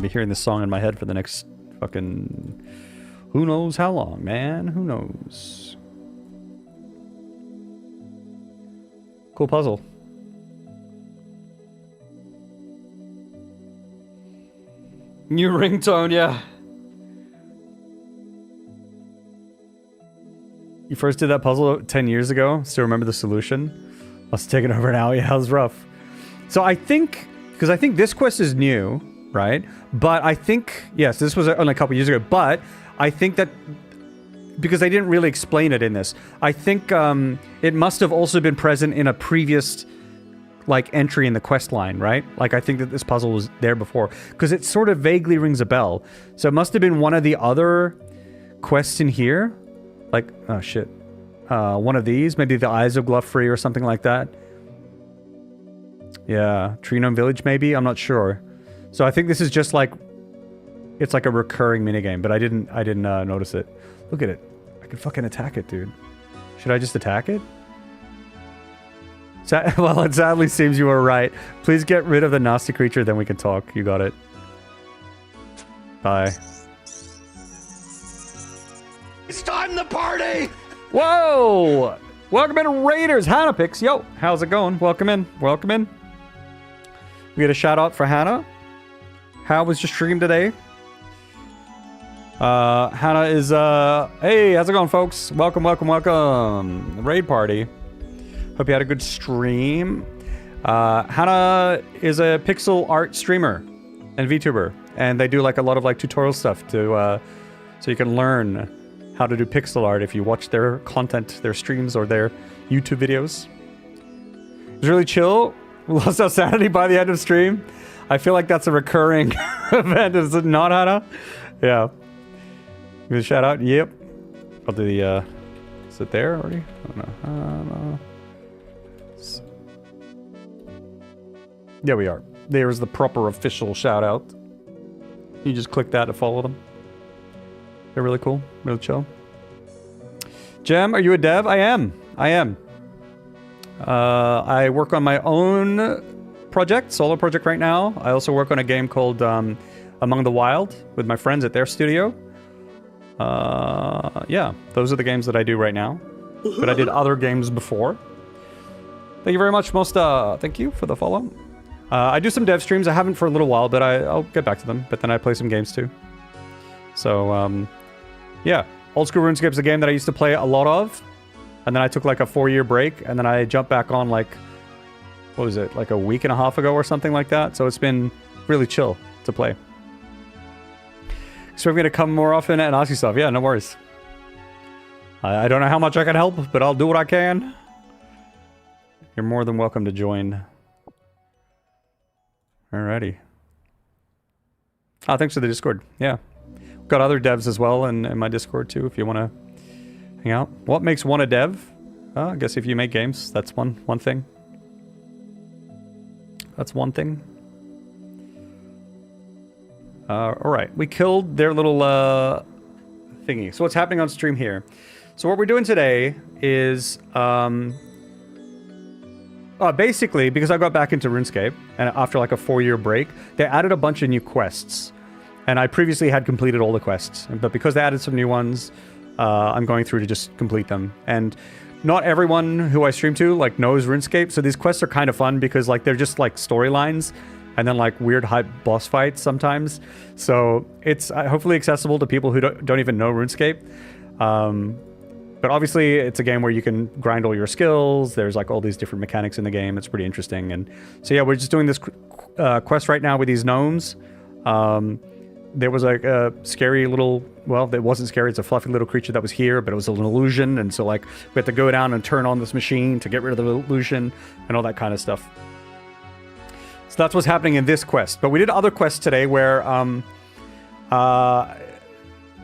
be hearing this song in my head for the next fucking... Who knows how long, man? Who knows? Cool puzzle. New ringtone, yeah. You first did that puzzle 10 years ago? Still remember the solution? I was taking over now. Yeah, it was rough. So I think... Because I think this quest is new, right? But I think... Yes, this was only a couple years ago. But I think that... Because they didn't really explain it in this. I think it must have also been present in a previous... like entry in the quest line, right? Like I think that this puzzle was there before because it sort of vaguely rings a bell. So it must have been one of the other quests in here. Like, oh shit. One of these, maybe the Eyes of Glufrey or something like that. Yeah, Treenome Village maybe, I'm not sure. So I think this is just like, it's like a recurring minigame, but I didn't notice it. Look at it. I could fucking attack it, dude. Should I just attack it? Well, it sadly seems you were right. Please get rid of the nasty creature, then we can talk. You got it. Bye. It's time to party! Whoa! Welcome in, Raiders! Hannah Picks. Yo, how's it going? Welcome in. Welcome in. We get a shout out for Hannah. How was your stream today? Hannah is, hey, how's it going, folks? Welcome, welcome, welcome. Raid party. Hope you had a good stream. Hannah is a pixel art streamer and VTuber, and they do like a lot of like tutorial stuff to, so you can learn how to do pixel art if you watch their content, their streams, or their YouTube videos. It was really chill. We lost our sanity by the end of stream. I feel like that's a recurring event, is it not, Hannah? Yeah. Give me a shout out. Yep. I'll do the, is it there already? I don't know. There we are. There's the proper official shout out. You just click that to follow them. They're really cool. Really chill. Jem, are you a dev? I am. I work on my own project, solo project right now. I also work on a game called Among the Wild with my friends at their studio. Yeah, those are the games that I do right now. But I did other games before. Thank you very much, Mosta. Thank you for the follow. I do some dev streams. I haven't for a little while, but I'll get back to them. But then I play some games too. So, yeah. Old School Runescape is a game that I used to play a lot of. And then I took like a 4-year break. And then I jumped back on like, what was it? Like a week and a half ago or something like that. So it's been really chill to play. So I'm going to come more often and ask you stuff. Yeah, no worries. I don't know how much I can help, but I'll do what I can. You're more than welcome to join. Alrighty. Thanks for the Discord. Yeah. Got other devs as well in my Discord too, if you want to hang out. What makes one a dev? I guess if you make games, that's one thing. That's one thing. Alright, we killed their little thingy. So what's happening on stream here? So what we're doing today is basically, because I got back into RuneScape, and after like a 4-year break, they added a bunch of new quests. And I previously had completed all the quests, but because they added some new ones, I'm going through to just complete them. And not everyone who I stream to like knows RuneScape, so these quests are kind of fun because like they're just like storylines and then like weird hype boss fights sometimes. So it's hopefully accessible to people who don't even know RuneScape. But obviously it's a game where you can grind all your skills. There's like all these different mechanics in the game. It's pretty interesting. And so yeah, we're just doing this quest right now with these gnomes. There was like a scary little, well, it wasn't scary. It's a fluffy little creature that was here, but it was an illusion. And so like we had to go down and turn on this machine to get rid of the illusion and all that kind of stuff. So that's what's happening in this quest. But we did other quests today where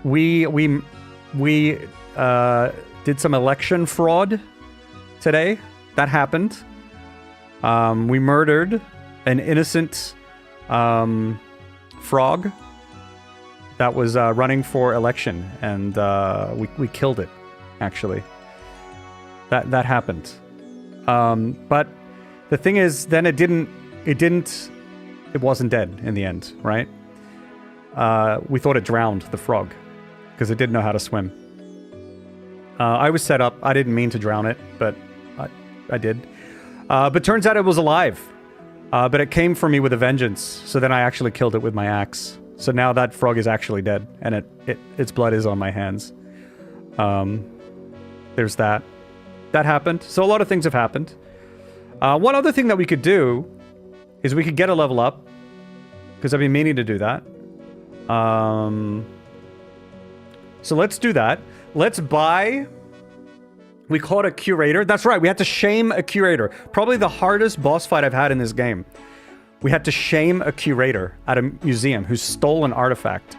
we did some election fraud today. That happened. We murdered an innocent frog that was running for election, and we killed it. Actually, that happened. But the thing is, then it wasn't dead in the end, right? We thought it drowned the frog because it didn't know how to swim. I was set up. I didn't mean to drown it, but I did. But turns out it was alive. But it came for me with a vengeance. So then I actually killed it with my axe. So now that frog is actually dead, and its blood is on my hands. There's that. That happened. So a lot of things have happened. One other thing that we could do is we could get a level up, because I've been meaning to do that. So let's do that. Let's buy... We caught a curator. That's right, we had to shame a curator. Probably the hardest boss fight I've had in this game. We had to shame a curator at a museum who stole an artifact.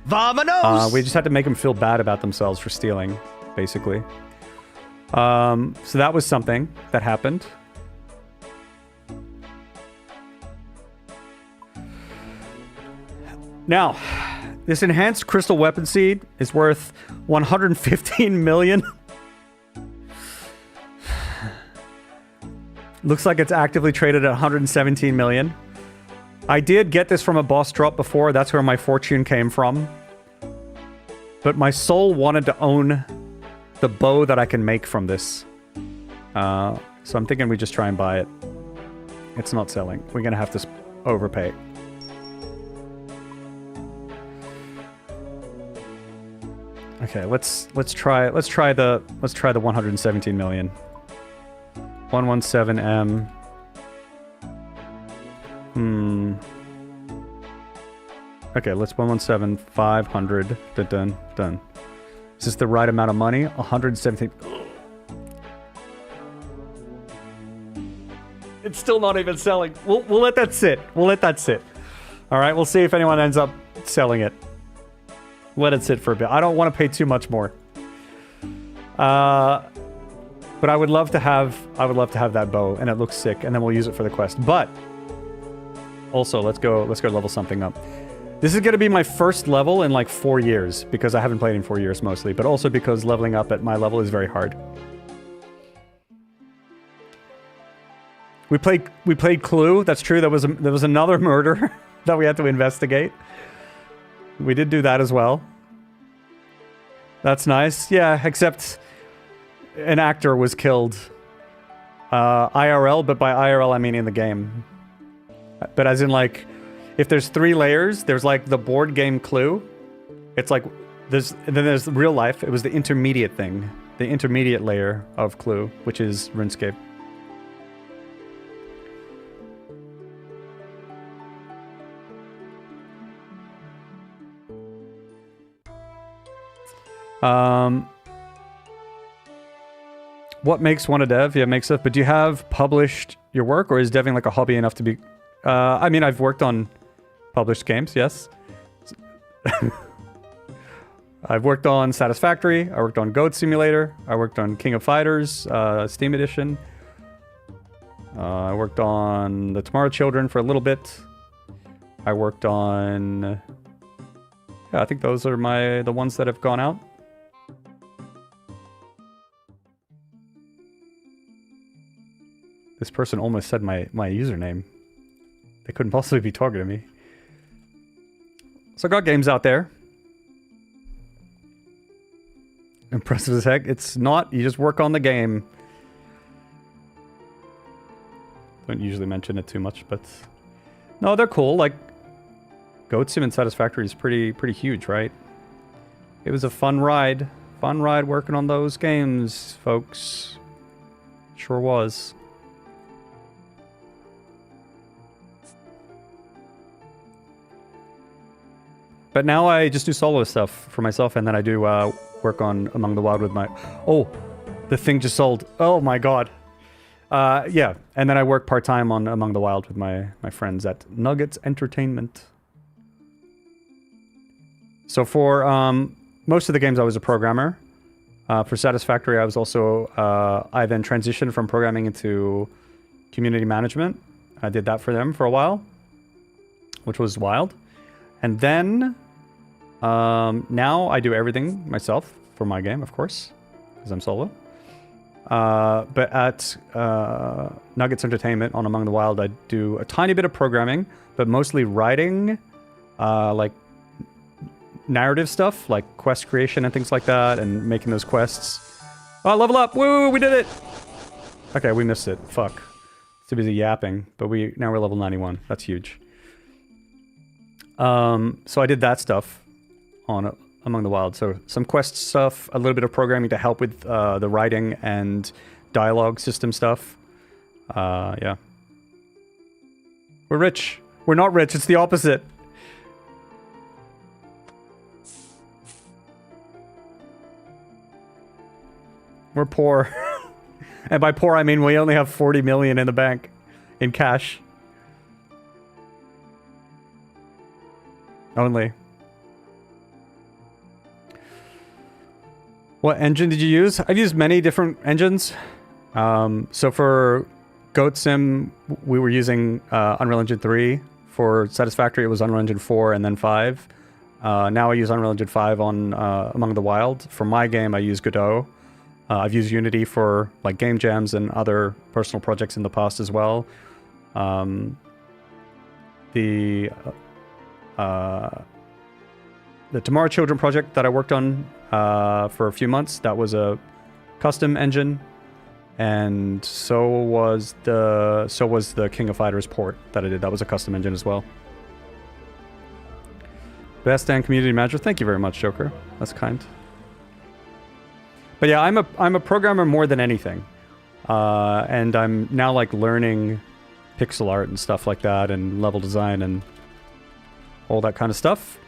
Vamonos! We just had to make them feel bad about themselves for stealing, basically. So that was something that happened. Now, this enhanced crystal weapon seed is worth 115 million. Looks like it's actively traded at 117 million. I did get this from a boss drop before. That's where my fortune came from. But my soul wanted to own the bow that I can make from this. So I'm thinking we just try and buy it. It's not selling. We're going to have to overpay. Okay, let's try the 117 million. 117M. Okay, let's 117 500. Done. Is this the right amount of money? 117. It's still not even selling. We'll let that sit. We'll let that sit. All right, we'll see if anyone ends up selling it. Let it sit for a bit. I don't want to pay too much more. But I would love to have that bow, and it looks sick, and then we'll use it for the quest. But also, let's go level something up. This is going to be my first level in like 4 years, because I haven't played in 4 years mostly, but also because leveling up at my level is very hard. We played Clue. That's true. There was another murder that we had to investigate. We did do that as well. That's nice. Yeah, except an actor was killed. IRL, but by IRL I mean in the game. But as in, like, if there's 3 layers, there's like the board game Clue. It's like and then there's real life. It was the intermediate thing, the intermediate layer of Clue, which is RuneScape. What makes one a dev? Yeah, makes it. But do you have published your work, or is deving like a hobby enough to be? I mean, I've worked on published games. Yes. I've worked on Satisfactory. I worked on Goat Simulator. I worked on King of Fighters, Steam Edition. I worked on the Tomorrow Children for a little bit. I worked on. Yeah, I think those are the ones that have gone out. This person almost said my username. They couldn't possibly be targeting me. So I got games out there. Impressive as heck. It's not. You just work on the game. Don't usually mention it too much, but... No, they're cool. Like, Goat Sim and Satisfactory is pretty huge, right? It was a fun ride. Fun ride working on those games, folks. Sure was. But now I just do solo stuff for myself, and then I do work on Among the Wild with my... Oh, the thing just sold. Oh my god. Yeah, and then I work part-time on Among the Wild with my friends at Nuggets Entertainment. So for most of the games I was a programmer. For Satisfactory I was also... I then transitioned from programming into community management. I did that for them for a while, which was wild. And then... now I do everything myself for my game, of course, because I'm solo. But at Nuggets Entertainment on Among the Wild, I do a tiny bit of programming, but mostly writing, like narrative stuff, like quest creation and things like that, and making those quests. Oh, level up! Woo! We did it! Okay, we missed it. Fuck. Too busy yapping, but now we're level 91. That's huge. So I did that stuff on Among the Wild. So some quest stuff, a little bit of programming to help with the writing and dialogue system stuff. Yeah. We're rich. We're not rich. It's the opposite. We're poor. And by poor, I mean we only have 40 million in the bank in cash. Only. What engine did you use? I've used many different engines. So for Goat Sim, we were using Unreal Engine 3. For Satisfactory, it was Unreal Engine 4 and then 5. Now I use Unreal Engine 5 on Among the Wild. For my game, I use Godot. I've used Unity for like game jams and other personal projects in the past as well. The Tomorrow Children project that I worked on for a few months, that was a custom engine, and so was the King of Fighters port that I did. That was a custom engine as well. Best and community manager. Thank you very much, Joker. That's kind. But yeah, I'm a programmer more than anything. And I'm now like learning pixel art and stuff like that and level design and all that kind of stuff,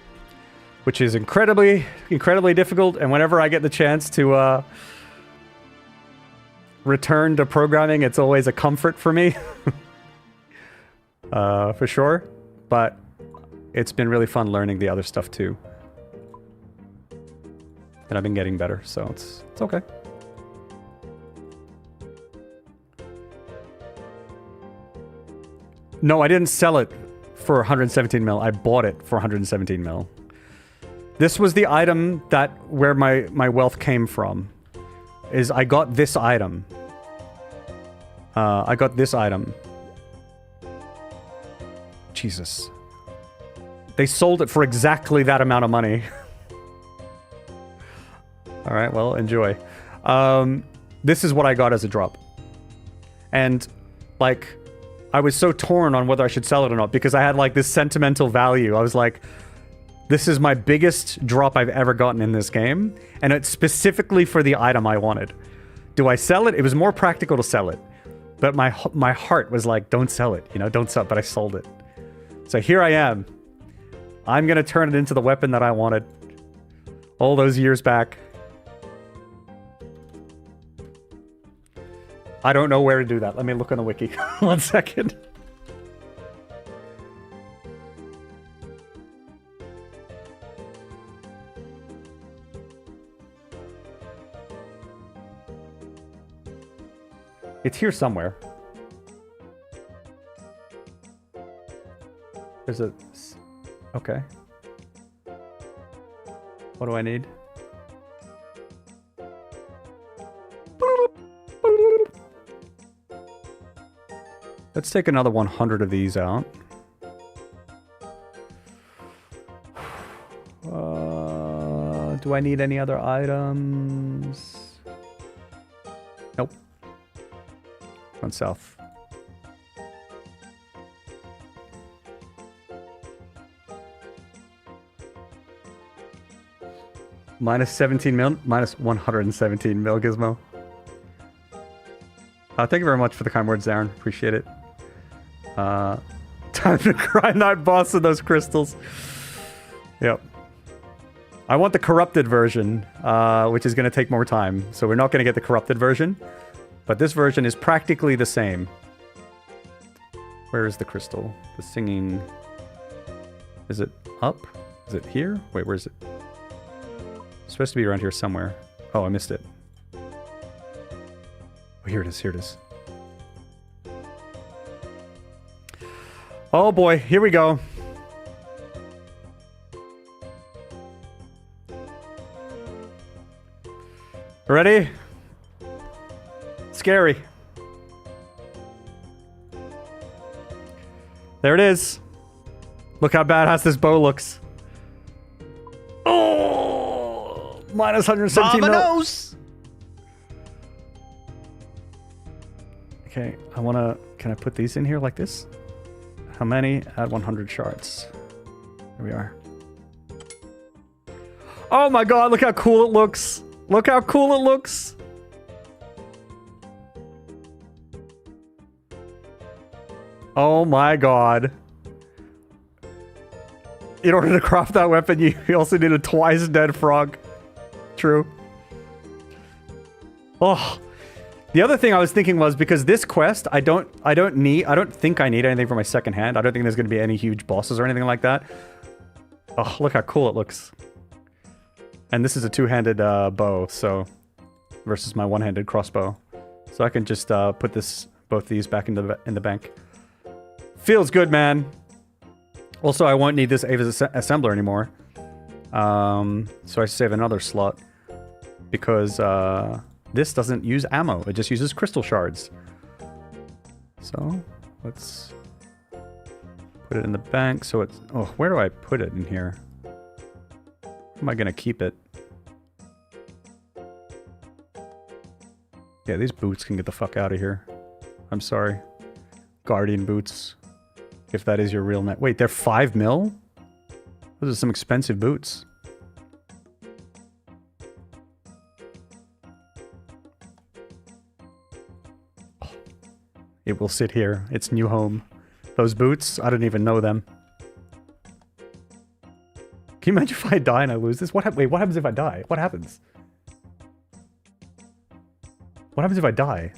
which is incredibly difficult. And whenever I get the chance to return to programming, it's always a comfort for me. For sure. But it's been really fun learning the other stuff too. And I've been getting better, so it's okay. No, I didn't sell it for 117 mil. I bought it for 117 mil. This was the item that where my wealth came from. Is I got this item. I got this item. Jesus. They sold it for exactly that amount of money. Alright, well, enjoy. This is what I got as a drop. And, like, I was so torn on whether I should sell it or not because I had, like, this sentimental value. I was like, this is my biggest drop I've ever gotten in this game, and it's specifically for the item I wanted. Do I sell it? It was more practical to sell it. But my heart was like, don't sell it, you know, don't sell it, but I sold it. So here I am. I'm gonna turn it into the weapon that I wanted all those years back. I don't know where to do that. Let me look on the wiki. 1 second. It's here somewhere. There's a... Okay. What do I need? Let's take another 100 of these out. Do I need any other items? Nope. Going south. Minus 17 mil? Minus 117 mil, Gizmo. Thank you very much for the kind words, Aaron. Appreciate it. Time to grind that boss with those crystals. Yep. I want the corrupted version, which is going to take more time. So we're not going to get the corrupted version. But this version is practically the same. Where is the crystal? The singing... Is it up? Is it here? Wait, where is it? It's supposed to be around here somewhere. Oh, I missed it. Oh, here it is, here it is. Oh boy, here we go. Ready? Scary. There it is. Look how badass this bow looks. Oh! Minus 117 mil. Vamonos! Okay, I wanna... Can I put these in here like this? How many? Add 100 shards. Here we are. Oh my god, look how cool it looks! Look how cool it looks! Oh my god. In order to craft that weapon, you also need a twice dead frog. True. Oh. The other thing I was thinking was, because this quest, I don't think I need anything for my second hand. I don't think there's going to be any huge bosses or anything like that. Oh, look how cool it looks. And this is a two-handed bow, so... Versus my one-handed crossbow. So I can just put both these back in the bank. Feels good, man. Also, I won't need this Ava's assembler anymore. So I save another slot. Because, this doesn't use ammo. It just uses crystal shards. So, let's put it in the bank so it's... Oh, where do I put it in here? How am I gonna keep it? Yeah, these boots can get the fuck out of here. I'm sorry. Guardian boots. If that is your real net. Wait, they're 5 mil? Those are some expensive boots. It will sit here. Its new home. Those boots, I don't even know them. Can you imagine if I die and I lose this? Wait, what happens if I die? What happens? What happens if I die?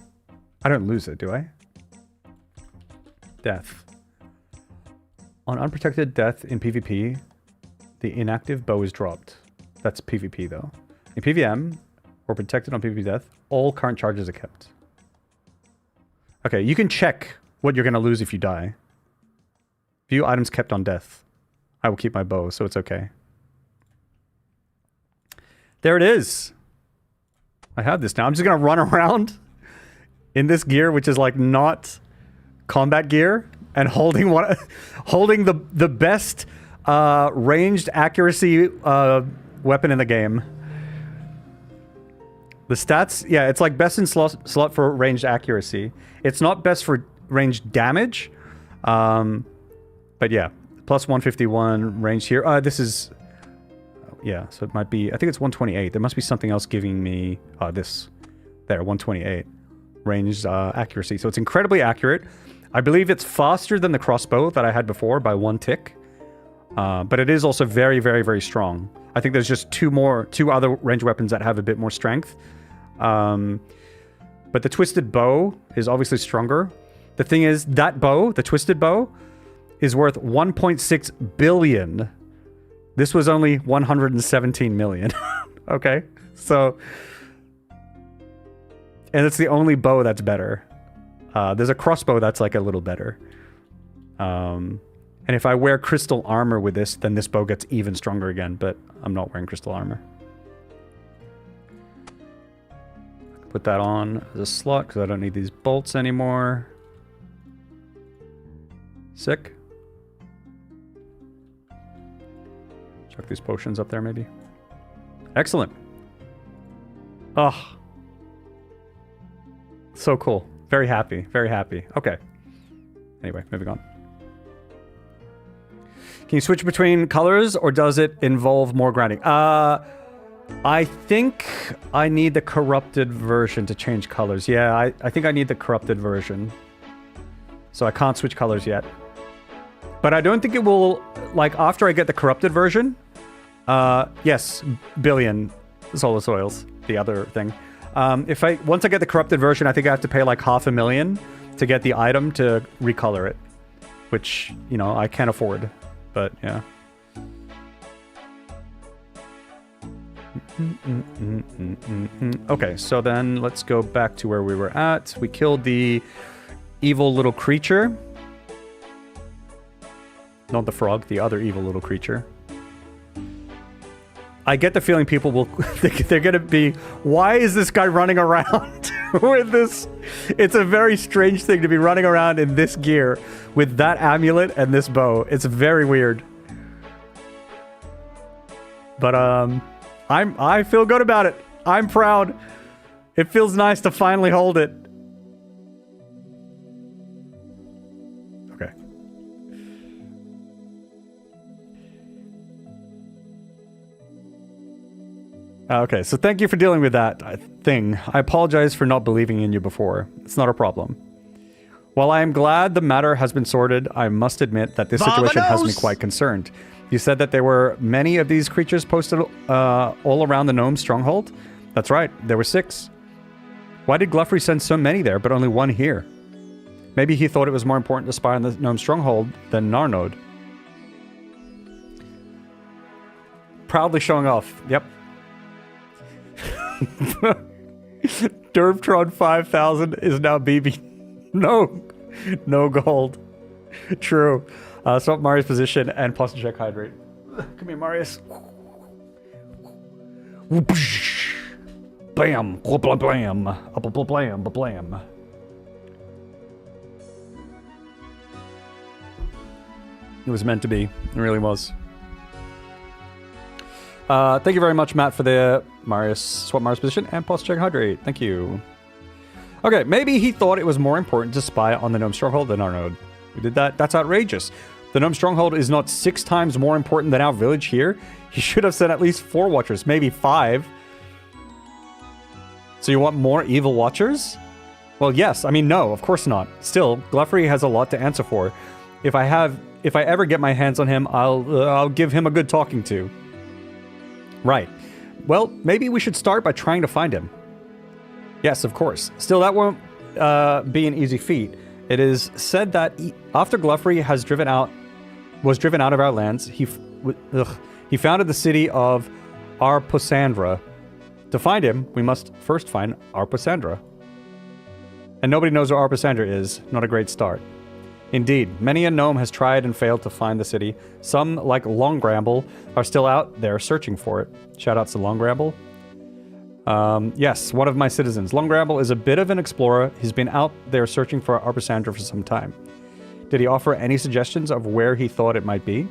I don't lose it, do I? Death. On unprotected death in PvP, the inactive bow is dropped. That's PvP though. In PvM, or protected on PvP death, all current charges are kept. Okay, you can check what you're going to lose if you die. View items kept on death. I will keep my bow, so it's okay. There it is. I have this now. I'm just going to run around in this gear, which is like not combat gear, and holding the best ranged accuracy weapon in the game. The stats, yeah, it's like best in slot for ranged accuracy. It's not best for ranged damage, but yeah, plus 151 range here. This is, yeah, so it might be, I think it's 128. There must be something else giving me this, there, 128 ranged accuracy. So it's incredibly accurate. I believe it's faster than the crossbow that I had before by 1 tick, but it is also very, very, very strong. I think there's just two other ranged weapons that have a bit more strength. But the twisted bow is obviously stronger. The thing is, that bow, the twisted bow, is worth 1.6 billion. This was only 117 million. Okay? So, and it's the only bow that's better. There's a crossbow that's like a little better. And if I wear crystal armor with this, then this bow gets even stronger again, but I'm not wearing crystal armor. Put that on as a slot because I don't need these bolts anymore. Sick. Chuck these potions up there maybe. Excellent. Oh. So cool. Very happy. Very happy. Okay. Anyway, moving on. Can you switch between colors or does it involve more grinding? I think I need the corrupted version to change colors. Yeah, I think I need the corrupted version. So I can't switch colors yet. But I don't think it will, like, after I get the corrupted version, yes, billion solar soils, the other thing. Once I get the corrupted version, I think I have to pay like $500,000 to get the item to recolor it. Which, you know, I can't afford. But, yeah. Okay, so then let's go back to where we were at. We killed the evil little creature. Not the frog, the other evil little creature. I get the feeling people will think they're gonna be, why is this guy running around with this? It's a very strange thing to be running around in this gear with that amulet and this bow. It's very weird. But I feel good about it. I'm proud. It feels nice to finally hold it. Okay. Okay, so thank you for dealing with that thing. I apologize for not believing in you before. It's not a problem. While I am glad the matter has been sorted, I must admit that this situation has me quite concerned. You said that there were many of these creatures posted all around the gnome stronghold? That's right, there were 6. Why did Gluffrey send so many there, but only 1 here? Maybe he thought it was more important to spy on the gnome stronghold than Narnode. Proudly showing off, yep. Derptron 5000 is now BB. No gold. True. Swap Marius position and plus check hydrate. Come here, Marius. Bam. Blam blam. Blam blam. It was meant to be. It really was. Thank you very much, Matt, for the Marius swap Marius position and plus check hydrate. Thank you. Okay, maybe he thought it was more important to spy on the gnome stronghold than our node. We did that. That's outrageous. The gnome stronghold is not 6 times more important than our village here. He should have sent at least 4 watchers, maybe 5. So you want more evil watchers? Well, yes. I mean, no, of course not. Still, Gluffery has a lot to answer for. If I ever get my hands on him, I'll give him a good talking to. Right. Well, maybe we should start by trying to find him. Yes, of course. Still, that won't be an easy feat. It is said that after Gluffery was driven out of our lands, he founded the city of Arposandra. To find him, we must first find Arposandra. And nobody knows where Arposandra is. Not a great start. Indeed, many a gnome has tried and failed to find the city. Some, like Longramble, are still out there searching for it. Shoutouts to Longramble. Yes, one of my citizens. Longramble is a bit of an explorer. He's been out there searching for Arposandra for some time. Did he offer any suggestions of where he thought it might be?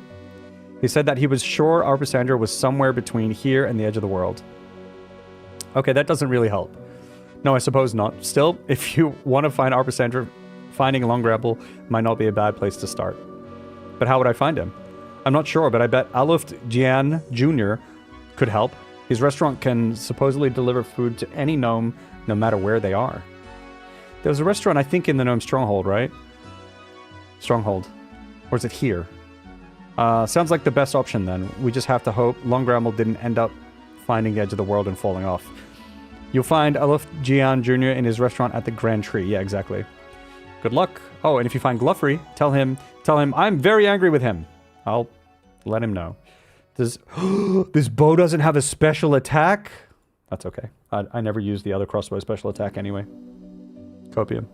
He said that he was sure Arposandra was somewhere between here and the edge of the world. Okay, that doesn't really help. No, I suppose not. Still, if you want to find Arposandra, finding Longramble might not be a bad place to start. But how would I find him? I'm not sure, but I bet Aluft Jian Jr. could help. His restaurant can supposedly deliver food to any gnome, no matter where they are. There was a restaurant, I think, in the gnome stronghold, right? Stronghold. Or is it here? Sounds like the best option, then. We just have to hope Longramble didn't end up finding the edge of the world and falling off. You'll find Aluft Jian Jr. in his restaurant at the Grand Tree. Yeah, exactly. Good luck. Oh, and if you find Gluffery, tell him I'm very angry with him. I'll let him know. This bow doesn't have a special attack? That's okay. I never use the other crossbow special attack anyway. Copium.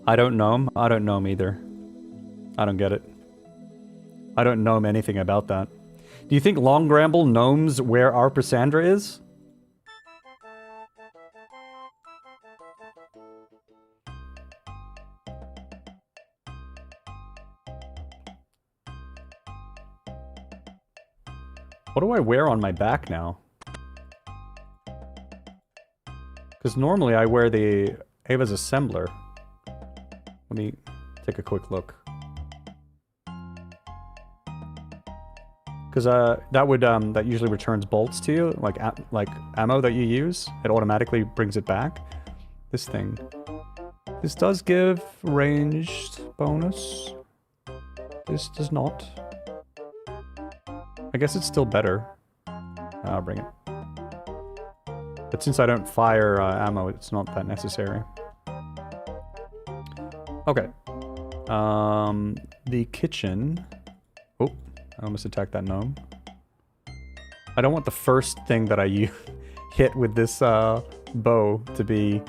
I don't know him. I don't know him either. I don't get it. I don't know anything about that. Do you think Longramble gnomes where Arposandra is? What do I wear on my back now? Because normally I wear the Ava's Assembler. Let me take a quick look. Because that usually returns bolts to you, like ammo that you use. It automatically brings it back. This thing. This does give ranged bonus. This does not. I guess it's still better. I'll bring it. But since I don't fire ammo, it's not that necessary. Okay. The kitchen. Oh, I almost attacked that gnome. I don't want the first thing that I hit with this bow to be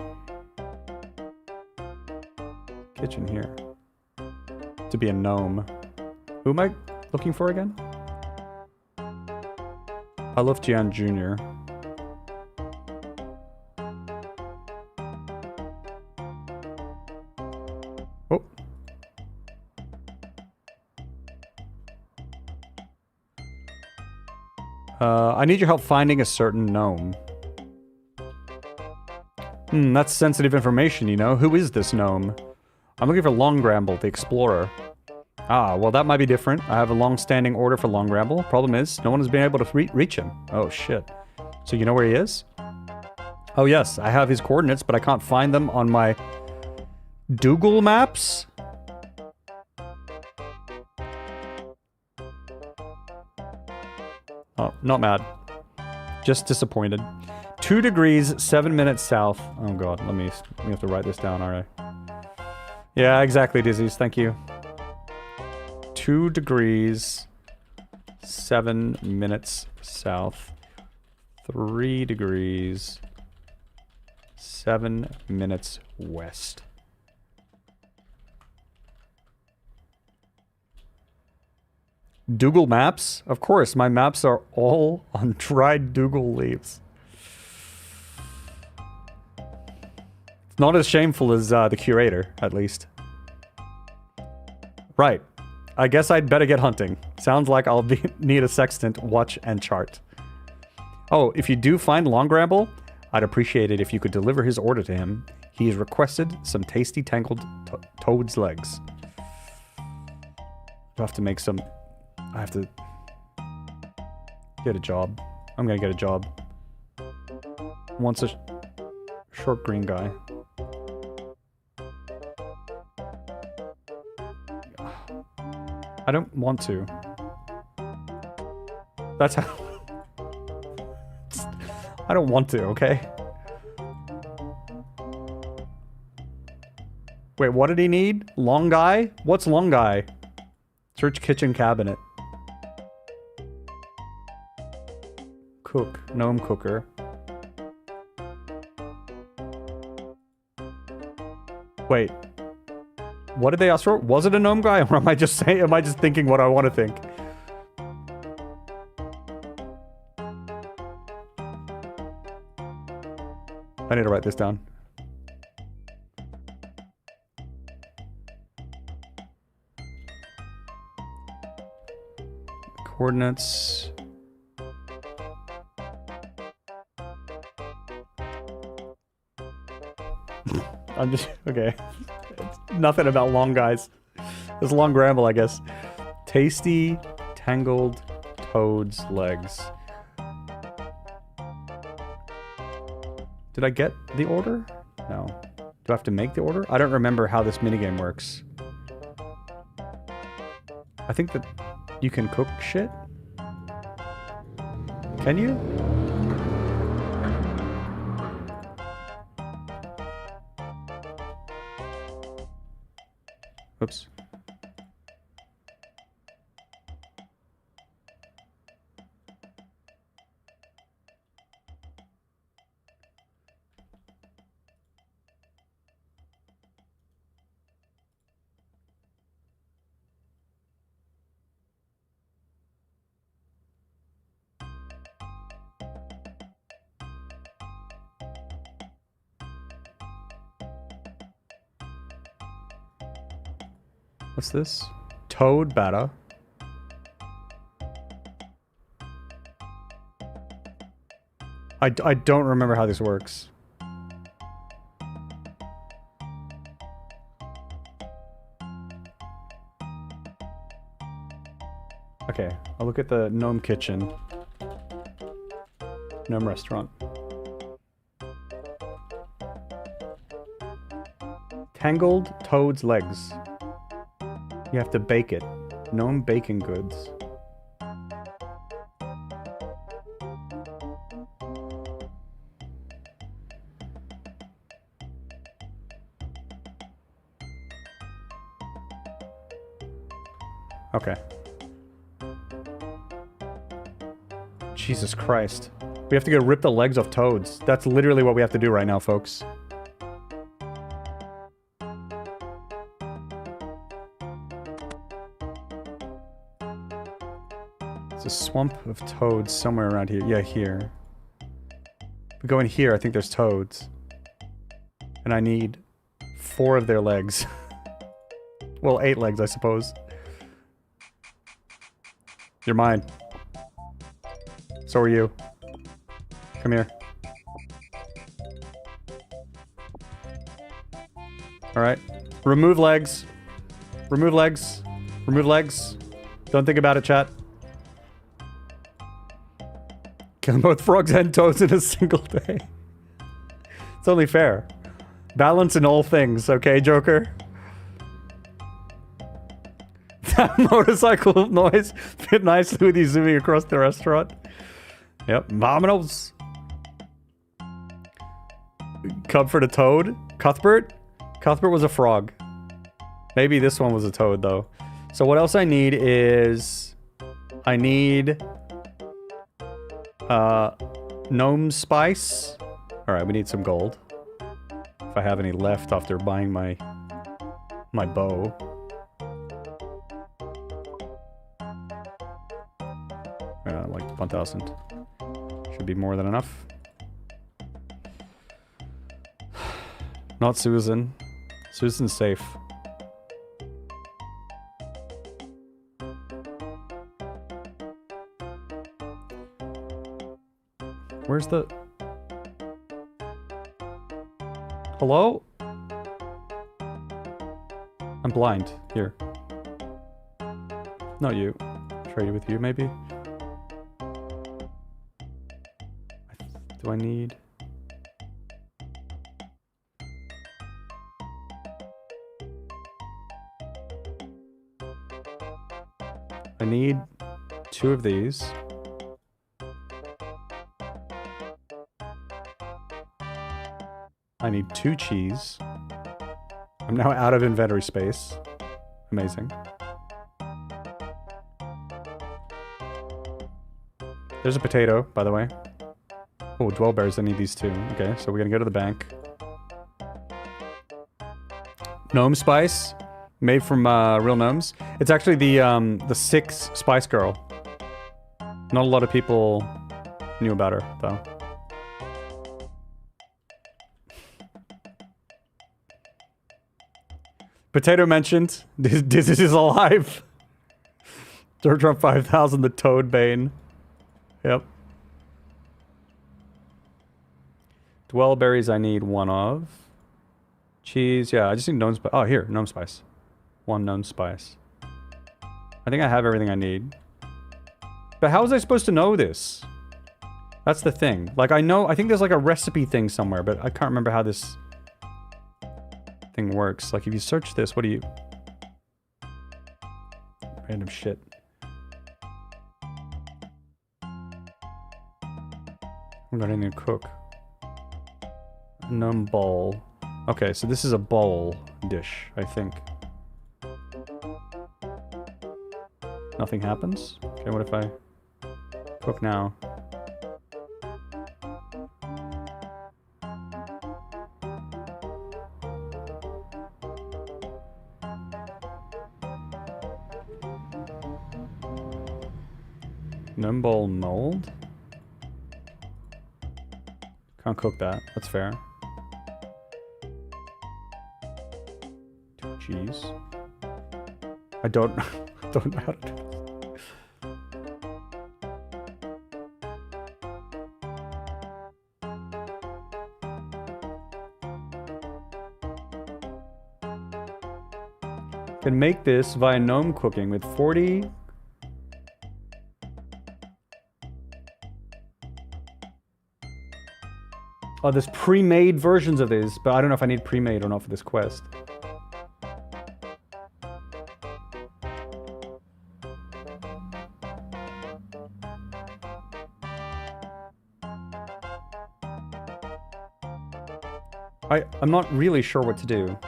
kitchen here. To be a gnome. Who am I looking for again? Aluft Jian Jr. Oh. I need your help finding a certain gnome. That's sensitive information, you know. Who is this gnome? I'm looking for Longramble, the explorer. Ah, well that might be different. I have a long-standing order for Longramble. Problem is, no one has been able to reach him. Oh, shit. So you know where he is? Oh yes, I have his coordinates, but I can't find them on my Google Maps? Oh, not mad. Just disappointed. 2 degrees, 7 minutes south. Oh god, we have to write this down, alright. Yeah, exactly, Dizzies, thank you. 2 degrees, 7 minutes south. 3 degrees, 7 minutes west. Google Maps? Of course, my maps are all on dried Google leaves. It's not as shameful as the curator, at least. Right. I guess I'd better get hunting. Sounds like I'll need a sextant, watch, and chart. Oh, if you do find Longramble, I'd appreciate it if you could deliver his order to him. He's requested some tasty tangled toad's legs. I have to make some... I have to... get a job. I'm gonna get a job. Wants a Short green guy. I don't want to. That's how... I don't want to, okay? Wait, what did he need? Long guy? What's long guy? Search kitchen cabinet. Cook. Gnome cooker. Wait. What did they ask for? Was it a gnome guy, or am I just saying? Am I just thinking what I want to think? I need to write this down. Coordinates. I'm just okay. It's nothing about long guys. It's a long ramble, I guess. Tasty, tangled toad's legs. Did I get the order? No. Do I have to make the order? I don't remember how this minigame works. I think that you can cook shit? Can you? Oops. What's this? Toad batter. I don't remember how this works. Okay, I'll look at the gnome kitchen. Gnome restaurant. Tangled toad's legs. You have to bake it. Gnome baking goods. Okay. Jesus Christ. We have to go rip the legs off toads. That's literally what we have to do right now, folks. A swamp of toads somewhere around here. Yeah, here. If we go in here, I think there's toads. And I need 4 of their legs. Well, 8 legs, I suppose. You're mine. So are you. Come here. Alright. Remove legs. Remove legs. Remove legs. Don't think about it, chat. Kill both frogs and toads in a single day. It's only fair. Balance in all things, okay, Joker? That motorcycle noise fit nicely with you zooming across the restaurant. Yep, vamonos. Comfort a toad? Cuthbert? Cuthbert was a frog. Maybe this one was a toad, though. So what else I need is... I need... gnome spice. Alright, we need some gold. If I have any left after buying my bow. Like 1,000. Should be more than enough. Not Susan. Susan's safe. Where's the... Hello? I'm blind. Here. Not you. Trade with you, maybe? Do I need... I need 2 of these. I need 2 cheese. I'm now out of inventory space. Amazing. There's a potato, by the way. Oh, dwellberries, I need these too. Okay, so we're gonna go to the bank. Gnome spice, made from real gnomes. It's actually the 6 Spice Girl. Not a lot of people knew about her, though. Potato mentioned. This is alive. Dirt Trump 5000, the Toad Bane. Yep. Dwellberries I need 1 of. Cheese, yeah, I just need gnome spice. Oh, here, gnome spice. 1 gnome spice. I think I have everything I need. But how was I supposed to know this? That's the thing. Like, I think there's like a recipe thing somewhere, but I can't remember how this thing works. Like, if you search this, what do you... Random shit. I'm gonna need to cook. Gnome bowl. Okay, so this is a bowl dish, I think. Nothing happens? Okay, what if I cook now? Gnome bowl mold? Can't cook that. That's fair. 2 cheese. I don't know how to do this. Can make this via gnome cooking with 40... Oh, there's pre-made versions of these, but I don't know if I need pre-made or not for this quest. I'm not really sure what to do.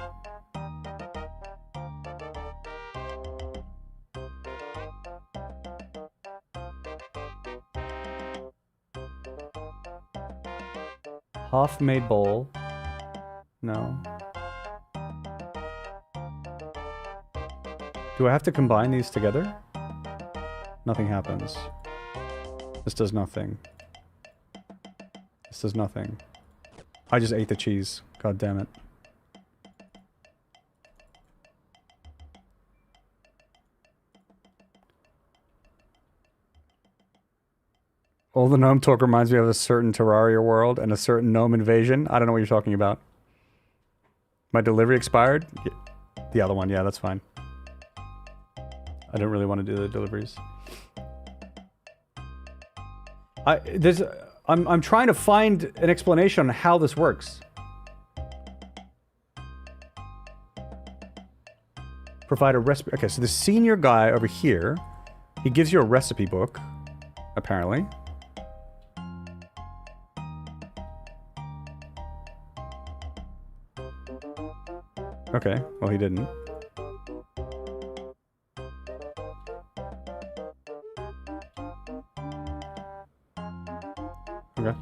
Half-made bowl. No. Do I have to combine these together? Nothing happens. This does nothing. This does nothing. I just ate the cheese. God damn it. All the gnome talk reminds me of a certain Terraria world and a certain gnome invasion. I don't know what you're talking about. My delivery expired? Yeah. The other one, yeah, that's fine. I don't really want to do the deliveries. I'm trying to find an explanation on how this works. Provide a recipe. Okay, so the senior guy over here, he gives you a recipe book, apparently. Okay, well he didn't. Okay.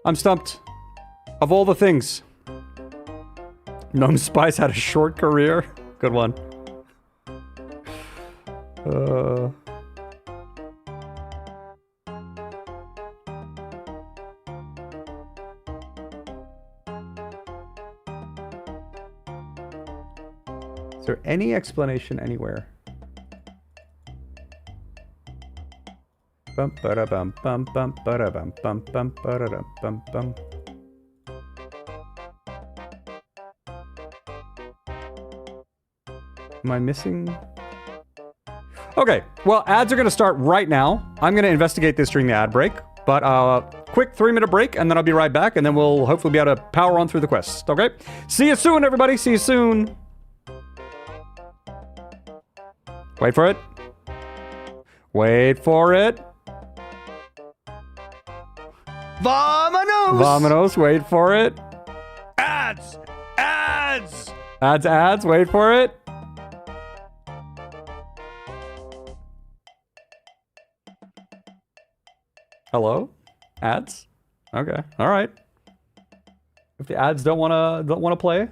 I'm stumped. Of all the things. Gnome Spice had a short career. Good one. Is there any explanation anywhere? Bum ba bum bum bum ba bum bum bum ba bum bum. Am I missing? Okay, well, ads are going to start right now. I'm going to investigate this during the ad break. But quick 3-minute break, and then I'll be right back, and then we'll hopefully be able to power on through the quest. Okay? See you soon, everybody. See you soon. Wait for it. Wait for it. Vamonos! Vamonos. Wait for it. Ads! Ads! Ads. Wait for it. Hello? Ads? Okay. All right. If the ads don't wanna play,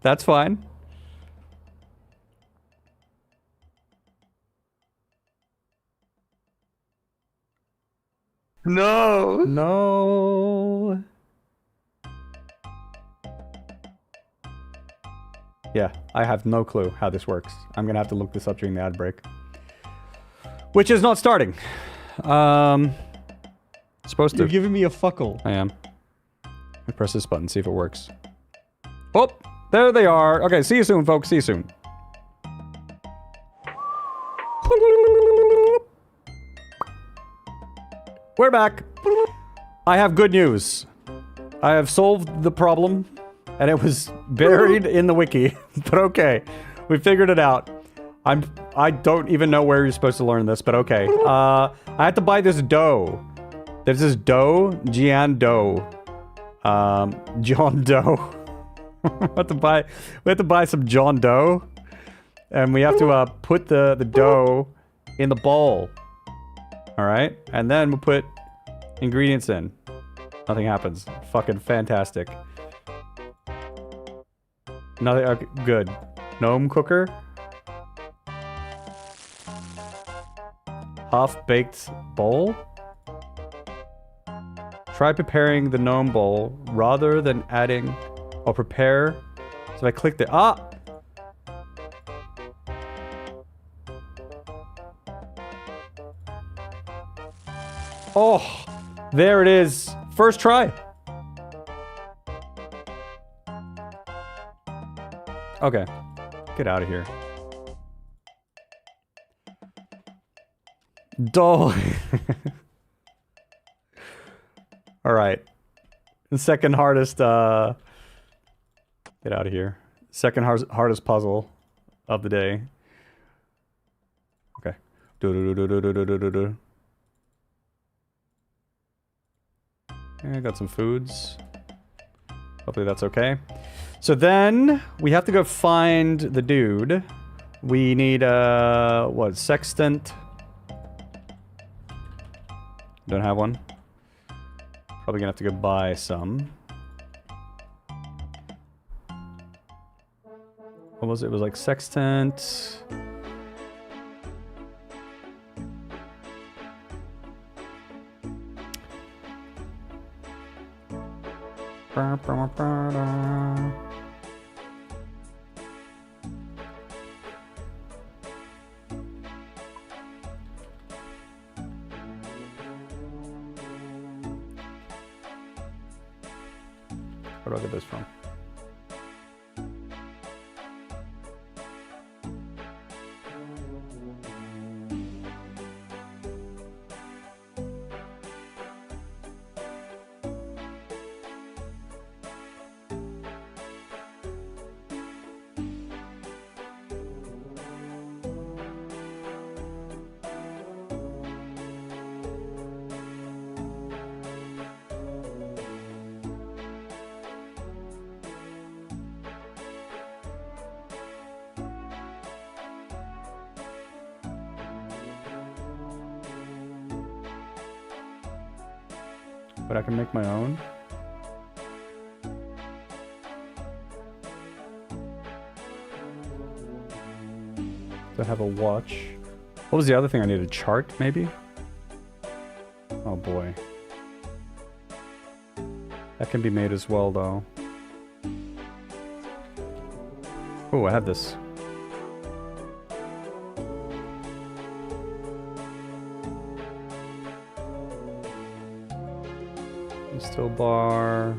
that's fine. No! No. Yeah, I have no clue how this works. I'm gonna have to look this up during the ad break. Which is not starting. Supposed to. You're giving me a fuckle. I am. Let me press this button, see if it works. Oh, there they are. Okay, see you soon, folks. See you soon. We're back. I have good news. I have solved the problem, and it was buried in the wiki. But okay, we figured it out. I don't even know where you're supposed to learn this, but okay. I had to buy this dough. There's this dough, Gian Doe. John Doe. we have to buy some John Doe. And we have to put the dough in the bowl. Alright? And then we'll put ingredients in. Nothing happens. Fucking fantastic. Nothing, okay, good. Gnome cooker. Half-baked bowl. Try preparing the gnome bowl rather than adding or prepare. So I clicked it. Ah! Oh! There it is. First try. Okay. Get out of here. Dull. Alright. The second hardest, get out of here. Second hardest puzzle of the day. Okay. I got some foods. Hopefully that's okay. So then, we have to go find the dude. We need, what, sextant? Don't have one. Probably gonna have to go buy some. What was it? It was like sextant. Where do I get this from? But I can make my own. Do I have a watch? What was the other thing I needed? A chart, maybe? Oh boy. That can be made as well, though. Oh, I have this. Still bar.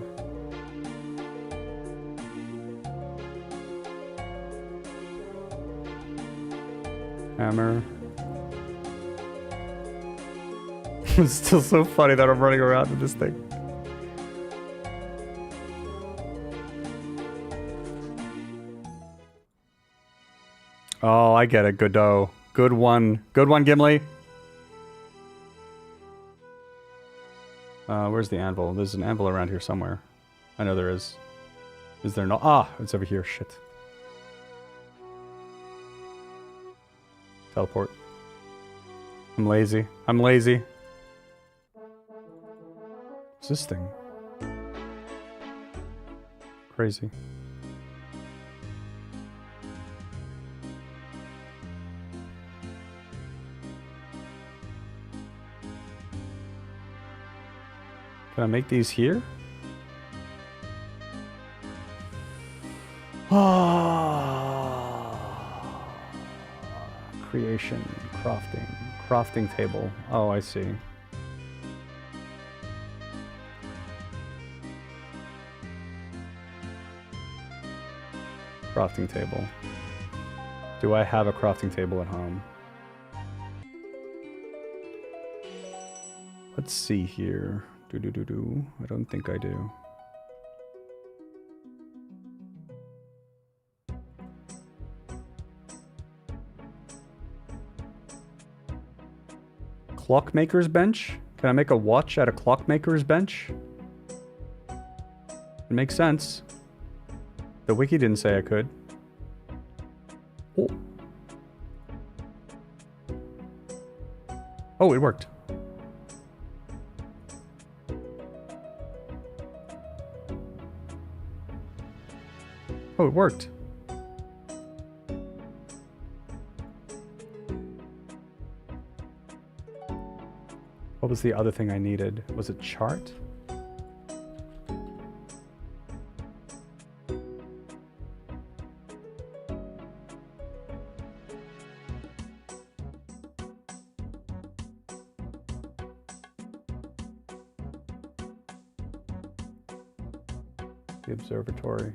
Hammer. It's still so funny that I'm running around with this thing. Oh, I get it. Godot. Good one. Good one, Gimli. Where's the anvil? There's an anvil around here somewhere. I know there is. Is there not? Ah, it's over here. Shit. Teleport. I'm lazy. I'm lazy. What's this thing? Crazy. Can I make these here? Creation, crafting table. Oh, I see. Crafting table. Do I have a crafting table at home? Let's see here. I don't think I do. Clockmaker's bench? Can I make a watch at a clockmaker's bench? It makes sense. The wiki didn't say I could. Oh. Oh, it worked. Oh, it worked. What was the other thing I needed? Was it chart? The observatory.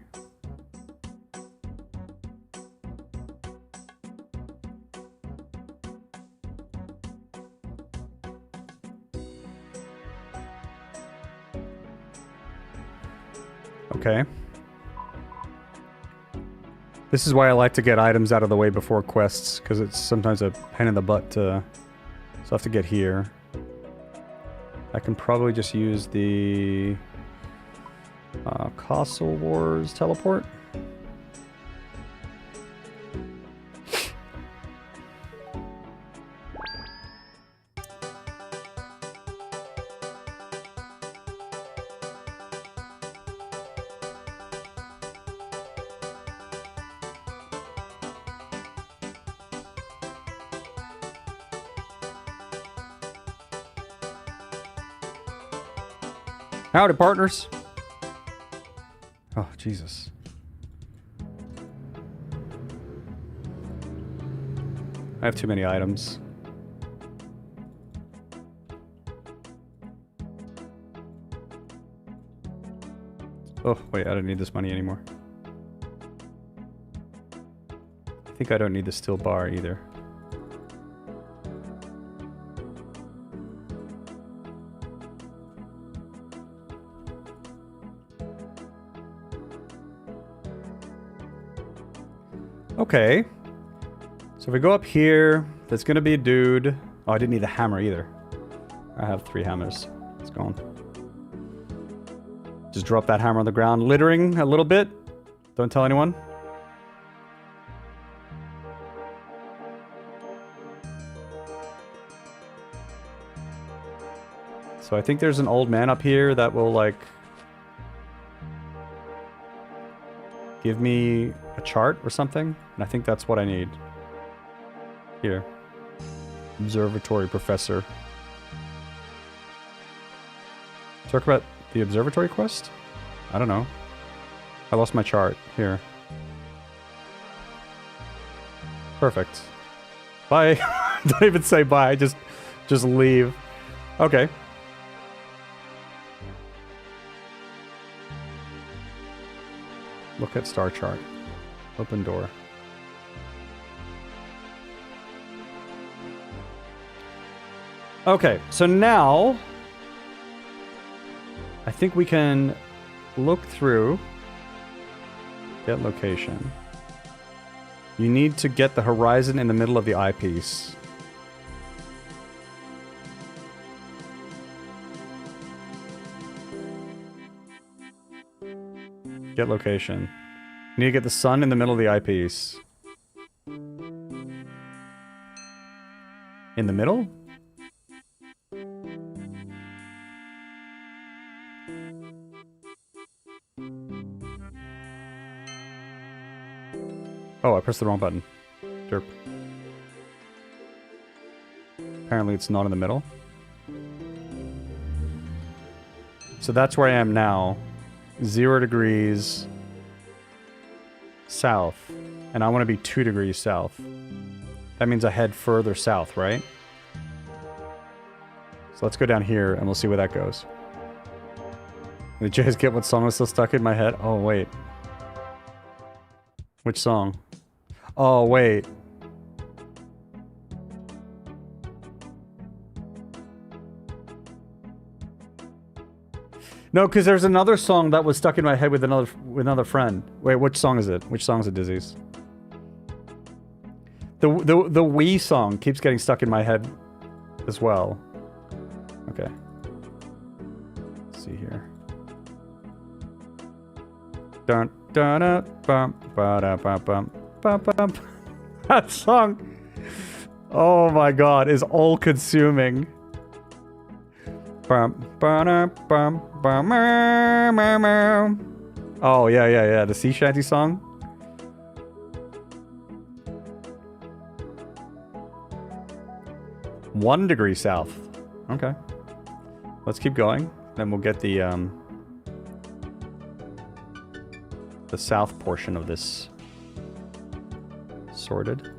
Okay. This is why I like to get items out of the way before quests, because it's sometimes a pain in the butt to... So I have to get here. I can probably just use the... Castle Wars teleport. Howdy, partners. Oh, Jesus. I have too many items. Oh, wait, I don't need this money anymore. I think I don't need the steel bar either. Okay. So if we go up here, there's gonna be a dude. Oh, I didn't need a hammer either. I have 3 hammers. It's gone. Just drop that hammer on the ground, littering a little bit. Don't tell anyone. So I think there's an old man up here that will, like, give me a chart or something. And I think that's what I need. Here. Observatory professor. Talk about the observatory quest? I don't know. I lost my chart. Here. Perfect. Bye. Don't even say bye. Just leave. Okay. Look at star chart. Open door. Okay, so now I think we can look through. Get location. You need to get the horizon in the middle of the eyepiece. Get location. You need to get the sun in the middle of the eyepiece. In the middle? Oh, I pressed the wrong button. Derp. Apparently it's not in the middle. So that's where I am now. 0 degrees south. And I want to be 2 degrees south. That means I head further south, right? So let's go down here and we'll see where that goes. Did you guys get what song was still stuck in my head? Oh, wait. Which song? Oh, wait. No, because there's another song that was stuck in my head with another friend. Wait, which song is it? Which song is it, Dizzy's? The Wii song keeps getting stuck in my head as well. Okay. Let's see here. Dun dun dun bum ba da bum bum bum bum. That song, oh my god, is all consuming. Bum ba da bum bum. Oh yeah, the sea shanty song. One degree south. Okay. Let's keep going. Then we'll get the south portion of this sorted.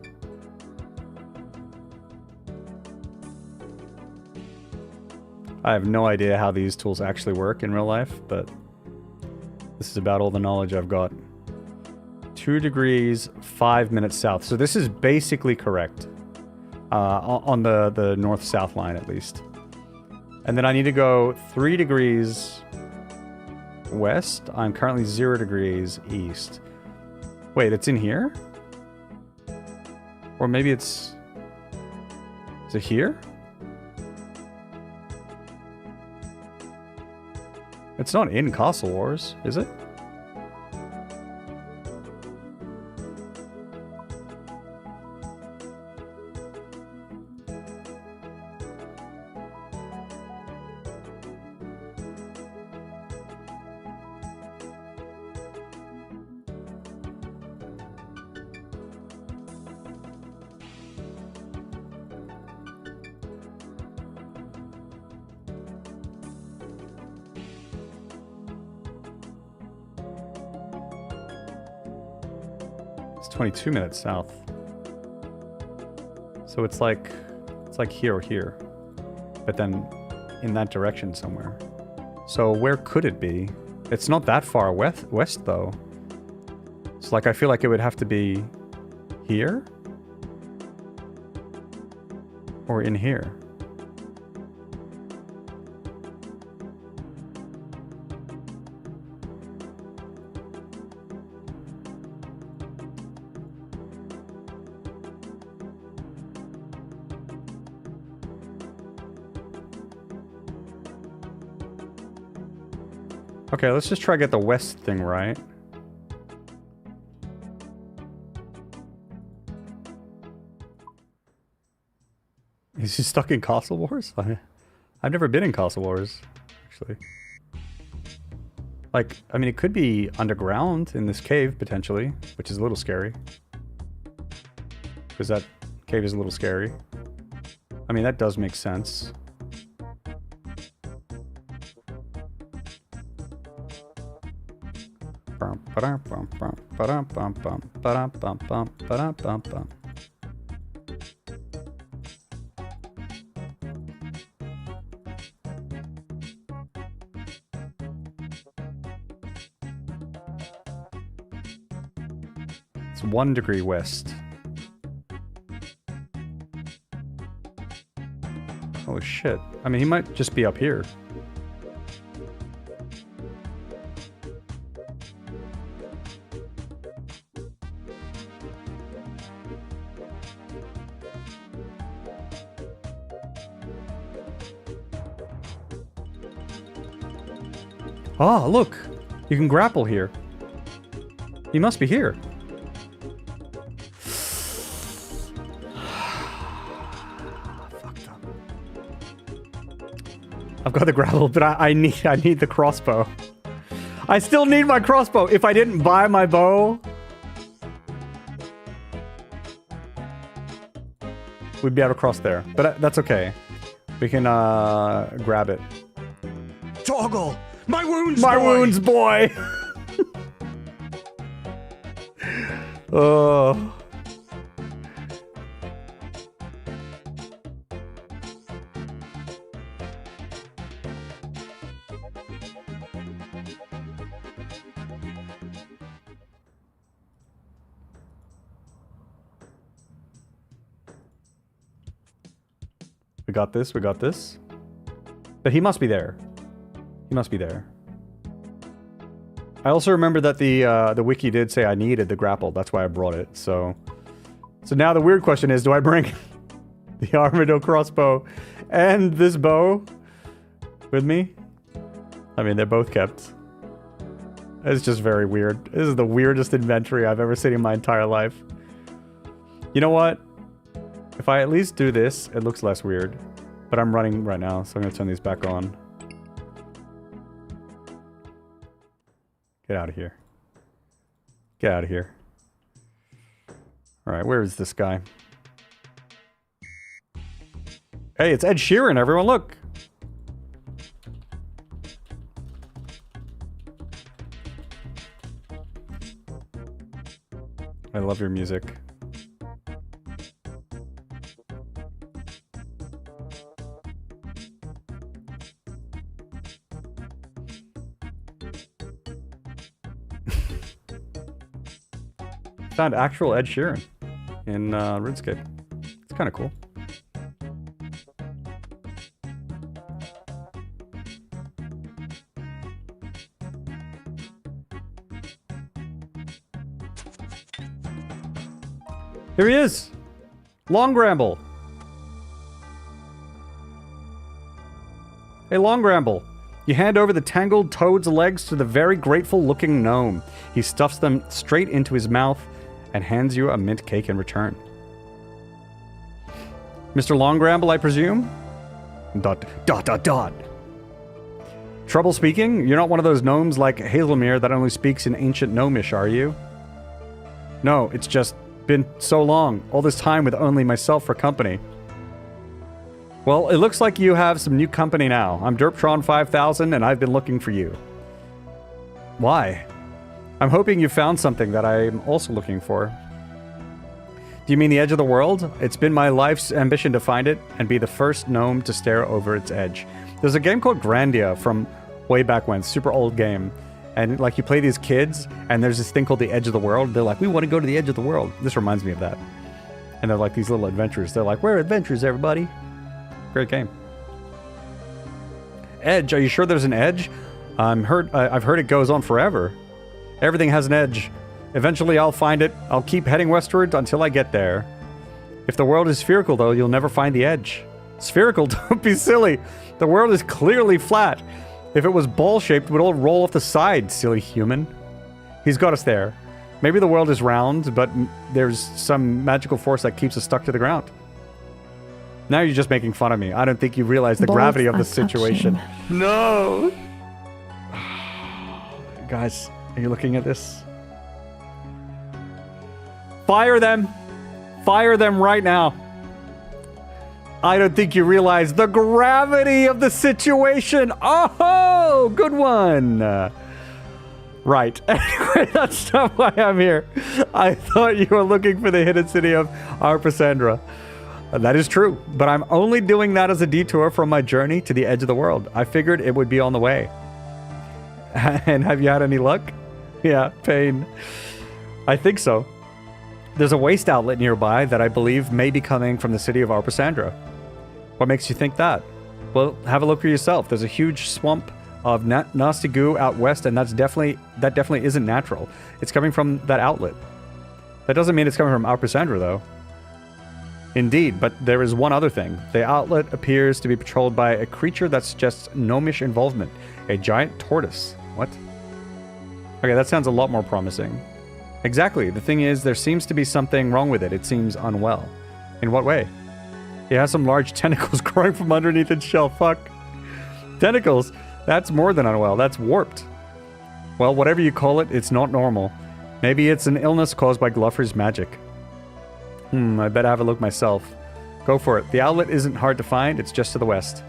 I have no idea how these tools actually work in real life, but this is about all the knowledge I've got. 2 degrees, 5 minutes south. So this is basically correct. On the north-south line, at least. And then I need to go 3 degrees west. I'm currently 0 degrees east. Wait, it's in here? Or maybe it's... Is it here? It's not in Castle Wars, is it? It's 22 minutes south. So it's like here or here. But then in that direction somewhere. So where could it be? It's not that far west though. It's like I feel like it would have to be here? Or in here? Okay, let's just try to get the west thing right. Is he stuck in Castle Wars? I've never been in Castle Wars, actually. Like, I mean, it could be underground in this cave, potentially, which is a little scary. Because that cave is a little scary. I mean, that does make sense. It's 1 degree west. Holy Holy shit. I mean, he might just be up here. Oh, look! You can grapple here. He must be here. Fucked up. I've got the grapple, but I need the crossbow. I still need my crossbow. If I didn't buy my bow, we'd be able to cross there. But that's okay. We can grab it. Toggle! My wounds, My boy! wounds, boy! Oh. We got this, we got this. But he must be there. He must be there. I also remember that the wiki did say I needed the grapple. That's why I brought it. So now the weird question is, do I bring the armadillo crossbow and this bow with me? I mean, they're both kept. It's just very weird. This is the weirdest inventory I've ever seen in my entire life. You know what? If I at least do this, it looks less weird. But I'm running right now, so I'm going to turn these back on. Get out of here. Get out of here. Alright, where is this guy? Hey, it's Ed Sheeran, everyone, look! I love your music. Found actual Ed Sheeran in RuneScape. It's kind of cool. Here he is! Long Gramble! Hey, Long Gramble. You hand over the tangled toad's legs to the very grateful-looking gnome. He stuffs them straight into his mouth and hands you a mint cake in return. Mr. Long Gramble, I presume? ... Trouble speaking? You're not one of those gnomes like Hazelmere that only speaks in ancient gnomish, are you? No, it's just been so long. All this time with only myself for company. Well, it looks like you have some new company now. I'm Derptron 5000 and I've been looking for you. Why? I'm hoping you found something that I'm also looking for. Do you mean the edge of the world? It's been my life's ambition to find it and be the first gnome to stare over its edge. There's a game called Grandia from way back when, super old game. And like you play these kids and there's this thing called the edge of the world. They're like, we want to go to the edge of the world. This reminds me of that. And they're like these little adventures. They're like, we're adventures, everybody. Great game. Edge, are you sure there's an edge? I've heard it goes on forever. Everything has an edge. Eventually I'll find it. I'll keep heading westward until I get there. If the world is spherical, though, you'll never find the edge. Spherical? Don't be silly. The world is clearly flat. If it was ball-shaped, it would all roll off the side, silly human. He's got us there. Maybe the world is round, but there's some magical force that keeps us stuck to the ground. Now you're just making fun of me. I don't think you realize the gravity of the situation. No! Guys, are you looking at this? Fire them! Fire them right now! I don't think you realize the gravity of the situation! Oh, good one! Right. Anyway, that's not why I'm here. I thought you were looking for the hidden city of Arpasandra. That is true, but I'm only doing that as a detour from my journey to the edge of the world. I figured it would be on the way. And have you had any luck? Yeah, pain. I think so. There's a waste outlet nearby that I believe may be coming from the city of Arpasandra. What makes you think that? Well, have a look for yourself. There's a huge swamp of nasty goo out west, and that definitely isn't natural. It's coming from that outlet. That doesn't mean it's coming from Alpressandra, though. Indeed, but there is one other thing. The outlet appears to be patrolled by a creature that suggests gnomish involvement. A giant tortoise. What? Okay, that sounds a lot more promising. Exactly. The thing is, there seems to be something wrong with it. It seems unwell. In what way? It has some large tentacles growing from underneath its shell. Fuck. Tentacles? That's more than unwell. That's warped. Well, whatever you call it, it's not normal. Maybe it's an illness caused by Gluffer's magic. I better have a look myself. Go for it. The outlet isn't hard to find. It's just to the west.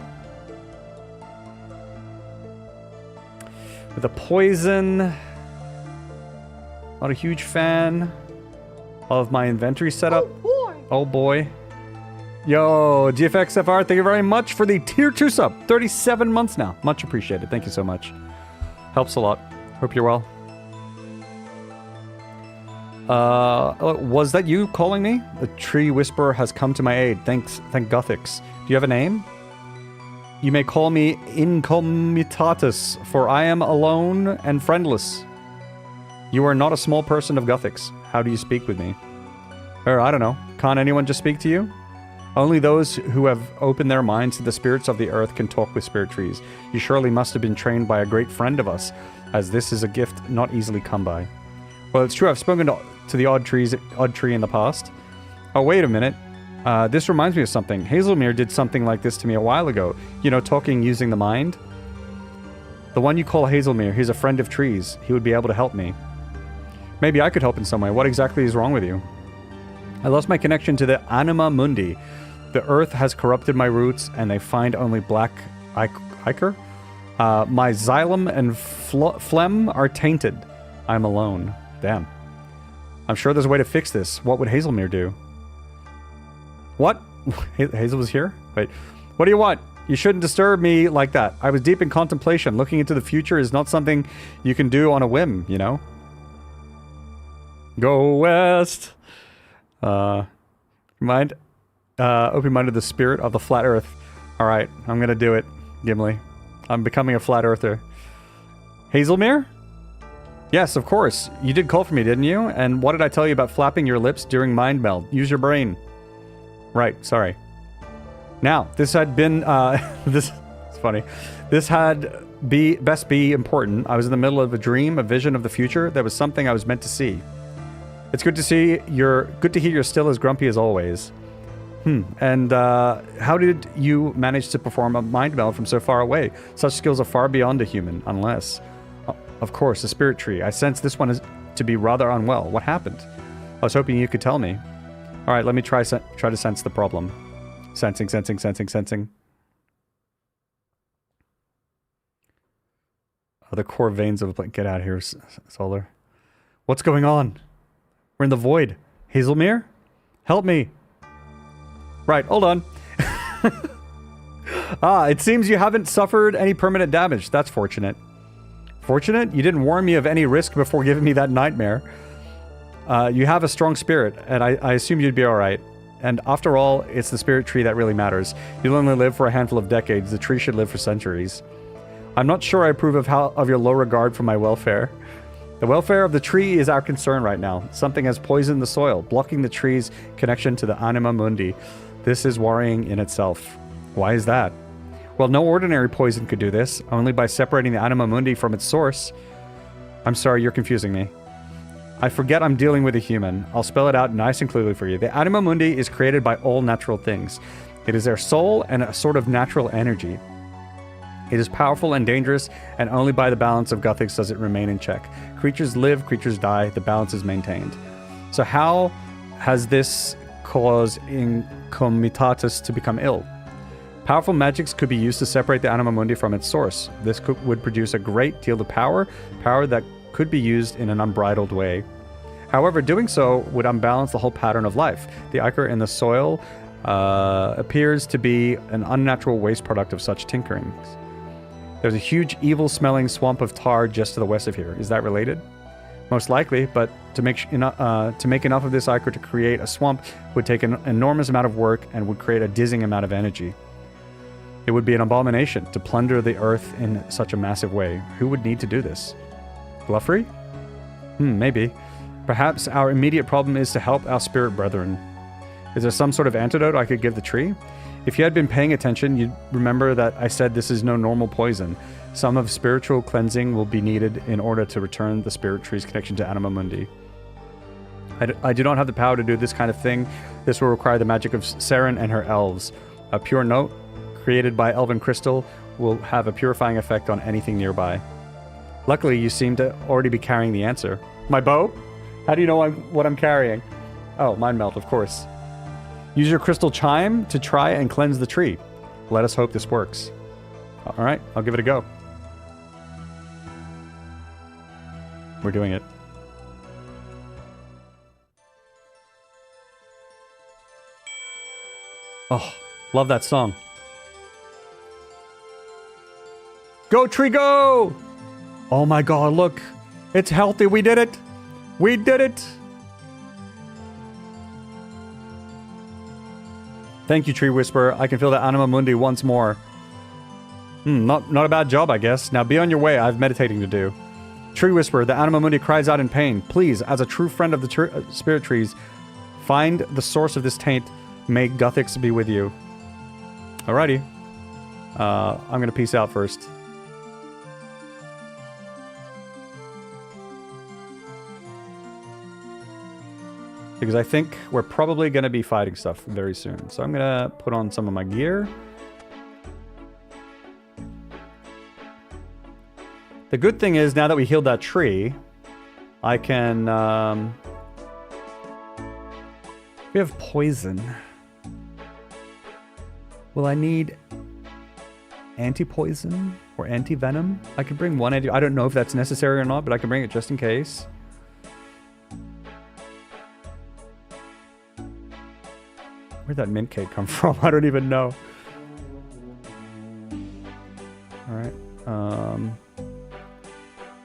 With a poison... Not a huge fan of my inventory setup. Oh boy. Yo, GFXFR, thank you very much for the tier 2 sub. 37 months now. Much appreciated. Thank you so much. Helps a lot. Hope you're well. Was that you calling me? The tree whisperer has come to my aid. Thank Gothics. Do you have a name? You may call me Incomitatus, for I am alone and friendless. You are not a small person of Gothics. How do you speak with me? Or, I don't know. Can't anyone just speak to you? Only those who have opened their minds to the spirits of the earth can talk with spirit trees. You surely must have been trained by a great friend of us, as this is a gift not easily come by. Well, it's true. I've spoken to the odd tree in the past. Oh, wait a minute. This reminds me of something. Hazelmere did something like this to me a while ago. You know, talking using the mind. The one you call Hazelmere, he's a friend of trees. He would be able to help me. Maybe I could help in some way. What exactly is wrong with you? I lost my connection to the Anima Mundi. The earth has corrupted my roots, and they find only black ichor. My xylem and phlegm are tainted. I'm alone. Damn. I'm sure there's a way to fix this. What would Hazelmere do? What? Hazel was here? Wait. What do you want? You shouldn't disturb me like that. I was deep in contemplation. Looking into the future is not something you can do on a whim, you know? Go west. Open-minded the spirit of the flat earth. Alright, I'm gonna do it, Gimli. I'm becoming a flat earther. Hazelmere? Yes, of course. You did call for me, didn't you? And what did I tell you about flapping your lips during mind meld? Use your brain. Right, sorry. Now, this had been, this is funny. This had best be important. I was in the middle of a dream, a vision of the future. There was something I was meant to see. It's good to hear you're still as grumpy as always. And how did you manage to perform a mind meld from so far away? Such skills are far beyond a human, unless... Of course, a spirit tree. I sense this one is to be rather unwell. What happened? I was hoping you could tell me. Alright, let me try to sense the problem. Sensing. Oh, the core veins of... Get out of here, Solar. What's going on? We're in the void. Hazelmere? Help me. Right, hold on. It seems you haven't suffered any permanent damage. That's fortunate. Fortunate? You didn't warn me of any risk before giving me that nightmare. You have a strong spirit, and I assume you'd be alright. And after all, it's the spirit tree that really matters. You'll only live for a handful of decades. The tree should live for centuries. I'm not sure I approve of your low regard for my welfare. The welfare of the tree is our concern right now. Something has poisoned the soil, blocking the tree's connection to the Anima Mundi. This is worrying in itself. Why is that? Well, no ordinary poison could do this, only by separating the Anima Mundi from its source. I'm sorry, you're confusing me. I forget I'm dealing with a human. I'll spell it out nice and clearly for you. The Anima Mundi is created by all natural things. It is their soul and a sort of natural energy. It is powerful and dangerous, and only by the balance of Gothics does it remain in check. Creatures live, creatures die, the balance is maintained. So how has this caused Incomitatus to become ill? Powerful magics could be used to separate the Anima Mundi from its source. This would produce a great deal of power that could be used in an unbridled way. However, doing so would unbalance the whole pattern of life. The ichor in the soil appears to be an unnatural waste product of such tinkerings. There's a huge evil-smelling swamp of tar just to the west of here. Is that related? Most likely, but to make enough of this ichor to create a swamp would take an enormous amount of work and would create a dizzying amount of energy. It would be an abomination to plunder the earth in such a massive way. Who would need to do this? Gluffery? Maybe. Perhaps our immediate problem is to help our spirit brethren. Is there some sort of antidote I could give the tree? If you had been paying attention, you'd remember that I said this is no normal poison. Some of spiritual cleansing will be needed in order to return the spirit tree's connection to Anima Mundi. I do not have the power to do this kind of thing. This will require the magic of Saren and her elves. A pure note, created by Elven Crystal, will have a purifying effect on anything nearby. Luckily, you seem to already be carrying the answer. My bow? How do you know what I'm carrying? Oh, mind melt, of course. Use your crystal chime to try and cleanse the tree. Let us hope this works. All right, I'll give it a go. We're doing it. Oh, love that song. Go, tree, go! Oh my god, look. It's healthy. We did it. We did it. Thank you, Tree Whisperer. I can feel the Anima Mundi once more. Not a bad job, I guess. Now be on your way. I have meditating to do. Tree Whisperer, the Anima Mundi cries out in pain. Please, as a true friend of the spirit trees, find the source of this taint. May Guthix be with you. Alrighty. I'm gonna peace out first. Because I think we're probably going to be fighting stuff very soon. So I'm going to put on some of my gear. The good thing is, now that we healed that tree, I can... we have poison. Will I need anti-poison or anti-venom? I could bring one anti... I don't know if that's necessary or not, but I can bring it just in case. Where'd that mint cake come from? I don't even know. Alright.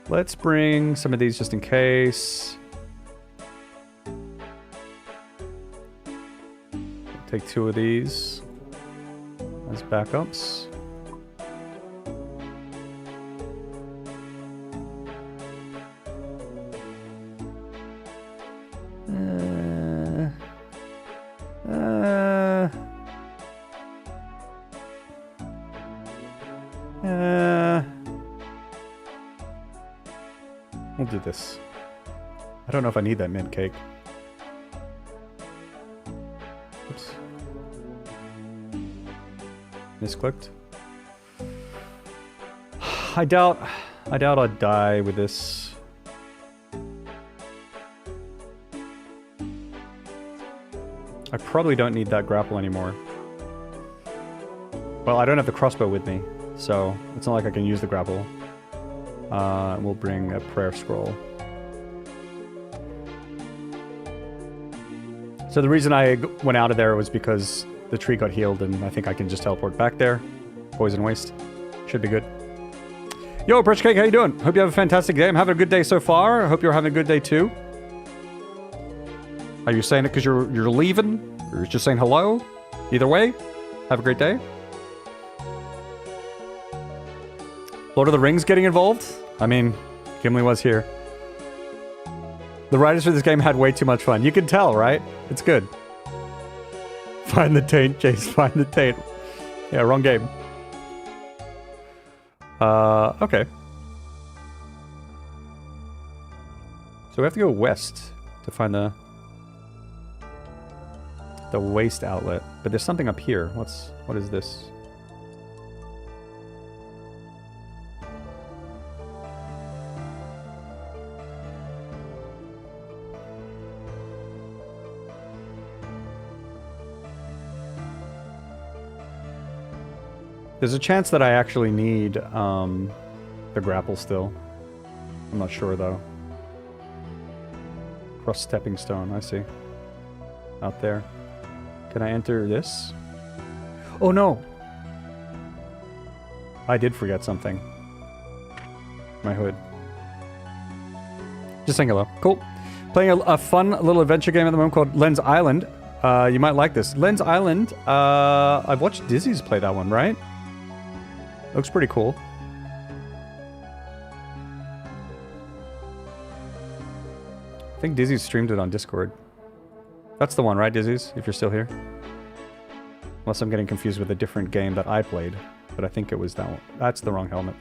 Let's bring some of these just in case. Take 2 of these as backups. We'll do this. I don't know if I need that mint cake. Oops. Misclicked. I doubt I'd die with this. I probably don't need that grapple anymore. Well, I don't have the crossbow with me, so it's not like I can use the grapple. We'll bring a prayer scroll. So the reason I went out of there was because the tree got healed, and I think I can just teleport back there. Poison waste. Should be good. Yo, Birch Cake, how you doing? Hope you have a fantastic day. I'm having a good day so far. I hope you're having a good day too. Are you saying it because you're leaving? Or you're just saying hello? Either way, have a great day. Lord of the Rings getting involved? I mean, Gimli was here. The writers for this game had way too much fun. You can tell, right? It's good. Find the taint, Jace. Find the taint. Yeah, wrong game. Okay. So we have to go west to find the waste outlet. But there's something up here. What is this? There's a chance that I actually need the grapple still. I'm not sure though. Cross stepping stone, I see. Out there. Can I enter this? Oh no! I did forget something. My hood. Just saying hello. Cool. Playing a fun little adventure game at the moment called Lens Island. You might like this. Lens Island, I've watched Dizzy's play that one, right? Looks pretty cool. I think Dizzy streamed it on Discord. That's the one, right, Dizzy's? If you're still here. Unless I'm getting confused with a different game that I played. But I think it was that one. That's the wrong helmet.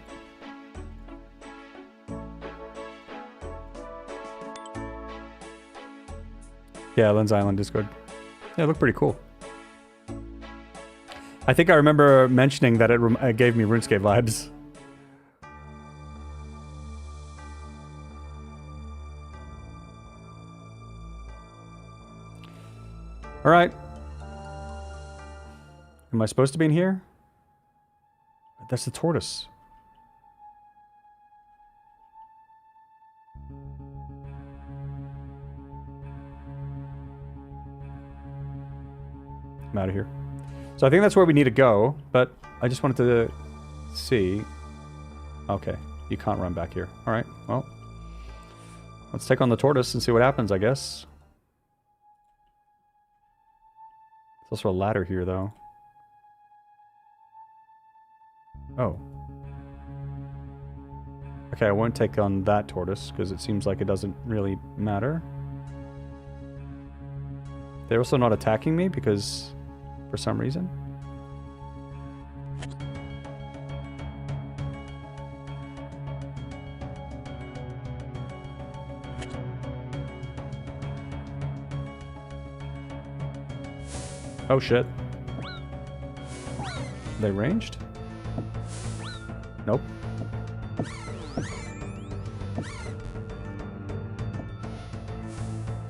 Yeah, Lens Island Discord. Yeah, it looked pretty cool. I think I remember mentioning that it gave me RuneScape vibes. Alright. Am I supposed to be in here? That's the tortoise. I'm out of here. So I think that's where we need to go, but I just wanted to see. Okay, you can't run back here. Alright, well. Let's take on the tortoise and see what happens, I guess. There's also a ladder here, though. Oh. Okay, I won't take on that tortoise, because it seems like it doesn't really matter. They're also not attacking me, because... for some reason. Oh shit. They ranged? Nope.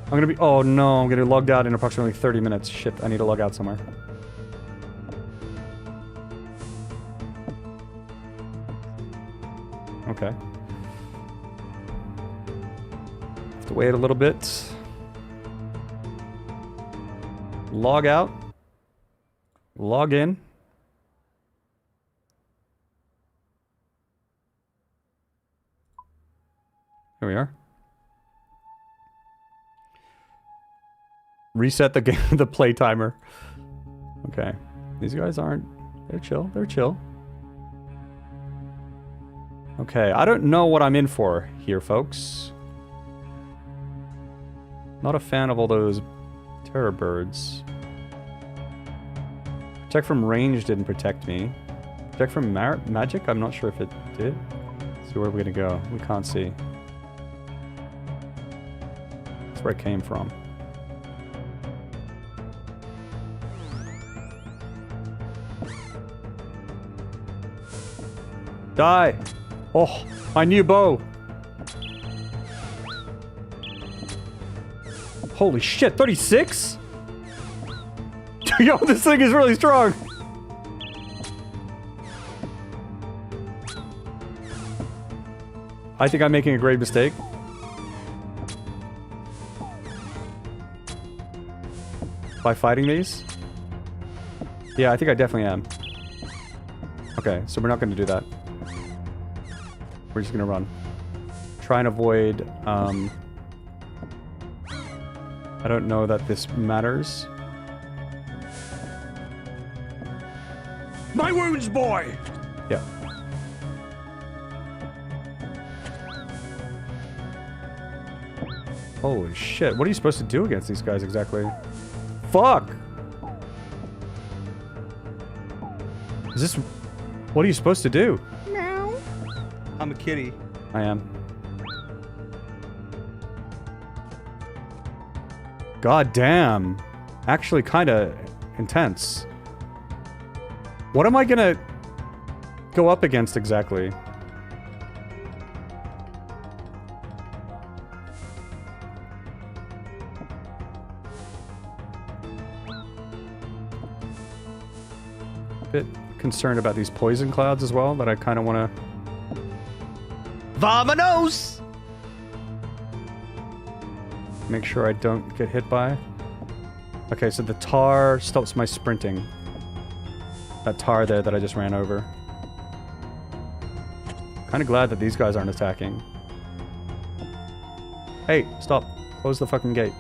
I'm gonna be- oh no, I'm gonna be logged out in approximately 30 minutes. Shit, I need to log out somewhere. Okay. Have to wait a little bit. Log out. Log in. Here we are. Reset the game, the play timer. Okay. These guys aren't... they're chill. They're chill. Okay, I don't know what I'm in for here, folks. Not a fan of all those terror birds. Protect from range didn't protect me. Protect from magic? I'm not sure if it did. Let's see where we're gonna go. We can't see. That's where it came from. Die! Oh, my new bow! Holy shit, 36?! Yo, this thing is really strong! I think I'm making a great mistake. By fighting these? Yeah, I think I definitely am. Okay, so we're not going to do that. We're just going to run. Try and avoid, I don't know that this matters. My wounds, boy! Yeah. Holy shit, what are you supposed to do against these guys exactly? Fuck! Is this... what are you supposed to do? Meow. I'm a kitty. I am. God damn. Actually kinda intense. What am I gonna go up against exactly? Bit concerned about these poison clouds as well, that I kind of want to... Vamonos! make sure I don't get hit by. Okay, so the tar stops my sprinting. That tar there that I just ran over. Kind of glad that these guys aren't attacking. Hey, stop. Close the fucking gate.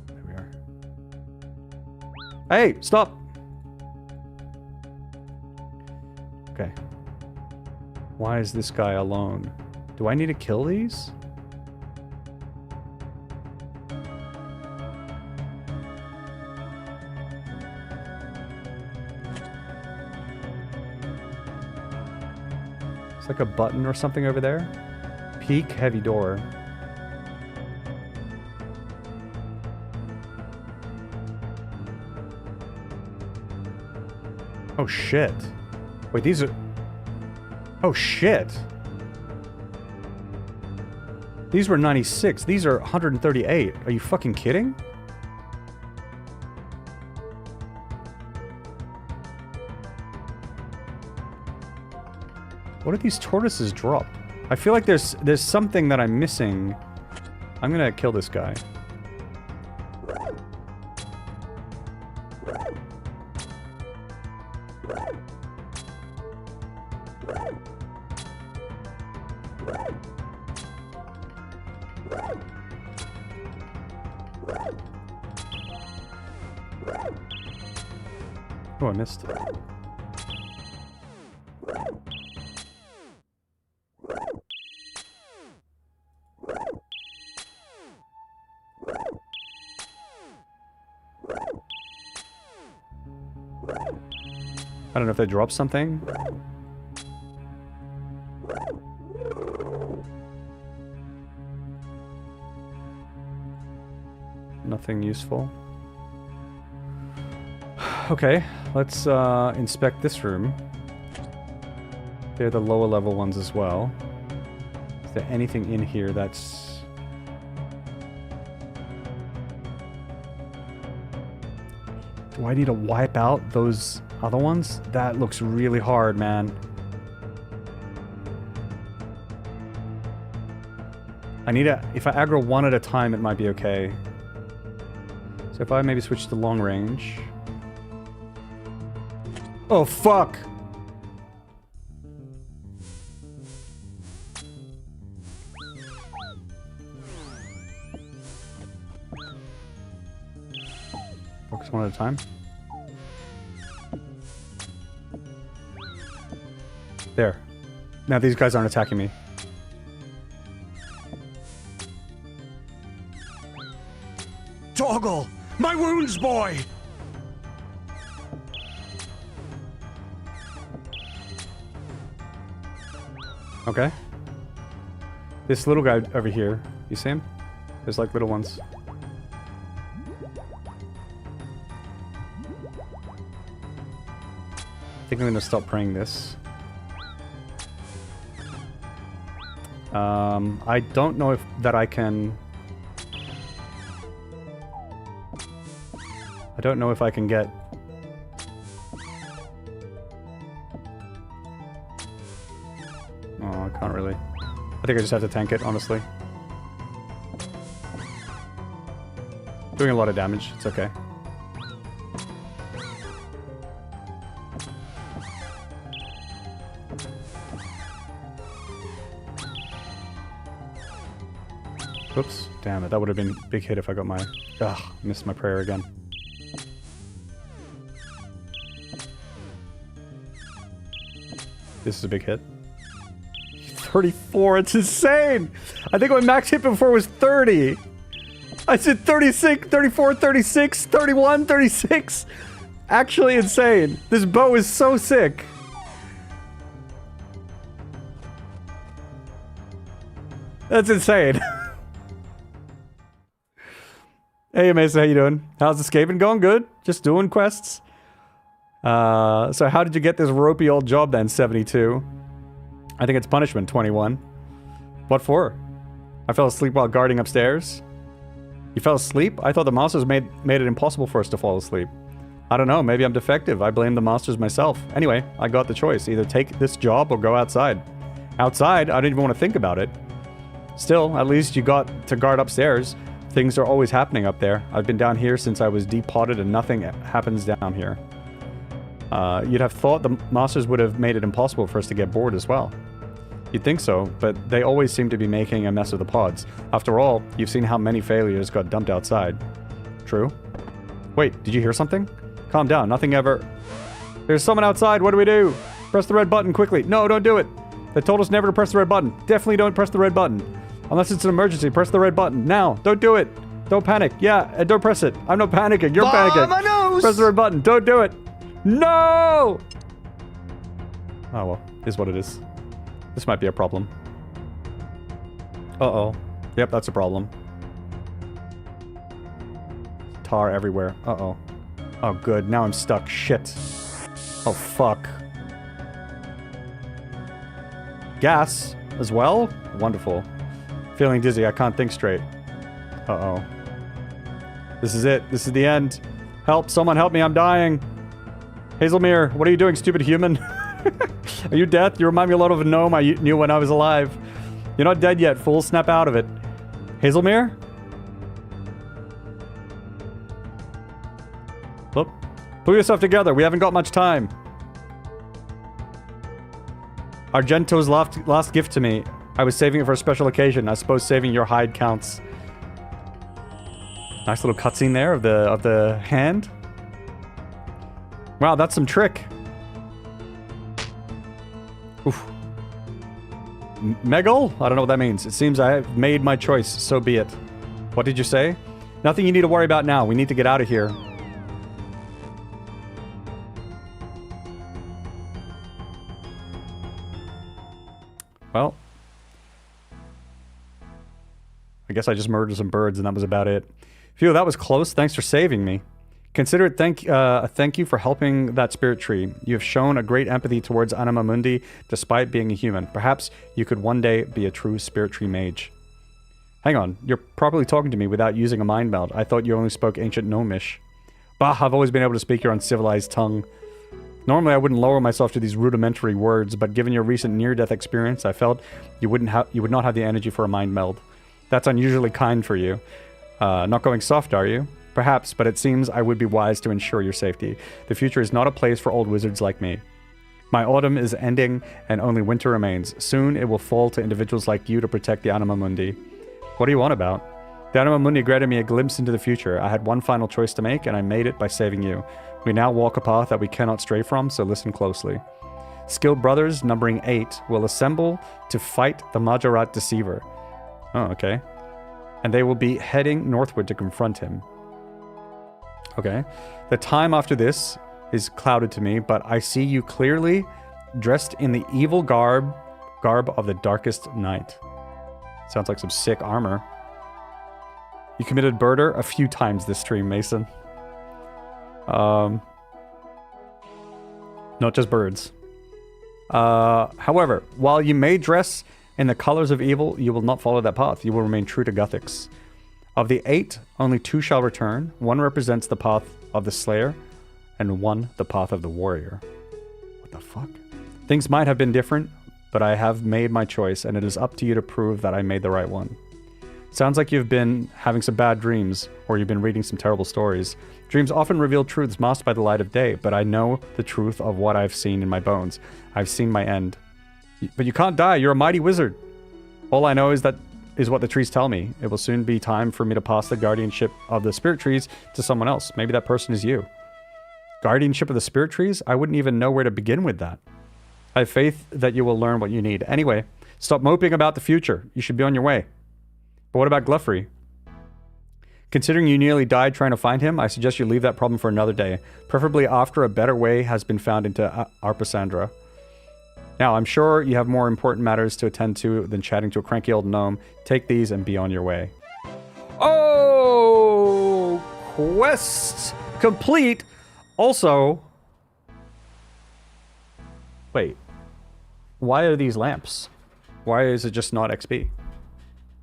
There we are. Hey, stop! Okay, Why is this guy alone? Do I need to kill these? It's like a button or something over there. Peak heavy door. Oh shit. Wait, these are... Oh shit. These were 96. These are 138. Are you fucking kidding? What did these tortoises drop? I feel like there's something that I'm missing. I'm gonna kill this guy. Oh, I missed. I don't know if they dropped something. Nothing useful. Okay, let's inspect this room. They're the lower level ones as well. Is there anything in here that's... Do I need to wipe out those other ones? That looks really hard, man. I need to... If I aggro one at a time, it might be okay. So if I maybe switch to long range... Oh, fuck! Focus one at a time. There. Now these guys aren't attacking me. Toggle! My wounds, boy! Okay. This little guy over here, you see him? There's like little ones. I think I'm gonna stop praying this. I don't know if that I can... I don't know if I can get... Oh, I can't really. I think I just have to tank it, honestly. Doing a lot of damage, it's okay. Oops, damn it, that would have been a big hit if I got my... Ugh, missed my prayer again. This is a big hit. 34, it's insane! I think my max hit before was 30! I said 36, 34, 36, 31, 36! Actually insane! This bow is so sick! That's insane. Hey Mesa, how you doing? How's escaping going? Good? Just doing quests? So how did you get this ropey old job then, 72? I think it's punishment, 21. What for? I fell asleep while guarding upstairs. You fell asleep? I thought the monsters made it impossible for us to fall asleep. I don't know, maybe I'm defective. I blame the monsters myself. Anyway, I got the choice. Either take this job or go outside. Outside? I didn't even want to think about it. Still, at least you got to guard upstairs. Things are always happening up there. I've been down here since I was depotted and nothing happens down here. You'd have thought the monsters would have made it impossible for us to get bored as well. You'd think so, but they always seem to be making a mess of the pods. After all, you've seen how many failures got dumped outside. True? Wait, did you hear something? Calm down, nothing ever... There's someone outside, what do we do? Press the red button quickly. No, don't do it. They told us never to press the red button. Definitely don't press the red button. Unless it's an emergency, press the red button. Now. Don't do it. Don't panic. Yeah, and don't press it. I'm not panicking. You're panicking. My nose! Press the red button. Don't do it. No! Oh, well. Is what it is. This might be a problem. Uh-oh. Yep, that's a problem. Tar everywhere. Uh-oh. Oh, good. Now I'm stuck. Shit. Oh, fuck. Gas as well? Wonderful. Feeling dizzy. I can't think straight. Uh-oh. This is it. This is the end. Help. Someone help me. I'm dying. Hazelmere, what are you doing, stupid human? Are you dead? You remind me a lot of a gnome I knew when I was alive. You're not dead yet, fool. Snap out of it. Hazelmere? Look. Pull yourself together. We haven't got much time. Argento's last gift to me. I was saving it for a special occasion. I suppose saving your hide counts. Nice little cutscene there of the hand. Wow, that's some trick. Oof. Megal? I don't know what that means. It seems I have made my choice, so be it. What did you say? Nothing you need to worry about now. We need to get out of here. Well. I guess I just murdered some birds and that was about it. Phew, that was close. Thanks for saving me. Consider it a thank you for helping that spirit tree. You have shown a great empathy towards Anima Mundi, despite being a human. Perhaps you could one day be a true spirit tree mage. Hang on, you're properly talking to me without using a mind meld. I thought you only spoke ancient gnomish. Bah, I've always been able to speak your uncivilized tongue. Normally I wouldn't lower myself to these rudimentary words, but given your recent near-death experience, I felt you would not have the energy for a mind meld. That's unusually kind for you. Not going soft, are you? Perhaps, but it seems I would be wise to ensure your safety. The future is not a place for old wizards like me. My autumn is ending, and only winter remains. Soon it will fall to individuals like you to protect the Anima Mundi. What do you want about? The Anima Mundi granted me a glimpse into the future. I had one final choice to make, and I made it by saving you. We now walk a path that we cannot stray from, so listen closely. Skilled brothers, numbering 8, will assemble to fight the Majorat Deceiver. Oh, okay. And they will be heading northward to confront him. Okay. The time after this is clouded to me, but I see you clearly dressed in the evil garb of the darkest night. Sounds like some sick armor. You committed murder a few times this stream, Mason. Not just birds. However, while you may dress in the colors of evil, you will not follow that path. You will remain true to Guthix. Of the 8, only 2 shall return. 1 represents the path of the Slayer, and 1 the path of the Warrior. What the fuck? Things might have been different, but I have made my choice, and it is up to you to prove that I made the right one. Sounds like you've been having some bad dreams, or you've been reading some terrible stories. Dreams often reveal truths masked by the light of day, but I know the truth of what I've seen in my bones. I've seen my end. But you can't die, you're a mighty wizard. All I know is what the trees tell me. It will soon be time for me to pass the guardianship of the spirit trees to someone else. Maybe that person is you. Guardianship of the spirit trees? I wouldn't even know where to begin with that. I have faith that you will learn what you need. Anyway, stop moping about the future. You should be on your way. But what about Gluffrey? Considering you nearly died trying to find him, I suggest you leave that problem for another day. Preferably after a better way has been found into Arpasandra. Now, I'm sure you have more important matters to attend to than chatting to a cranky old gnome. Take these and be on your way. Oh! Quest complete! Also... Wait. Why are these lamps? Why is it just not XP?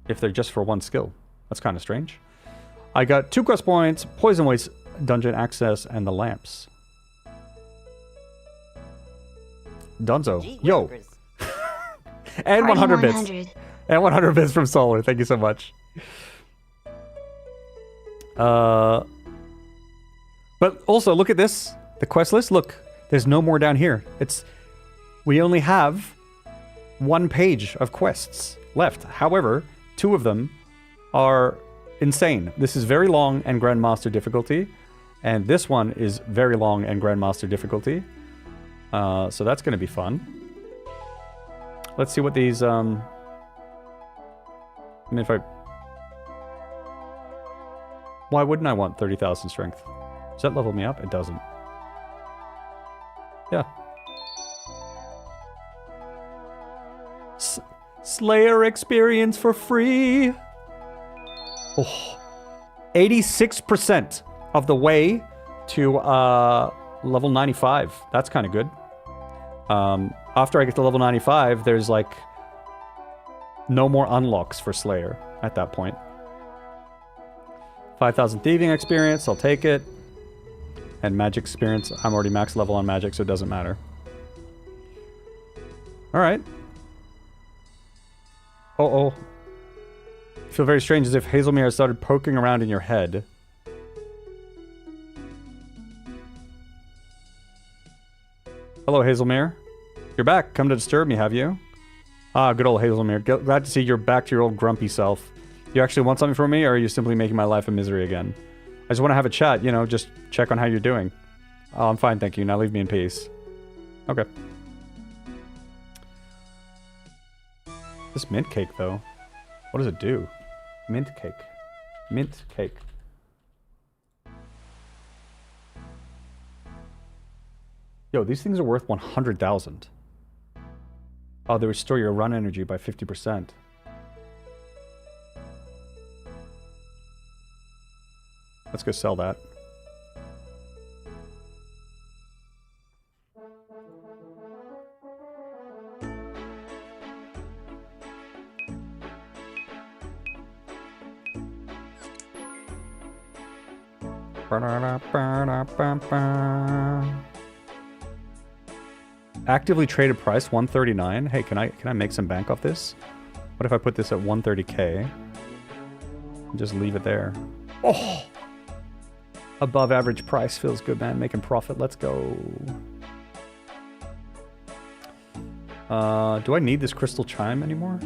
If they're just for 1 skill. That's kind of strange. I got 2 quest points, poison waste, dungeon access, and the lamps. Dunzo. Yo. And 100 bits. And 100 bits from Solar. Thank you so much. But also, look at this. The quest list. Look. There's no more down here. We only have 1 page of quests left. However, 2 of them are insane. This is very long and Grandmaster difficulty. And this one is very long and Grandmaster difficulty. So that's going to be fun. Let's see what these, I mean, if I... Why wouldn't I want 30,000 strength? Does that level me up? It doesn't. Yeah. Slayer experience for free. Oh, 86% of the way to level 95. That's kind of good. After I get to level 95, there's like no more unlocks for Slayer at that point. 5,000 thieving experience, I'll take it. And magic experience, I'm already max level on magic, so it doesn't matter. Alright. Uh-oh. I feel very strange, as if Hazelmere started poking around in your head. Hello, Hazelmere. You're back. Come to disturb me, have you? Ah, good old Hazelmere. Glad to see you're back to your old grumpy self. You actually want something from me, or are you simply making my life a misery again? I just want to have a chat, you know, just check on how you're doing. Oh, I'm fine, thank you. Now leave me in peace. Okay. This mint cake, though. What does it do? Mint cake. Mint cake. Yo, these things are worth 100,000. Oh, they restore your run energy by 50%. Let's go sell that. Actively traded price 139. Hey, can I make some bank off this? What if I put this at 130k? And just leave it there. Oh! Above average price feels good, man. Making profit. Let's go. Do I need this crystal chime anymore?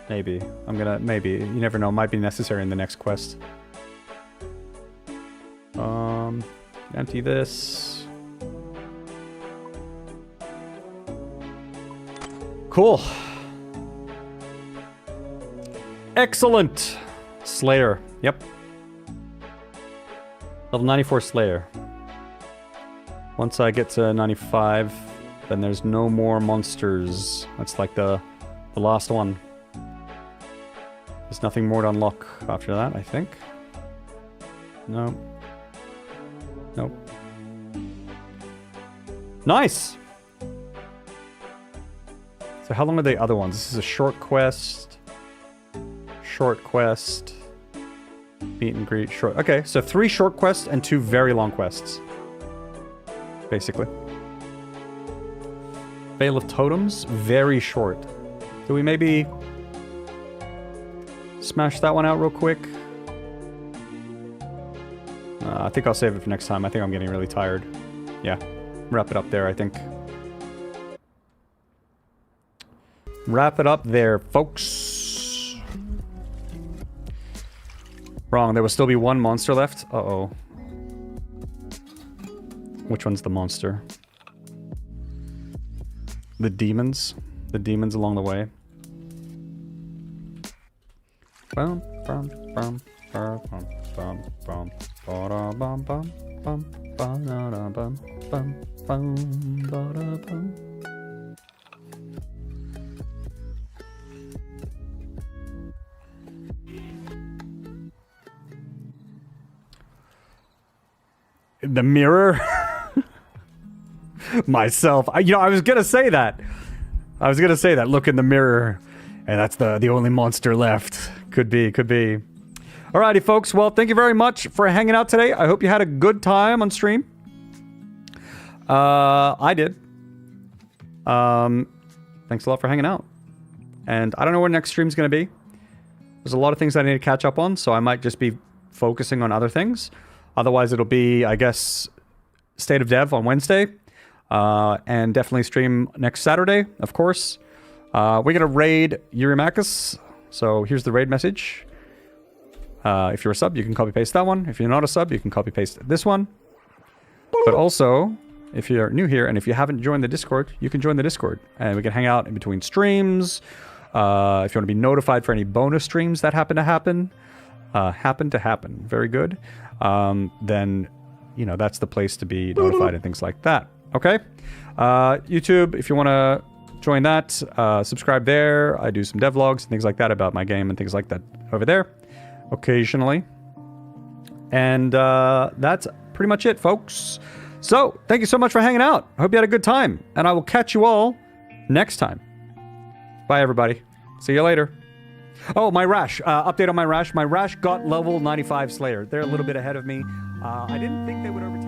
Maybe. Maybe. You never know. Might be necessary in the next quest. Empty this. Cool. Excellent. Slayer. Yep. Level 94 Slayer. Once I get to 95, then there's no more monsters. That's like the last one. There's nothing more to unlock after that, I think. No. Nope. Nice! So how long are the other ones? This is a short quest. Short quest. Meet and greet. Short. Okay, so 3 short quests and 2 very long quests. Basically. Veil of Totems. Very short. Do we maybe smash that one out real quick? I think I'll save it for next time. I think I'm getting really tired. Yeah. Wrap it up there, I think. Wrap it up there, folks. Wrong. There will still be 1 monster left. Uh-oh. Which one's the monster? The demons. The demons along the way. Bum, bum, bum, bum, bum, bum, bum, bum, bum, bum, bum, bum, bum, bum. The mirror? Myself. I was gonna say that. Look in the mirror. And that's the only monster left. Could be. Alrighty, folks. Well, thank you very much for hanging out today. I hope you had a good time on stream. I did. Thanks a lot for hanging out. And I don't know where next stream's gonna be. There's a lot of things I need to catch up on, so I might just be focusing on other things. Otherwise, it'll be, I guess, State of Dev on Wednesday. And definitely stream next Saturday, of course. We're going to raid Yurimakis. So here's the raid message. If you're a sub, you can copy-paste that one. If you're not a sub, you can copy-paste this one. But also, if you're new here, and if you haven't joined the Discord, you can join the Discord, and we can hang out in between streams. If you want to be notified for any bonus streams that happen to happen, very good, then, you know, that's the place to be notified and things like that. Okay? YouTube, if you want to join that, subscribe there. I do some devlogs and things like that about my game and things like that over there occasionally. And that's pretty much it, folks. So, thank you so much for hanging out. I hope you had a good time. And I will catch you all next time. Bye, everybody. See you later. Oh, my Rash. Update on my Rash. My Rash got level 95 Slayer. They're a little bit ahead of me. I didn't think they would overtake